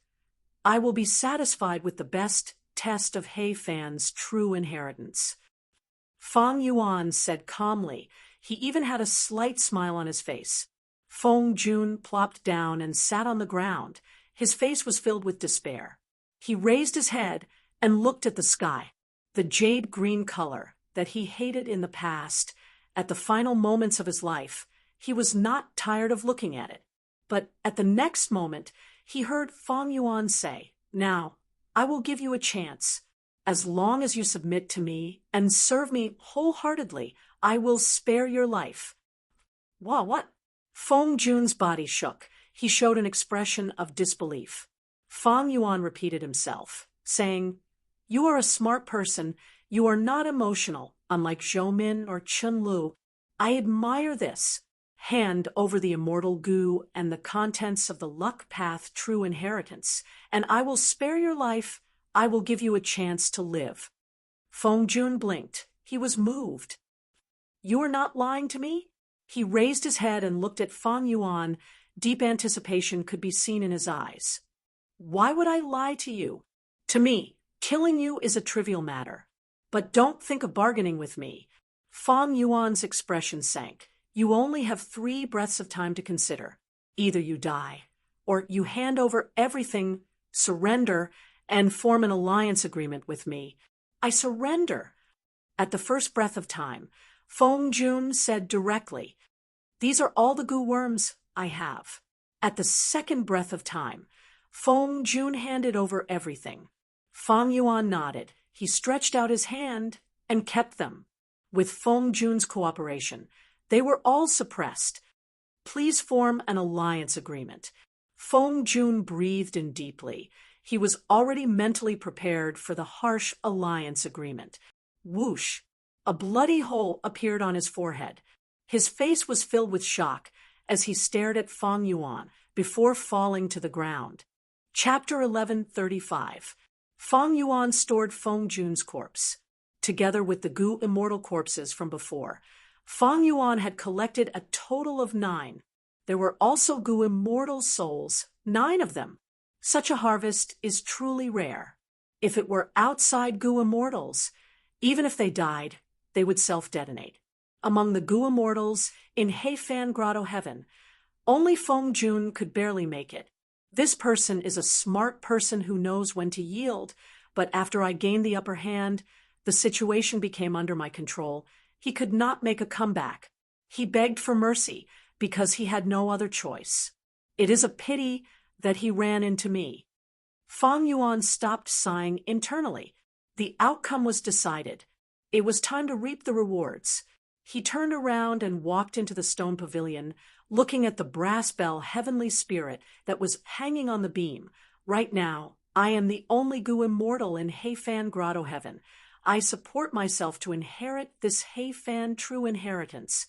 I will be satisfied with the best test of Heifan's true inheritance." Fang Yuan said calmly. He even had a slight smile on his face. Feng Jun plopped down and sat on the ground. His face was filled with despair. He raised his head and looked at the sky. The jade green color that he hated in the past, at the final moments of his life, he was not tired of looking at it. But at the next moment, he heard Feng Yuan say, "Now, I will give you a chance. As long as you submit to me and serve me wholeheartedly, I will spare your life." What? Feng Jun's body shook. He showed an expression of disbelief. Feng Yuan repeated himself, saying, "You are a smart person. You are not emotional, unlike Zhou Min or Chun Lu. I admire this. Hand over the immortal goo and the contents of the luck path true inheritance, and I will spare your life. I will give you a chance to live." Feng Jun blinked. He was moved. "You are not lying to me?" He raised his head and looked at Feng Yuan. Deep anticipation could be seen in his eyes. "Why would I lie to you? To me, killing you is a trivial matter. But don't think of bargaining with me." Feng Yuan's expression sank. "You only have 3 breaths of time to consider. Either you die, or you hand over everything, surrender, and form an alliance agreement with me." "I surrender." At the first breath of time, Feng Jun said directly, "These are all the goo worms I have." At the second breath of time, Feng Jun handed over everything. Feng Yuan nodded. He stretched out his hand and kept them. With Feng Jun's cooperation, they were all suppressed. "Please form an alliance agreement." Feng Jun breathed in deeply. He was already mentally prepared for the harsh alliance agreement. Whoosh! A bloody hole appeared on his forehead. His face was filled with shock as he stared at Feng Yuan before falling to the ground. Chapter 1135. Feng Yuan stored Feng Jun's corpse. Together with the goo immortal corpses from before, Feng Yuan had collected a total of 9. There were also goo immortal souls, 9 of them. Such a harvest is truly rare. If it were outside goo immortals, even if they died, they would self-detonate. Among the goo immortals in Heifan Grotto Heaven, only Feng Jun could barely make it. This person is a smart person who knows when to yield, but after I gained the upper hand, the situation became under my control. He could not make a comeback. He begged for mercy because he had no other choice. It is a pity that he ran into me. Feng Yuan stopped sighing internally. The outcome was decided. It was time to reap the rewards. He turned around and walked into the stone pavilion, looking at the brass bell heavenly spirit that was hanging on the beam. "Right now, I am the only goo immortal in Heifan Grotto Heaven. I support myself to inherit this Heifan true inheritance."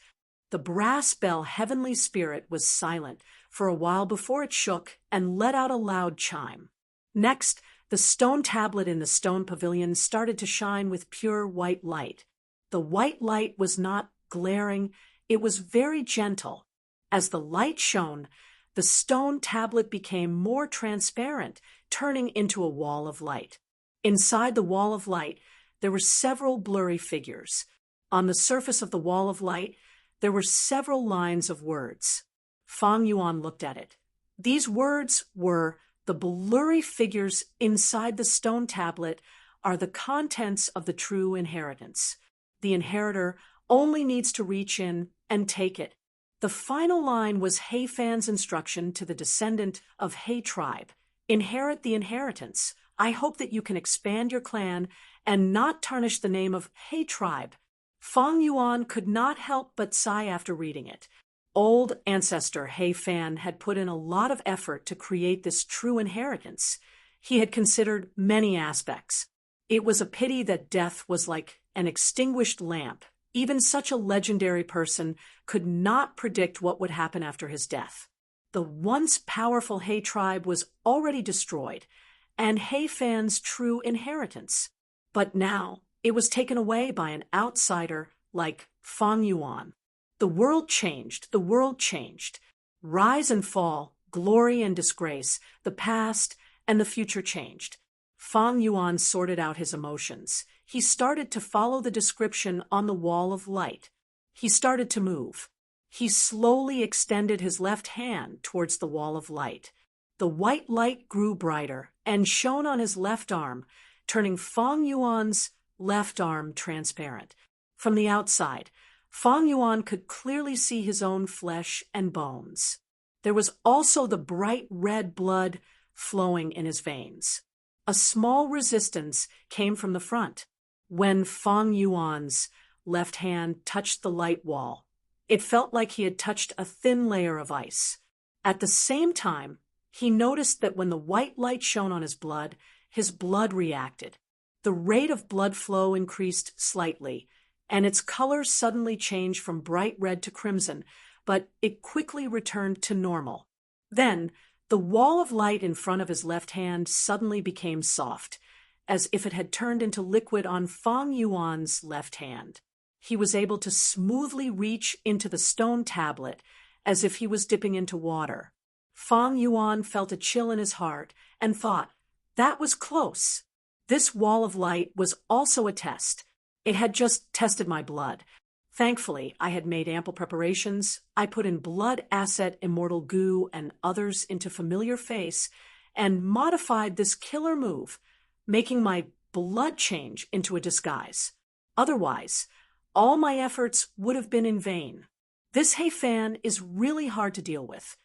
The brass bell heavenly spirit was silent for a while before it shook and let out a loud chime. Next, the stone tablet in the stone pavilion started to shine with pure white light. The white light was not glaring, it was very gentle. As the light shone, the stone tablet became more transparent, turning into a wall of light. Inside the wall of light, there were several blurry figures. On the surface of the wall of light, there were several lines of words. Feng Yuan looked at it. These words were, "The blurry figures inside the stone tablet are the contents of the true inheritance. The inheritor only needs to reach in and take it." The final line was Heifan's instruction to the descendant of He tribe. "Inherit the inheritance. I hope that you can expand your clan and not tarnish the name of He tribe." Feng Yuan could not help but sigh after reading it. Old ancestor Heifan had put in a lot of effort to create this true inheritance. He had considered many aspects. It was a pity that death was like an extinguished lamp. Even such a legendary person could not predict what would happen after his death. The once powerful He tribe was already destroyed, and Heifan's true inheritance. But now it was taken away by an outsider like Feng Yuan. The world changed, the world changed. Rise and fall, glory and disgrace, the past and the future changed. Feng Yuan sorted out his emotions. He started to follow the description on the wall of light. He started to move. He slowly extended his left hand towards the wall of light. The white light grew brighter and shone on his left arm, turning Feng Yuan's left arm transparent. From the outside, Feng Yuan could clearly see his own flesh and bones. There was also the bright red blood flowing in his veins. A small resistance came from the front. When Fang Yuan's left hand touched the light wall, it felt like he had touched a thin layer of ice. At the same time, he noticed that when the white light shone on his blood reacted. The rate of blood flow increased slightly, and its color suddenly changed from bright red to crimson, but it quickly returned to normal. Then, the wall of light in front of his left hand suddenly became soft, as if it had turned into liquid on Fang Yuan's left hand. He was able to smoothly reach into the stone tablet as if he was dipping into water. Fang Yuan felt a chill in his heart and thought, that was close. This wall of light was also a test. It had just tested my blood. Thankfully, I had made ample preparations. I put in blood asset immortal goo and others into familiar face and modified this killer move, making my blood change into a disguise. Otherwise, all my efforts would have been in vain. This He Fan is really hard to deal with.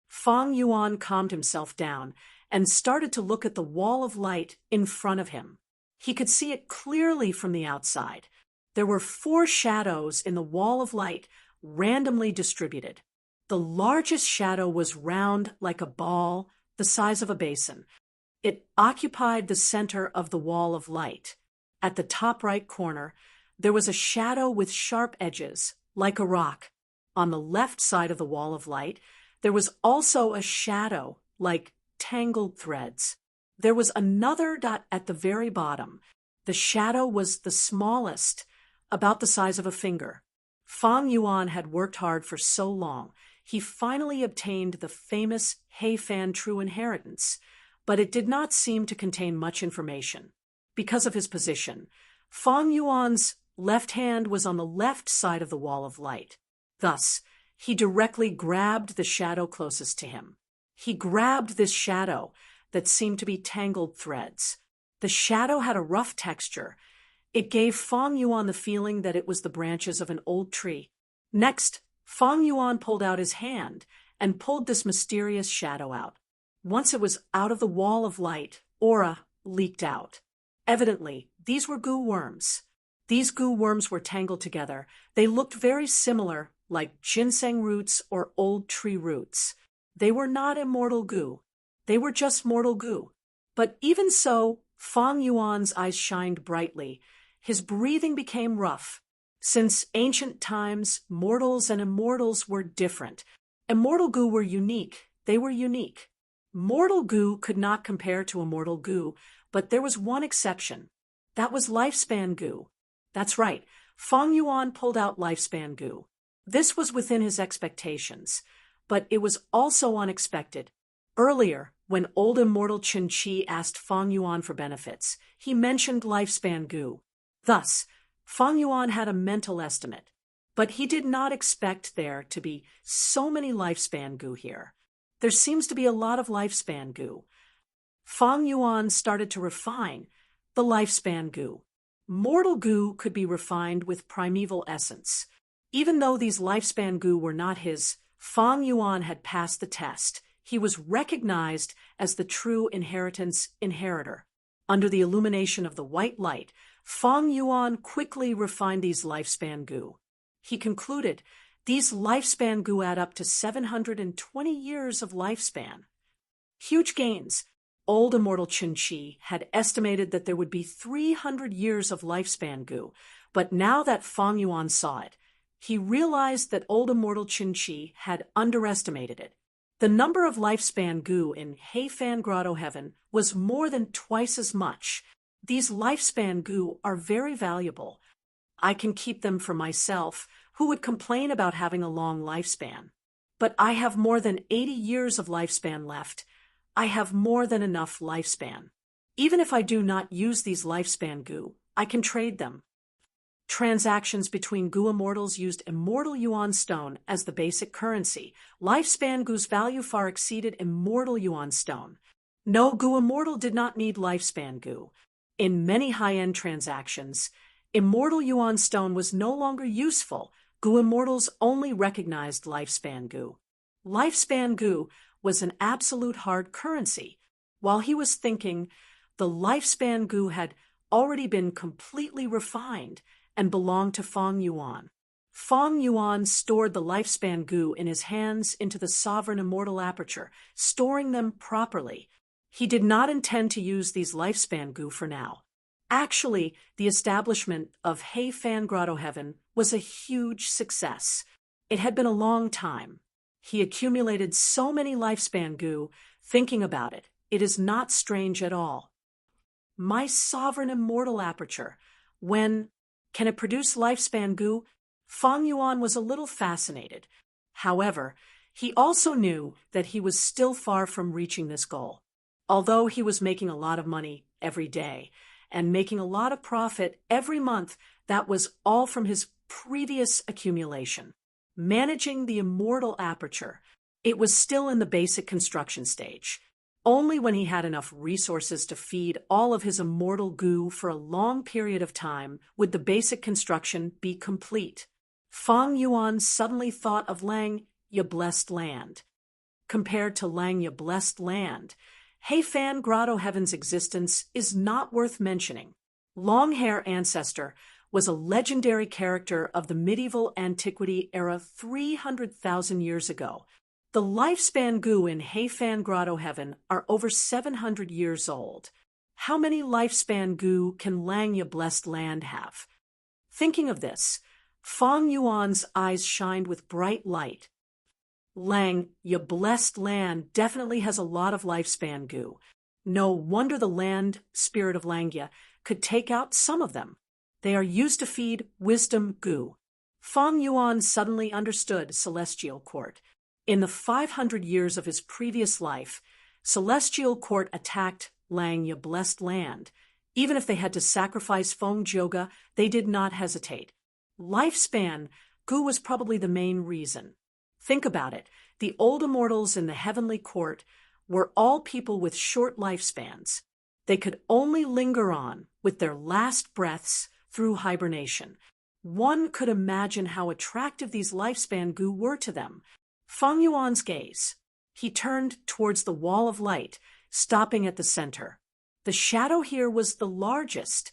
Fang Yuan calmed himself down and started to look at the wall of light in front of him. He could see it clearly from the outside. There were 4 shadows in the wall of light, randomly distributed. The largest shadow was round like a ball, the size of a basin. It occupied the center of the wall of light. At the top right corner, there was a shadow with sharp edges, like a rock. On the left side of the wall of light, there was also a shadow, like tangled threads. There was another dot at the very bottom. The shadow was the smallest, about the size of a finger. Fang Yuan had worked hard for so long. He finally obtained the famous He Fan True Inheritance, but it did not seem to contain much information. Because of his position, Fang Yuan's left hand was on the left side of the wall of light. Thus, he directly grabbed the shadow closest to him. He grabbed this shadow that seemed to be tangled threads. The shadow had a rough texture. It gave Fang Yuan the feeling that it was the branches of an old tree. Next, Fang Yuan pulled out his hand and pulled this mysterious shadow out. Once it was out of the wall of light, aura leaked out. Evidently, these were goo worms. These goo worms were tangled together. They looked very similar, like ginseng roots or old tree roots. They were not immortal goo. They were just mortal goo. But even so, Fang Yuan's eyes shined brightly. His breathing became rough. Since ancient times, mortals and immortals were different. Immortal goo were unique. They were unique. Mortal goo could not compare to immortal goo, but there was one exception. That was lifespan goo. That's right. Fang Yuan pulled out lifespan goo. This was within his expectations, but it was also unexpected. Earlier, when old immortal Chen Qi asked Fang Yuan for benefits, he mentioned lifespan goo. Thus, Fang Yuan had a mental estimate, but he did not expect there to be so many lifespan goo here. There seems to be a lot of lifespan goo. Fang Yuan started to refine the lifespan goo. Mortal goo could be refined with primeval essence. Even though these lifespan goo were not his, Fang Yuan had passed the test. He was recognized as the true inheritance inheritor. Under the illumination of the white light, Fang Yuan quickly refined these lifespan goo. He concluded these lifespan goo add up to 720 years of lifespan. Huge gains. Old immortal Chen Qi had estimated that there would be 300 years of lifespan goo, but now that Fang Yuan saw it, he realized that old immortal Chen Qi had underestimated it. The number of lifespan goo in He Fan Grotto Heaven was more than twice as much. These lifespan goo are very valuable. I can keep them for myself, who would complain about having a long lifespan. But I have more than 80 years of lifespan left. I have more than enough lifespan. Even if I do not use these lifespan goo, I can trade them. Transactions between goo immortals used immortal yuan stone as the basic currency. Lifespan goo's value far exceeded immortal yuan stone. No goo immortal did not need lifespan goo. In many high-end transactions, immortal yuan stone was no longer useful. Goo immortals only recognized lifespan goo. Lifespan goo was an absolute hard currency. While he was thinking, the lifespan goo had already been completely refined and belonged to Feng Yuan. Feng Yuan stored the lifespan goo in his hands into the sovereign immortal aperture, storing them properly. He did not intend to use these lifespan goo for now. Actually, the establishment of Heifan Grotto Heaven was a huge success. It had been a long time. He accumulated so many lifespan goo, thinking about it, it is not strange at all. My sovereign immortal aperture, when can it produce lifespan goo? Feng Yuan was a little fascinated. However, he also knew that he was still far from reaching this goal. Although he was making a lot of money every day and making a lot of profit every month, that was all from his previous accumulation. Managing the immortal aperture, it was still in the basic construction stage. Only when he had enough resources to feed all of his immortal goo for a long period of time would the basic construction be complete. Feng Yuan suddenly thought of Lang Ya Blessed Land. Compared to Lang Ya Blessed Land, Heifan Grotto Heaven's existence is not worth mentioning. Longhair Ancestor was a legendary character of the medieval antiquity era 300,000 years ago. The lifespan goo in Heifan Grotto Heaven are over 700 years old. How many lifespan goo can Lang Ya Blessed Land have? Thinking of this, Feng Yuan's eyes shined with bright light. Lang Ya Blessed Land definitely has a lot of lifespan goo. No wonder the land spirit of Langya could take out some of them. They are used to feed wisdom goo. Feng Yuan suddenly understood Celestial Court. In the 500 years of his previous life, Celestial Court attacked Lang Ya Blessed Land. Even if they had to sacrifice Feng Jioga, they did not hesitate. Lifespan goo was probably the main reason. Think about it. The old immortals in the heavenly court were all people with short lifespans. They could only linger on with their last breaths through hibernation. One could imagine how attractive these lifespan goo were to them. Feng Yuan's gaze. He turned towards the wall of light, stopping at the center. The shadow here was the largest.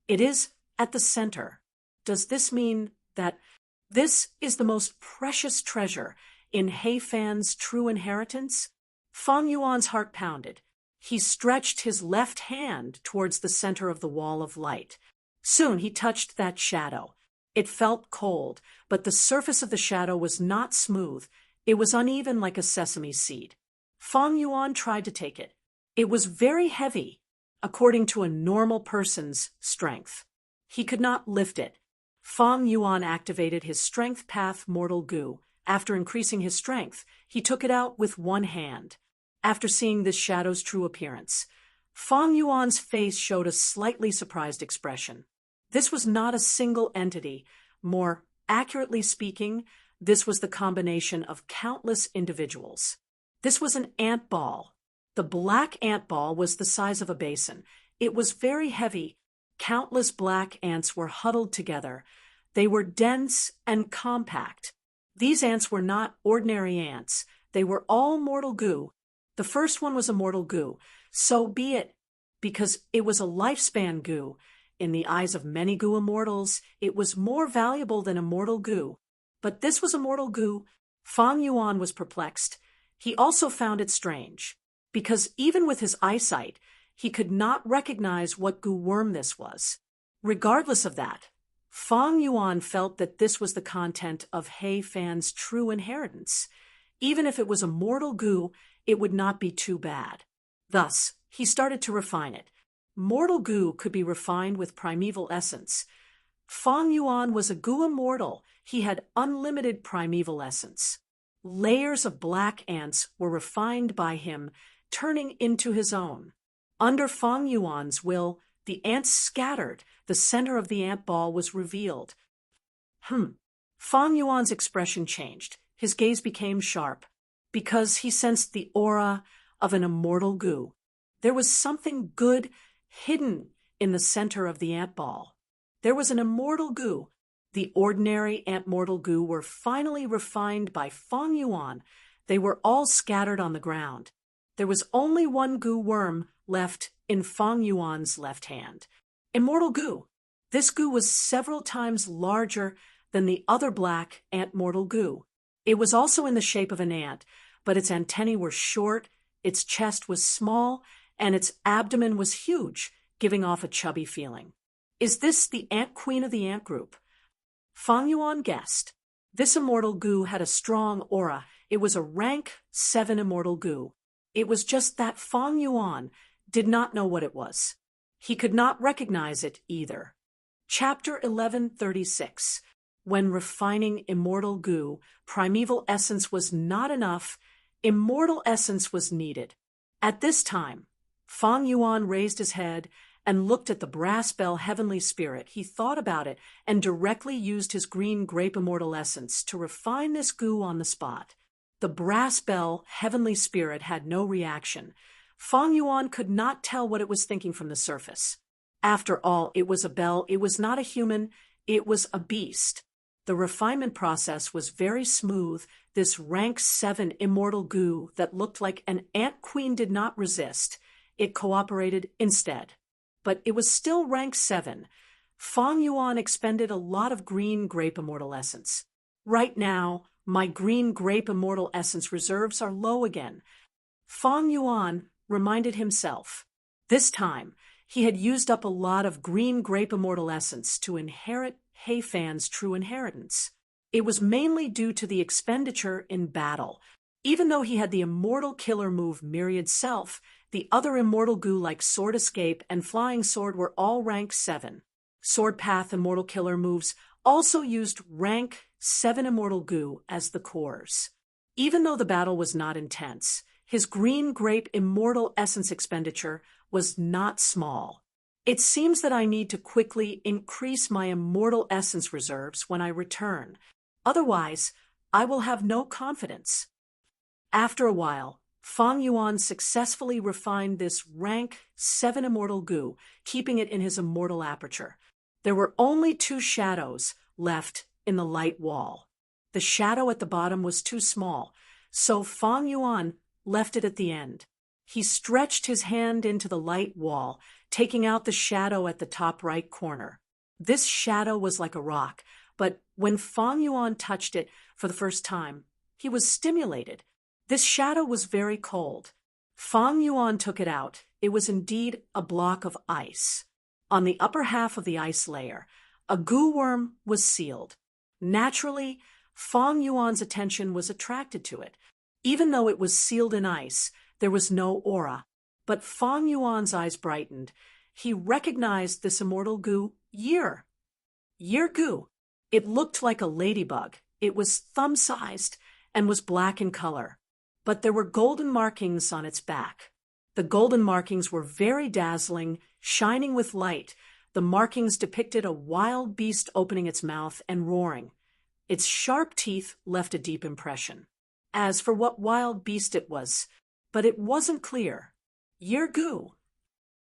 It is at the center. Does this mean that this is the most precious treasure in Heifan's true inheritance? Feng Yuan's heart pounded. He stretched his left hand towards the center of the wall of light. Soon he touched that shadow. It felt cold, but the surface of the shadow was not smooth. It was uneven like a sesame seed. Feng Yuan tried to take it. It was very heavy, according to a normal person's strength. He could not lift it. Feng Yuan activated his strength path mortal goo. After increasing his strength, he took it out with one hand. After seeing this shadow's true appearance, Feng Yuan's face showed a slightly surprised expression. This was not a single entity. More accurately speaking, this was the combination of countless individuals. This was an ant ball. The black ant ball was the size of a basin. It was very heavy. Countless black ants were huddled together. They were dense and compact. These ants were not ordinary ants. They were all mortal goo. The first one was a mortal goo. So be it, because it was a lifespan goo. In the eyes of many goo immortals, it was more valuable than immortal goo. But this was immortal goo. Feng Yuan was perplexed. He also found it strange, because even with his eyesight, he could not recognize what goo worm this was. Regardless of that, Feng Yuan felt that this was the content of Heifan's true inheritance. Even if it was a mortal goo, it would not be too bad. Thus, he started to refine it. Mortal goo could be refined with primeval essence. Feng Yuan was a goo immortal. He had unlimited primeval essence. Layers of black ants were refined by him, turning into his own. Under Feng Yuan's will, the ants scattered. The center of the ant ball was revealed. Feng Yuan's expression changed. His gaze became sharp, because he sensed the aura of an immortal goo. There was something good hidden in the center of the ant ball. There was an immortal goo. The ordinary ant mortal goo were finally refined by Feng Yuan. They were all scattered on the ground. There was only one goo worm left in Fang Yuan's left hand. Immortal goo. This goo was several times larger than the other black ant-mortal goo. It was also in the shape of an ant, but its antennae were short, its chest was small, and its abdomen was huge, giving off a chubby feeling. Is this the ant queen of the ant group? Fang Yuan guessed. This immortal goo had a strong aura. It was a rank 7 immortal goo. It was just that Fang Yuan did not know what it was. He could not recognize it either. Chapter 1136. When refining immortal goo, primeval essence was not enough, immortal essence was needed. At this time, Fang Yuan raised his head and looked at the brass bell heavenly spirit. He thought about it and directly used his green grape immortal essence to refine this goo on the spot. The brass bell heavenly spirit had no reaction. Fang Yuan could not tell what it was thinking from the surface. After all, it was a bell, it was not a human, it was a beast. The refinement process was very smooth. This rank 7 immortal goo that looked like an ant queen did not resist. It cooperated instead. But it was still rank 7. Fang Yuan expended a lot of green grape immortal essence. Right now, my green grape immortal essence reserves are low again. Fang Yuan reminded himself. This time, he had used up a lot of green grape immortal essence to inherit He Fan's true inheritance. It was mainly due to the expenditure in battle. Even though he had the immortal killer move Myriad Self, the other immortal goo like Sword Escape and Flying Sword were all rank 7. Sword Path immortal killer moves also used rank 7 immortal goo as the cores. Even though the battle was not intense, his green grape immortal essence expenditure was not small. It seems that I need to quickly increase my immortal essence reserves when I return. Otherwise, I will have no confidence. After a while, Fang Yuan successfully refined this rank 7 immortal goo, keeping it in his immortal aperture. There were only 2 shadows left in the light wall. The shadow at the bottom was too small, so Fang Yuan left it at the end. He stretched his hand into the light wall, taking out the shadow at the top right corner. This shadow was like a rock, but when Fang Yuan touched it for the first time, he was stimulated. This shadow was very cold. Fang Yuan took it out. It was indeed a block of ice. On the upper half of the ice layer, a goo worm was sealed. Naturally, Fang Yuan's attention was attracted to it. Even though it was sealed in ice, there was no aura. But Fang Yuan's eyes brightened. He recognized this immortal goo, Year. Year goo. It looked like a ladybug. It was thumb-sized and was black in color. But there were golden markings on its back. The golden markings were very dazzling, shining with light. The markings depicted a wild beast opening its mouth and roaring. Its sharp teeth left a deep impression. As for what wild beast it was, but it wasn't clear. Year goo.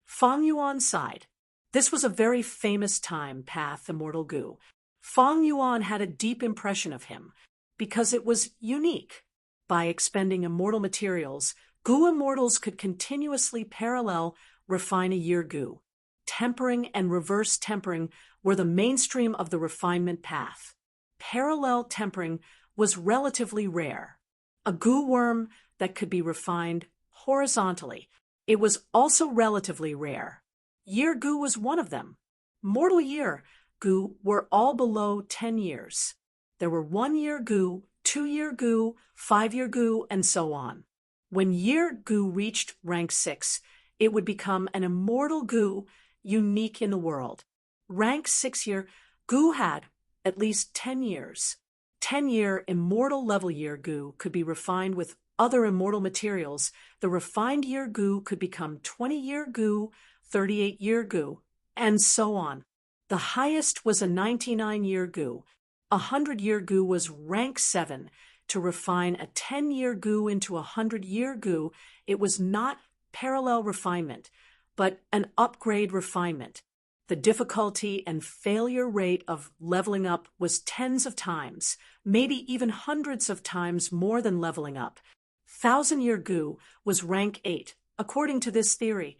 Fang Yuan sighed. This was a very famous time path immortal goo. Fang Yuan had a deep impression of him because it was unique. By expending immortal materials, goo immortals could continuously parallel refine a year goo. Tempering and reverse tempering were the mainstream of the refinement path. Parallel tempering was relatively rare. A goo worm that could be refined horizontally. It was also relatively rare. Year goo was one of them. Mortal year goo were all below 10 years. There were 1-year goo, 2-year goo, 5-year goo, and so on. When year goo reached rank 6, it would become an immortal goo unique in the world. Rank 6-year goo had at least 10 years. 10-year immortal level year goo could be refined with other immortal materials. The refined year goo could become 20-year goo, 38-year goo, and so on. The highest was a 99-year goo. A 100-year goo was rank 7. To refine a 10-year goo into a 100-year goo, it was not parallel refinement, but an upgrade refinement. The The difficulty and failure rate of leveling up was tens of times, maybe even hundreds of times more than leveling up. Thousand-year goo was rank 8, according to this theory.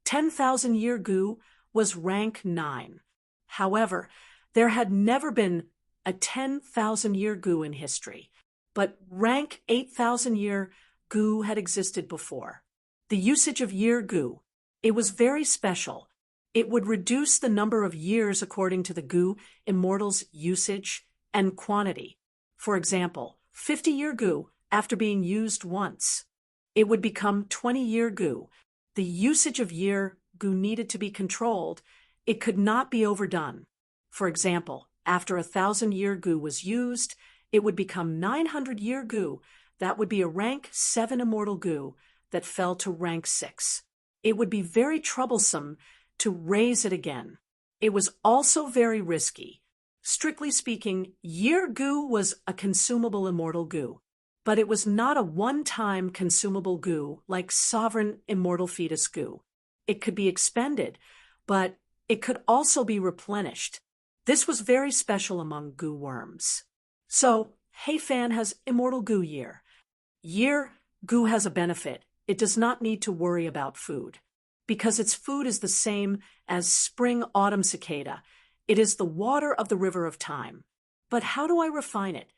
10,000-year goo was rank 9. However, there had never been a 10,000-year goo in history, but rank 8,000-year goo had existed before. The usage of year goo, it was very special. It would reduce the number of years according to the goo immortal's usage and quantity. For example, 50-year goo, after being used once, it would become 20-year goo. The usage of year goo needed to be controlled. It could not be overdone. For example, after 1,000-year goo was used, it would become 900-year goo. That would be a rank 7 immortal goo that fell to rank 6. It would be very troublesome to raise it again. It was also very risky. Strictly speaking, year goo was a consumable immortal goo, but it was not a one-time consumable goo like sovereign immortal fetus goo. It could be expended, but it could also be replenished. This was very special among goo worms. So, Heifan has immortal goo year. Year goo has a benefit. It does not need to worry about food, because its food is the same as spring-autumn cicada. It is the water of the river of time. But how do I refine it?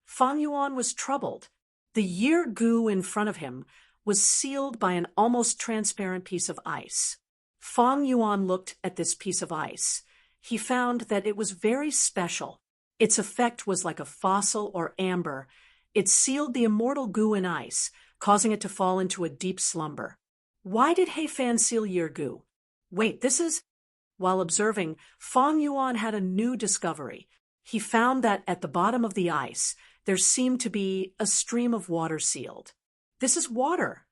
Fang Yuan was troubled. The year goo in front of him was sealed by an almost transparent piece of ice. Fang Yuan looked at this piece of ice. He found that it was very special. Its effect was like a fossil or amber. It sealed the immortal goo in ice, causing it to fall into a deep slumber. Why did Heifan seal year goo? Wait, this is... While observing, Fang Yuan had a new discovery. He found that at the bottom of the ice, there seemed to be a stream of water sealed. This is water.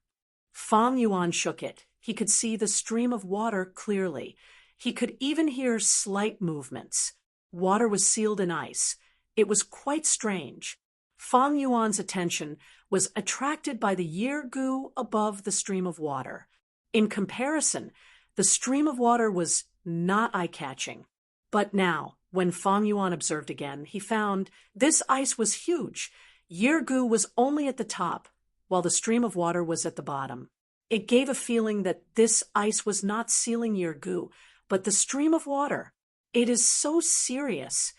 Fang Yuan shook it. He could see the stream of water clearly. He could even hear slight movements. Water was sealed in ice. It was quite strange. Fang Yuan's attention was attracted by the year goo above the stream of water. In comparison, the stream of water was not eye-catching. But now, when Fang Yuan observed again, he found this ice was huge. Year goo was only at the top, while the stream of water was at the bottom. It gave a feeling that this ice was not sealing year goo, but the stream of water. It is so serious.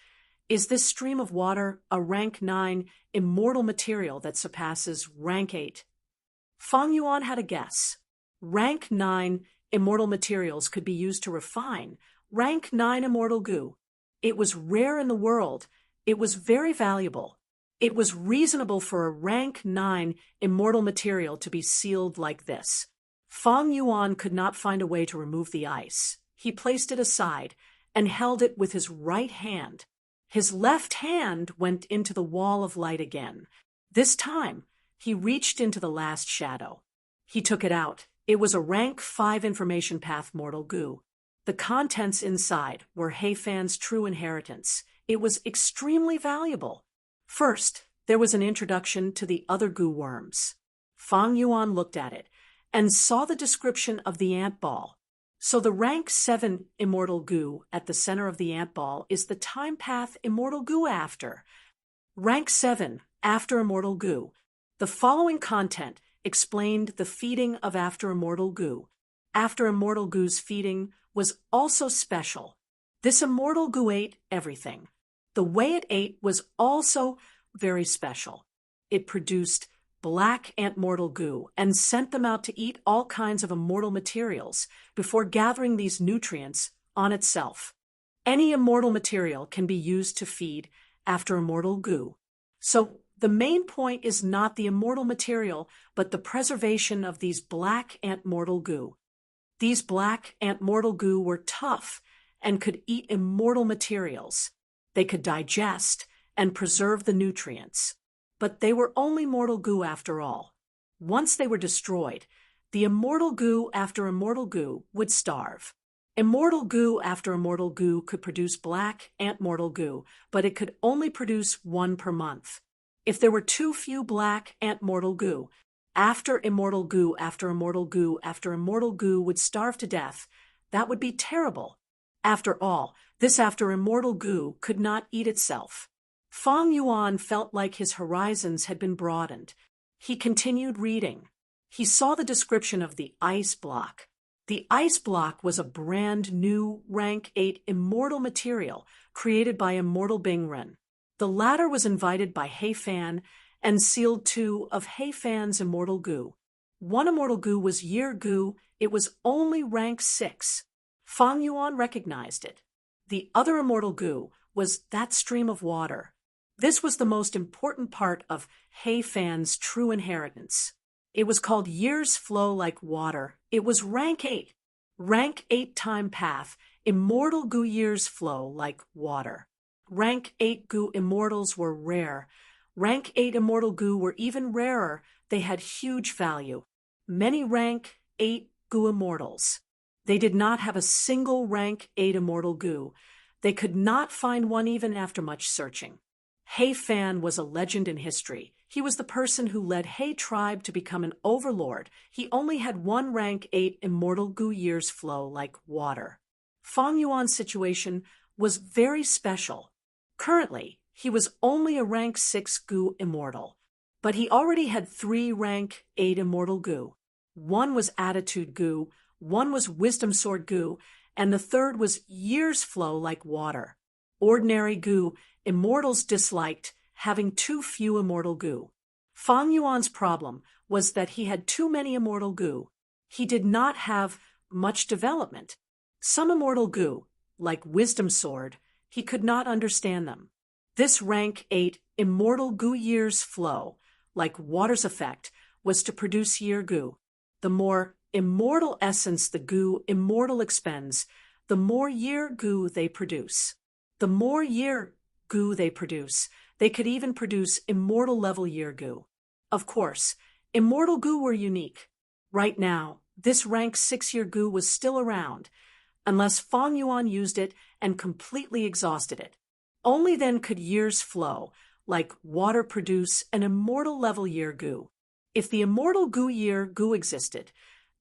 Is this stream of water a rank 9 immortal material that surpasses rank 8? Fang Yuan had a guess. Rank 9 immortal materials could be used to refine rank 9 immortal goo. It was rare in the world. It was very valuable. It was reasonable for a rank 9 immortal material to be sealed like this. Fang Yuan could not find a way to remove the ice. He placed it aside and held it with his right hand. His left hand went into the wall of light again. This time, he reached into the last shadow. He took it out. It was a rank 5 information path mortal goo. The contents inside were Heifan's true inheritance. It was extremely valuable. First, there was an introduction to the other goo worms. Fang Yuan looked at it and saw the description of the ant ball. So the rank 7 immortal goo at the center of the ant ball is the time path immortal goo after. Rank 7, after immortal goo. The following content explained the feeding of after immortal goo. After immortal goo's feeding was also special. This immortal goo ate everything. The way it ate was also very special. It produced black ant mortal goo and sent them out to eat all kinds of immortal materials before gathering these nutrients on itself. Any immortal material can be used to feed after immortal goo. So the main point is not the immortal material, but the preservation of these black ant mortal goo. These black ant mortal goo were tough and could eat immortal materials. They could digest and preserve the nutrients. But they were only mortal goo after all. Once they were destroyed, the immortal goo after immortal goo would starve. Immortal goo after immortal goo could produce black ant mortal goo, but it could only produce one per month. If there were too few black ant mortal goo, after immortal goo after immortal goo after immortal goo would starve to death. That would be terrible. After all, this after immortal goo could not eat itself. Fang Yuan felt like his horizons had been broadened. He continued reading. He saw the description of the ice block. The ice block was a brand new rank 8 immortal material created by immortal Bingren. The latter was invited by He Fan and sealed 2 of He Fan's immortal goo. One immortal goo was year goo. It was only rank 6. Fang Yuan recognized it. The other immortal goo was that stream of water. This was the most important part of He Fan's true inheritance. It was called Years Flow Like Water. It was rank 8. Rank 8 time path. Immortal goo years flow like water. Rank 8 goo immortals were rare. Rank 8 immortal goo were even rarer. They had huge value. Many rank 8 goo immortals. They did not have a single rank 8 immortal goo. They could not find one even after much searching. He Fan was a legend in history. He was the person who led He tribe to become an overlord. He only had one rank 8 immortal goo years flow like water. Fang Yuan's situation was very special. Currently, he was only a rank 6 goo immortal, but he already had 3 rank 8 immortal goo. One was attitude goo, one was wisdom sword goo, and the third was years flow like water. Ordinary goo, immortals disliked having too few immortal goo. Fang Yuan's problem was that he had too many immortal goo. He did not have much development. Some immortal goo, like wisdom sword, he could not understand them. This rank 8 immortal goo years flow, like water's effect, was to produce year goo. The more immortal essence the goo immortal expends, the more year goo they produce. The more year goo they produce, they could even produce immortal level year goo. Of course, immortal goo were unique. Right now, this rank 6 year goo was still around, unless Fang Yuan used it and completely exhausted it. Only then could years flow, like water produce an immortal level year goo. If the immortal goo year goo existed,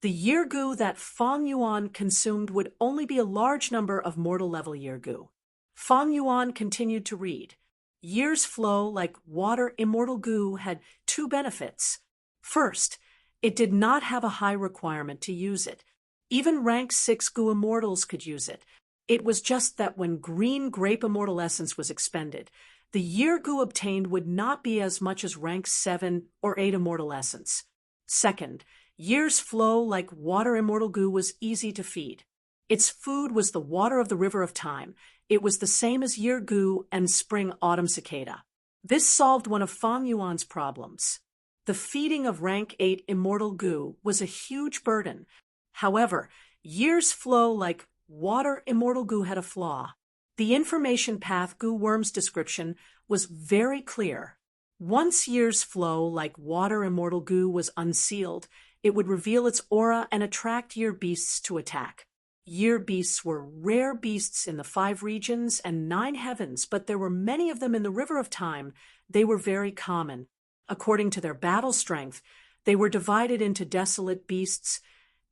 the year goo that Fang Yuan consumed would only be a large number of mortal level year goo. Fang Yuan continued to read. Years flow like water immortal goo had 2 benefits. First, it did not have a high requirement to use it. Even rank 6 goo immortals could use it. It was just that when green grape immortal essence was expended, the year goo obtained would not be as much as rank 7 or 8 immortal essence. Second, years flow like water immortal goo was easy to feed. Its food was the water of the river of time. It was the same as year goo and spring autumn cicada. This solved one of Fang Yuan's problems. The feeding of rank 8 immortal goo was a huge burden. However, years flow like water immortal goo had a flaw. The information path goo worm's description was very clear. Once years flow like water immortal goo was unsealed, it would reveal its aura and attract year beasts to attack. Year beasts were rare beasts in the 5 regions and 9 heavens, but there were many of them in the river of time. They were very common. According to their battle strength, they were divided into desolate beasts,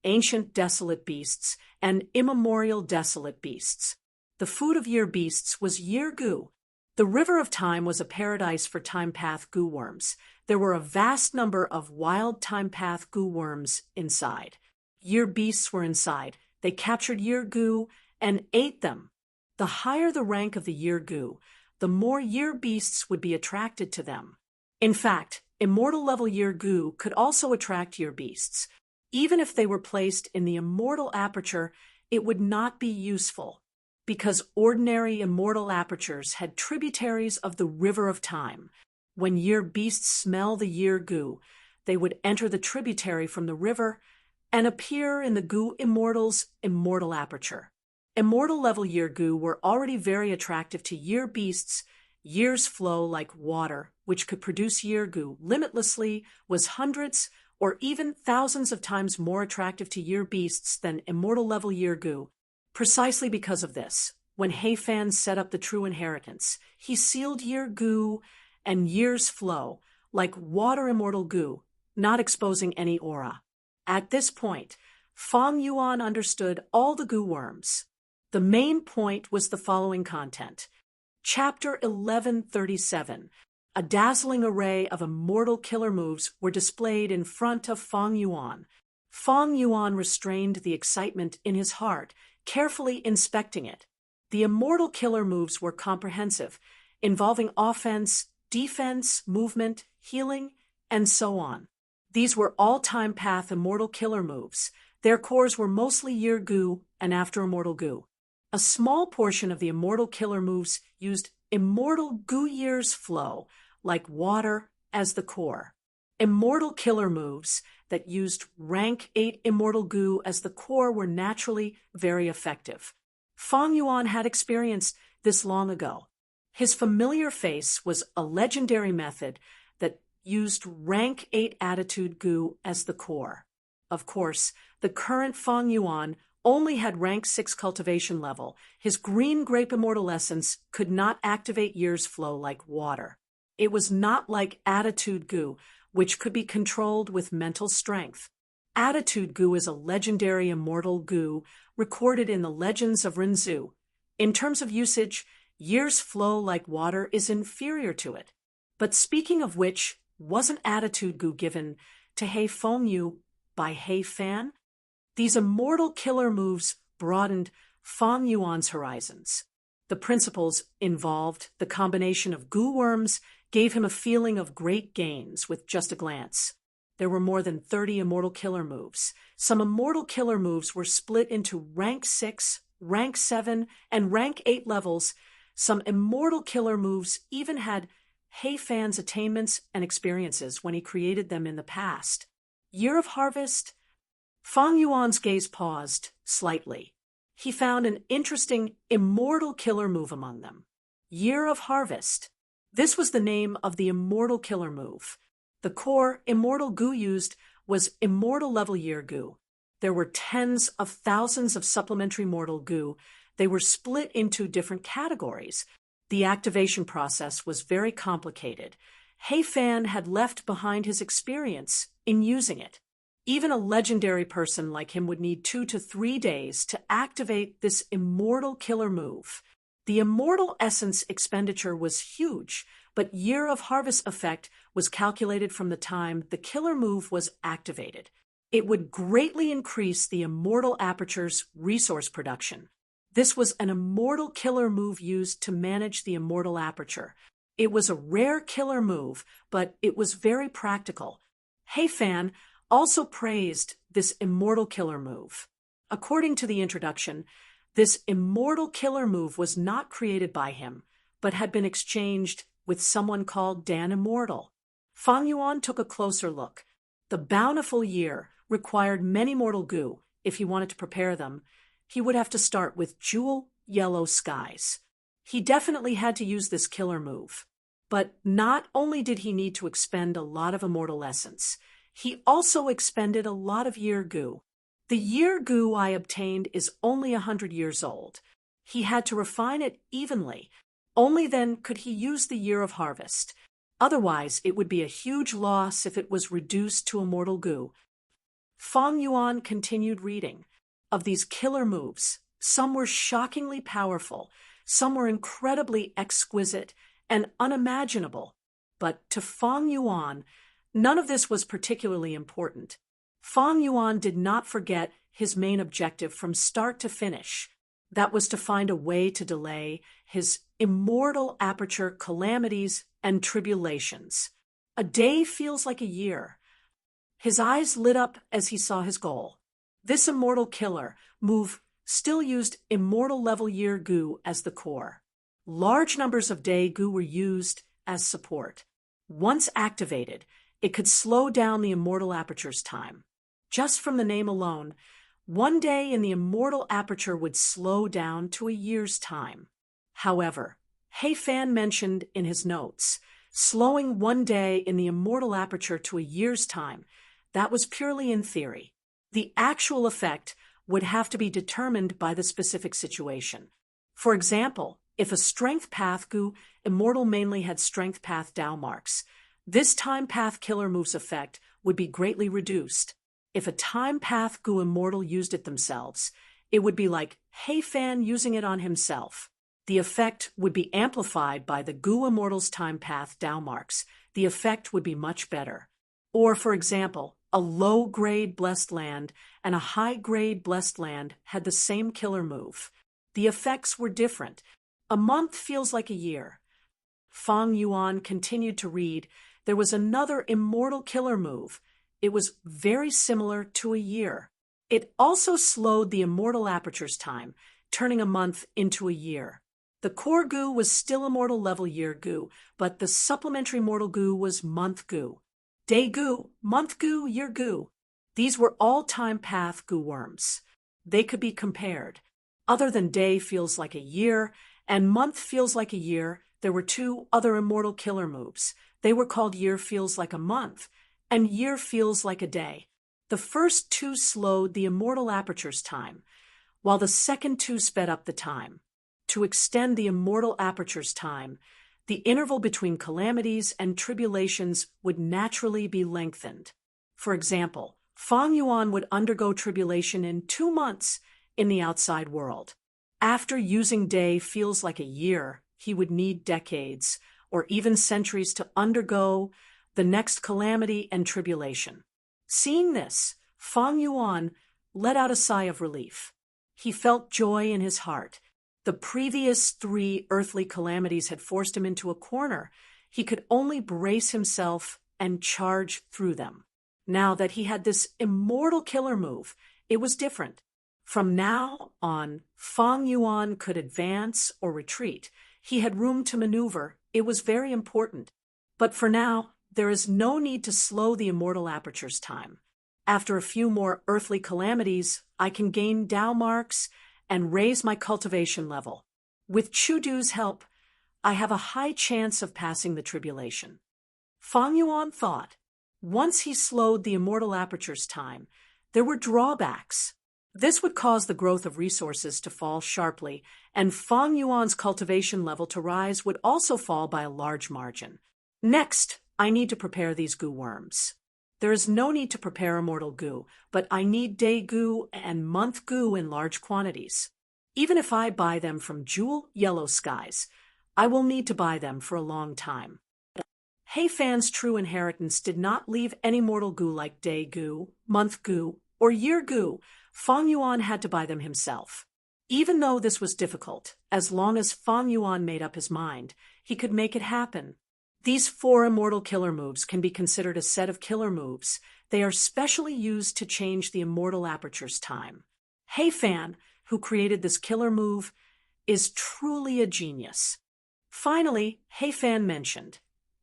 ancient desolate beasts, and immemorial desolate beasts. The food of year beasts was year goo. The river of time was a paradise for time path goo worms. There were a vast number of wild time path goo worms inside. Year beasts were inside. They captured year goo and ate them. The higher the rank of the year goo, the more year beasts would be attracted to them. In fact, immortal level year goo could also attract year beasts. Even if they were placed in the immortal aperture, it would not be useful, because ordinary immortal apertures had tributaries of the river of time. When year beasts smell the year goo, they would enter the tributary from the river and appear in the goo immortal's immortal aperture. Immortal level year goo were already very attractive to year beasts. Years flow like water, which could produce year goo limitlessly, was hundreds or even thousands of times more attractive to year beasts than immortal level year goo. Precisely because of this, when He Fan set up the true inheritance, he sealed year goo and years flow like water immortal goo, not exposing any aura. At this point, Fang Yuan understood all the goo worms. The main point was the following content. Chapter 1137. A dazzling array of immortal killer moves were displayed in front of Feng Yuan. Feng Yuan restrained the excitement in his heart, carefully inspecting it. The immortal killer moves were comprehensive, involving offense, defense, movement, healing, and so on. These were all-time path immortal killer moves. Their cores were mostly Year Gu and After Immortal Gu. A small portion of the immortal killer moves used immortal Gu Year's flow, like water, as the core. Immortal killer moves that used rank 8 immortal Gu as the core were naturally very effective. Feng Yuan had experienced this long ago. His familiar face was a legendary method that used rank 8 attitude Gu as the core. Of course, the current Feng Yuan only had rank 6 cultivation level. His green grape immortal essence could not activate Year's flow like water. It was not like attitude Gu, which could be controlled with mental strength. Attitude Gu is a legendary immortal Gu recorded in the Legends of Rinzhu. In terms of usage, Year's flow like water is inferior to it. But speaking of which, wasn't attitude Gu given to He Feng Yu by He Fan? These immortal killer moves broadened Feng Yuan's horizons. The principles involved the combination of Gu worms gave him a feeling of great gains with just a glance. There were more than 30 immortal killer moves. Some immortal killer moves were split into rank 6, rank 7, and rank 8 levels. Some immortal killer moves even had He Fan's attainments and experiences when he created them in the past. Year of Harvest? Feng Yuan's gaze paused slightly. He found an interesting immortal killer move among them. Year of Harvest. This was the name of the immortal killer move. The core immortal Gu used was immortal level Year Gu. There were tens of thousands of supplementary mortal Gu. They were split into different categories. The activation process was very complicated. He Fan had left behind his experience in using it. Even a legendary person like him would need 2 to 3 days to activate this immortal killer move. The immortal essence expenditure was huge, but Year of Harvest effect was calculated from the time the killer move was activated. It would greatly increase the immortal aperture's resource production. This was an immortal killer move used to manage the immortal aperture. It was a rare killer move, but it was very practical. He Fan also praised this immortal killer move. According to the introduction, this immortal killer move was not created by him, but had been exchanged with someone called Dan Immortal. Feng Yuan took a closer look. The bountiful year required many mortal Gu. If he wanted to prepare them, he would have to start with jewel yellow skies. He definitely had to use this killer move. But not only did he need to expend a lot of immortal essence, he also expended a lot of Year Gu. The Year Gu I obtained is only 100 years old. He had to refine it evenly. Only then could he use the Year of Harvest. Otherwise, it would be a huge loss if it was reduced to immortal Gu. Feng Yuan continued reading. Of these killer moves, some were shockingly powerful, some were incredibly exquisite and unimaginable. But to Feng Yuan, none of this was particularly important. Feng Yuan did not forget his main objective from start to finish. That was to find a way to delay his immortal aperture calamities and tribulations. A day feels like a year. His eyes lit up as he saw his goal. This immortal killer move still used immortal level Year Gu as the core. Large numbers of day Gu were used as support. Once activated, it could slow down the immortal aperture's time. Just from the name alone, one day in the immortal aperture would slow down to a year's time. However, He Fan mentioned in his notes, slowing one day in the immortal aperture to a year's time, that was purely in theory. The actual effect would have to be determined by the specific situation. For example, if a strength path Gu immortal mainly had strength path Dao marks, this time path killer move's effect would be greatly reduced. If a time path Gu immortal used it themselves, It would be like Hey Fan using it on himself. The effect would be amplified by the Gu Immortal's time path Dao marks. The effect would be much better. Or, for example, a low-grade blessed land and a high-grade blessed land had the same killer move. The effects were different. A month feels like a year. Fang Yuan continued to read. There was another immortal killer move. It was very similar to a year. It also slowed the immortal aperture's time, turning a month into a year. The core Gu was still immortal level year Gu, but the supplementary mortal Gu was month Gu. Day Gu, month Gu, year Gu. These were all time path Gu worms. They could be compared. Other than day feels like a year, and month feels like a year, there were two other immortal killer moves. They were called year feels like a month, and year feels like a day. The first two slowed the immortal aperture's time, while the second two sped up the time. To extend the immortal aperture's time, the interval between calamities and tribulations would naturally be lengthened. For example, Fang Yuan would undergo tribulation in 2 months in the outside world. After using day feels like a year, he would need decades or even centuries to undergo the next calamity and tribulation. Seeing this, Fang Yuan let out a sigh of relief. He felt joy in his heart. The previous 3 earthly calamities had forced him into a corner. He could only brace himself and charge through them. Now that he had this immortal killer move, it was different. From now on, Fang Yuan could advance or retreat. He had room to maneuver. It was very important. But for now, there is no need to slow the immortal aperture's time. After a few more earthly calamities, I can gain Dao marks and raise my cultivation level. With Chudu's help, I have a high chance of passing the tribulation. Fang Yuan thought. Once he slowed the immortal aperture's time, there were drawbacks. This would cause the growth of resources to fall sharply, and Fang Yuan's cultivation level to rise would also fall by a large margin. Next, I need to prepare these Gu worms. There is no need to prepare immortal Gu, but I need day Gu and month Gu in large quantities. Even if I buy them from Jewel Yellow Skies, I will need to buy them for a long time. Hey Fan's true inheritance did not leave any mortal Gu like day Gu, month Gu, or year Gu. Fang Yuan had to buy them himself. Even though this was difficult, as long as Fang Yuan made up his mind, he could make it happen. These 4 immortal killer moves can be considered a set of killer moves. They are specially used to change the immortal aperture's time. Hey Fan, who created this killer move, is truly a genius. Finally, Hey Fan mentioned,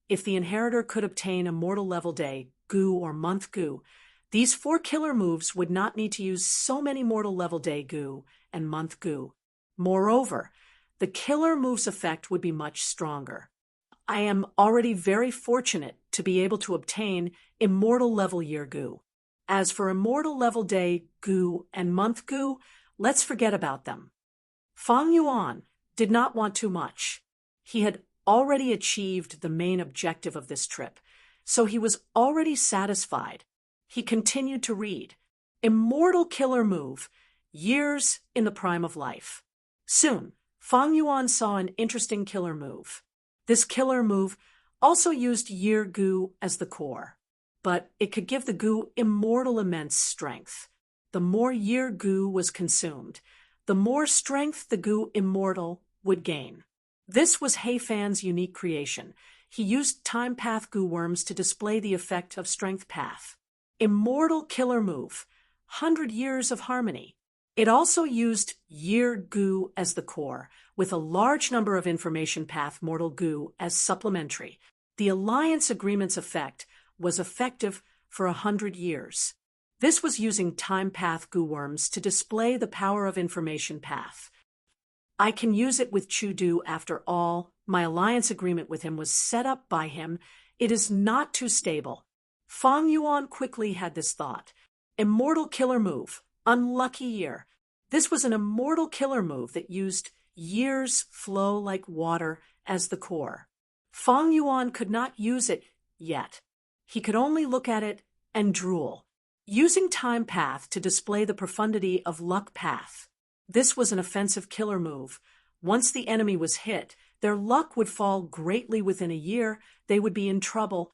if the inheritor could obtain immortal level day, Gu or month Gu, these 4 killer moves would not need to use so many mortal level day Gu and month Gu. Moreover, the killer move's effect would be much stronger. I am already very fortunate to be able to obtain immortal level year Gu. As for immortal level day Gu and month Gu, let's forget about them. Fang Yuan did not want too much. He had already achieved the main objective of this trip, so he was already satisfied. He continued to read. Immortal killer move, years in the prime of life. Soon, Fang Yuan saw an interesting killer move. This killer move also used year Gu as the core, but it could give the Gu immortal immense strength. The more year Gu was consumed, the more strength the Gu immortal would gain. This was Hey Fan's unique creation. He used time path Gu worms to display the effect of strength path. Immortal killer move, 100 years of harmony. It also used year Gu as the core, with a large number of information path mortal Gu as supplementary. The alliance agreement's effect was effective for 100 years. This was using time path Gu worms to display the power of information path. I can use it with Chudu after all. My alliance agreement with him was set up by him. It is not too stable. Fang Yuan quickly had this thought. Immortal killer move, unlucky year. This was an immortal killer move that used years flow like water as the core. Fang Yuan could not use it yet. He could only look at it and drool. Using time path to display the profundity of luck path. This was an offensive killer move. Once the enemy was hit, their luck would fall greatly within a year. They would be in trouble.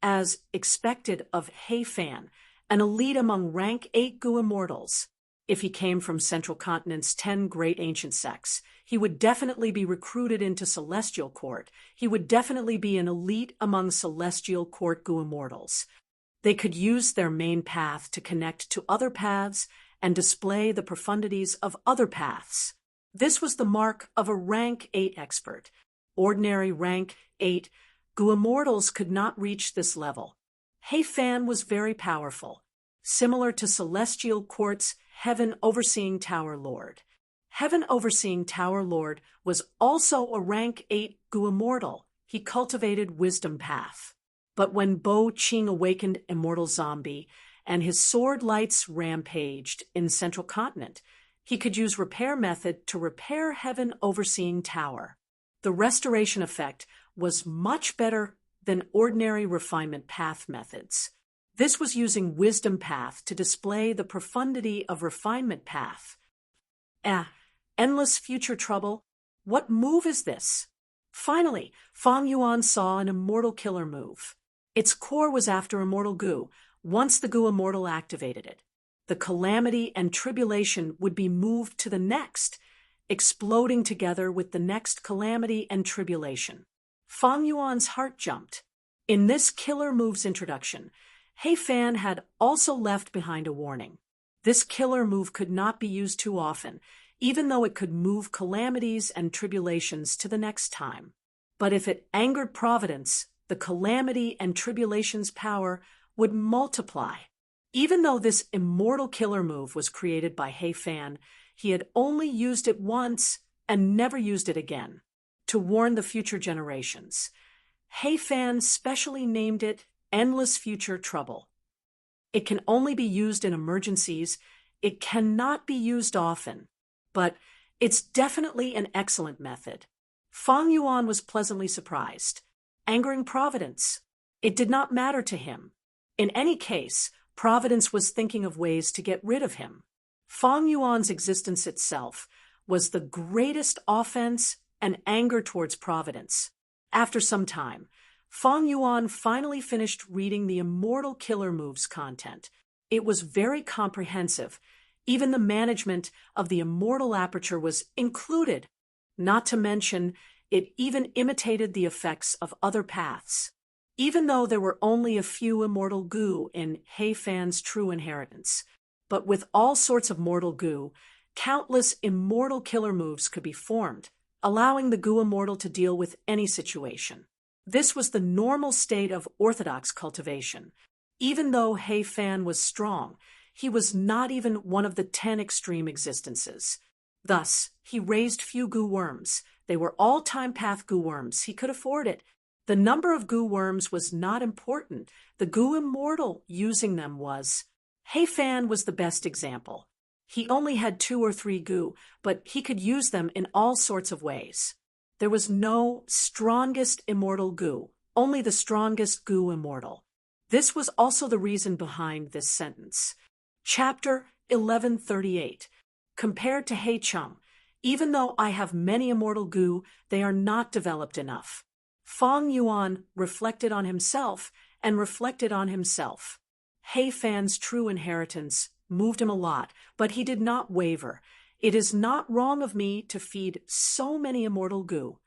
As expected of He Fan, an elite among rank 8 Gu immortals. If he came from Central Continent's 10 great ancient sects, he would definitely be recruited into Celestial Court. He would definitely be an elite among Celestial Court Gu immortals. They could use their main path to connect to other paths and display the profundities of other paths. This was the mark of a rank 8 expert. Ordinary rank 8 Gu immortals could not reach this level. He Fan was very powerful, similar to Celestial Court's Heaven Overseeing Tower Lord. Heaven Overseeing Tower Lord was also a rank 8 Gu immortal. He cultivated Wisdom Path. But when Bo Ching awakened Immortal Zombie and his sword lights rampaged in Central Continent, he could use Repair Method to repair Heaven Overseeing Tower. The restoration effect was much better than ordinary Refinement Path methods. This was using Wisdom Path to display the profundity of Refinement Path. Endless future trouble. What move is this? Finally, Fang Yuan saw an immortal killer move. Its core was after Immortal Gu. Once the Gu Immortal activated it, the calamity and tribulation would be moved to the next, exploding together with the next calamity and tribulation. Fang Yuan's heart jumped. In this killer move's introduction, He Fan had also left behind a warning. This killer move could not be used too often, even though it could move calamities and tribulations to the next time. But if it angered Providence, the calamity and tribulation's power would multiply. Even though this immortal killer move was created by He Fan, he had only used it once and never used it again. To warn the future generations, He Fan specially named it Endless Future Trouble. It can only be used in emergencies. It cannot be used often, but it's definitely an excellent method. Fang Yuan was pleasantly surprised. Angering Providence. It did not matter to him. In any case, Providence was thinking of ways to get rid of him. Fang Yuan's existence itself was the greatest offense and anger towards Providence. After some time, Fang Yuan finally finished reading the Immortal Killer Moves content. It was very comprehensive. Even the management of the Immortal Aperture was included. Not to mention, it even imitated the effects of other paths. Even though there were only a few Immortal Gu in He Fan's true inheritance, but with all sorts of mortal Gu, countless immortal killer moves could be formed, allowing the Gu Immortal to deal with any situation. This was the normal state of orthodox cultivation. Even though He Fan was strong, he was not even one of the 10 extreme existences. Thus, he raised few Gu worms. They were all time path Gu worms. He could afford it. The number of Gu worms was not important. The Gu Immortal using them was. He Fan was the best example. He only had 2 or 3 Gu, but he could use them in all sorts of ways. There was no strongest immortal Gu, only the strongest Gu Immortal. This was also the reason behind this sentence. Chapter 1138. Compared to He Chung, even though I have many immortal Gu, they are not developed enough. Fang Yuan reflected on himself and reflected on himself. He Fan's true inheritance moved him a lot, but he did not waver. It is not wrong of me to feed so many immortal Gu.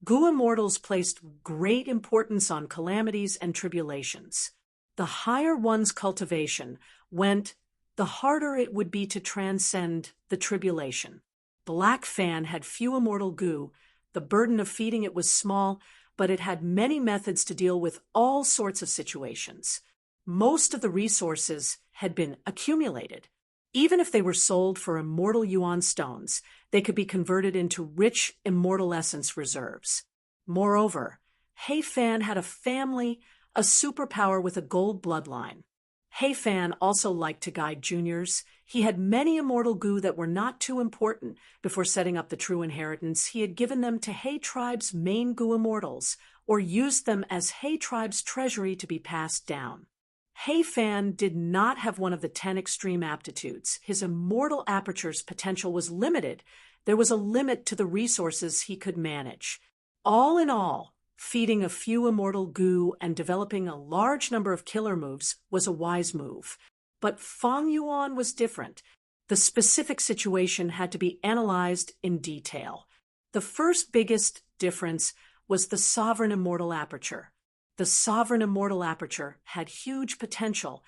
Gu Immortals placed great importance on calamities and tribulations. The higher one's cultivation went, the harder it would be to transcend the tribulation. Black Fan had few immortal Gu. The burden of feeding it was small, but it had many methods to deal with all sorts of situations. Most of the resources had been accumulated. Even if they were sold for immortal yuan stones, they could be converted into rich immortal essence reserves. Moreover, He Fan had a family, a superpower with a gold bloodline. He Fan also liked to guide juniors. He had many immortal Gu that were not too important. Before setting up the true inheritance, he had given them to He Tribe's main Gu Immortals, or used them as He Tribe's treasury to be passed down. Hei Fan did not have one of the 10 extreme aptitudes. His immortal aperture's potential was limited. There was a limit to the resources he could manage. All in all, feeding a few immortal goo and developing a large number of killer moves was a wise move. But Fang Yuan was different. The specific situation had to be analyzed in detail. The first biggest difference was the sovereign immortal aperture. The sovereign immortal aperture had huge potential.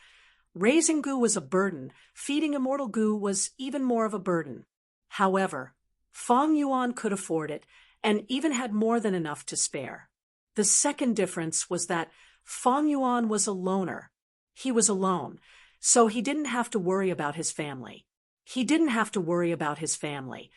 Raising goo was a burden. Feeding immortal goo was even more of a burden. However, Fang Yuan could afford it and even had more than enough to spare. The second difference was that Fang Yuan was a loner. He was alone, so he didn't have to worry about his family. He didn't have to worry about his family,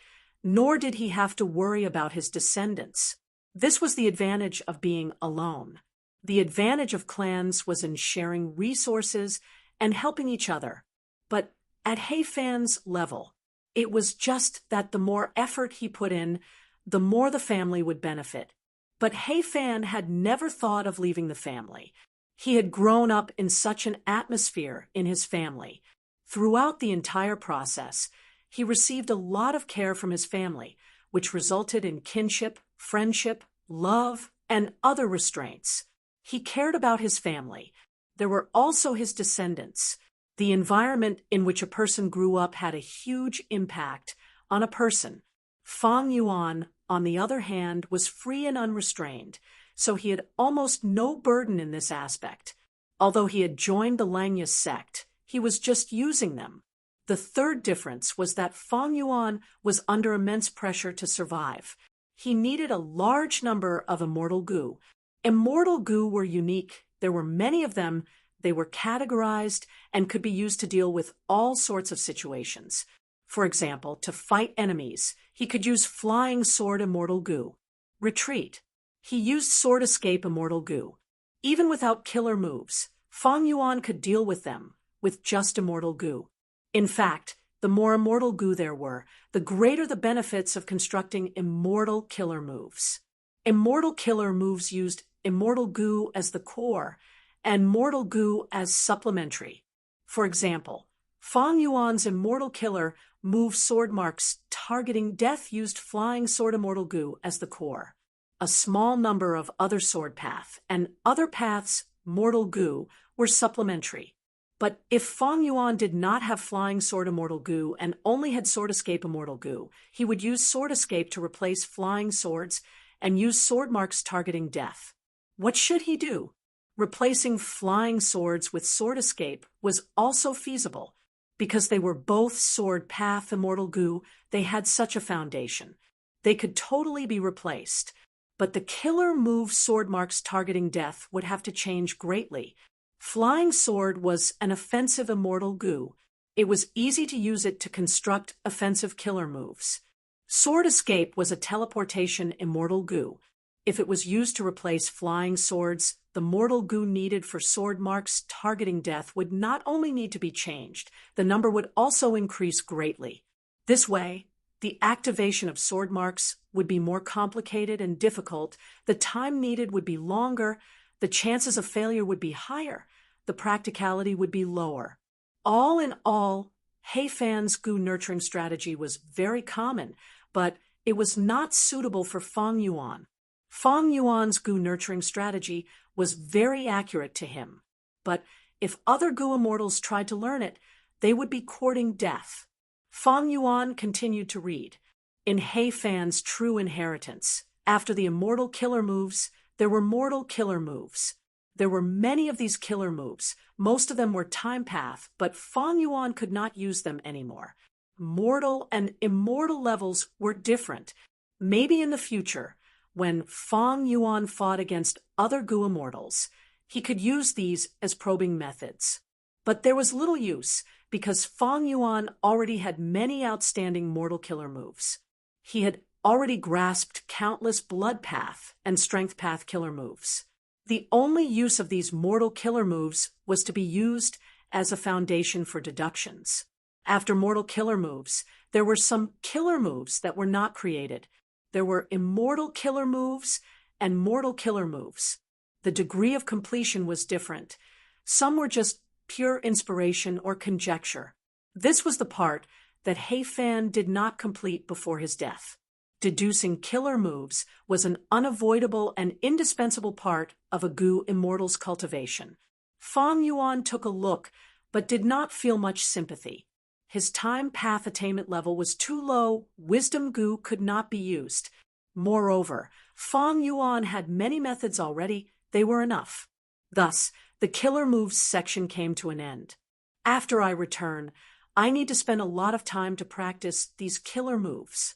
nor did he have to worry about his descendants. This was the advantage of being alone. The advantage of clans was in sharing resources and helping each other. But at Hei Fan's level, it was just that the more effort he put in, the more the family would benefit. But Hei Fan had never thought of leaving the family. He had grown up in such an atmosphere in his family. Throughout the entire process, he received a lot of care from his family, which resulted in kinship, friendship, love, and other restraints. He cared about his family. There were also his descendants. The environment in which a person grew up had a huge impact on a person. Fang Yuan, on the other hand, was free and unrestrained, so he had almost no burden in this aspect. Although he had joined the Langya sect, he was just using them. The third difference was that Fang Yuan was under immense pressure to survive. He needed a large number of immortal goo. Immortal goo were unique. There were many of them. They were categorized and could be used to deal with all sorts of situations. For example, to fight enemies, he could use Flying Sword Immortal Goo. Retreat. He used Sword Escape Immortal Goo. Even without killer moves, Fang Yuan could deal with them with just Immortal Goo. In fact, the more Immortal Goo there were, the greater the benefits of constructing immortal killer moves. Immortal killer moves used Immortal Goo as the core and Mortal Goo as supplementary. For example, Fang Yuan's Immortal Killer move Sword Mark's targeting death used Flying Sword Immortal Goo as the core. A small number of other sword path and other paths Mortal Goo were supplementary. But if Fang Yuan did not have Flying Sword Immortal Goo and only had Sword Escape Immortal Goo, he would use Sword Escape to replace Flying Swords and use Sword Mark's targeting death. What should he do? Replacing Flying Swords with Sword Escape was also feasible. Because they were both Sword Path Immortal Goo, they had such a foundation. They could totally be replaced. But the killer move Sword Mark's targeting death would have to change greatly. Flying Sword was an offensive Immortal Goo. It was easy to use it to construct offensive killer moves. Sword Escape was a teleportation Immortal Goo. If it was used to replace Flying Swords, the Mortal Goo needed for Sword Mark's targeting death would not only need to be changed, the number would also increase greatly. This way, the activation of Sword Marks would be more complicated and difficult, the time needed would be longer, the chances of failure would be higher, the practicality would be lower. All in all, Hei Fan's Goo nurturing strategy was very common, but it was not suitable for Fang Yuan. Fang Yuan's Goo nurturing strategy was very accurate to him. But if other Goo immortals tried to learn it, they would be courting death. Fang Yuan continued to read. In Hei Fan's True Inheritance, after the immortal killer moves, there were mortal killer moves. There were many of these killer moves. Most of them were time path, but Fang Yuan could not use them anymore. Mortal and immortal levels were different. Maybe in the future, when Fang Yuan fought against other Goo immortals, he could use these as probing methods. But there was little use, because Fang Yuan already had many outstanding mortal killer moves. He had already grasped countless blood path and strength path killer moves. The only use of these mortal killer moves was to be used as a foundation for deductions. After mortal killer moves, there were some killer moves that were not created. There were immortal killer moves and mortal killer moves. The degree of completion was different. Some were just pure inspiration or conjecture. This was the part that He Fan did not complete before his death. Deducing killer moves was an unavoidable and indispensable part of a Gu immortal's cultivation. Fang Yuan took a look, but did not feel much sympathy. His time path attainment level was too low, wisdom Gu could not be used. Moreover, Fang Yuan had many methods already, they were enough. Thus, the killer moves section came to an end. After I return, I need to spend a lot of time to practice these killer moves.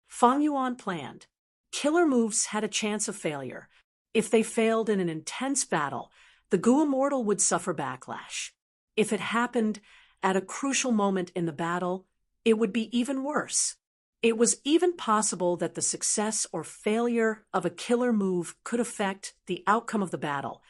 Fang Yuan planned. Killer moves had a chance of failure. If they failed in an intense battle, the Gu Immortal would suffer backlash. If it happened at a crucial moment in the battle, it would be even worse. It was even possible that the success or failure of a killer move could affect the outcome of the battle.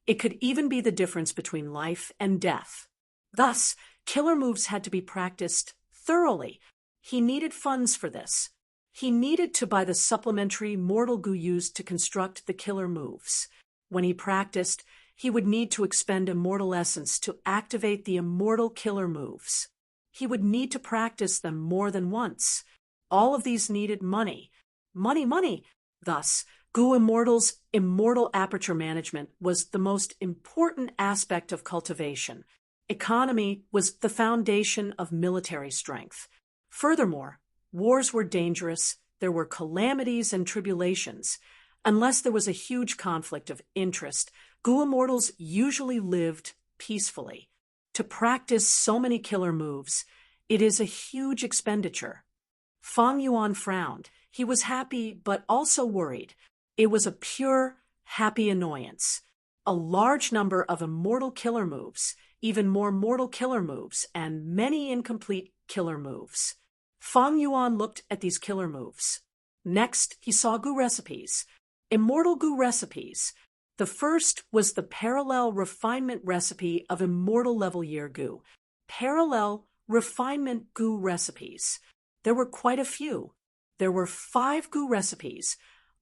It could even be the difference between life and death. Thus, killer moves had to be practiced thoroughly. He needed funds for this. He needed to buy the supplementary mortal Gu used to construct the killer moves. When he practiced, he would need to expend immortal essence to activate the immortal killer moves. He would need to practice them more than once. All of these needed money. Money. Thus, Gu Immortal's immortal aperture management was the most important aspect of cultivation. Economy was the foundation of military strength. Furthermore, wars were dangerous, there were calamities and tribulations. Unless there was a huge conflict of interest, Gu Immortals usually lived peacefully. To practice so many killer moves, it is a huge expenditure. Fang Yuan frowned. He was happy, but also worried. It was a pure, happy annoyance. A large number of immortal killer moves, even more mortal killer moves, and many incomplete killer moves. Fang Yuan looked at these killer moves. Next, he saw Gu recipes. Immortal Gu recipes. The first was the parallel refinement recipe of immortal level year Gu. Parallel refinement Gu recipes. There were quite a few. There were 5 Gu recipes.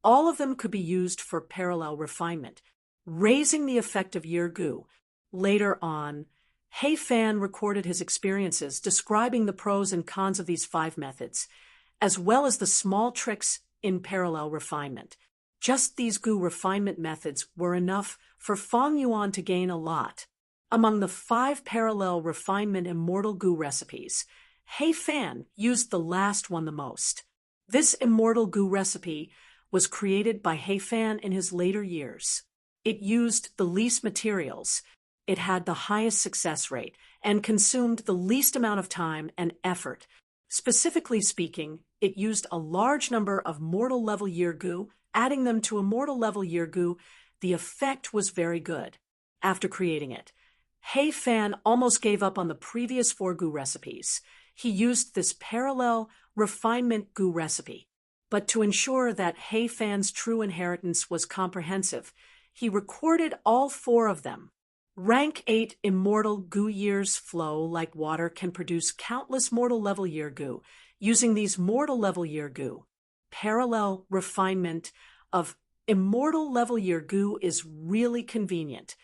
All of them could be used for parallel refinement, raising the effect of year Gu. Later on, He Fan recorded his experiences describing the pros and cons of these 5 methods, as well as the small tricks in parallel refinement. Just these Gu refinement methods were enough for Fang Yuan to gain a lot. Among the 5 parallel refinement immortal Gu recipes, He Fan used the last one the most. This immortal Gu recipe was created by He Fan in his later years. It used the least materials, it had the highest success rate, and consumed the least amount of time and effort. Specifically speaking, it used a large number of mortal level year Gu. Adding them to immortal level year Gu, the effect was very good. After creating it, He Fan almost gave up on the previous 4 Gu recipes. He used this parallel refinement Gu recipe. But to ensure that He Fan's true inheritance was comprehensive, he recorded all 4 of them. Rank 8 immortal Gu years flow like water can produce countless mortal level year Gu. Using these mortal level year Gu, parallel refinement of immortal level year Gu is really convenient.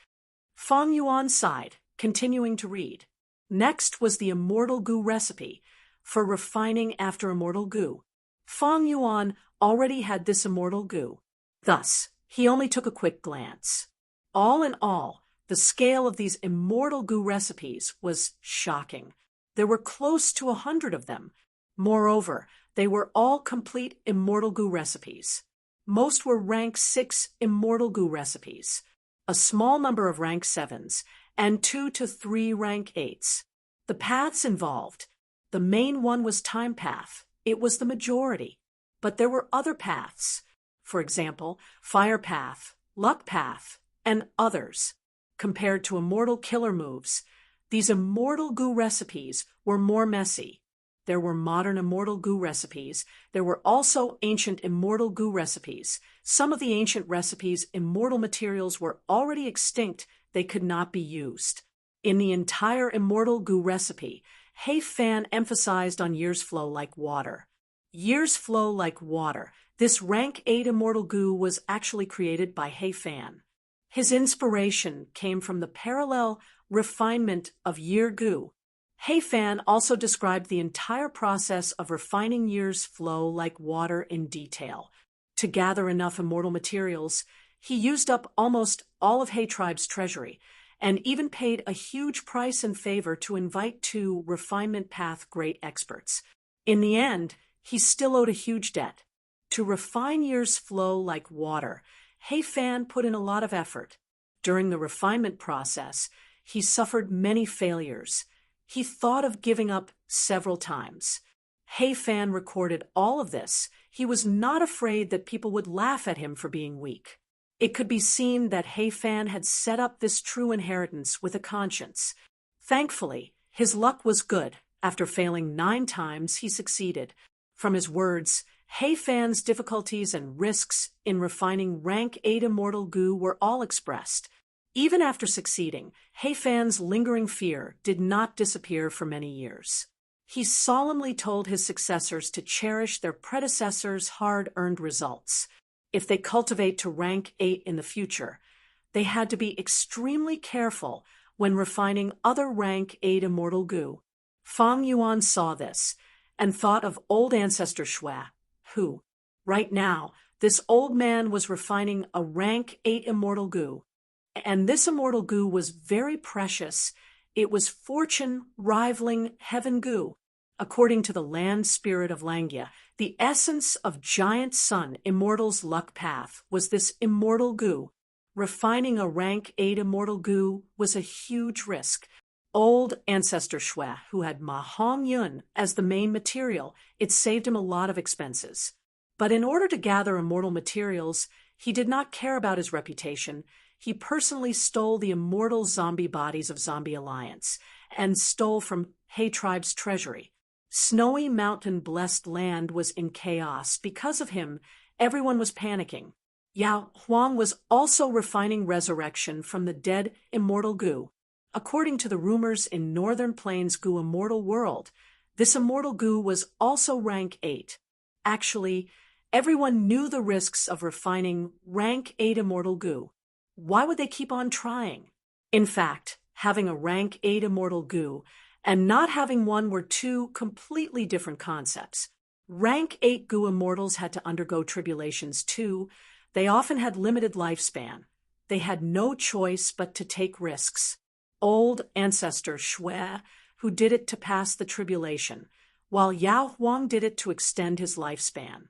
Fang Yuan sighed, continuing to read. Next was the immortal Gu recipe for refining after immortal Gu. Fang Yuan already had this immortal Gu. Thus, he only took a quick glance. All in all, the scale of these immortal Gu recipes was shocking. There were close to 100 of them. Moreover, they were all complete immortal Gu recipes. Most were rank 6 immortal Gu recipes, a small number of rank 7s, and 2 to 3 rank 8s. The paths involved. The main one was time path. It was the majority. But there were other paths. For example, fire path, luck path, and others. Compared to immortal killer moves, these immortal Gu recipes were more messy. There were modern immortal Gu recipes. There were also ancient immortal Gu recipes. Some of the ancient recipes' immortal materials were already extinct. They could not be used. In the entire immortal Gu recipe, He Fan emphasized on years flow like water. Years flow like water. This rank 8 immortal Gu was actually created by He Fan. His inspiration came from the parallel refinement of year goo. He Fan also described the entire process of refining year's flow like water in detail. To gather enough immortal materials, he used up almost all of He tribe's treasury, and even paid a huge price and favor to invite two refinement path great experts. In the end, he still owed a huge debt. To refine year's flow like water, He Fan put in a lot of effort. During the refinement process, he suffered many failures. He thought of giving up several times. He Fan recorded all of this. He was not afraid that people would laugh at him for being weak. It could be seen that He Fan had set up this true inheritance with a conscience. Thankfully, his luck was good. After failing 9 times, he succeeded. From his words, He Fan's difficulties and risks in refining rank 8 immortal goo were all expressed. Even after succeeding, He Fan's lingering fear did not disappear for many years. He solemnly told his successors to cherish their predecessors' hard-earned results. If they cultivate to rank 8 in the future, they had to be extremely careful when refining other rank 8 immortal goo. Fang Yuan saw this and thought of old ancestor Shui, who, right now, this old man was refining a rank 8 immortal goo. And this immortal goo was very precious. It was fortune rivaling heaven goo. According to the land spirit of Langya, the essence of giant sun immortal's luck path was this immortal goo. Refining a rank 8 immortal goo was a huge risk. Old ancestor Shui, who had Ma Hong Yun as the main material, it saved him a lot of expenses. But in order to gather immortal materials, he did not care about his reputation. He personally stole the immortal zombie bodies of Zombie Alliance and stole from He tribe's treasury. Snowy mountain-blessed land was in chaos. Because of him, everyone was panicking. Yao Huang was also refining resurrection from the dead immortal goo. According to the rumors in Northern Plains Goo Immortal World, this immortal goo was also rank 8. Actually, everyone knew the risks of refining rank 8 immortal goo. Why would they keep on trying? In fact, having a rank 8 immortal goo and not having one were two completely different concepts. Rank 8 goo immortals had to undergo tribulations too. They often had limited lifespan. They had no choice but to take risks. Old ancestor Shui, who did it to pass the tribulation, while Yao Huang did it to extend his lifespan.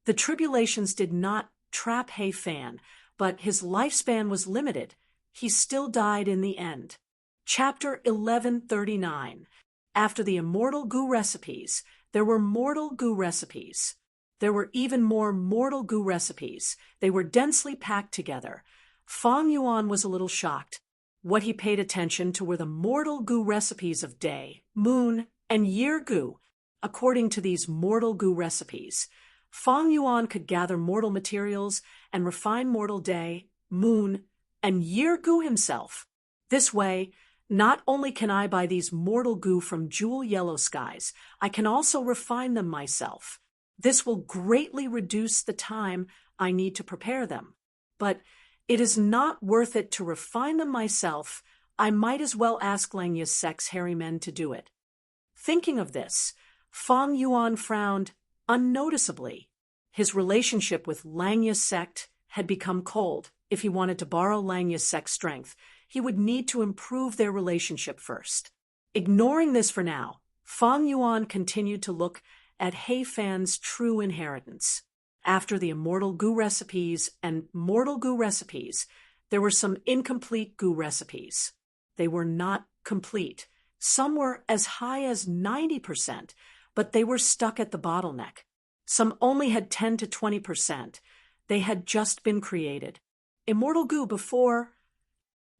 The tribulations did not trap He Fan, but his lifespan was limited. He still died in the end. Chapter 1139. After the immortal goo recipes, there were mortal goo recipes. There were even more mortal goo recipes. They were densely packed together. Fang Yuan was a little shocked. What he paid attention to were the mortal goo recipes of day, moon, and year goo. According to these mortal goo recipes, Fang Yuan could gather mortal materials and refine mortal day, moon, and year goo himself. This way, not only can I buy these mortal goo from Jewel Yellow Skies, I can also refine them myself. This will greatly reduce the time I need to prepare them. But it is not worth it to refine them myself. I might as well ask Langya's sex hairy men to do it. Thinking of this, Fang Yuan frowned unnoticeably. His relationship with Langya's sect had become cold. If he wanted to borrow Langya's sex strength, he would need to improve their relationship first. Ignoring this for now, Fang Yuan continued to look at He Fan's true inheritance. After the immortal goo recipes and mortal goo recipes, there were some incomplete goo recipes. They were not complete. Some were as high as 90%, but they were stuck at the bottleneck. Some only had 10 to 20%. They had just been created. Immortal goo before...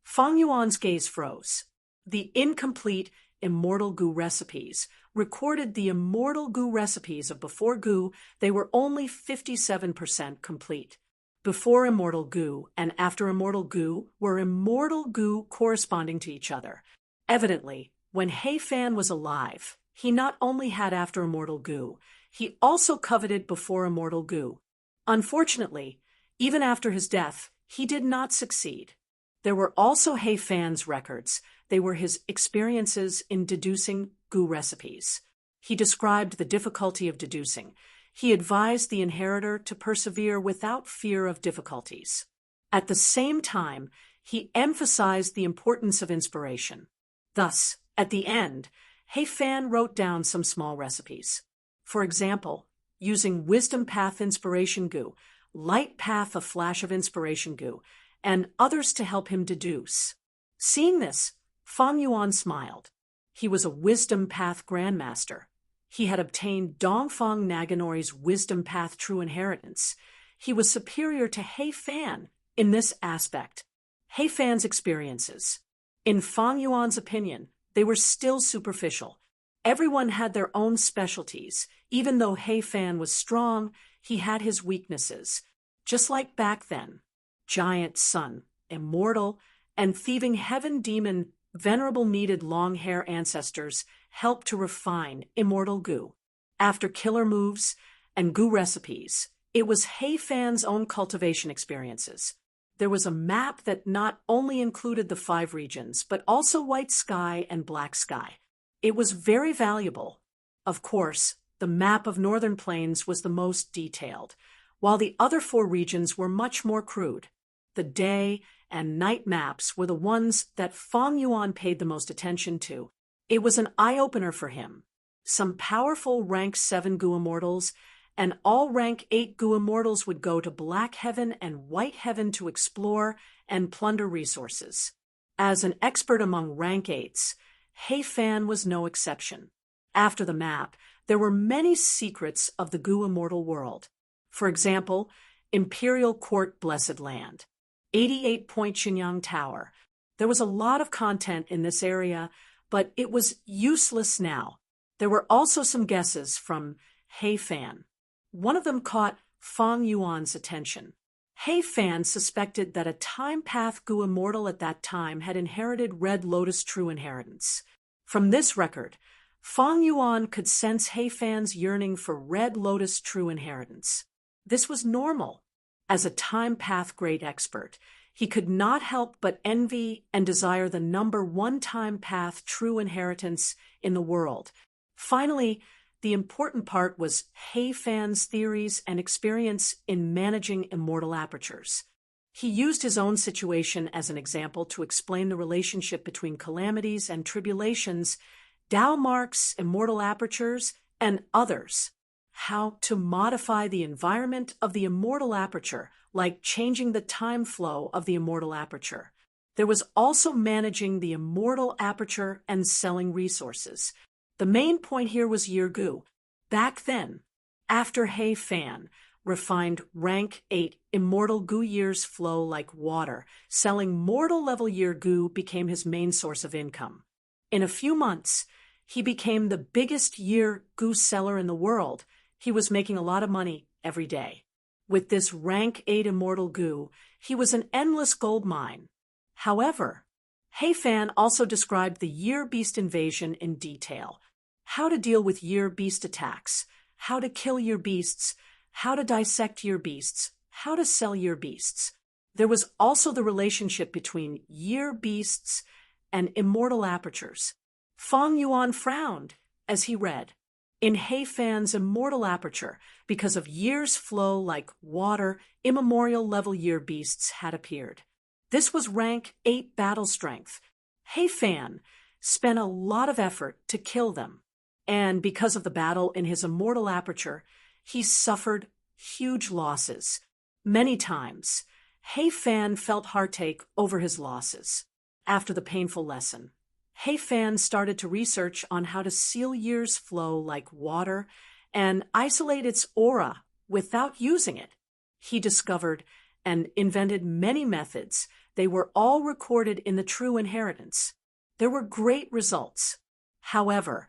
Fang Yuan's gaze froze. The incomplete immortal goo recipes recorded the immortal goo recipes of before goo. They were only 57% complete. Before immortal goo and after immortal goo were immortal goo corresponding to each other. Evidently, when He Fan was alive, he not only had after immortal goo, he also coveted before immortal goo. Unfortunately, even after his death, he did not succeed. There were also He Fan's records. They were his experiences in deducing gu recipes. He described the difficulty of deducing. He advised the inheritor to persevere without fear of difficulties. At the same time, he emphasized the importance of inspiration. Thus, at the end, He Fan wrote down some small recipes. For example, using Wisdom Path Inspiration Gu, Light Path a Flash of Inspiration Gu, and others to help him deduce. Seeing this, Fang Yuan smiled. He was a Wisdom Path Grandmaster. He had obtained Dongfang Naganori's Wisdom Path True Inheritance. He was superior to He Fan in this aspect. He Fan's experiences. In Fang Yuan's opinion, they were still superficial. Everyone had their own specialties. Even though He Fan was strong, he had his weaknesses. Just like back then, Giant Sun, Immortal, and Thieving Heaven Demon Venerable needed long hair ancestors helped to refine Immortal Gu. After killer moves and Gu recipes, it was He Fan's own cultivation experiences. There was a map that not only included the 5 regions, but also White Sky and Black Sky. It was very valuable. Of course, the map of Northern Plains was the most detailed, while the other 4 regions were much more crude. The day and night maps were the ones that Fang Yuan paid the most attention to. It was an eye-opener for him. Some powerful rank 7 Gu Immortals and all rank 8 Gu Immortals would go to Black Heaven and White Heaven to explore and plunder resources. As an expert among rank 8s, He Fan was no exception. After the map, there were many secrets of the Gu Immortal world. For example, Imperial Court Blessed Land, 88-point Xinyang Tower. There was a lot of content in this area, but it was useless now. There were also some guesses from He Fan. One of them caught Fang Yuan's attention. He Fan suspected that a Time Path Gu Immortal at that time had inherited Red Lotus True Inheritance. From this record, Fang Yuan could sense He Fan's yearning for Red Lotus True Inheritance. This was normal. As a Time Path great expert, he could not help but envy and desire the number 1 Time Path True Inheritance in the world. Finally, the important part was He Fan's theories and experience in managing immortal apertures. He used his own situation as an example to explain the relationship between calamities and tribulations, Tao marks, immortal apertures, and others. How to modify the environment of the immortal aperture, like changing the time flow of the immortal aperture. There was also managing the immortal aperture and selling resources. The main point here was Year Gu. Back then, after He Fan refined rank 8 immortal Gu years flow like water, selling mortal level Year Gu became his main source of income. In a few months, he became the biggest Year Gu seller in the world. He was making a lot of money every day. With this rank 8 immortal Gu, he was an endless gold mine. However, He Fan also described the Year Beast invasion in detail. How to deal with Year Beast attacks, how to kill Year Beasts, how to dissect Year Beasts, how to sell Year Beasts. There was also the relationship between Year Beasts and immortal apertures. Fang Yuan frowned as he read. In He Fan's immortal aperture, because of years flow like water, immemorial level Year Beasts had appeared. This was rank 8 battle strength. He Fan spent a lot of effort to kill them. And because of the battle in his immortal aperture, he suffered huge losses. Many times, He Fan felt heartache over his losses. After the painful lesson, He Fan started to research on how to seal years flow like water and isolate its aura without using it. He discovered and invented many methods. They were all recorded in the True Inheritance. There were great results. However,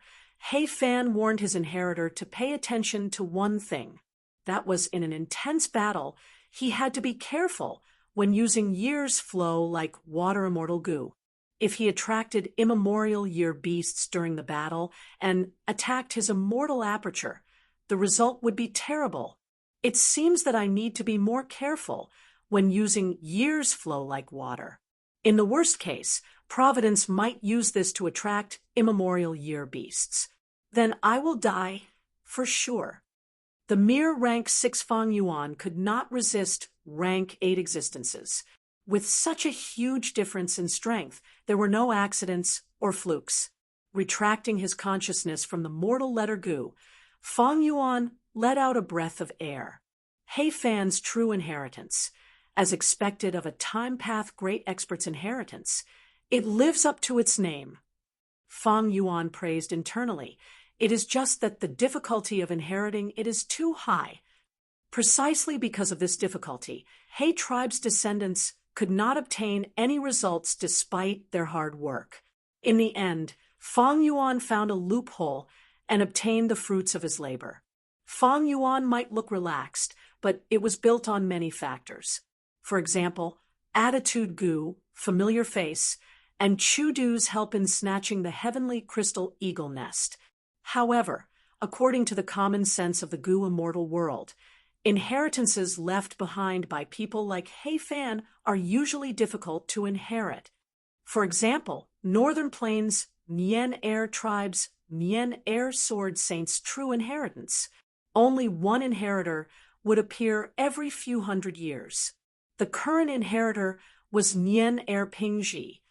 He Fan warned his inheritor to pay attention to one thing. That was, in an intense battle, he had to be careful when using years flow like water immortal Gu. If he attracted immemorial Year Beasts during the battle and attacked his immortal aperture, the result would be terrible. It seems that I need to be more careful when using years flow like water. In the worst case, Providence might use this to attract immemorial year beasts. Then I will die for sure. The mere rank 6 Feng Yuan could not resist rank 8 existences. With such a huge difference in strength, there were no accidents or flukes. Retracting his consciousness from the mortal letter Gu, Feng Yuan let out a breath of air. He Fan's true inheritance, as expected of a time path great expert's inheritance, it lives up to its name. Feng Yuan praised internally. It is just that the difficulty of inheriting it is too high. Precisely because of this difficulty, He tribe's descendants could not obtain any results despite their hard work. In the end, Feng Yuan found a loophole and obtained the fruits of his labor. Feng Yuan might look relaxed, but it was built on many factors. For example, attitude Gu, familiar face, and Chudu's help in snatching the heavenly crystal eagle nest. However, according to the common sense of the Gu immortal world, inheritances left behind by people like He Fan are usually difficult to inherit. For example, Northern Plains Nian Air tribes, Nian Air sword saints' true inheritance. Only one inheritor would appear every few hundred years. The current inheritor was Nian Air Pingji.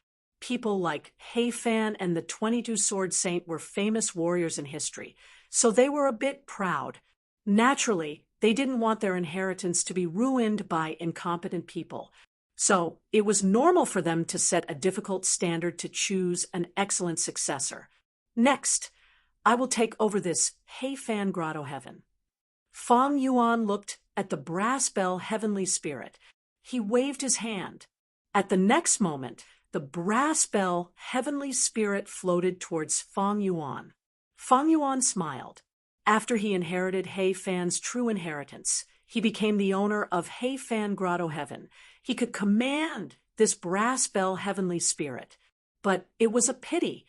People like He Fan and the 22 Sword Saint were famous warriors in history, so they were a bit proud. Naturally, they didn't want their inheritance to be ruined by incompetent people, so it was normal for them to set a difficult standard to choose an excellent successor. Next, I will take over this He Fan Grotto Heaven. Feng Yuan looked at the brass bell heavenly spirit. He waved his hand. At the next moment, the brass bell heavenly spirit floated towards Feng Yuan. Feng Yuan smiled. After he inherited He Fan's true inheritance, he became the owner of He Fan Grotto Heaven. He could command this brass bell heavenly spirit. But it was a pity.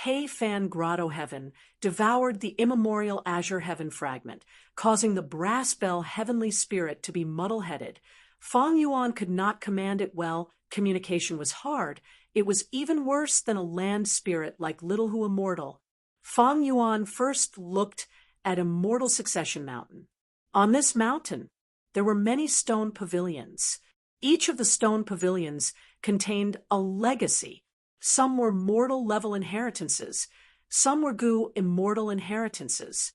He Fan Grotto Heaven devoured the immemorial azure heaven fragment, causing the brass bell heavenly spirit to be muddle-headed. Feng Yuan could not command it well. Communication was hard. It was even worse than a land spirit like Little Who Immortal. Feng Yuan first looked at Immortal Succession Mountain. On this mountain, there were many stone pavilions. Each of the stone pavilions contained a legacy. Some were mortal-level inheritances. Some were Gu immortal inheritances.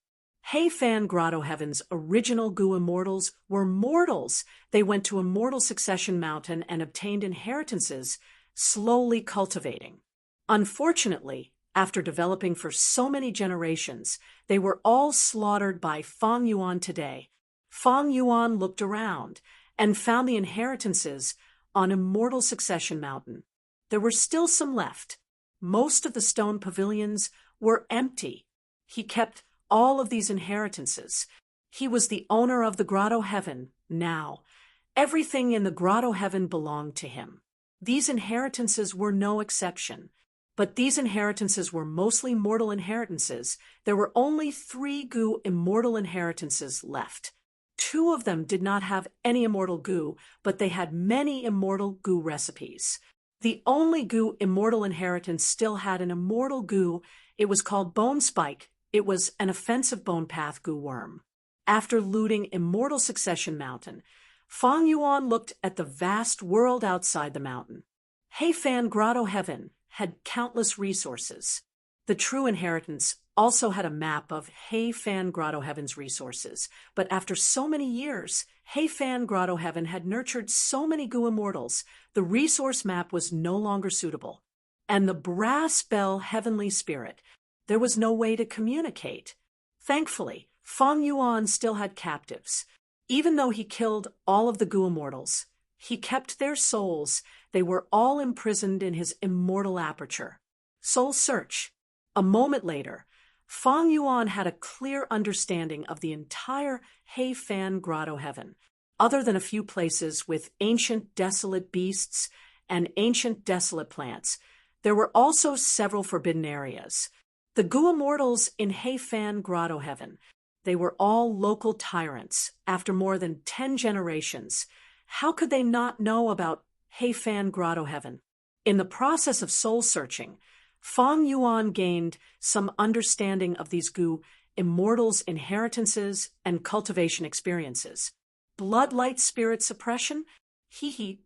He Fan Grotto Heaven's original Gu immortals were mortals. They went to Immortal Succession Mountain and obtained inheritances, slowly cultivating. Unfortunately, after developing for so many generations, they were all slaughtered by Feng Yuan today. Feng Yuan looked around and found the inheritances on Immortal Succession Mountain. There were still some left. Most of the stone pavilions were empty. He kept all of these inheritances. He was the owner of the Grotto Heaven now. Everything in the Grotto Heaven belonged to him. These inheritances were no exception. But these inheritances were mostly mortal inheritances. There were only 3 Gu immortal inheritances left. 2 of them did not have any immortal Gu, but they had many immortal Gu recipes. The only Gu immortal inheritance still had an immortal Gu. It was called Bone Spike. It was an offensive bone path Gu worm. After looting Immortal Succession Mountain, Feng Yuan looked at the vast world outside the mountain. He Fan Grotto Heaven had countless resources. The true inheritance also had a map of He Fan Grotto Heaven's resources, but after so many years, He Fan Grotto Heaven had nurtured so many Gu immortals, the resource map was no longer suitable. And the brass bell heavenly spirit, there was no way to communicate. Thankfully, Feng Yuan still had captives. Even though he killed all of the Gu immortals, he kept their souls. They were all imprisoned in his immortal aperture. Soul search. A moment later, Feng Yuan had a clear understanding of the entire He Fan Grotto Heaven, other than a few places with ancient desolate beasts and ancient desolate plants. There were also several forbidden areas. The Gu immortals in He Fan Grotto Heaven, they were all local tyrants after more than 10 generations. How could they not know about He Fan Grotto Heaven? In the process of soul-searching, Fang Yuan gained some understanding of these Gu immortals' inheritances and cultivation experiences. Blood-light spirit suppression?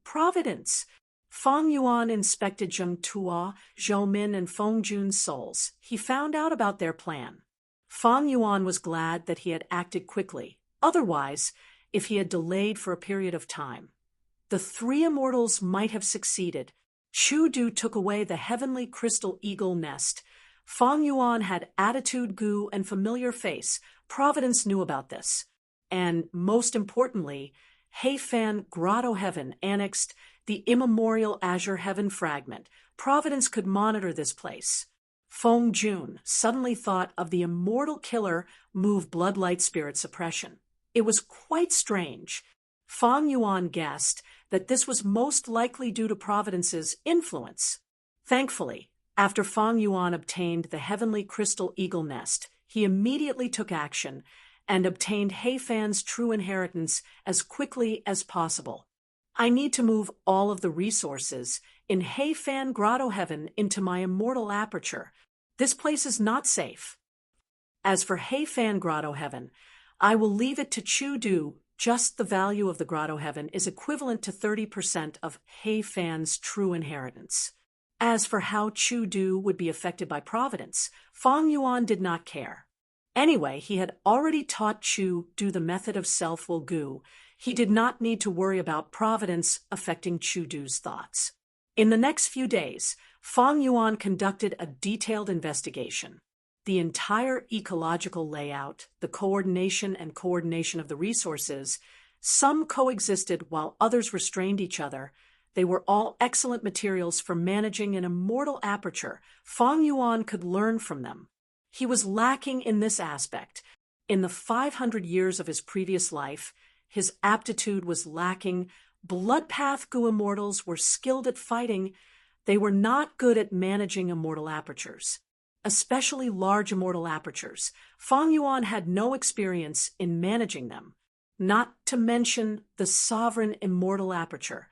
Providence. Fang Yuan inspected Zheng Tuo, Zhou Min, and Feng Jun's souls. He found out about their plan. Fang Yuan was glad that he had acted quickly. Otherwise, if he had delayed for a period of time, the three immortals might have succeeded. Chu Du took away the heavenly crystal eagle nest. Fang Yuan had attitude, Gu, and familiar face. Providence knew about this. And most importantly, Heifan Grotto Heaven annexed the immemorial Azure Heaven fragment. Providence could monitor this place. Feng Jun suddenly thought of the immortal killer move bloodlight spirit suppression. It was quite strange. Fang Yuan guessed that this was most likely due to Providence's influence. Thankfully, after Fang Yuan obtained the heavenly crystal eagle nest, he immediately took action and obtained Heifan's true inheritance as quickly as possible. I need to move all of the resources in Heifan Grotto Heaven into my immortal aperture. This place is not safe. As for Heifan Grotto Heaven, I will leave it to Chu Du. Just the value of the Grotto Heaven is equivalent to 30% of Heifan's true inheritance. As for how Chu Du would be affected by Providence, Fang Yuan did not care. Anyway, he had already taught Chu Du the method of self-will Gu. He did not need to worry about Providence affecting Chu Du's thoughts. In the next few days, Fang Yuan conducted a detailed investigation. The entire ecological layout, the coordination of the resources, some coexisted while others restrained each other. They were all excellent materials for managing an immortal aperture. Fang Yuan could learn from them. He was lacking in this aspect. In the 500 years of his previous life, his aptitude was lacking. Bloodpath Gu immortals were skilled at fighting. They were not good at managing immortal apertures, especially large immortal apertures. Fang Yuan had no experience in managing them, not to mention the sovereign immortal aperture.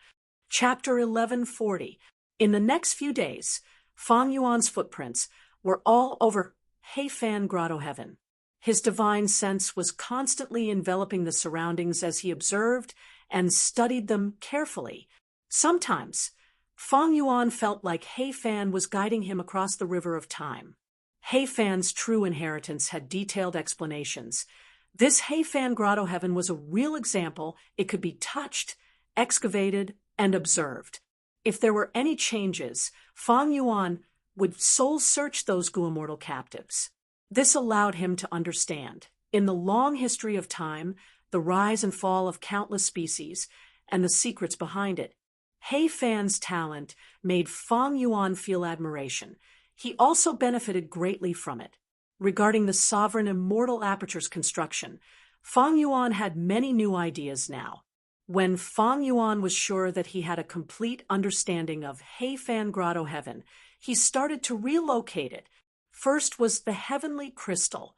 Chapter 1140. In the next few days, Fang Yuan's footprints were all over Heifan Grotto Heaven. His divine sense was constantly enveloping the surroundings as he observed and studied them carefully. Sometimes, Fang Yuan felt like Heifan was guiding him across the river of time. Heifan's true inheritance had detailed explanations. This Heifan Grotto Heaven was a real example. It could be touched, excavated, and observed. If there were any changes, Fang Yuan would soul-search those Gu immortal captives. This allowed him to understand, in the long history of time, the rise and fall of countless species and the secrets behind it. Heifan's talent made Fang Yuan feel admiration. He also benefited greatly from it. Regarding the sovereign immortal aperture's construction, Fang Yuan had many new ideas now. When Fang Yuan was sure that he had a complete understanding of Heifan Grotto Heaven, he started to relocate it. First was the heavenly crystal.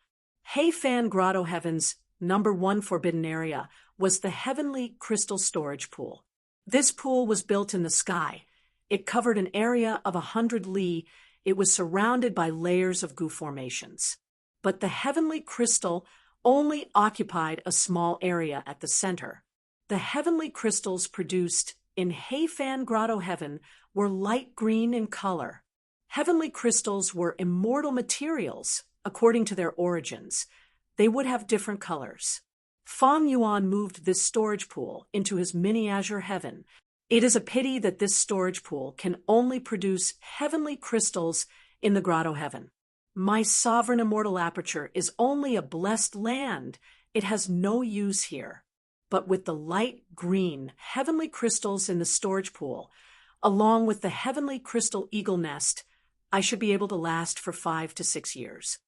Heifan Grotto Heaven's #1 forbidden area was the heavenly crystal storage pool. This pool was built in the sky. It covered an area of 100 li. It was surrounded by layers of Gu formations. But the heavenly crystal only occupied a small area at the center. The heavenly crystals produced in Heifan Grotto Heaven were light green in color. Heavenly crystals were immortal materials, according to their origins. They would have different colors. Fang Yuan moved this storage pool into his mini Azure Heaven. It is a pity that this storage pool can only produce heavenly crystals in the Grotto Heaven. My sovereign immortal aperture is only a blessed land. It has no use here. But with the light green heavenly crystals in the storage pool, along with the heavenly crystal eagle nest, I should be able to last for 5 to 6 years.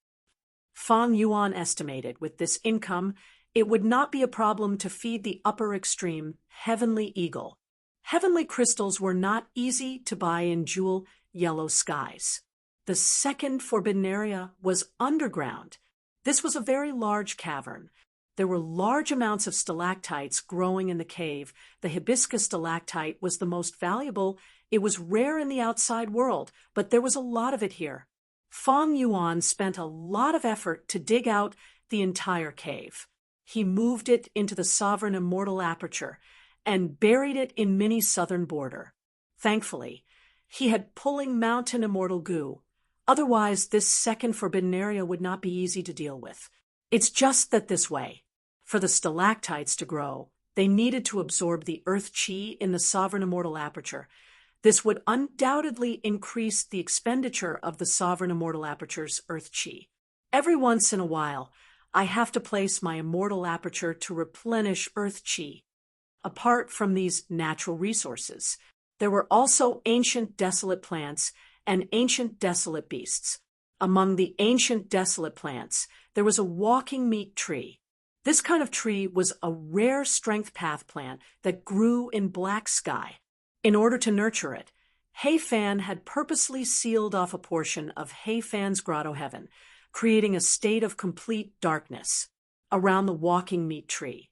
Fang Yuan estimated with this income, it would not be a problem to feed the upper extreme heavenly eagle. Heavenly crystals were not easy to buy in jewel yellow skies. The second forbidden area was underground. This was a very large cavern. There were large amounts of stalactites growing in the cave. The hibiscus stalactite was the most valuable. It was rare in the outside world, but there was a lot of it here. Feng Yuan spent a lot of effort to dig out the entire cave. He moved it into the sovereign immortal aperture and buried it in Mini's southern border. Thankfully, he had pulling mountain immortal goo. Otherwise, this second forbidden area would not be easy to deal with. It's just that this way. For the stalactites to grow, they needed to absorb the earth chi in the sovereign immortal aperture. This would undoubtedly increase the expenditure of the sovereign immortal aperture's earth chi. Every once in a while, I have to place my immortal aperture to replenish earth chi. Apart from these natural resources, there were also ancient desolate plants and ancient desolate beasts. Among the ancient desolate plants, there was a walking meat tree. This kind of tree was a rare strength path plant that grew in black sky. In order to nurture it, He Fan had purposely sealed off a portion of He Fan's grotto heaven, creating a state of complete darkness around the walking meat tree.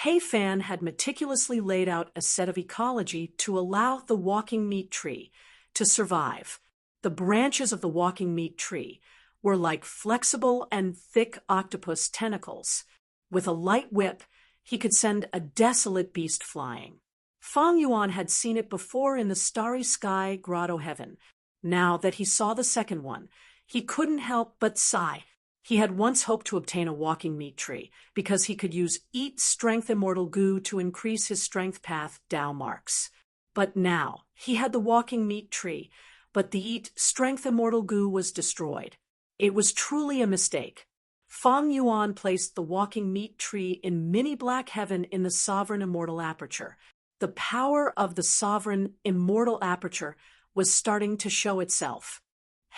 He Fan had meticulously laid out a set of ecology to allow the walking meat tree to survive. The branches of the walking meat tree were like flexible and thick octopus tentacles. With a light whip, he could send a desolate beast flying. Feng Yuan had seen it before in the starry sky grotto heaven. Now that he saw the second one, he couldn't help but sigh. He had once hoped to obtain a walking meat tree because he could use Eat Strength Immortal Goo to increase his strength path Dao marks. But now he had the walking meat tree, but the Eat Strength Immortal Goo was destroyed. It was truly a mistake. Feng Yuan placed the walking meat tree in mini black heaven in the sovereign immortal aperture. The power of the sovereign immortal aperture was starting to show itself.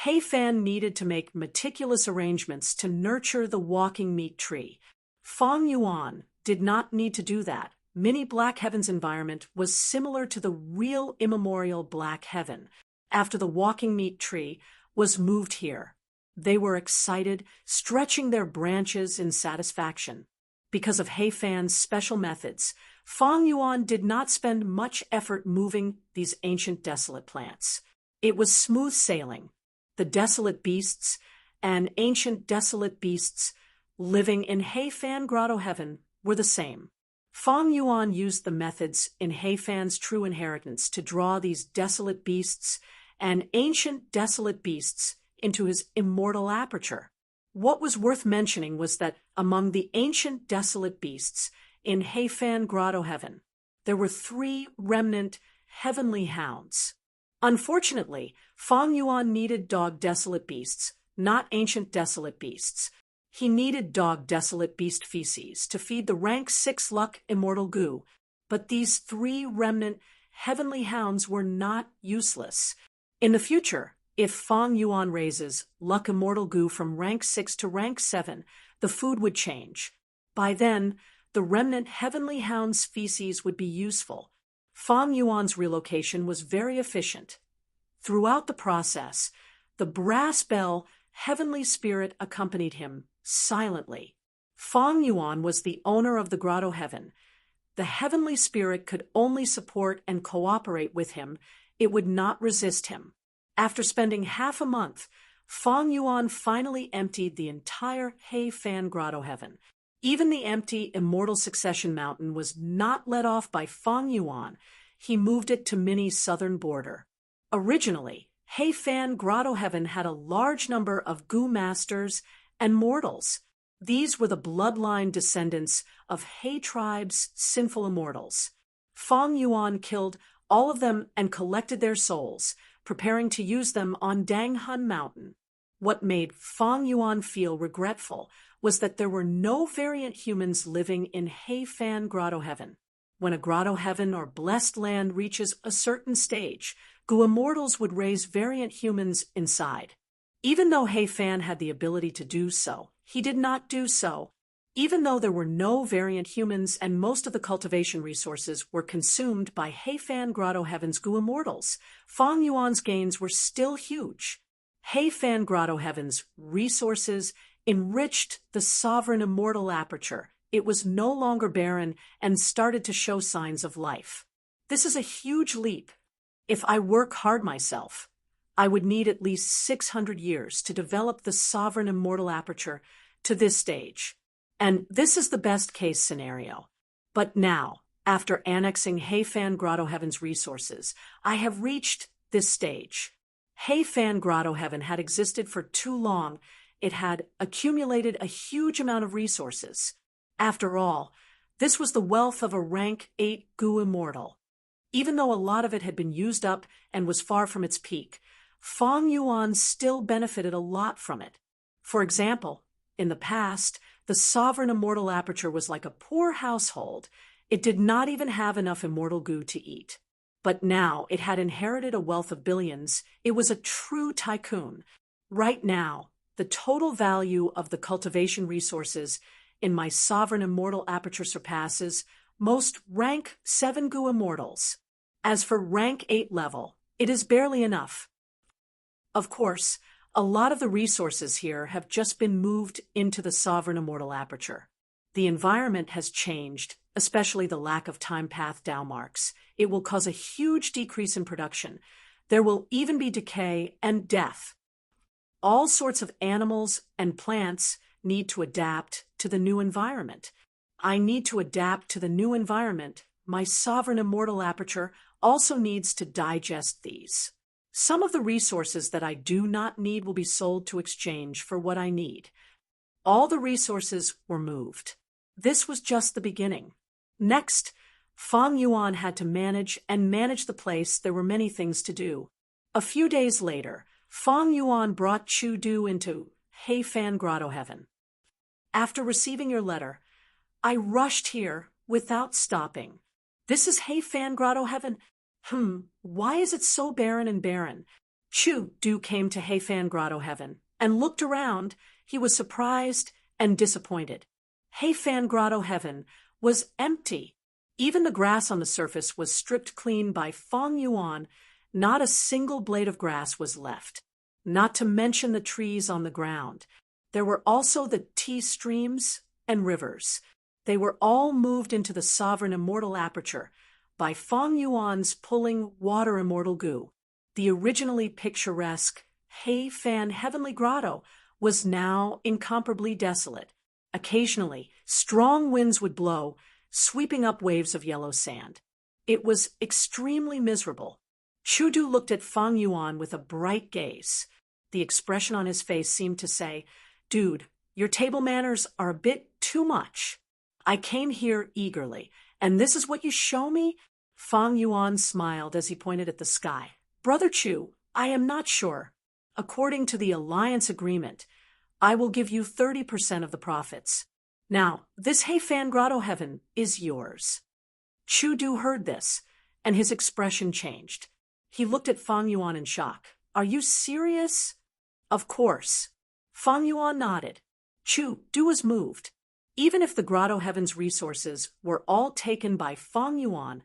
He Fan needed to make meticulous arrangements to nurture the walking meat tree. Feng Yuan did not need to do that. Mini Black Heaven's environment was similar to the real immemorial Black Heaven. After the walking meat tree was moved here, they were excited, stretching their branches in satisfaction. Because of He Fan's special methods, Feng Yuan did not spend much effort moving these ancient desolate plants. It was smooth sailing. The desolate beasts and ancient desolate beasts living in He Fan Grotto Heaven were the same. Feng Yuan used the methods in He Fan's true inheritance to draw these desolate beasts and ancient desolate beasts into his immortal aperture. What was worth mentioning was that among the ancient desolate beasts in He Fan Grotto Heaven, there were 3 remnant heavenly hounds. Unfortunately, Feng Yuan needed dog desolate beasts, not ancient desolate beasts. He needed dog desolate beast feces to feed the rank 6 luck immortal goo, but these 3 remnant heavenly hounds were not useless. In the future, if Feng Yuan raises luck immortal goo from rank 6 to rank 7, the food would change. By then, the remnant heavenly hound's feces would be useful. Feng Yuan's relocation was very efficient. Throughout the process, the brass bell heavenly spirit accompanied him silently. Feng Yuan was the owner of the grotto heaven. The heavenly spirit could only support and cooperate with him. It would not resist him. After spending half a month, Feng Yuan finally emptied the entire He Fan Grotto Heaven. Even the empty Immortal Succession Mountain was not let off by Feng Yuan. He moved it to Mini's southern border. Originally, He Fan Grotto Heaven had a large number of Goo Masters and mortals. These were the bloodline descendants of He Tribe's sinful immortals. Feng Yuan killed all of them and collected their souls, preparing to use them on Dang Hun Mountain. What made Feng Yuan feel regretful was that there were no variant humans living in He Fan Grotto Heaven. When a grotto heaven or blessed land reaches a certain stage, Goo Immortals would raise variant humans inside. Even though He Fan had the ability to do so, he did not do so. Even though there were no variant humans and most of the cultivation resources were consumed by He Fan Grotto Heaven's Goo Immortals, Feng Yuan's gains were still huge. He Fan Grotto Heaven's resources enriched the sovereign immortal aperture. It was no longer barren and started to show signs of life. This is a huge leap. If I work hard myself, I would need at least 600 years to develop the sovereign immortal aperture to this stage. And this is the best case scenario. But now, after annexing Heifan Grotto Heaven's resources, I have reached this stage. Heifan Grotto Heaven had existed for too long. It had accumulated a huge amount of resources. After all, this was the wealth of a rank 8 Gu immortal. Even though a lot of it had been used up and was far from its peak, Feng Yuan still benefited a lot from it. For example, in the past, the sovereign immortal aperture was like a poor household. It did not even have enough immortal Gu to eat. But now it had inherited a wealth of billions. It was a true tycoon. Right now, the total value of the cultivation resources in my sovereign immortal aperture surpasses most rank 7 Gu immortals. As for rank 8 level, it is barely enough. Of course, a lot of the resources here have just been moved into the sovereign immortal aperture. The environment has changed, especially the lack of time path Dao marks. It will cause a huge decrease in production. There will even be decay and death. All sorts of animals and plants need to adapt to the new environment. I need to adapt to the new environment. My sovereign immortal aperture also needs to digest these. Some of the resources that I do not need will be sold to exchange for what I need. All the resources were moved. This was just the beginning. Next, Feng Yuan had to manage the place. There were many things to do. A few days later, Feng Yuan brought Chu Du into Heifan Grotto Heaven. After receiving your letter, I rushed here without stopping. This is Heifan Grotto Heaven. Why is it so barren? Chu Du came to Heifan Grotto Heaven and looked around. He was surprised and disappointed. Heifan Grotto Heaven was empty. Even the grass on the surface was stripped clean by Feng Yuan. Not a single blade of grass was left, not to mention the trees on the ground. There were also the tea streams and rivers. They were all moved into the sovereign immortal aperture by Feng Yuan's pulling water immortal Gu. The originally picturesque Heifan Heavenly Grotto was now incomparably desolate. Occasionally, strong winds would blow, sweeping up waves of yellow sand. It was extremely miserable. Chu Du looked at Feng Yuan with a bright gaze. The expression on his face seemed to say, "Dude, your table manners are a bit too much. I came here eagerly, and this is what you show me?" Feng Yuan smiled as he pointed at the sky. "Brother Chu, I am not sure. According to the alliance agreement, I will give you 30% of the profits. Now, this Heifan Grotto Heaven is yours." Chu Du heard this, and his expression changed. He looked at Feng Yuan in shock. "Are you serious?" "Of course." Feng Yuan nodded. Chu Du was moved. Even if the Grotto Heaven's resources were all taken by Feng Yuan,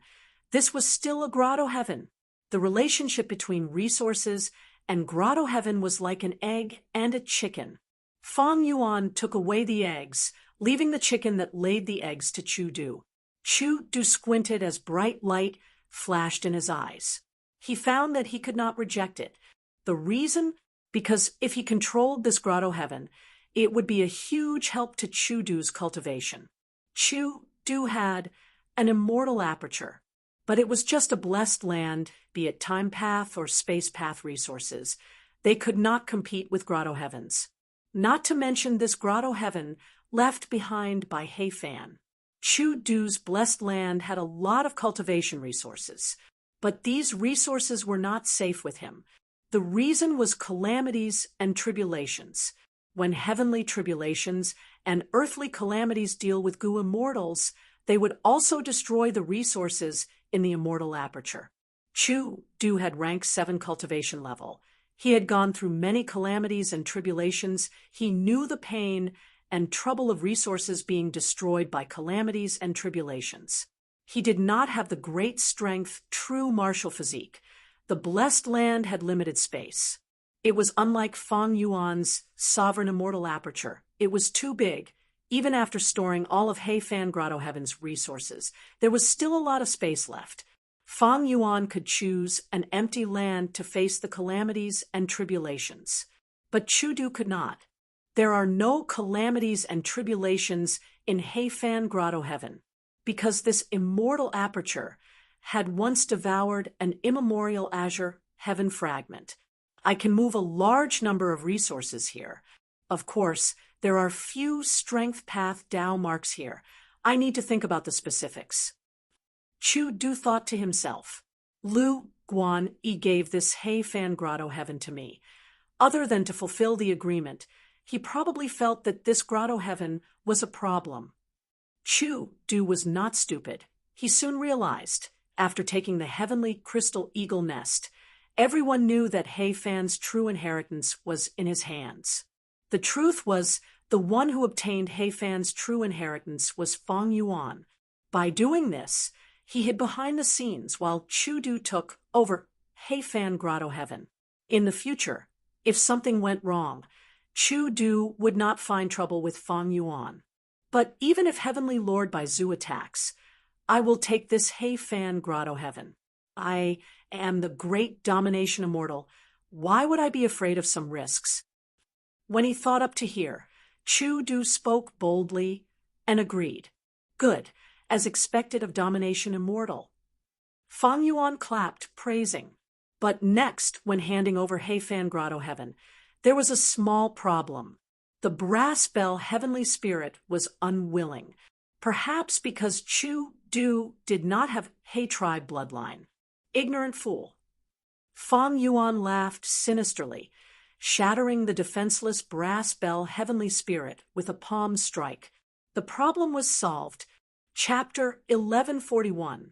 this was still a Grotto Heaven. The relationship between resources and Grotto Heaven was like an egg and a chicken. Feng Yuan took away the eggs, leaving the chicken that laid the eggs to Chu Du. Chu Du squinted as bright light flashed in his eyes. He found that he could not reject it. The reason? Because if he controlled this Grotto Heaven, it would be a huge help to Chu Du's cultivation. Chu Du had an immortal aperture, but it was just a blessed land, be it time path or space path resources. They could not compete with Grotto Heavens. Not to mention this Grotto Heaven left behind by Heifan. Chu Du's blessed land had a lot of cultivation resources, but these resources were not safe with him. The reason was calamities and tribulations. When heavenly tribulations and earthly calamities deal with Gu immortals, they would also destroy the resources in the immortal aperture. Chu Du had rank 7 cultivation level. He had gone through many calamities and tribulations. He knew the pain and trouble of resources being destroyed by calamities and tribulations. He did not have the great strength, true martial physique. The blessed land had limited space. It was unlike Feng Yuan's sovereign immortal aperture. It was too big. Even after storing all of Heifan Grotto Heaven's resources, there was still a lot of space left. Fang Yuan could choose an empty land to face the calamities and tribulations. But Chudu could not. There are no calamities and tribulations in Heifan Grotto Heaven, because this immortal aperture had once devoured an immemorial azure heaven fragment. I can move a large number of resources here. Of course, there are few strength path Dao marks here. I need to think about the specifics. Chu Du thought to himself, Lu Guan Yi gave this Heifan Grotto Heaven to me. Other than to fulfill the agreement, he probably felt that this Grotto Heaven was a problem. Chu Du was not stupid. He soon realized, after taking the heavenly crystal eagle nest, everyone knew that Heifan's true inheritance was in his hands. The truth was, the one who obtained Heifan's true inheritance was Fang Yuan. By doing this, he hid behind the scenes while Chu Du took over Heifan Grotto Heaven. In the future, if something went wrong, Chu Du would not find trouble with Fang Yuan. But even if Heavenly Lord Baizu attacks, I will take this Heifan Grotto Heaven. I am the great domination immortal. Why would I be afraid of some risks? When he thought up to here, Chu Du spoke boldly and agreed. Good, as expected of domination immortal. Fang Yuan clapped, praising. But next, when handing over Heifan Grotto Heaven, there was a small problem. The brass bell heavenly spirit was unwilling, perhaps because Chu Du did not have He tribe bloodline. Ignorant fool. Fang Yuan laughed sinisterly, shattering the defenseless brass bell heavenly spirit with a palm strike. The problem was solved. Chapter 1141.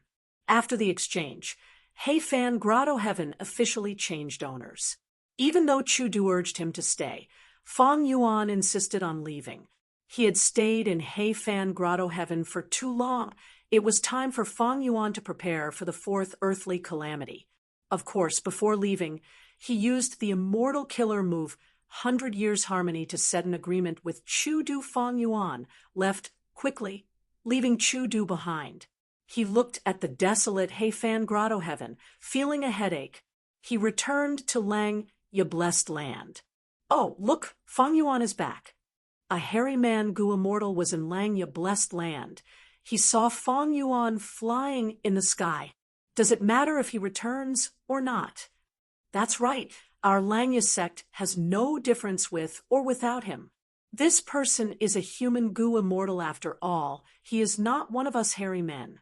After the exchange, Heifan Grotto Heaven officially changed owners. Even though Chu Du urged him to stay, Fang Yuan insisted on leaving. He had stayed in Heifan Grotto Heaven for too long. It was time for Fang Yuan to prepare for the fourth earthly calamity. Of course, before leaving, he used the immortal killer move 100 Years Harmony to set an agreement with Chu Du. Fang Yuan left quickly, leaving Chu Du behind. He looked at the desolate Heifan Grotto Heaven, feeling a headache. He returned to Lang Ya Blessed Land. Oh, look, Fang Yuan is back. A hairy man Gu immortal was in Lang Ya Blessed Land. He saw Fang Yuan flying in the sky. Does it matter if he returns or not? That's right, our Langya sect has no difference with or without him. This person is a human Gu immortal after all. He is not one of us hairy men.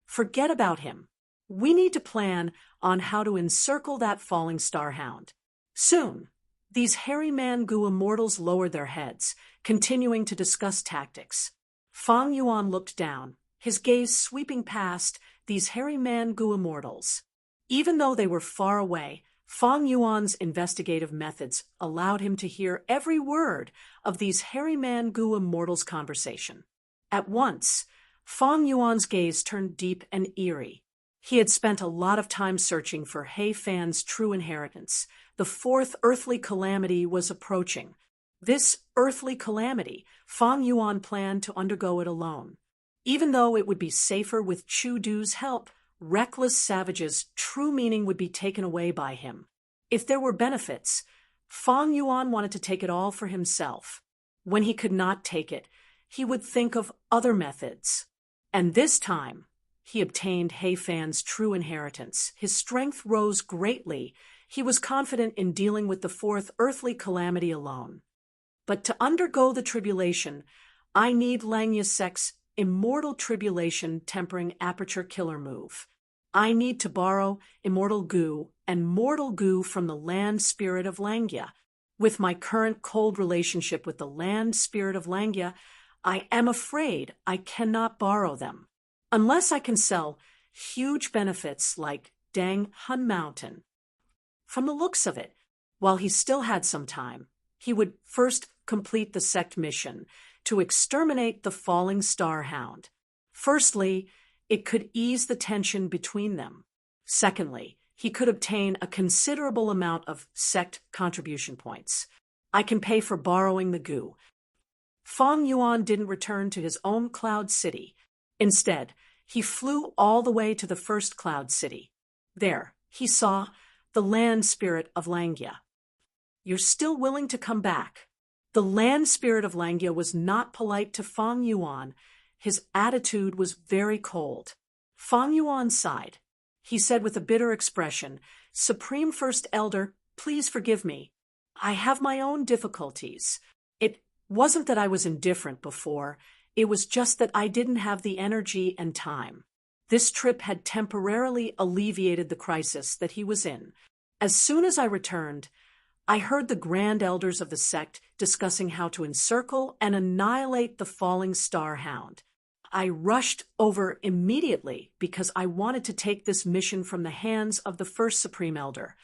Forget about him. We need to plan on how to encircle that falling star hound. Soon, these hairy man Gu immortals lowered their heads, continuing to discuss tactics. Fang Yuan looked down, his gaze sweeping past these hairy man Gu immortals. Even though they were far away, Fang Yuan's investigative methods allowed him to hear every word of these hairy man Gu immortals' conversation. At once, Fang Yuan's gaze turned deep and eerie. He had spent a lot of time searching for Heifan's true inheritance. The fourth earthly calamity was approaching. This earthly calamity, Fang Yuan planned to undergo it alone. Even though it would be safer with Chu Du's help, reckless savages' true meaning would be taken away by him. If there were benefits, Fang Yuan wanted to take it all for himself. When he could not take it, he would think of other methods. And this time, he obtained Heifan's true inheritance. His strength rose greatly. He was confident in dealing with the fourth earthly calamity alone. But to undergo the tribulation, I need Langya Sect's immortal tribulation tempering aperture killer move. I need to borrow immortal Gu and mortal Gu from the land spirit of Langya. With my current cold relationship with the land spirit of Langya, I am afraid I cannot borrow them. Unless I can sell huge benefits like Dang Hun Mountain. From the looks of it, while he still had some time, he would first complete the sect mission to exterminate the falling star hound. Firstly, it could ease the tension between them. Secondly, he could obtain a considerable amount of sect contribution points. I can pay for borrowing the Gu. Fang Yuan didn't return to his own cloud city. Instead, He flew all the way to the first cloud city. There, he saw the land spirit of Langya. "You're still willing to come back?" The land spirit of Langya was not polite to Fang Yuan. His attitude was very cold. Fang Yuan sighed. He said with a bitter expression, "Supreme First Elder, please forgive me. I have my own difficulties. It wasn't that I was indifferent before. It was just that I didn't have the energy and time." This trip had temporarily alleviated the crisis that he was in. "As soon as I returned, I heard the grand elders of the sect discussing how to encircle and annihilate the falling star hound. I rushed over immediately because I wanted to take this mission from the hands of the first Supreme Elder."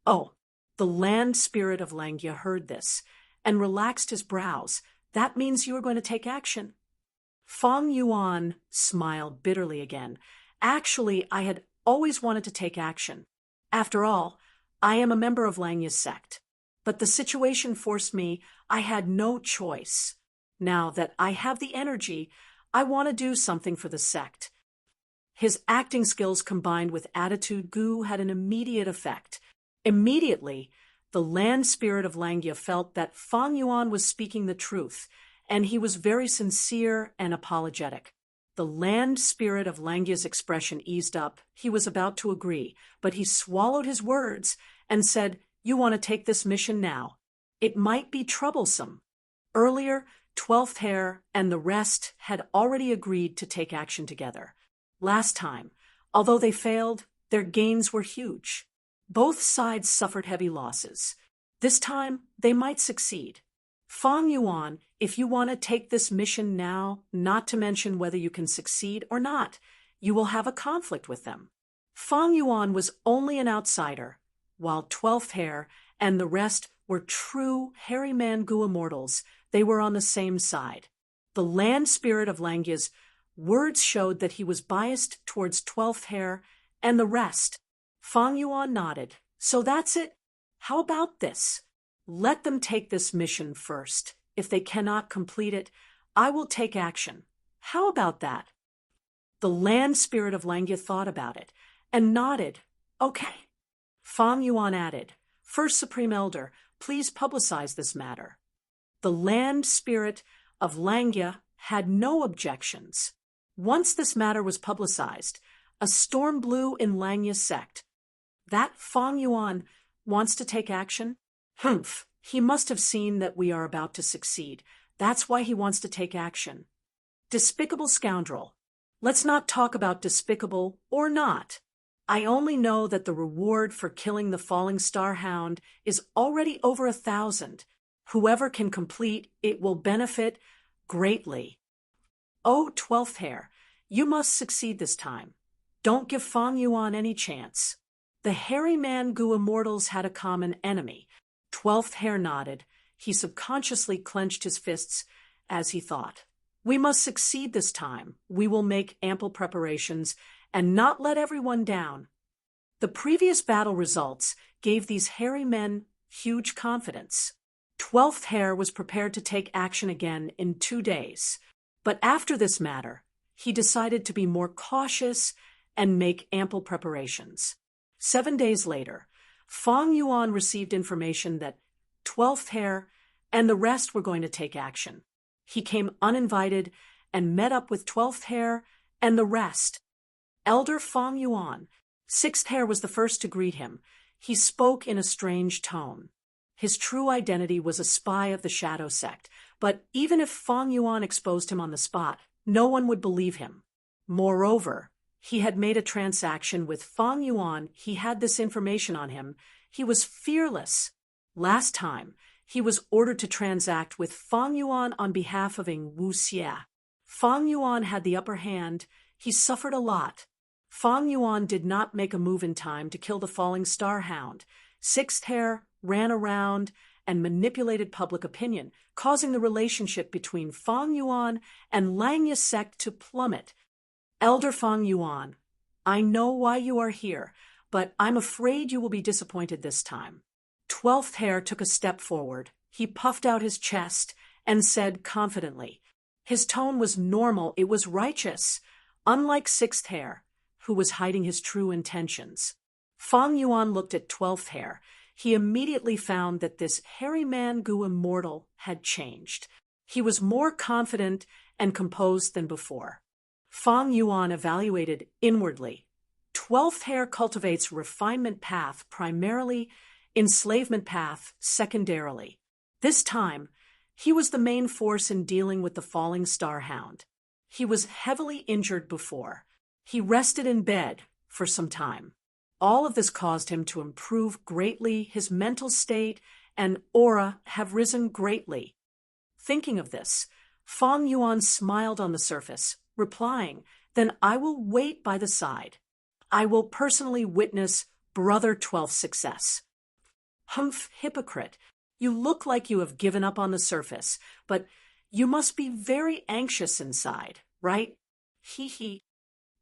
Oh, the land spirit of Langya heard this and relaxed his brows. "That means you are going to take action?" Fang Yuan smiled bitterly again. "Actually, I had always wanted to take action. After all, I am a member of Langya's sect. But the situation forced me. I had no choice. Now that I have the energy, I want to do something for the sect." His acting skills combined with attitude goo had an immediate effect. Immediately, the land spirit of Langya felt that Fang Yuan was speaking the truth, and he was very sincere and apologetic. The land spirit of Langya's expression eased up. He was about to agree, but he swallowed his words and said, "You want to take this mission now? It might be troublesome." Earlier, 12th Hair and the rest had already agreed to take action together. Last time, although they failed, their gains were huge. Both sides suffered heavy losses. This time, they might succeed. "Fang Yuan, if you want to take this mission now, not to mention whether you can succeed or not, you will have a conflict with them." Fang Yuan was only an outsider, while 12th Hair and the rest were true hairy man-gu immortals. They were on the same side. The land spirit of Langya's words showed that he was biased towards 12th Hair and the rest. Fang Yuan nodded. "So that's it? How about this? Let them take this mission first. If they cannot complete it, I will take action. How about that?" The land spirit of Langya thought about it and nodded. "Okay." Fang Yuan added, "First Supreme Elder, please publicize this matter." The land spirit of Langya had no objections. Once this matter was publicized, a storm blew in Langya's sect. "That Fang Yuan wants to take action? Humph, he must have seen that we are about to succeed. That's why he wants to take action. Despicable scoundrel. Let's not talk about despicable or not. I only know that the reward for killing the falling star hound is already over 1,000. Whoever can complete it will benefit greatly. Oh, 12th Hair, you must succeed this time. Don't give Fang Yuan any chance." The hairy man-gu immortals had a common enemy. 12th Hair nodded. He subconsciously clenched his fists as he thought, "We must succeed this time. We will make ample preparations and not let everyone down." The previous battle results gave these hairy men huge confidence. 12th Hair was prepared to take action again in 2 days. But after this matter, he decided to be more cautious and make ample preparations. 7 days later, Fang Yuan received information that 12th Hair and the rest were going to take action. He came uninvited and met up with 12th Hair and the rest. Elder Fang Yuan, 6th Hair was the first to greet him. He spoke in a strange tone. His true identity was a spy of the Shadow Sect, but even if Fang Yuan exposed him on the spot, no one would believe him. Moreover, he had made a transaction with Fang Yuan. He had this information on him. He was fearless. Last time, he was ordered to transact with Fang Yuan on behalf of Ing Wuxia. Fang Yuan had the upper hand. He suffered a lot. Fang Yuan did not make a move in time to kill the falling star hound. 6th Hair ran around and manipulated public opinion, causing the relationship between Fang Yuan and Langya's sect to plummet. Elder Fang Yuan, I know why you are here, but I'm afraid you will be disappointed this time. 12th Hair took a step forward. He puffed out his chest and said confidently. His tone was normal. It was righteous. Unlike Sixth Hare, who was hiding his true intentions, Fang Yuan looked at 12th Hare. He immediately found that this hairy man Gu immortal had changed. He was more confident and composed than before. Fang Yuan evaluated inwardly. 12th Hare cultivates refinement path primarily, enslavement path secondarily. This time, he was the main force in dealing with the falling star hound. He was heavily injured before. He rested in bed for some time. All of this caused him to improve greatly. His mental state and aura have risen greatly. Thinking of this, Fang Yuan smiled on the surface, replying, "Then I will wait by the side. I will personally witness Brother 12's success." Humph, hypocrite, you look like you have given up on the surface, but you must be very anxious inside, right? Hee hee.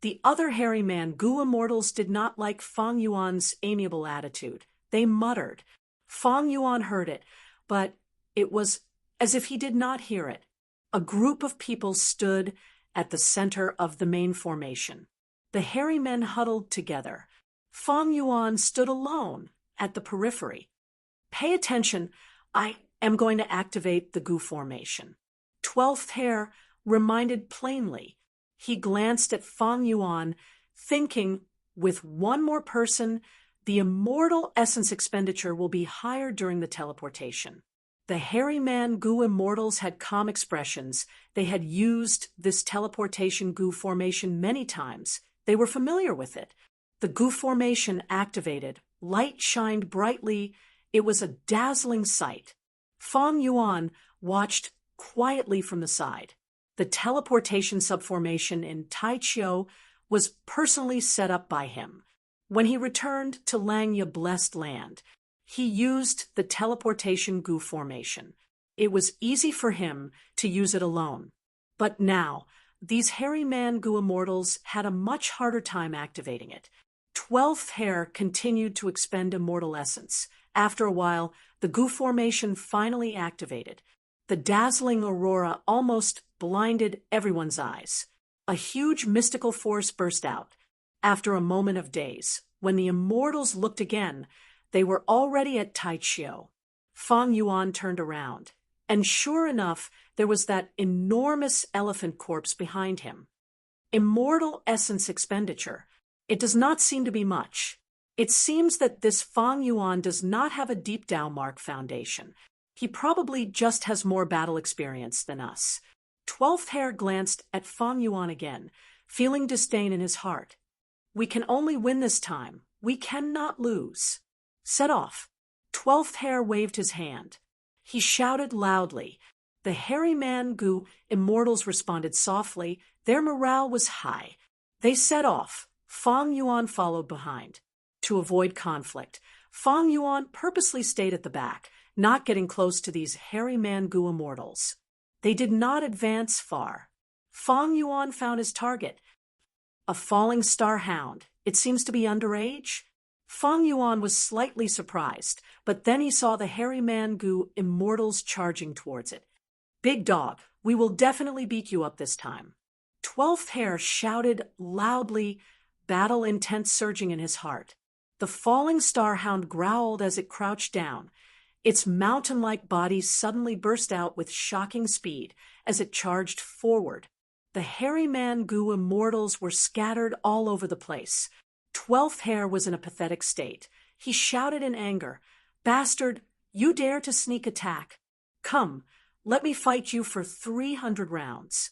The other hairy man Gu immortals did not like Fang Yuan's amiable attitude. They muttered. Fang Yuan heard it, but it was as if he did not hear it. A group of people stood at the center of the main formation. The hairy men huddled together. Fang Yuan stood alone at the periphery. Pay attention, I am going to activate the Gu formation. 12th Hare reminded plainly. He glanced at Fang Yuan, thinking, with one more person, the immortal essence expenditure will be higher during the teleportation. The hairy man Gu immortals had calm expressions. They had used this teleportation Gu formation many times. They were familiar with it. The Gu formation activated. Light shined brightly. It was a dazzling sight. Fang Yuan watched quietly from the side. The teleportation subformation in Taichio was personally set up by him. When he returned to Langya Blessed Land, he used the teleportation Gu formation. It was easy for him to use it alone. But now, these hairy man Gu immortals had a much harder time activating it. 12th Hare continued to expend immortal essence. After a while, the Gu formation finally activated. The dazzling aurora almost blinded everyone's eyes. A huge mystical force burst out. After a moment of daze, when the immortals looked again, they were already at Taichio. Fang Yuan turned around, and sure enough, there was that enormous elephant corpse behind him. Immortal essence expenditure. It does not seem to be much. It seems that this Fang Yuan does not have a deep Dao mark foundation. He probably just has more battle experience than us. 12th Hare glanced at Fang Yuan again, feeling disdain in his heart. We can only win this time. We cannot lose. Set off. 12th Hare waved his hand. He shouted loudly. The hairy man Gu immortals responded softly. Their morale was high. They set off. Fang Yuan followed behind. To avoid conflict, Fang Yuan purposely stayed at the back, not getting close to these hairy man Gu immortals. They did not advance far. Fang Yuan found his target. A falling star hound. It seems to be underage. Fang Yuan was slightly surprised, but then he saw the hairy man Gu immortals charging towards it. Big dog, we will definitely beat you up this time. 12th Hare shouted loudly, battle intent surging in his heart. The falling star hound growled as it crouched down. Its mountain-like body suddenly burst out with shocking speed as it charged forward. The hairy man Gu immortals were scattered all over the place. 12th Hare was in a pathetic state. He shouted in anger, "Bastard, you dare to sneak attack? Come, let me fight you for 300 rounds."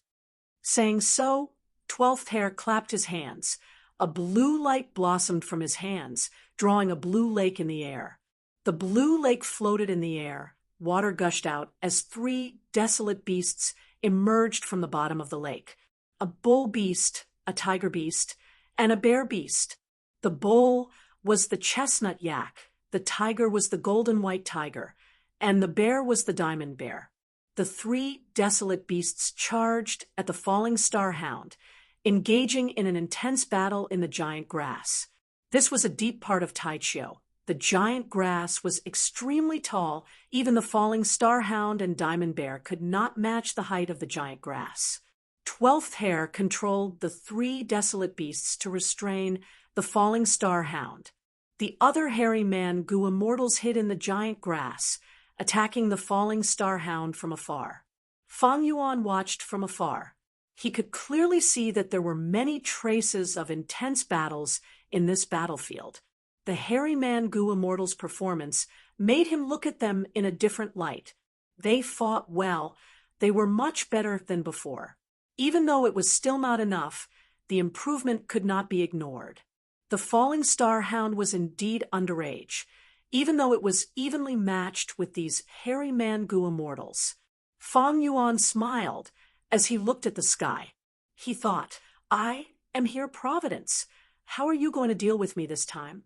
Saying so, 12th Hare clapped his hands. A blue light blossomed from his hands, drawing a blue lake in the air. The blue lake floated in the air. Water gushed out as 3 desolate beasts emerged from the bottom of the lake. A bull beast, a tiger beast, and a bear beast. The bull was the chestnut yak, the tiger was the golden white tiger, and the bear was the diamond bear. The 3 desolate beasts charged at the falling star hound, engaging in an intense battle in the giant grass. This was a deep part of Taichio. The giant grass was extremely tall. Even the falling star hound and diamond bear could not match the height of the giant grass. Twelfth Hair controlled the three desolate beasts to restrain the falling star hound. The other hairy man Gu immortals hid in the giant grass, attacking the falling star hound from afar. Fang Yuan watched from afar. He could clearly see that there were many traces of intense battles in this battlefield. The hairy man Gu immortals' performance made him look at them in a different light. They fought well. They were much better than before. Even though it was still not enough, the improvement could not be ignored. The falling star hound was indeed underage, even though it was evenly matched with these hairy man Gu immortals. Fang Yuan smiled as he looked at the sky. He thought, I am here, Providence. How are you going to deal with me this time?